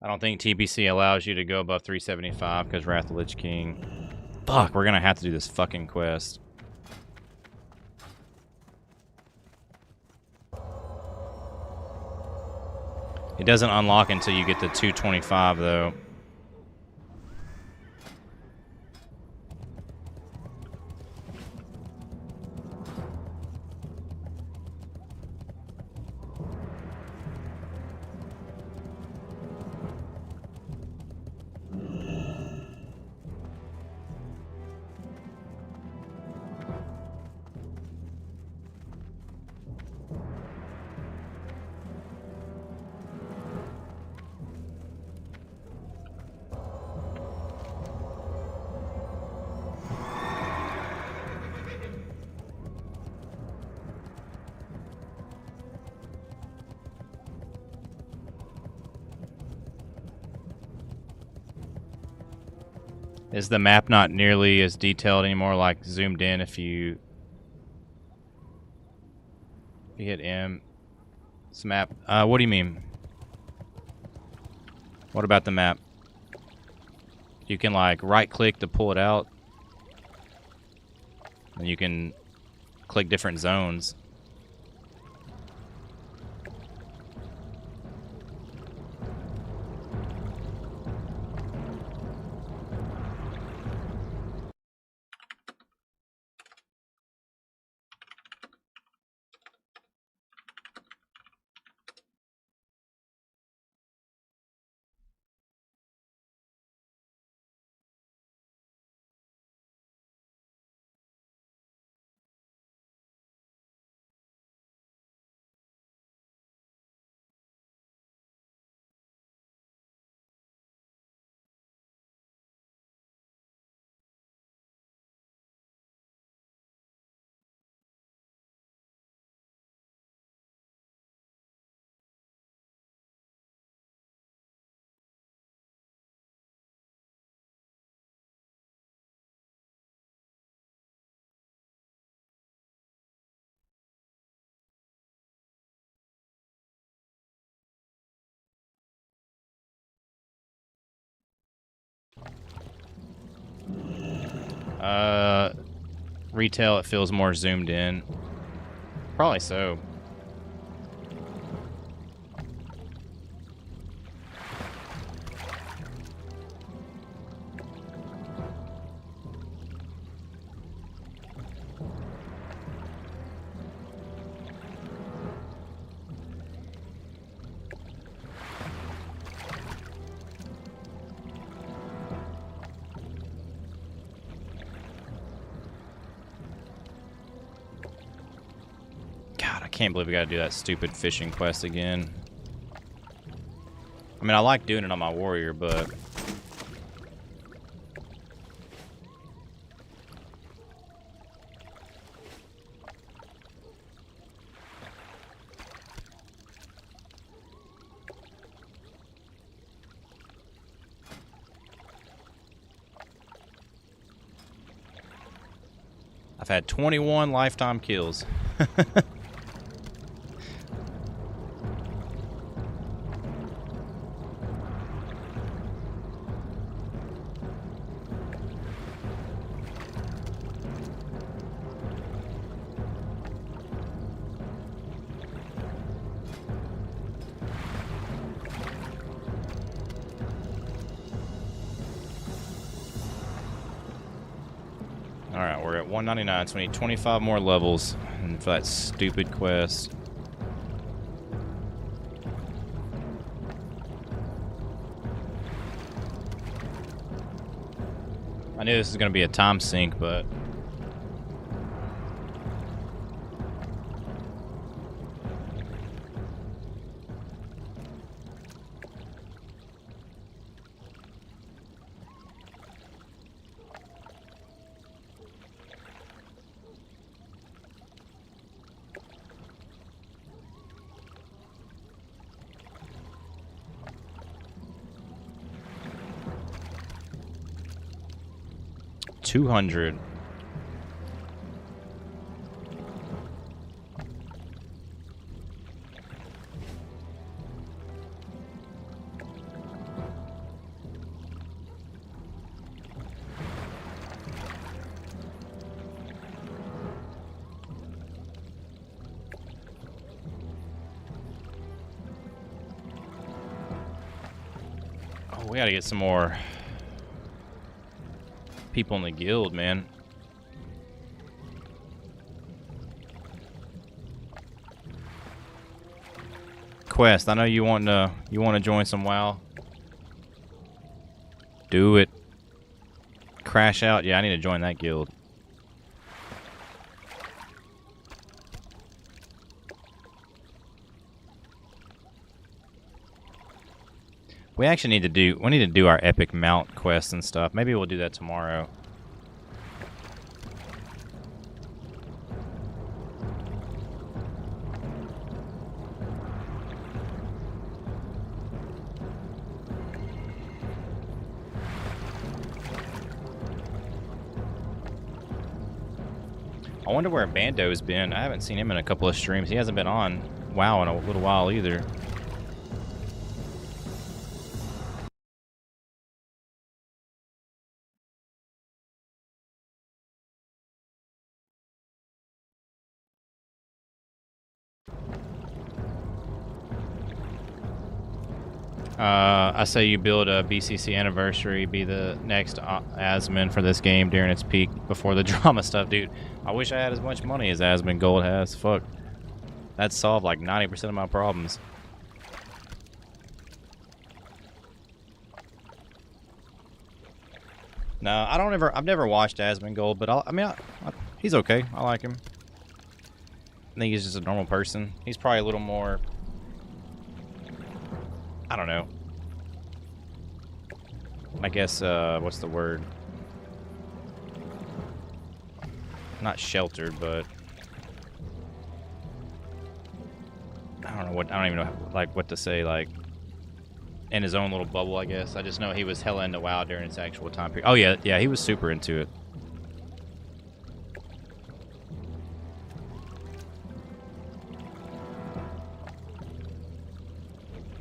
I don't think TBC allows you to go above 375 because Wrath of the Lich King. Fuck, we're gonna have to do this fucking quest. It doesn't unlock until you get to 225 though. Is the map not nearly as detailed anymore, like zoomed in if you hit M? This map. What do you mean? What about the map? You can like right click to pull it out. And you can click different zones. Retail, it feels more zoomed in. Probably so. I can't believe we gotta do that stupid fishing quest again. I mean, I like doing it on my warrior, but... I've had 21 lifetime kills. Alright, we're at 199, so we need 25 more levels for that stupid quest. I knew this was going to be a time sink, but... $200. Oh, we gotta get some more people in the guild, man. Quest, I know you want to join some WoW. Do it. Crash out. Yeah, I need to join that guild. We actually need to do our epic mount quests and stuff. Maybe we'll do that tomorrow. I wonder where Bando's been. I haven't seen him in a couple of streams. He hasn't been on WoW in a little while either. I say you build a BCC anniversary, be the next Asmon for this game during its peak before the drama stuff, dude. I wish I had as much money as Asmon Gold has. Fuck. That'd solve like 90% of my problems. No, I've never watched Asmon Gold, but he's okay. I like him. I think he's just a normal person. He's probably a little more, I don't know. I guess, what's the word? Not sheltered, but I don't even know, like, what to say, like, in his own little bubble, I guess. I just know he was hella into WoW during its actual time period. Oh, yeah, he was super into it.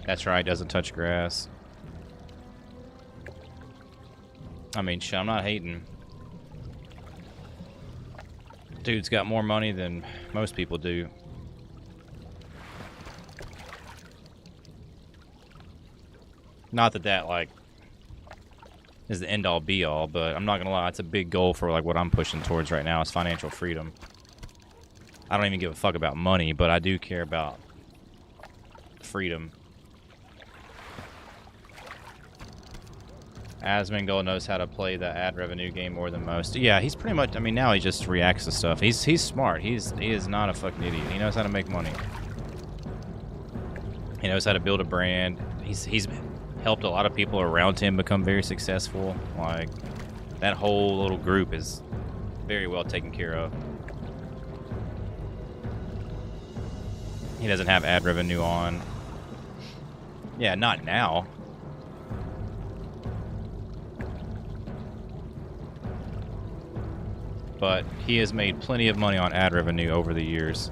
That's right, doesn't touch grass. I mean, I'm not hating. Dude's got more money than most people do. Not that that, like, is the end-all be-all, but I'm not gonna lie, it's a big goal for, like, what I'm pushing towards right now is financial freedom. I don't even give a fuck about money, but I do care about freedom. Asmongold knows how to play the ad revenue game more than most. Yeah, he's pretty much, I mean, now he just reacts to stuff. He's smart. He is not a fucking idiot. He knows how to make money. He knows how to build a brand. He's helped a lot of people around him become very successful. Like, that whole little group is very well taken care of. He doesn't have ad revenue on. Yeah, not now. But he has made plenty of money on ad revenue over the years.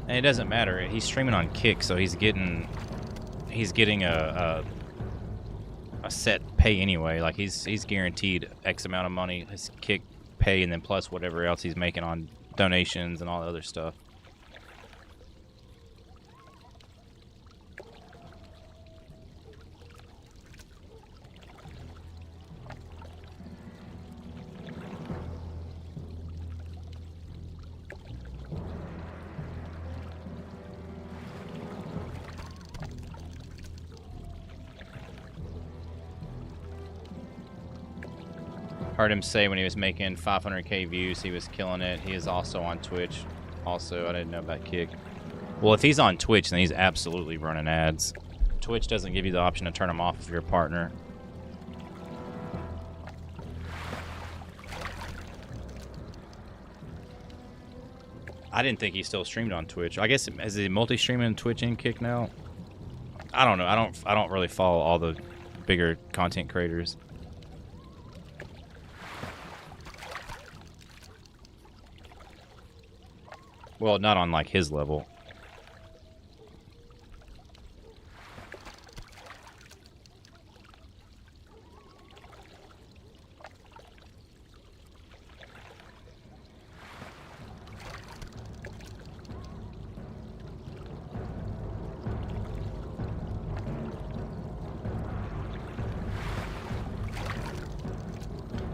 And it doesn't matter. He's streaming on Kick, so he's getting a set pay anyway. Like he's guaranteed X amount of money, his Kick pay, and then plus whatever else he's making on donations and all the other stuff. Heard him say when he was making 500k views, he was killing it. He is also on Twitch. Also, I didn't know about Kick. Well, if he's on Twitch, then he's absolutely running ads. Twitch doesn't give you the option to turn them off if you're a partner. I didn't think he still streamed on Twitch. I guess is he multi-streaming Twitch and Kick now? I don't know. I don't really follow all the bigger content creators. Well, not on, like, his level.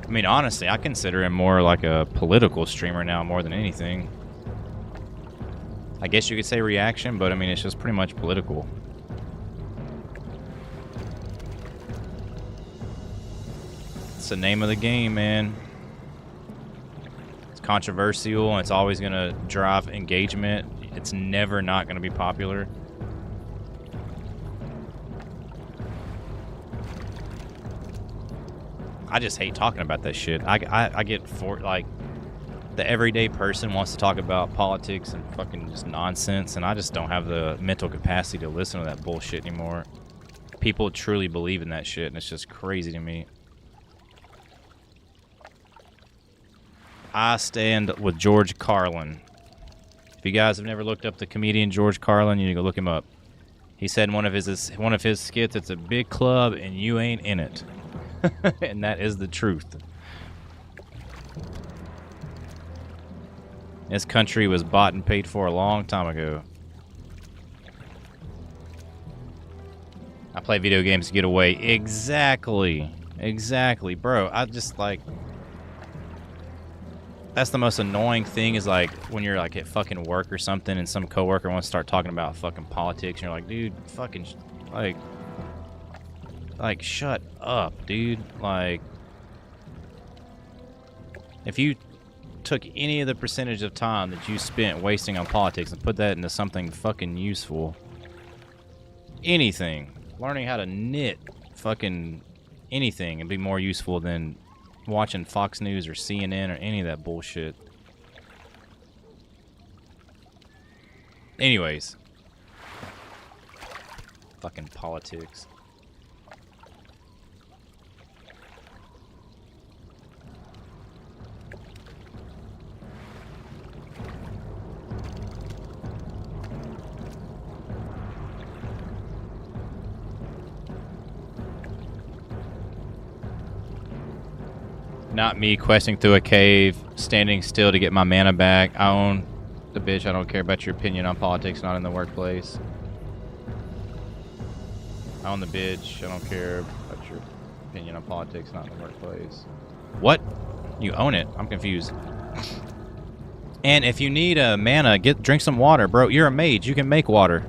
I mean, honestly, I consider him more like a political streamer now more than anything. I guess you could say reaction, but I mean, it's just pretty much political. It's the name of the game, man. It's controversial, and it's always going to drive engagement. It's never not going to be popular. I just hate talking about that shit. I get for, like, the everyday person wants to talk about politics and fucking just nonsense, and I just don't have the mental capacity to listen to that bullshit anymore. People truly believe in that shit, and it's just crazy to me. I stand with George Carlin. If you guys have never looked up the comedian George Carlin, you need to go look him up. He said in one of his skits, "It's a big club and you ain't in it." And that is the truth. This country was bought and paid for a long time ago. I play video games to get away. Exactly. Exactly, bro. I just, like... That's the most annoying thing is, like, when you're, like, at fucking work or something and some coworker wants to start talking about fucking politics and you're like, dude, fucking, like, shut up, dude. Like, if you took any of the percentage of time that you spent wasting on politics and put that into something fucking useful, anything, learning how to knit, fucking anything, and be more useful than watching Fox News or CNN or any of that bullshit. Anyways, fucking politics. Not me questing through a cave, standing still to get my mana back. I own the bitch. I don't care about your opinion on politics, not in the workplace. I own the bitch. I don't care about your opinion on politics, not in the workplace. What? You own it? I'm confused. And if you need a mana, drink some water, bro. You're a mage. You can make water.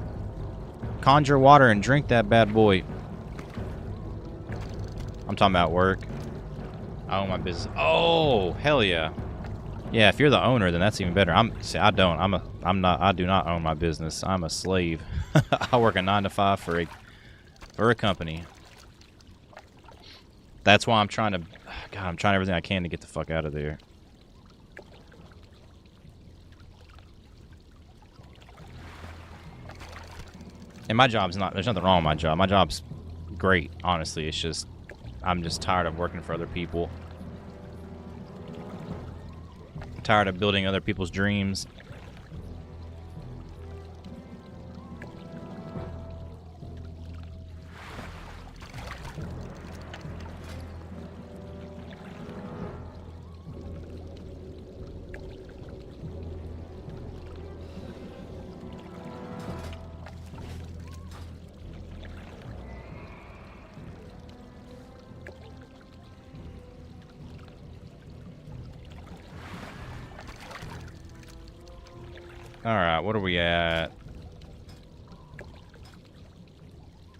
Conjure water and drink that bad boy. I'm talking about work. I own my business. Oh, hell yeah. Yeah, if you're the owner, then that's even better. I do not own my business. I'm a slave. I work a 9 to 5 for a company. That's why I'm trying to, God, I'm trying everything I can to get the fuck out of there. And my job's not, there's nothing wrong with my job. My job's great, honestly. It's just, I'm just tired of working for other people. I'm tired of building other people's dreams. Alright, what are we at?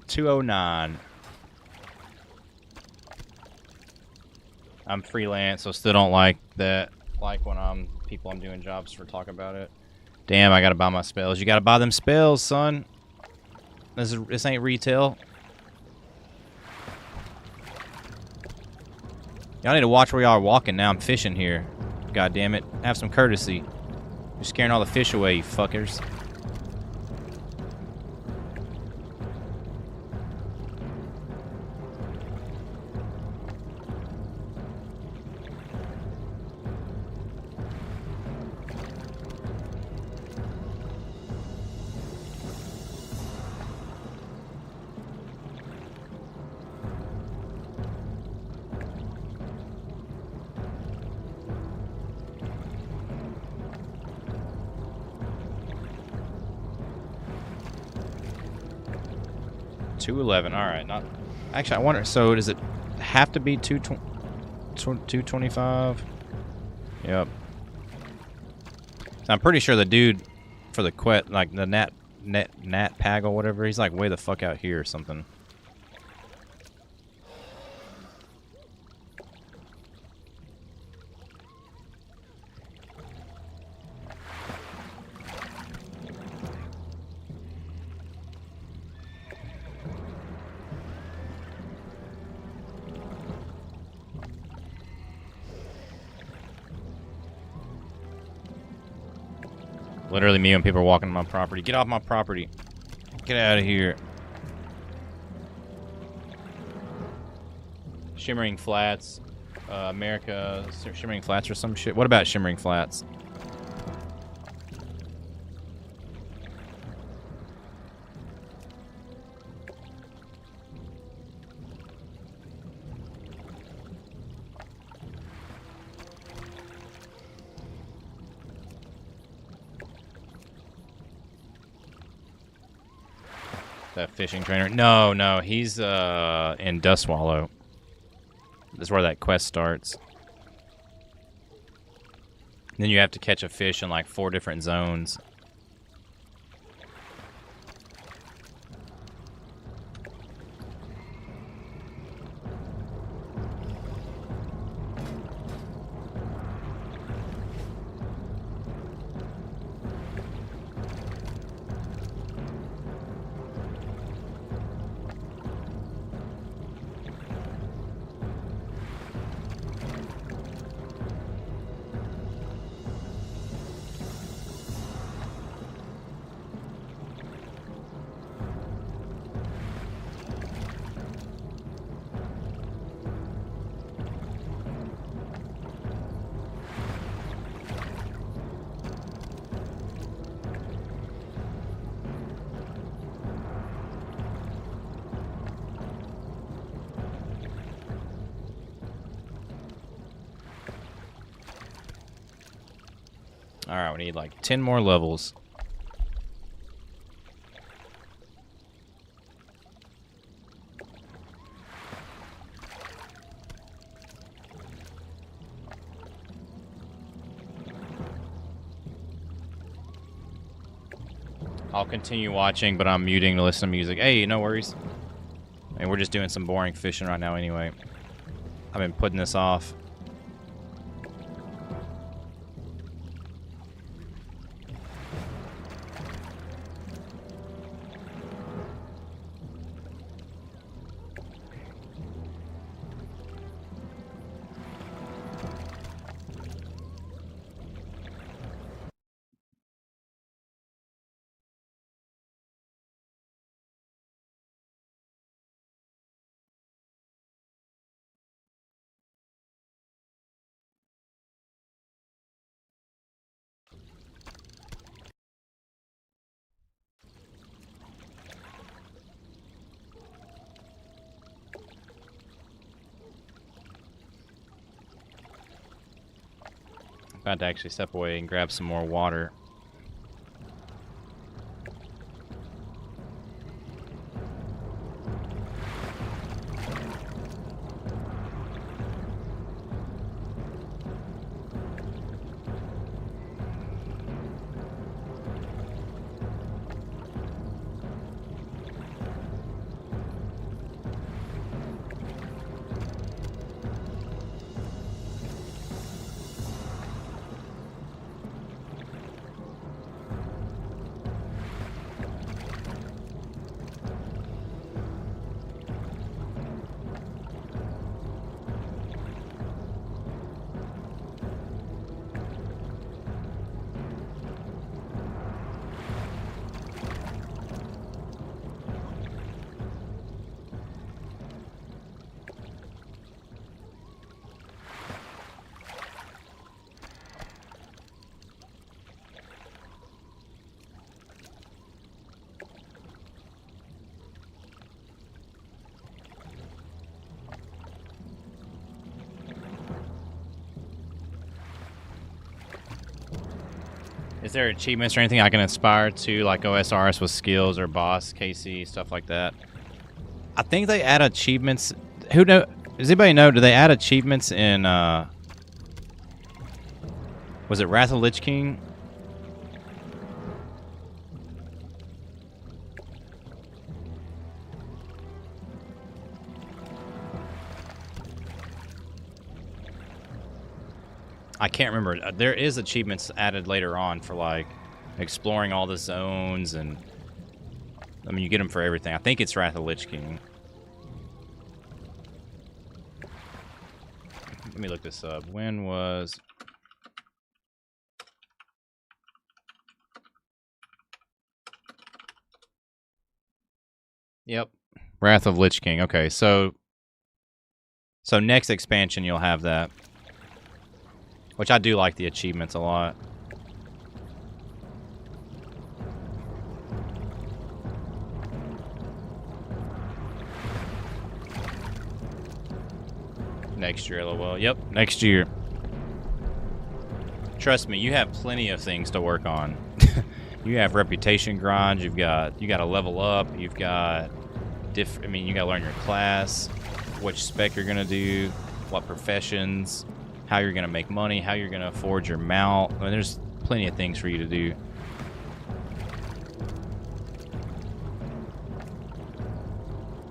209. I'm freelance, so still don't like that. Like when people I'm doing jobs for talk about it. Damn, I gotta buy my spells. You gotta buy them spells, son. This ain't retail. Y'all need to watch where y'all are walking now. I'm fishing here. God damn it. Have some courtesy. You're scaring all the fish away, you fuckers. $211. All right, not actually. I wonder. So does it have to be 225? Yep. I'm pretty sure the dude for the quest, like the Nat Pag or whatever, he's like way the fuck out here or something. Literally me when people are walking on my property. Get off my property. Get out of here. Shimmering Flats. America. Shimmering Flats or some shit. What about Shimmering Flats? That fishing trainer. No, he's in Dust Swallow. This is where that quest starts. Then you have to catch a fish in like 4 different zones. Alright, we need like 10 more levels. I'll continue watching, but I'm muting to listen to music. Hey, no worries. And we're just doing some boring fishing right now anyway. I've been putting this off. About to actually step away and grab some more water. Is there achievements or anything I can aspire to, like OSRS with skills or boss, KC, stuff like that? I think they add achievements. Who know? Does anybody know? Do they add achievements in? Was it Wrath of Lich King? I can't remember. There is achievements added later on for like exploring all the zones, and I mean you get them for everything. I think it's Wrath of Lich King. Let me look this up. When was... Yep. Wrath of Lich King. Okay, so next expansion you'll have that. Which I do like the achievements a lot. Next year, LOL. Yep, next year. Trust me, you have plenty of things to work on. You have reputation grinds. You got to level up. You've got I mean, you got to learn your class, which spec you're gonna do, what professions, how you're gonna make money, how you're gonna forge your mount. I mean, there's plenty of things for you to do.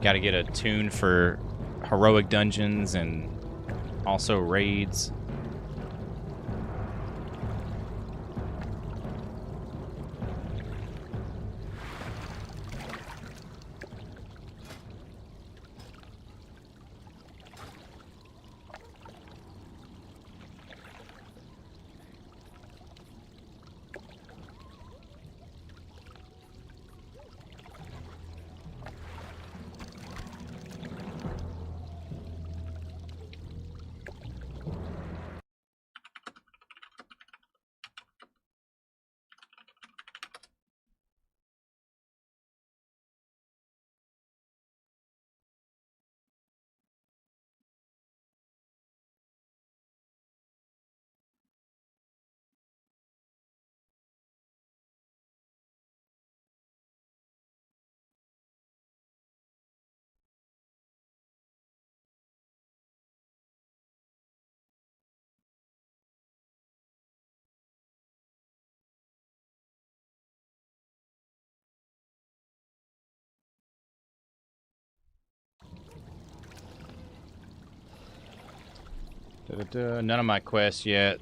Got to get a tune for heroic dungeons and also raids. None of my quests yet.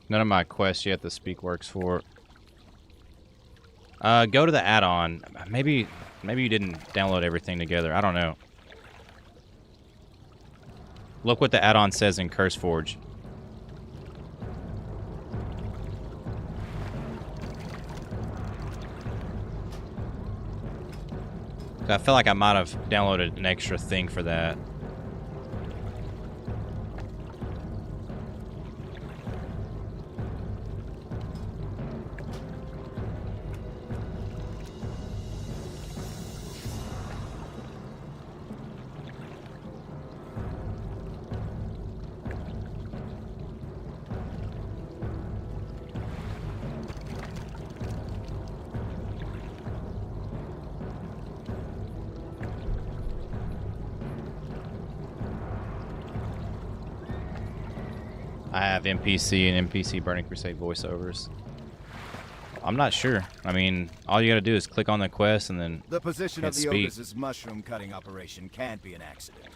None of my quests yet the speak works for. Go to the add-on. Maybe you didn't download everything together. I don't know. Look what the add-on says in CurseForge. I feel like I might have downloaded an extra thing for that. I have NPC and NPC Burning Crusade voiceovers. I'm not sure. I mean, all you gotta do is click on the quest and then the position of the speak. Ogre's mushroom cutting operation can't be an accident.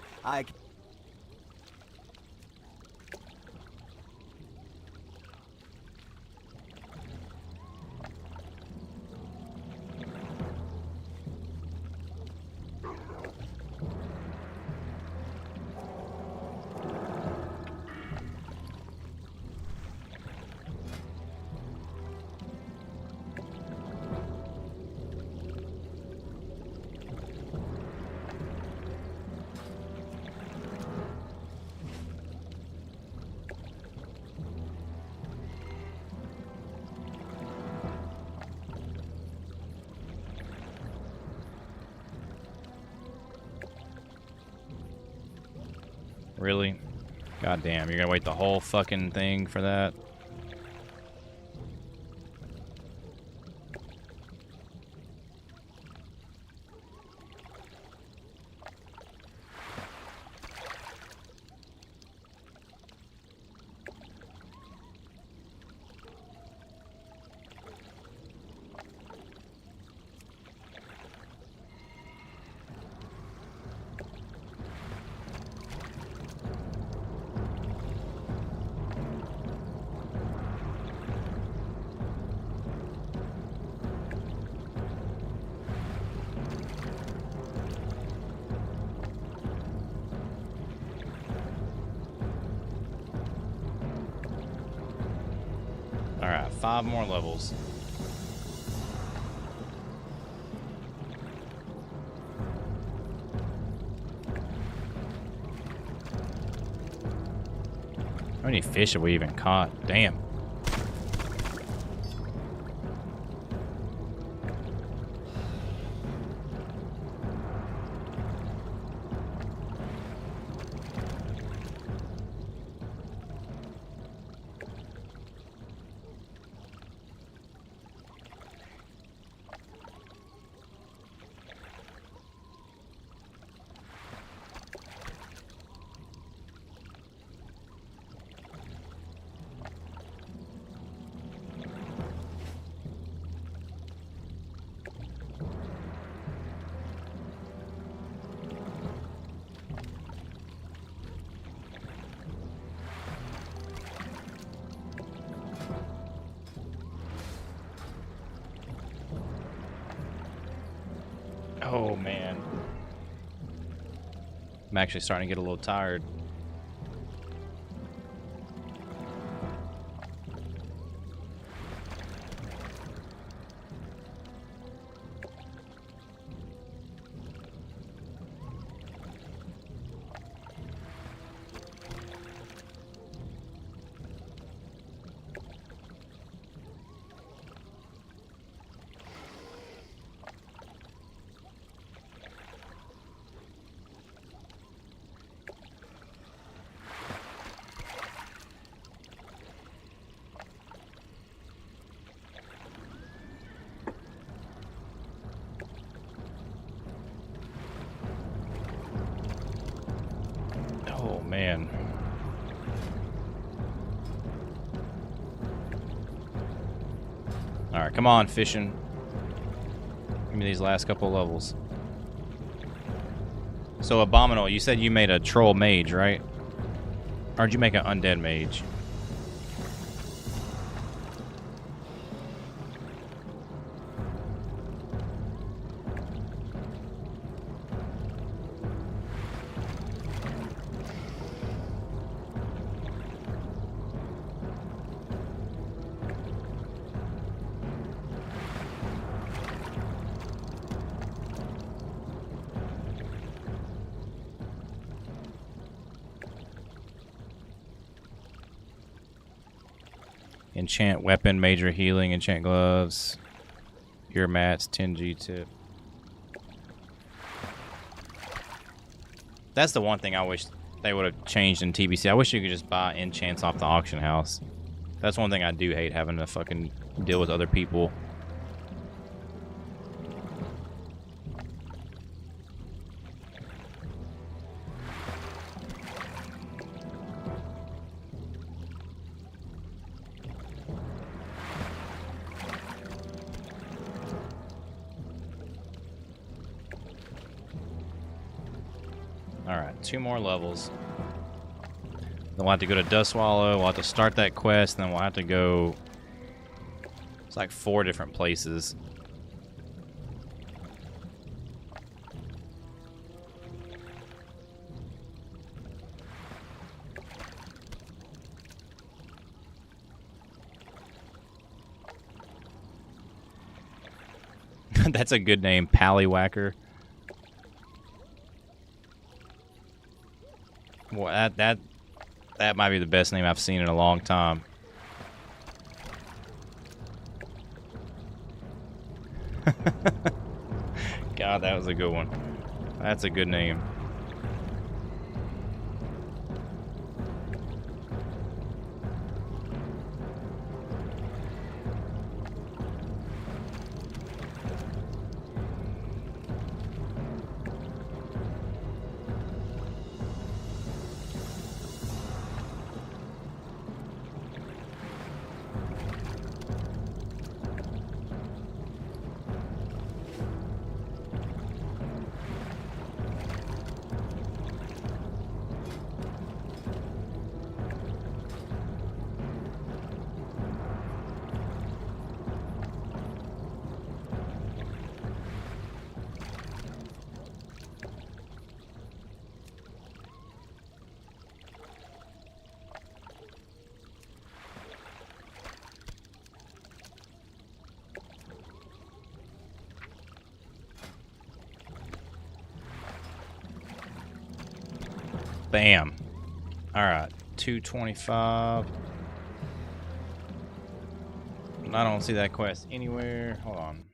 Really? God damn, you're gonna wait the whole fucking thing for that? Alright, 5 more levels. How many fish have we even caught? Damn. Oh, man. I'm actually starting to get a little tired. Oh, man. Alright, come on, fishing. Give me these last couple levels. So, Abominable, you said you made a troll mage, right? Or did you make an undead mage? Enchant weapon, major healing, enchant gloves, ear mats, 10G tip. That's the one thing I wish they would have changed in TBC. I wish you could just buy enchants off the auction house. That's one thing I do hate, having to fucking deal with other people. Alright, 2 more levels. Then we'll have to go to Dust Swallow, we'll have to start that quest, and then we'll have to go... It's like 4 different places. That's a good name, Pallywhacker. Well, that might be the best name I've seen in a long time. God, that was a good one. That's a good name. Bam. Alright, 225. I don't see that quest anywhere. Hold on.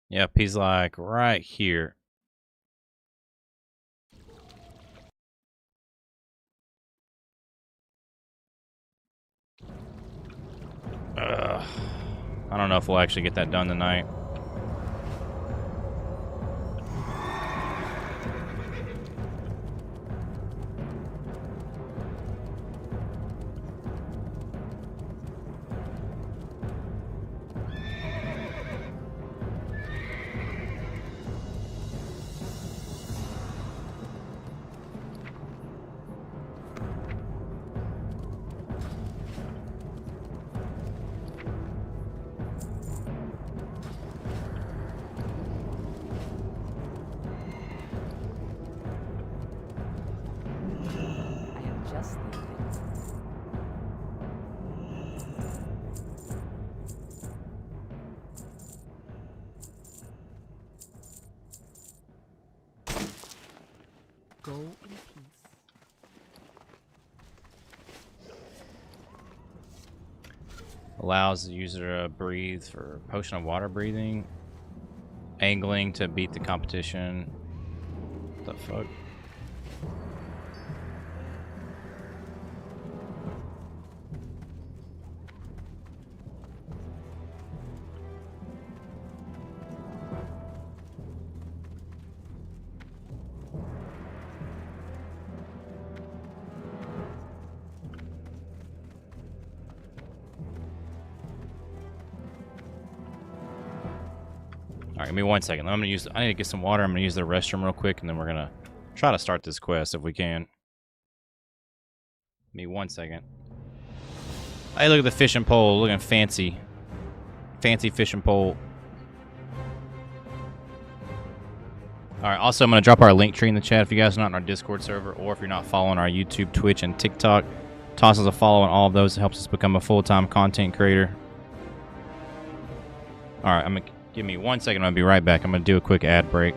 Yep, he's like right here. Ugh. I don't know if we'll actually get that done tonight. Just go in peace. Allows the user to breathe for potion of water breathing. Angling to beat the competition. What the fuck? Alright, give me 1 second. I need to get some water. I'm gonna use the restroom real quick, and then we're gonna try to start this quest if we can. Give me 1 second. Hey, look at the fishing pole, looking fancy. Fancy fishing pole. Alright, also I'm gonna drop our link tree in the chat if you guys are not in our Discord server, or if you're not following our YouTube, Twitch, and TikTok. Toss us a follow on all of those. It helps us become a full-time content creator. Alright, give me 1 second. I'm gonna be right back. I'm gonna do a quick ad break.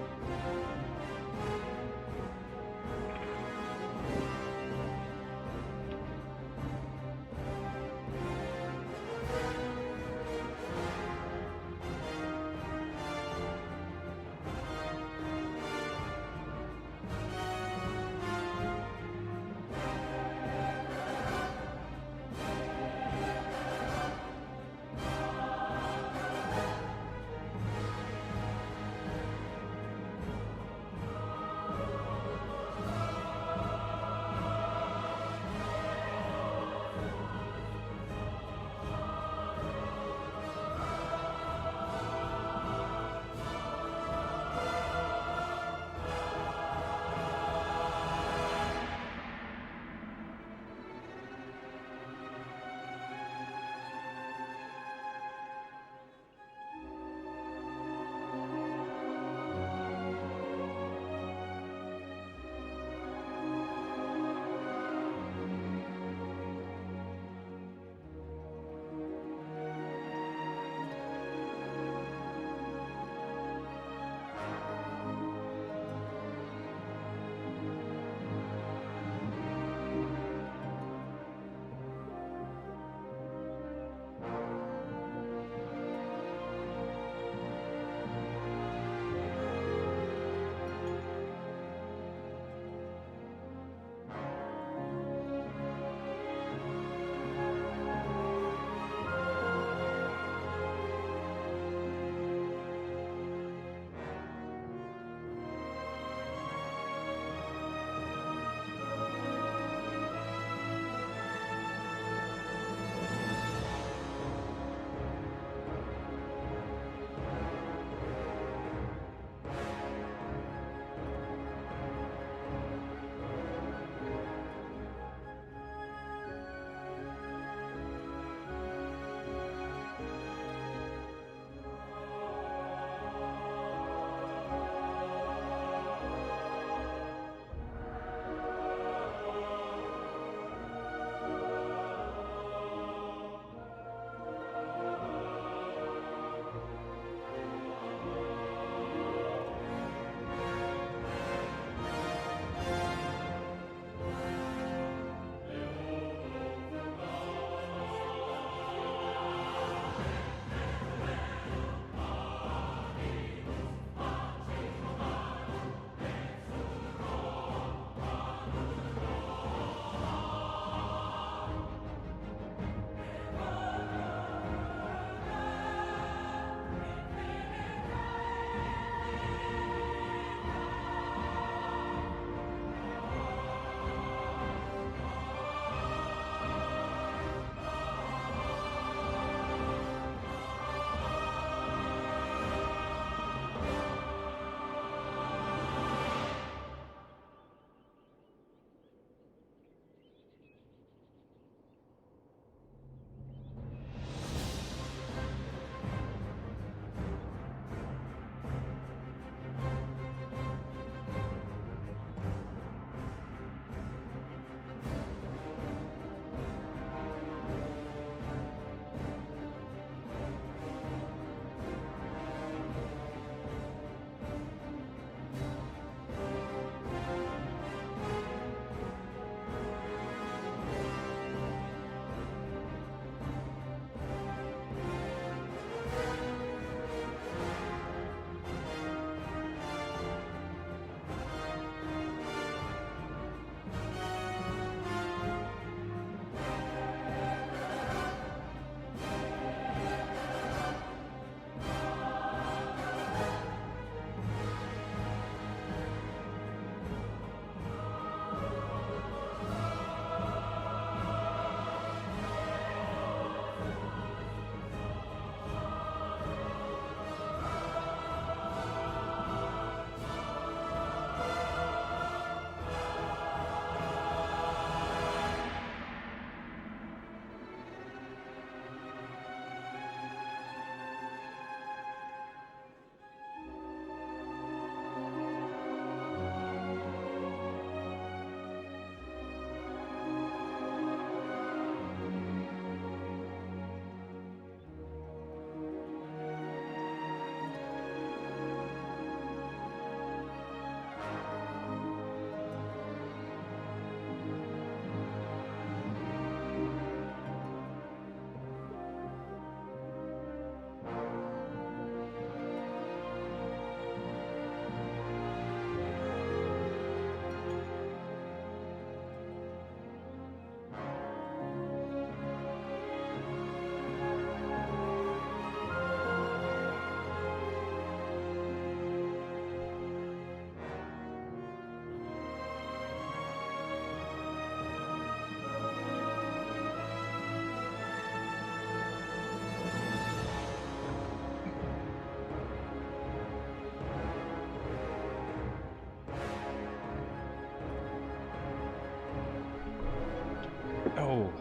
Oh.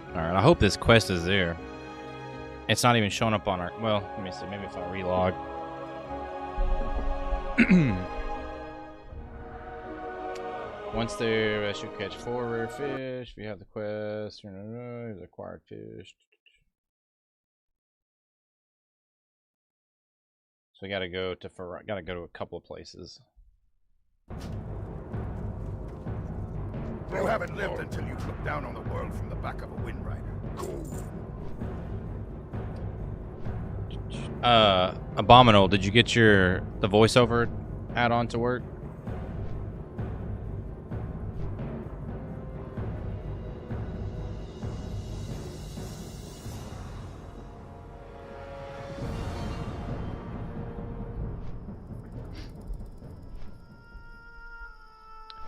Alright, I hope this quest is there. It's not even showing up on our... Well, let me see. Maybe if I relog. Once there, I should catch 4 rare fish. If you have the quest, acquired fish. So we gotta go to a couple of places. You haven't lived until you've looked down on the world from the back of a wind rider. Abominable, did you get the voiceover add-on to work?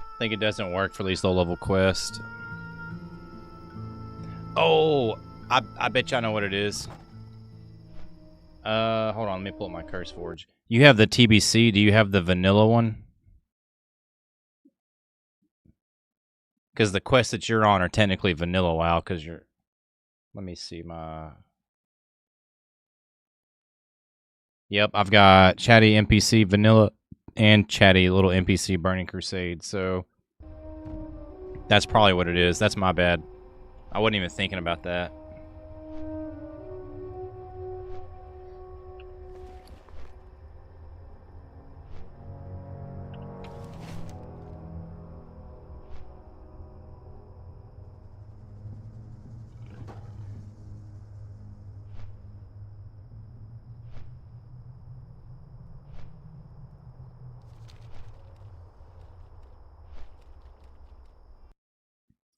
I think it doesn't work for these low-level quests. Oh, I bet you I know what it is. Hold on, let me pull up my Curse Forge. You have the TBC. Do you have the vanilla one? Because the quests that you're on are technically vanilla WoW. Because you're. Let me see my. Yep, I've got Chatty NPC vanilla and Chatty little NPC Burning Crusade. So that's probably what it is. That's my bad. I wasn't even thinking about that.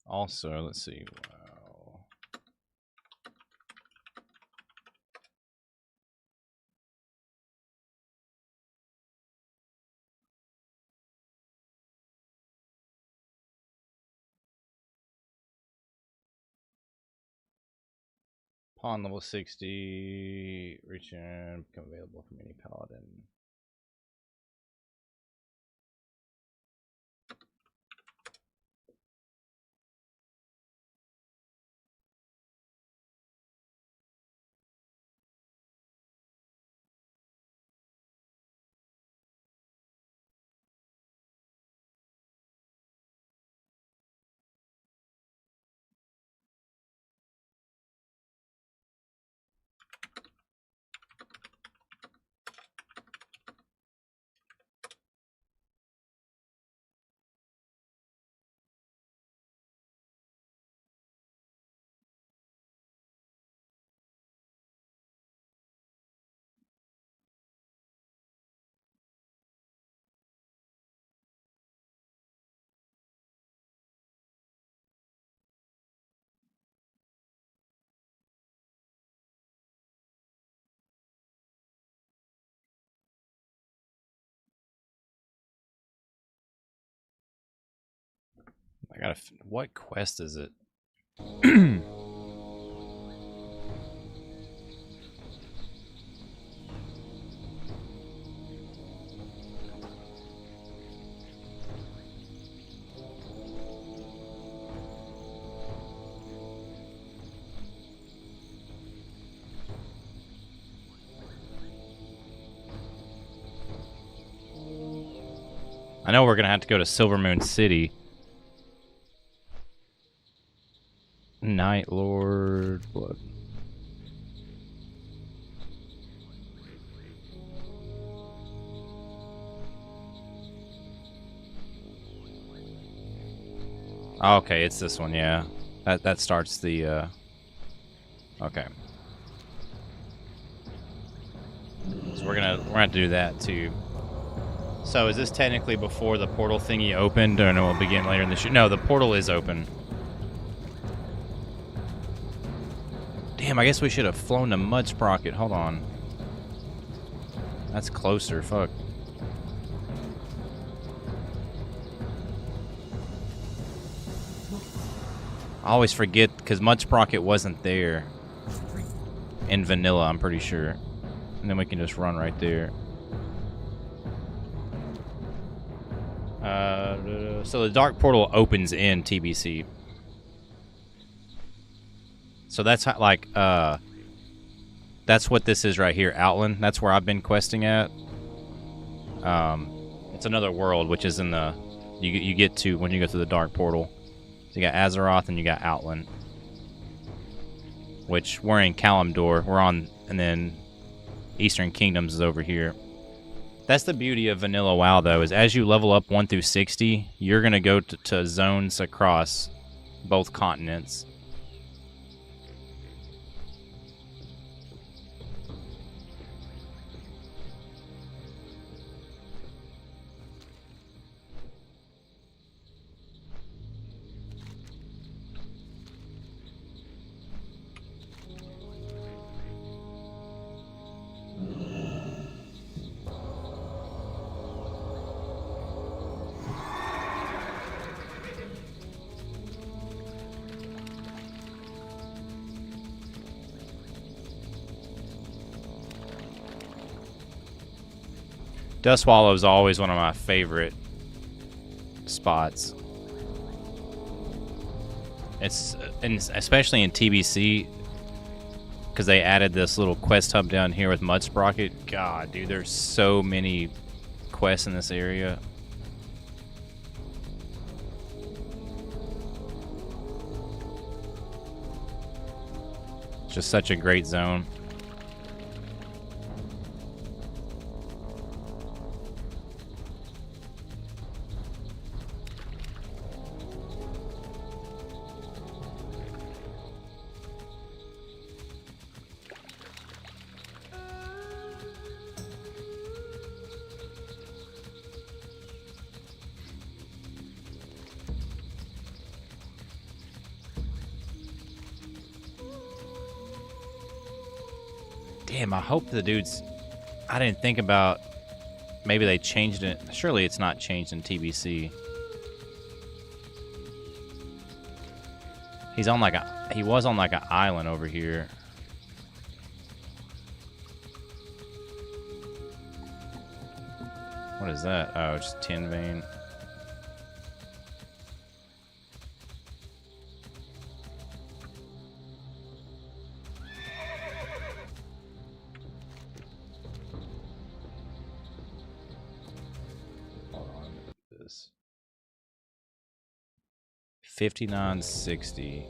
Also, let's see. Wow. Pawn level 60. Reach in. Become available from any Paladin. I gotta. What quest is it? I know we're gonna have to go to Silvermoon City. Night Lord Blood. Okay, it's this one, yeah. That starts the okay. So we're gonna have to do that too. So is this technically before the portal thingy opened, or no, we'll begin later in the show? No, the portal is open. Damn, I guess we should have flown to Mud Sprocket. Hold on. That's closer, fuck. I always forget, because Mud Sprocket wasn't there in vanilla, I'm pretty sure. And then we can just run right there. So the dark portal opens in TBC. So that's how, like, that's what this is right here, Outland. That's where I've been questing at. It's another world, which is in the you get to when you go through the dark portal. So you got Azeroth and you got Outland, which we're in Kalimdor. We're on, and then Eastern Kingdoms is over here. That's the beauty of vanilla WoW, though, is as you level up 1 through 60, you're gonna go to zones across both continents. Dust Swallow is always one of my favorite spots. It's, and especially in TBC, because they added this little quest hub down here with Mud Sprocket. God, dude, there's so many quests in this area. It's just such a great zone. Damn, I hope the dudes... I didn't think about... Maybe they changed it. Surely it's not changed in TBC. He's on like a... He was on like an island over here. What is that? Oh, it's just tin vein. Hold on, look at this. 5960.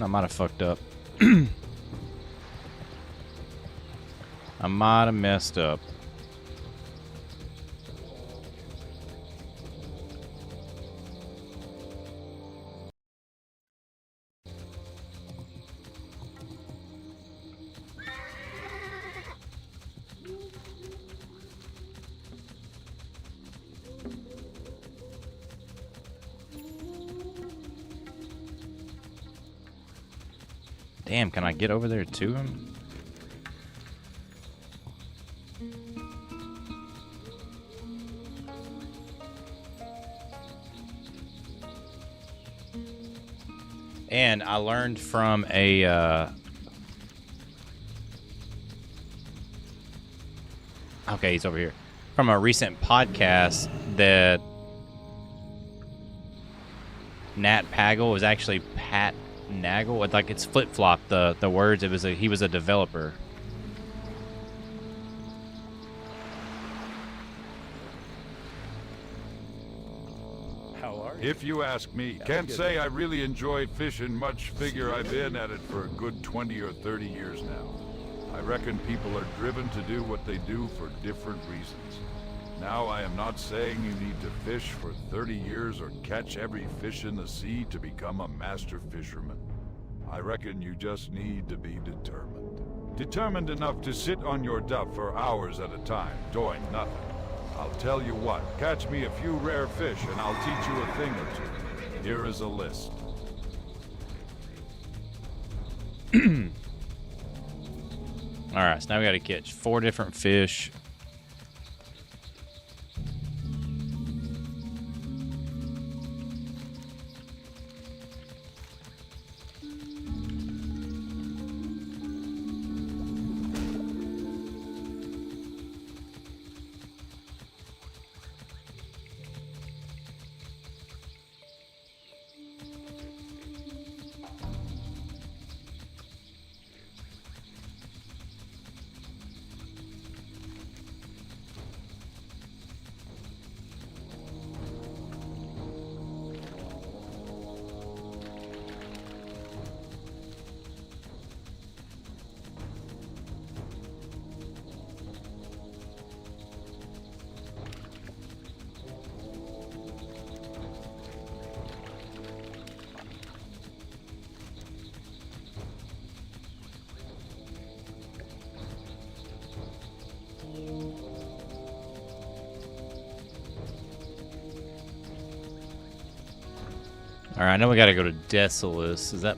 I might have fucked up. I might have messed up. Damn, can I get over there to him? And I learned from a okay, he's over here. From a recent podcast that Nat Pagel was actually Pat Nagel. Like, it's flip-flopped the words. It was he was a developer. How are you? If you ask me, can't say I really enjoyed fishing much, figure I've been at it for a good 20 or 30 years now. I reckon people are driven to do what they do for different reasons. Now, I am not saying you need to fish for 30 years or catch every fish in the sea to become a master fisherman. I reckon you just need to be determined. Determined enough to sit on your duff for hours at a time, doing nothing. I'll tell you what, catch me a few rare fish and I'll teach you a thing or two. Here is a list. Alright, so now we gotta catch 4 different fish. Alright, I know we gotta go to Desolus. Is that...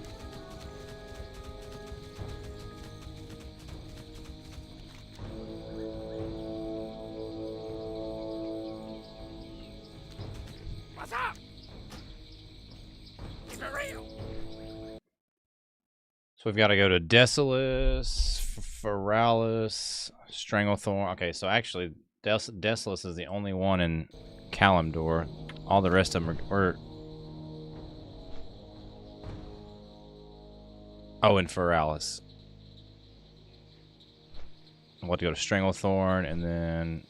What's up? It's for real. So we've got to go to Desolus, Feralis, Stranglethorn. Okay, so actually, Desolus is the only one in Kalimdor. All the rest of them are... Oh, and Feralis. We'll have to go to Stranglethorn, and then...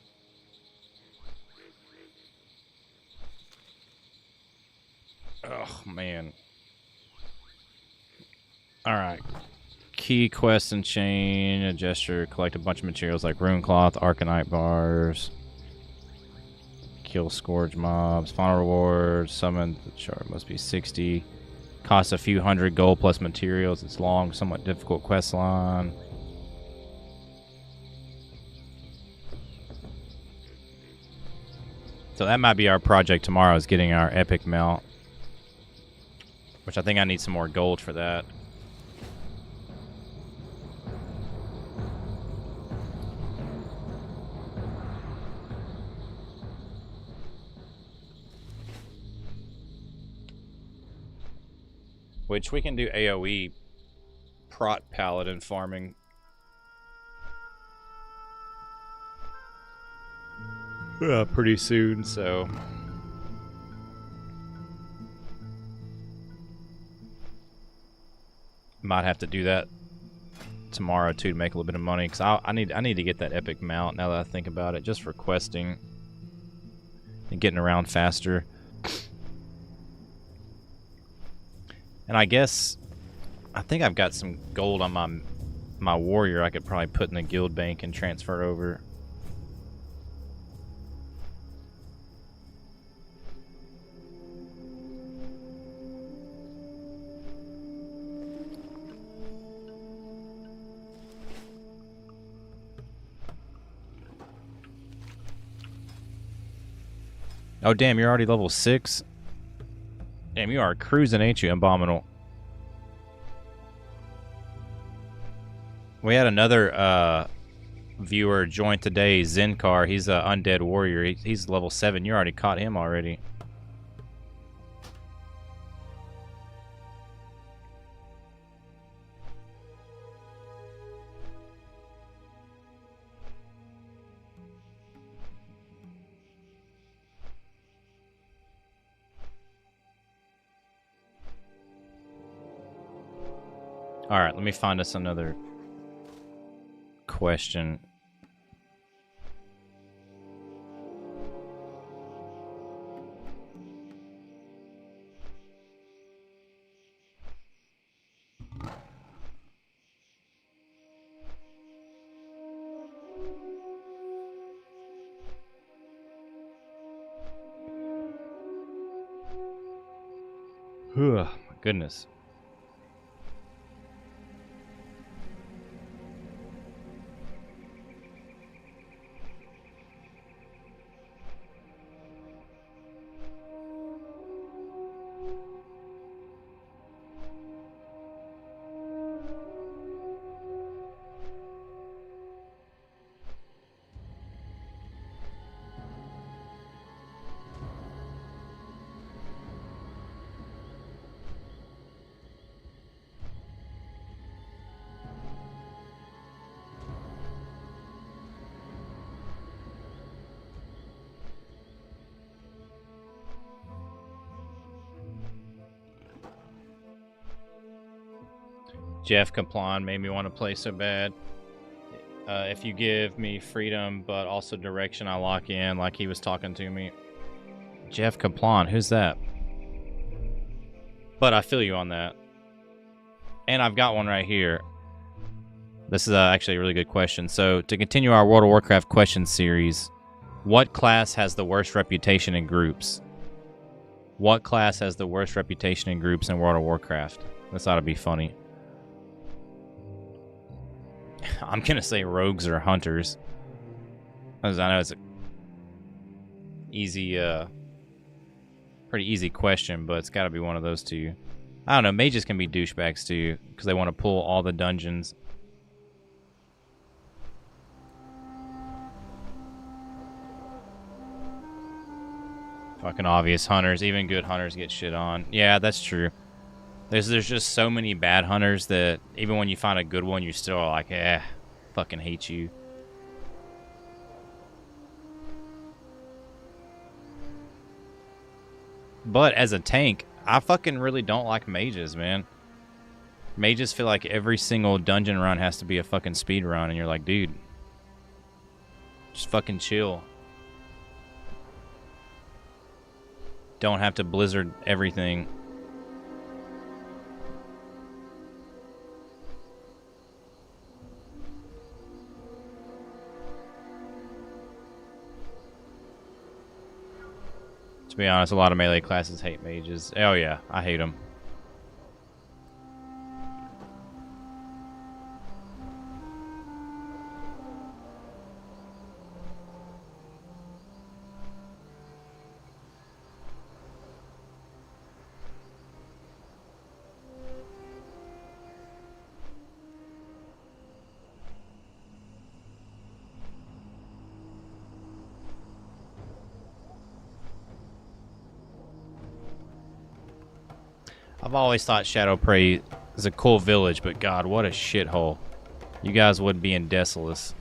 Oh, man. Alright. Key, quest, and chain. A gesture. Collect a bunch of materials like rune cloth, arcanite bars. Kill scourge mobs. Final reward. Summon. The chart must be 60. Costs a few hundred gold plus materials. It's long, somewhat difficult quest line. So that might be our project tomorrow, is getting our epic mount. Which I think I need some more gold for that. Which we can do AoE prot paladin farming. Pretty soon, so... Might have to do that tomorrow too to make a little bit of money, because I need to get that epic mount now that I think about it, just for questing and getting around faster. And I guess I think I've got some gold on my warrior I could probably put in the guild bank and transfer over. Oh, damn, you're already level 6? Damn, you are cruising, ain't you, Abominable? We had another viewer join today, Zenkar. He's an undead warrior. He's level 7. You already caught him already. Alright, let me find us another question. My goodness. Jeff Kaplan made me want to play so bad. If you give me freedom, but also direction, I lock in, like he was talking to me. Jeff Kaplan, who's that? But I feel you on that. And I've got one right here. This is actually a really good question. So, to continue our World of Warcraft question series, what class has the worst reputation in groups? What class has the worst reputation in groups in World of Warcraft? This ought to be funny. I'm going to say rogues or hunters. As I know it's a easy, pretty easy question, but it's got to be one of those two. I don't know, mages can be douchebags too, because they want to pull all the dungeons. Fucking obvious hunters. Even good hunters get shit on. Yeah, that's true. There's just so many bad hunters that even when you find a good one, you're still like, fucking hate you. But as a tank, I fucking really don't like mages, man. Mages feel like every single dungeon run has to be a fucking speed run, and you're like, dude, just fucking chill. Don't have to blizzard everything. To be honest, a lot of melee classes hate mages. Oh yeah, I hate them. I've always thought Shadow Prey is a cool village, but God, what a shithole. You guys would be in Desolus.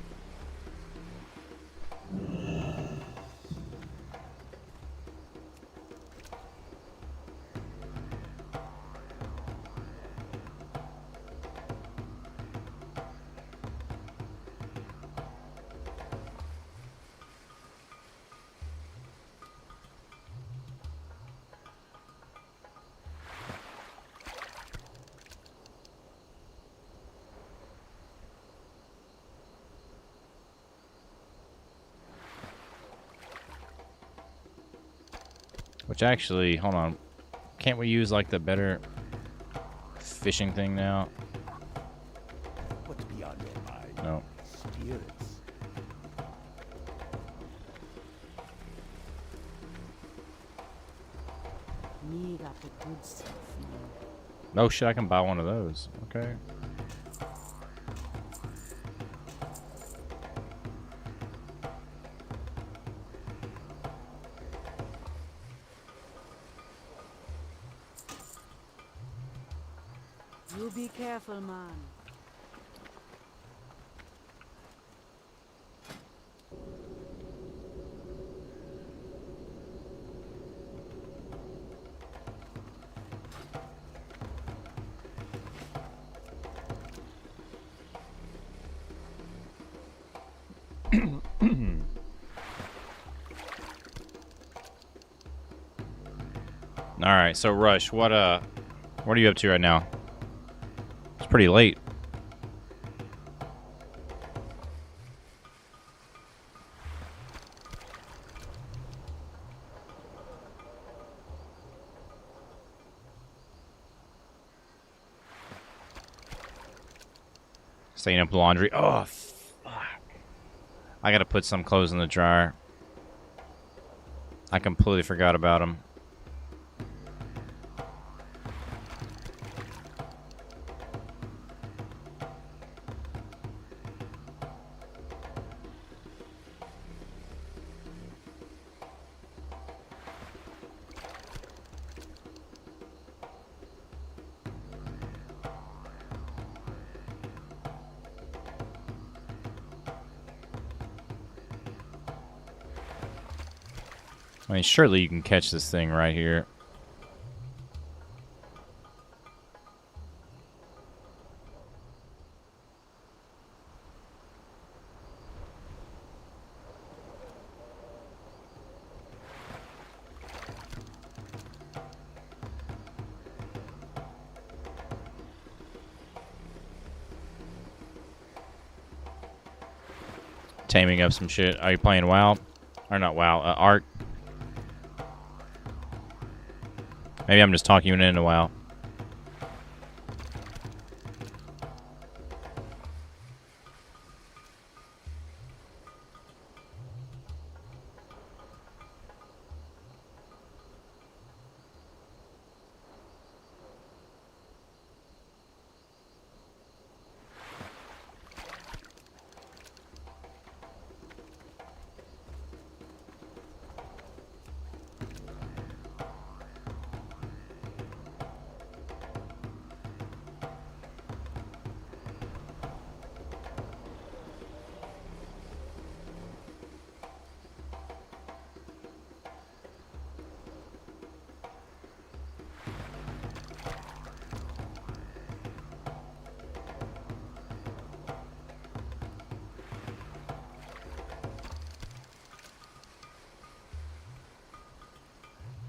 Which actually, hold on. Can't we use like the better fishing thing now? What's beyond your mind? No. Spirits. Me got the good stuff. Oh shit, I can buy one of those. Okay. You be careful, man. All right, so Rush, what are you up to right now? It's pretty late. Staying up laundry. Oh, fuck. I gotta put some clothes in the dryer. I completely forgot about them. I mean, surely you can catch this thing right here. taming up some shit. Are you playing WoW? Or not WoW, Ark? Maybe I'm just talking you into WoW.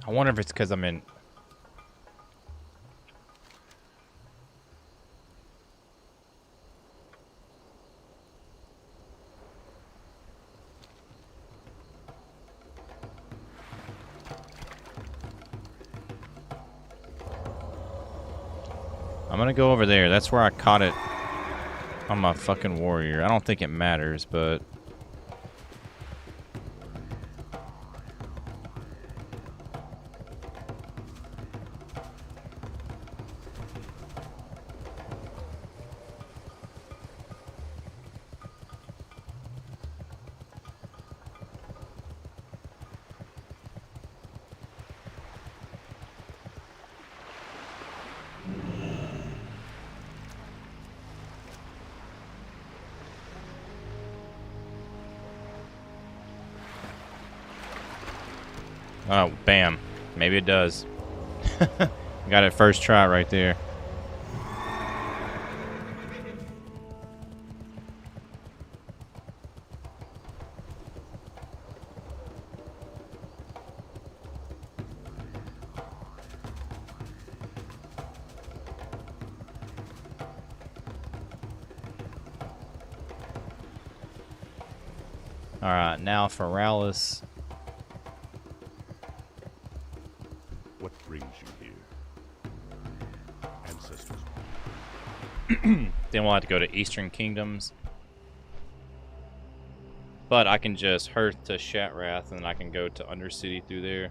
I wonder if it's because I'm in... I'm gonna go over there. That's where I caught it on my fucking warrior. I don't think it matters, but... Oh, bam. Maybe it does. Got it first try right there. Alright, now for Rallis. What brings you here? Ancestors. Then we'll have to go to Eastern Kingdoms. But I can just Hearth to Shatrath, and then I can go to Undercity through there.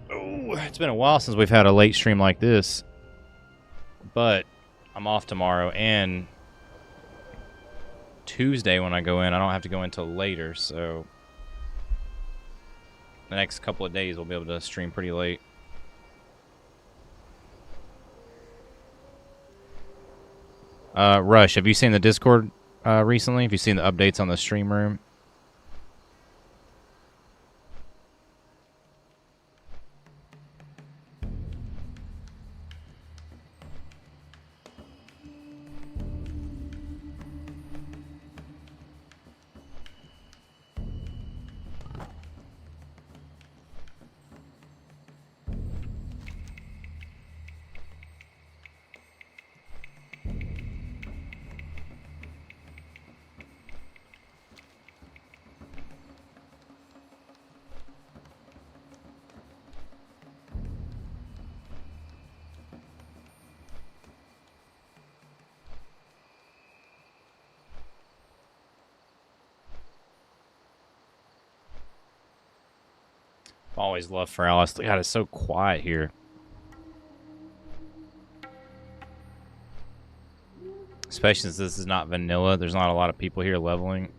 Oh, it's been a while since we've had a late stream like this. But I'm off tomorrow, and Tuesday when I go in, I don't have to go in till later, so the next couple of days we'll be able to stream pretty late. Rush, have you seen the Discord recently? Have you seen the updates on the stream room? Always love for Alice. God, it's so quiet here. Especially since this is not vanilla. There's not a lot of people here leveling.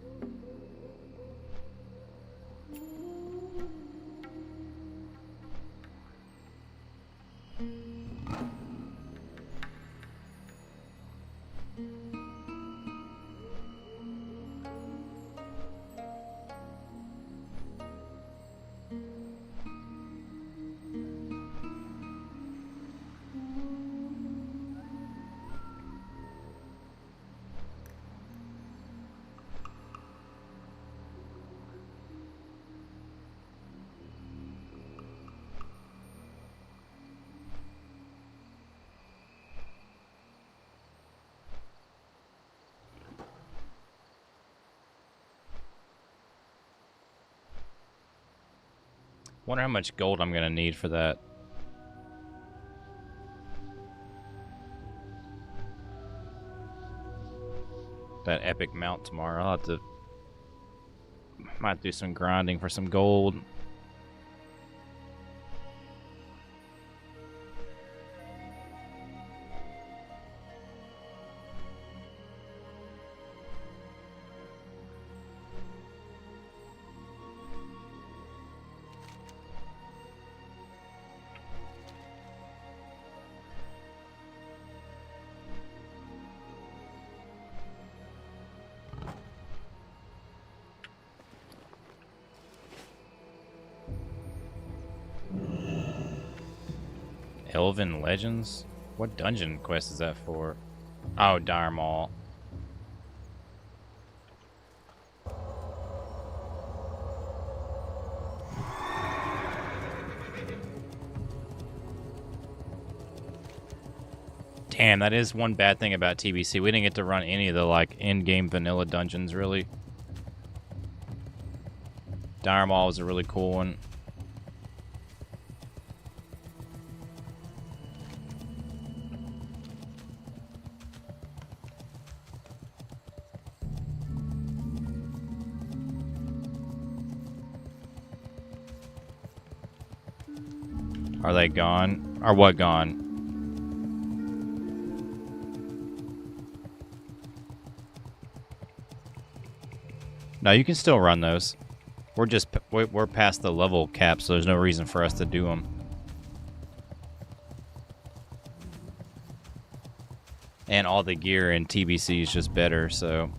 Wonder how much gold I'm gonna need for that. That epic mount tomorrow. I'll have to. Might do some grinding for some gold. Elven Legends? What dungeon quest is that for? Oh, Dire Maul. Damn, that is one bad thing about TBC. We didn't get to run any of the like in-game vanilla dungeons, really. Dire Maul was a really cool one. Are they gone? Or what gone? No, you can still run those. We're past the level cap, so there's no reason for us to do them. And all the gear in TBC is just better, so...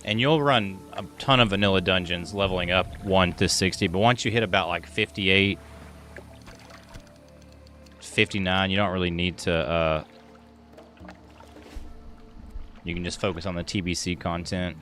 And you'll run a ton of vanilla dungeons, leveling up 1 to 60. But once you hit about like 58, 59, you don't really need to... you can just focus on the TBC content.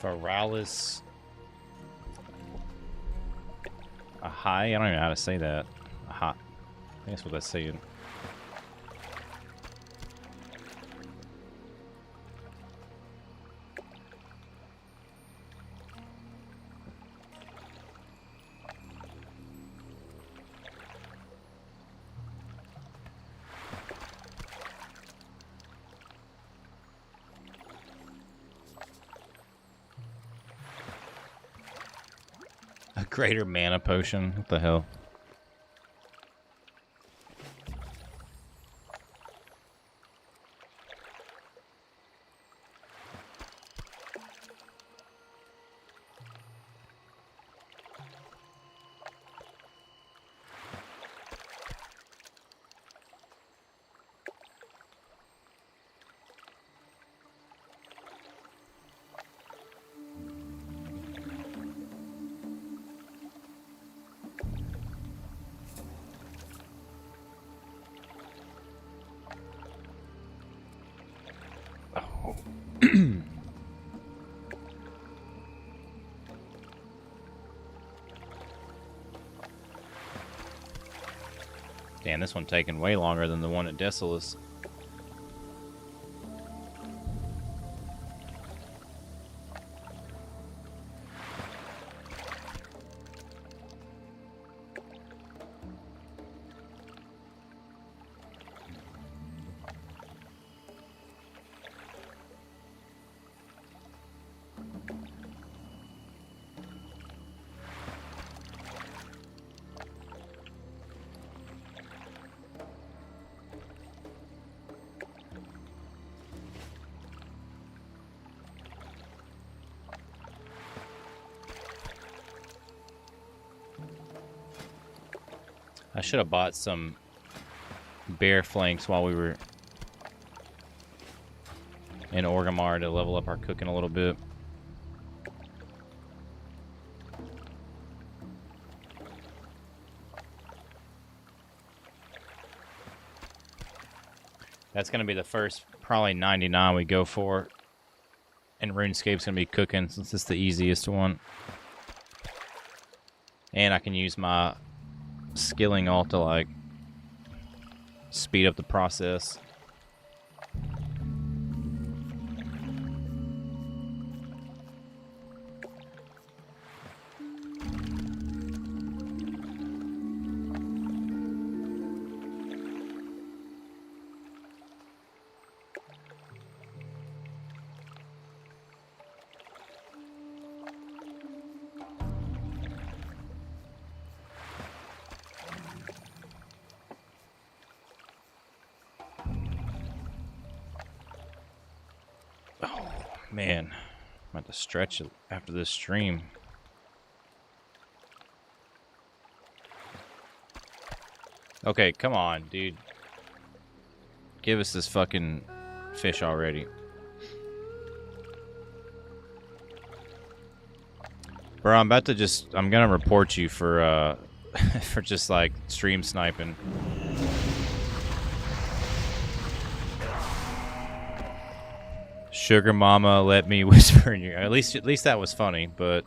Viralis. A high? I don't even know how to say that. A hot. I think that's what that's saying. Greater mana potion. What the hell? Damn, this one taking way longer than the one at Desolus. I should have bought some bear flanks while we were in Orgrimmar to level up our cooking a little bit. That's going to be the first probably 99 we go for. And RuneScape's going to be cooking since it's the easiest one. And I can use my skilling alt to like speed up the process. Man, I'm about to stretch it after this stream. Okay, come on, dude. Give us this fucking fish already. Bro, I'm gonna report you for for just like stream sniping. Sugar mama, let me whisper in your ear. At least that was funny, but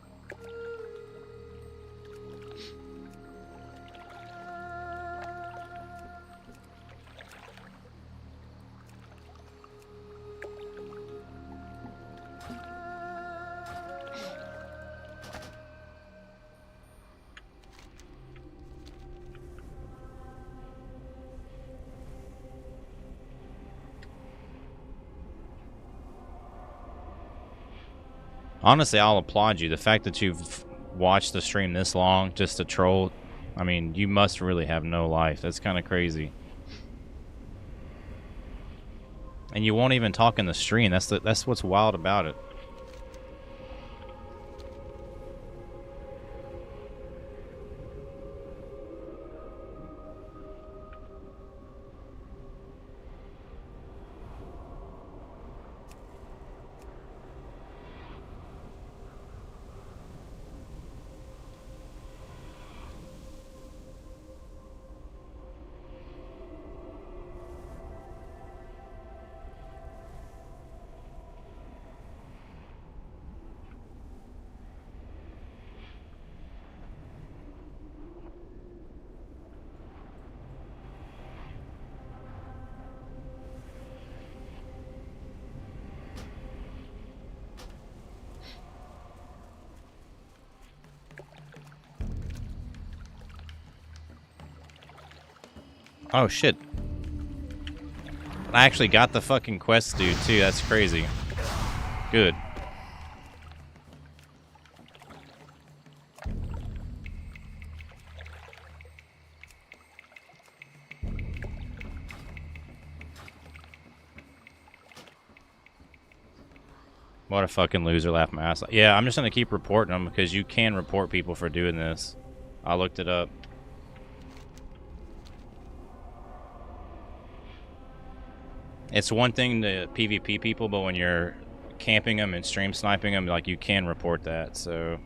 honestly, I'll applaud you. The fact that you've watched the stream this long just to troll, I mean, you must really have no life. That's kind of crazy. And you won't even talk in the stream. That's what's wild about it. Oh shit. I actually got the fucking quest dude too, that's crazy. Good. What a fucking loser, laugh my ass off. Yeah, I'm just gonna keep reporting them because you can report people for doing this. I looked it up. It's one thing to PvP people, but when you're camping them and stream sniping them, like, you can report that, so.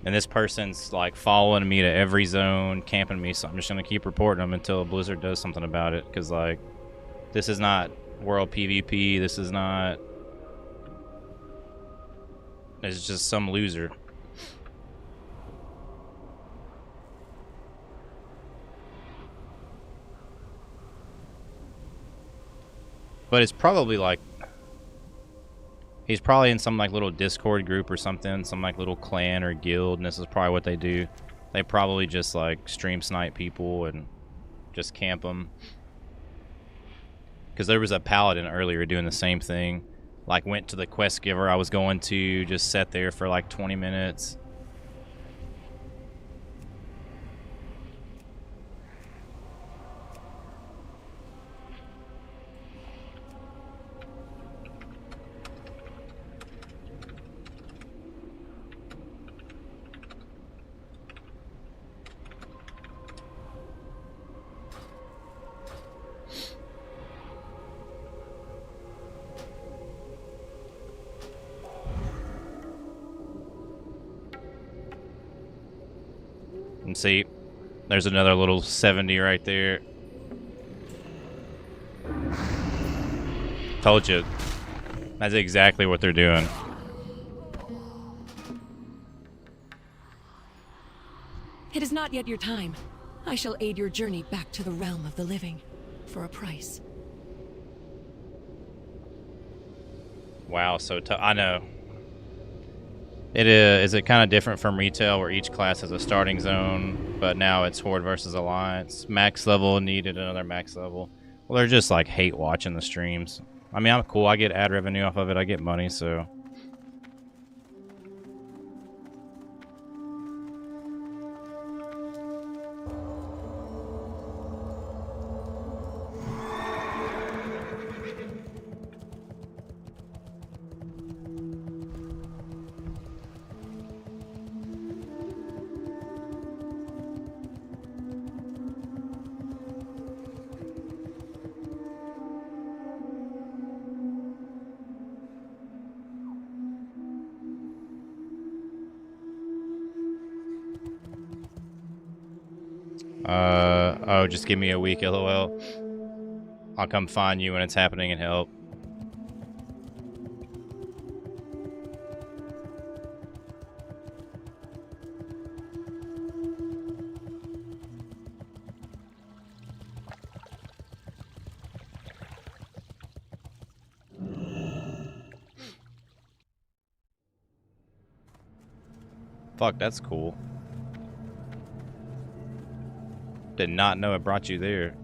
And this person's like following me to every zone, camping me, so I'm just gonna keep reporting them until Blizzard does something about it, because like, this is not world PvP, this is not. It's just some loser. But it's probably like he's probably in some like little Discord group or something, some like little clan or guild, and this is probably what they do. They probably just like stream snipe people and just camp them. Because there was a Paladin earlier doing the same thing. Like went to the quest giver I was going to, just sat there for like 20 minutes. And see, there's another little 70 right there. Told you. That's exactly what they're doing. It is not yet your time. I shall aid your journey back to the realm of the living, for a price. Wow, so I know. It is it kind of different from retail where each class has a starting zone, but now it's Horde versus Alliance. Max level needed another max level. Well, they're just like hate watching the streams. I mean, I'm cool. I get ad revenue off of it. I get money, so. Oh, just give me a week, LOL. I'll come find you when it's happening and help. Fuck, that's cool. Did not know it brought you there.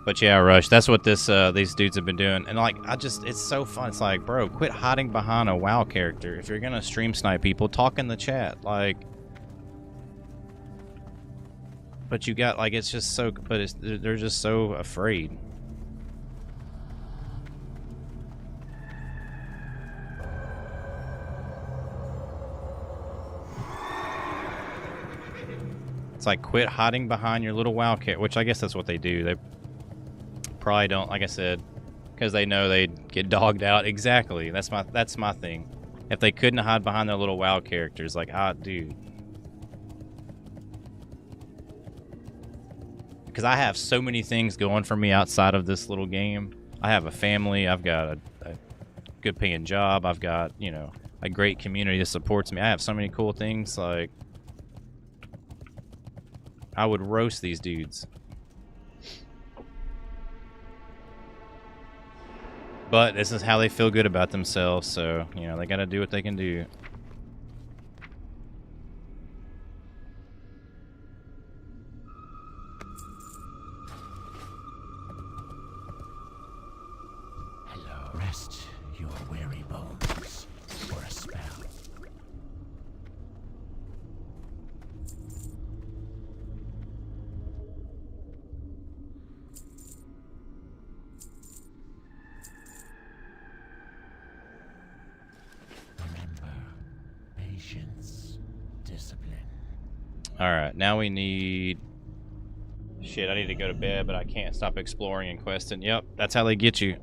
But yeah, Rush, that's what these dudes have been doing. And like, it's so fun. It's like, bro, quit hiding behind a WoW character. If you're gonna stream snipe people, talk in the chat. Like, but you got, like, it's just so, but they're just so afraid. It's like, quit hiding behind your little WoW character, which I guess that's what they do. They probably don't, like I said, because they know they'd get dogged out. Exactly. That's my thing. If they couldn't hide behind their little WoW characters, like, dude. Because I have so many things going for me outside of this little game. I have a family. I've got a good paying job. I've got, you know, a great community that supports me. I have so many cool things. Like, I would roast these dudes. But this is how they feel good about themselves, so, you know, they gotta do what they can do. Hello. Rest your weary bones for a spell. Patience, discipline. Alright, now we need... Shit, I need to go to bed, but I can't stop exploring and questing. Yep, that's how they get you.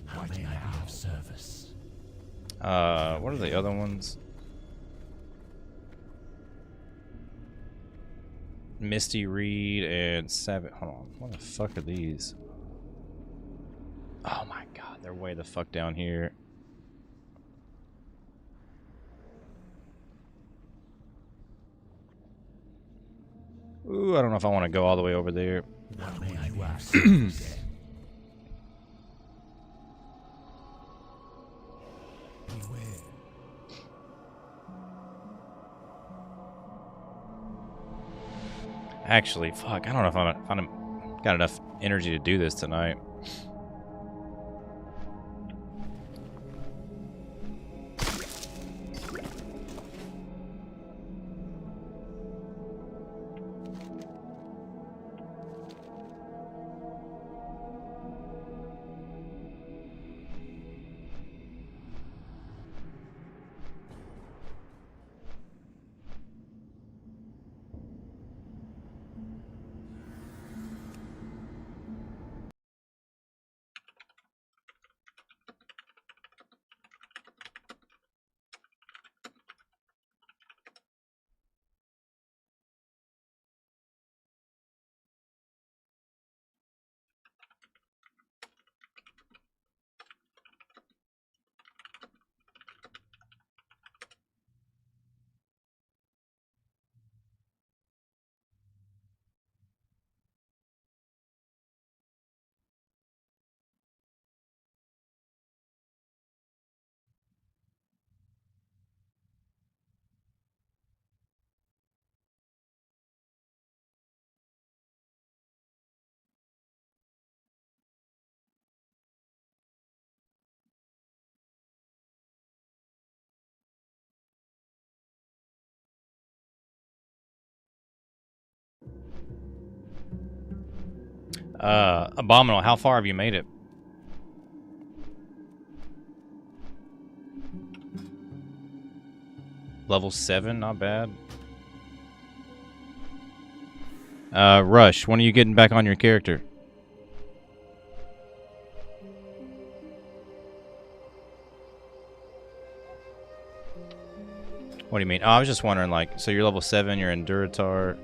How may I be of service? What are the other ones? Misty Reed and Savage. Hold on. What the fuck are these? Oh my god, they're way the fuck down here. Ooh, I don't know if I want to go all the way over there. Actually, fuck, I don't know if I'm got enough energy to do this tonight. Abominable, how far have you made it? Level 7, not bad. Rush, when are you getting back on your character? What do you mean? Oh, I was just wondering, like, so you're level 7, you're in Duratar.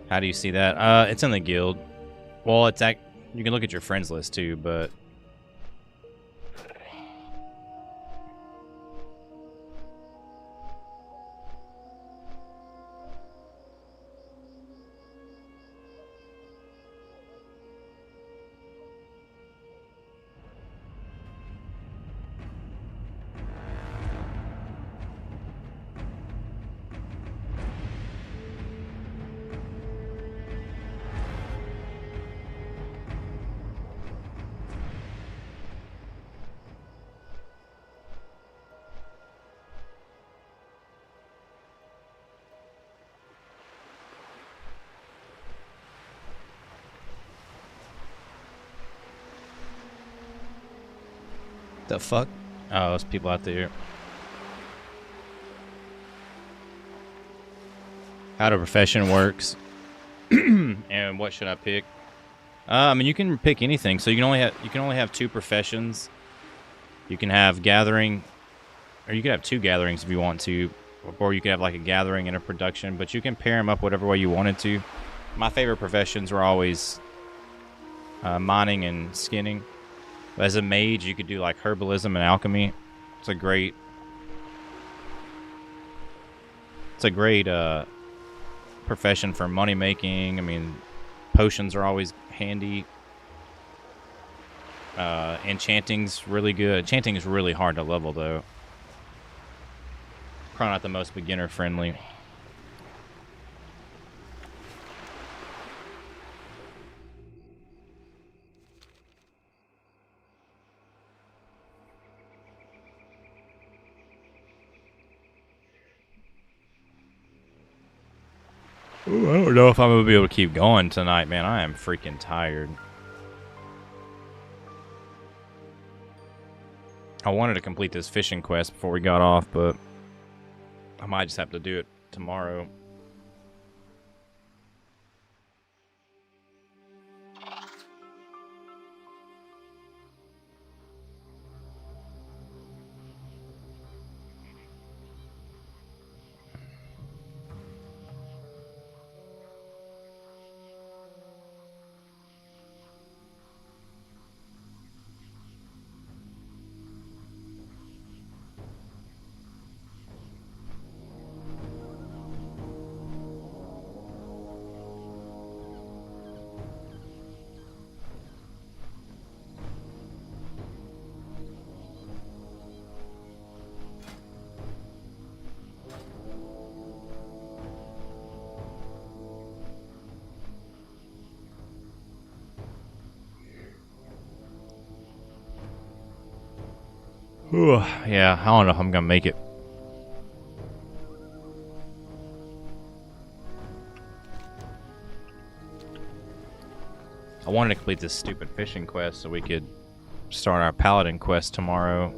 How do you see that? It's in the guild. Well, you can look at your friends list too, but the fuck? Oh, those people out there. How the profession works. And what should I pick? I mean, you can pick anything. So you can only have 2 professions. You can have gathering, or you can have 2 gatherings if you want to, or you could have like a gathering and a production. But you can pair them up whatever way you wanted to. My favorite professions were always mining and skinning. As a mage, you could do like herbalism and alchemy. It's a great profession for money making. I mean, potions are always handy. Enchanting's really good. Enchanting is really hard to level though. Probably not the most beginner friendly. Ooh, I don't know if I'm going to be able to keep going tonight, man. I am freaking tired. I wanted to complete this fishing quest before we got off, but I might just have to do it tomorrow. Yeah, I don't know if I'm gonna make it. I wanted to complete this stupid fishing quest so we could start our Paladin quest tomorrow.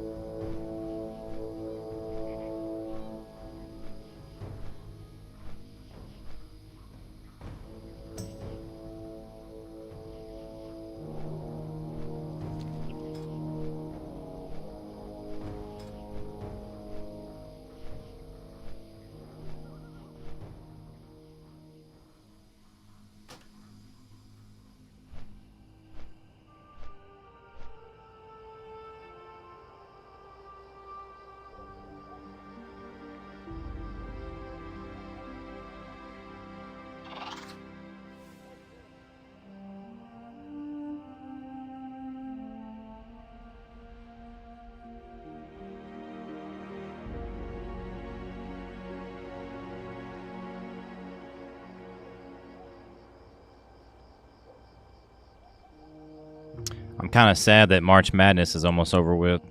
I'm kind of sad that March Madness is almost over with.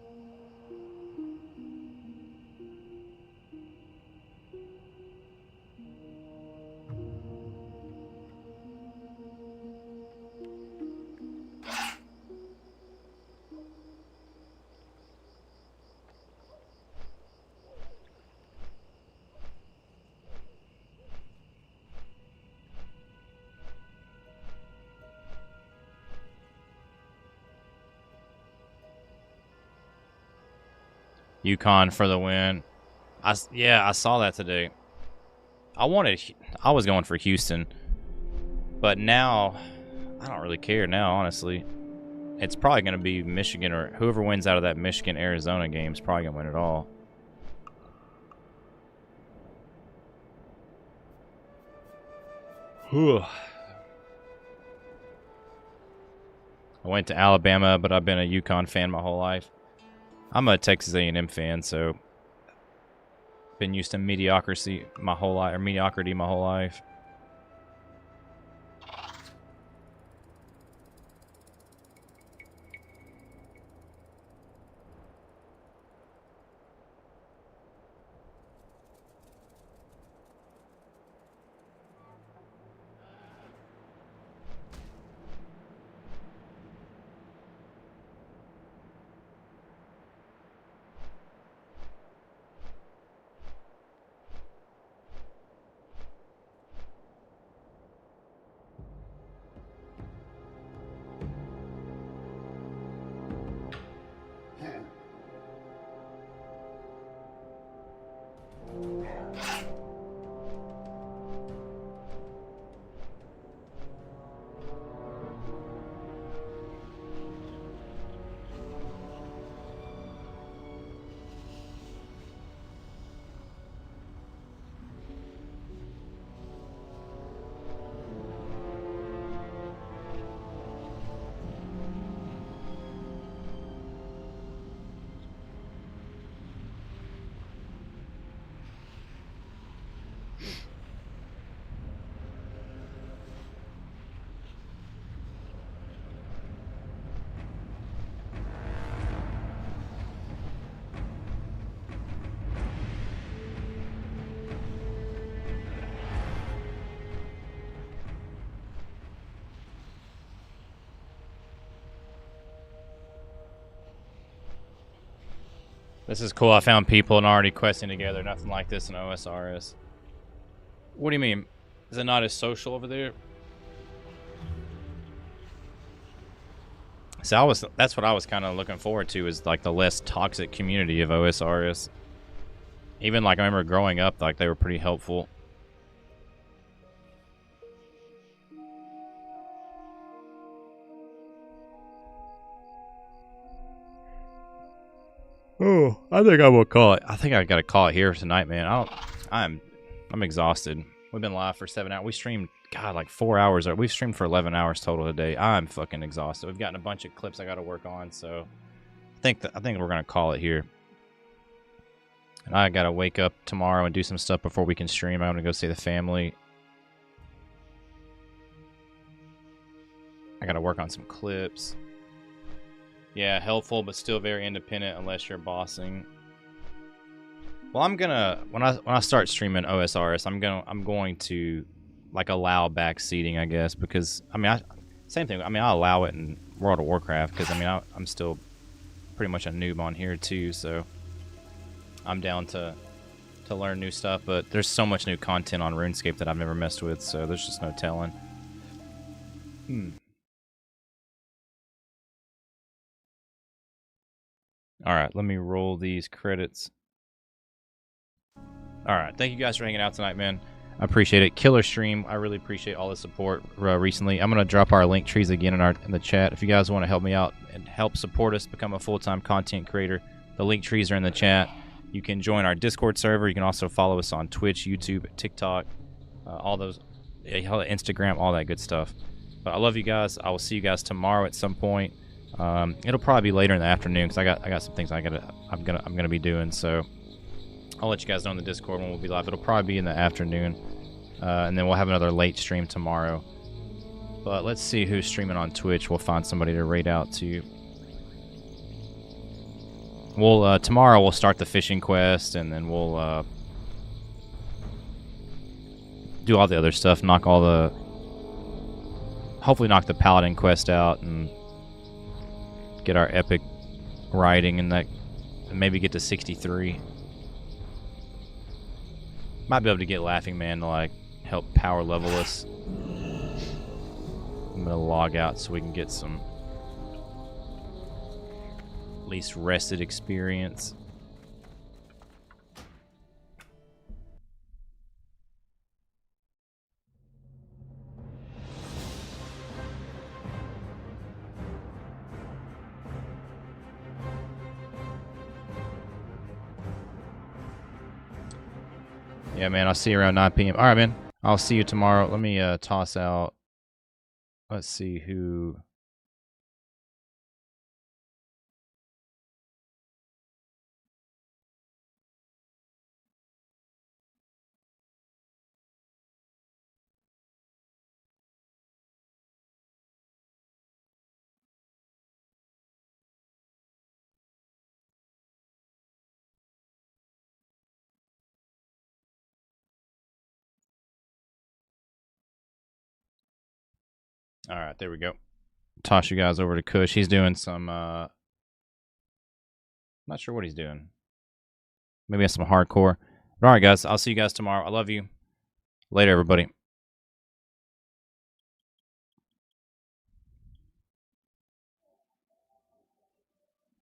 Yukon for the win. Yeah, I saw that today. I was going for Houston, but now I don't really care now, honestly. It's probably going to be Michigan, or whoever wins out of that Michigan-Arizona game is probably going to win it all. Whew. I went to Alabama, but I've been a Yukon fan my whole life. I'm a Texas A&M fan, so been used to mediocrity my whole life. This is cool. I found people and already questing together. Nothing like this in OSRS. What do you mean? Is it not as social over there? So that's what I was kind of looking forward to, is like the less toxic community of OSRS. Even like I remember growing up, like they were pretty helpful. Oh, I think I will call it. I think I gotta call it here tonight, man. I'm exhausted. We've been live for 7 hours. We streamed, God, like 4 hours. We've streamed for 11 hours total today. I'm fucking exhausted. We've gotten a bunch of clips I gotta work on, so I think we're gonna call it here. And I gotta wake up tomorrow and do some stuff before we can stream. I'm gonna go see the family. I gotta work on some clips. Yeah, helpful, but still very independent unless you're bossing. Well, I'm gonna when I start streaming OSRS, I'm going to like allow back seating, I guess, because I mean, same thing. I mean, I'll allow it in World of Warcraft because I mean, I'm still pretty much a noob on here too, so I'm down to learn new stuff. But there's so much new content on RuneScape that I've never messed with, so there's just no telling. All right, let me roll these credits. All right, thank you guys for hanging out tonight, man. I appreciate it. Killer stream. I really appreciate all the support recently. I'm gonna drop our link trees again in the chat. If you guys want to help me out and help support us become a full-time content creator, the link trees are in the chat. You can join our Discord server. You can also follow us on Twitch, YouTube, TikTok, all those, Instagram, all that good stuff. But I love you guys. I will see you guys tomorrow at some point. It'll probably be later in the afternoon because I got some things I'm gonna be doing. So I'll let you guys know in the Discord when we'll be live. It'll probably be in the afternoon, and then we'll have another late stream tomorrow. But let's see who's streaming on Twitch. We'll find somebody to raid out to. We'll tomorrow we'll start the fishing quest, and then we'll do all the other stuff. Hopefully knock the Paladin quest out and get our epic riding and maybe get to 63. Might be able to get Laughing Man to like help power level us. I'm gonna log out so we can get some at least rested experience. Yeah, man, I'll see you around 9 p.m. All right, man. I'll see you tomorrow. Let me toss out. Let's see who. All right, there we go. Toss you guys over to Kush. He's doing some. Not sure what he's doing. Maybe some hardcore. But all right, guys. I'll see you guys tomorrow. I love you. Later, everybody.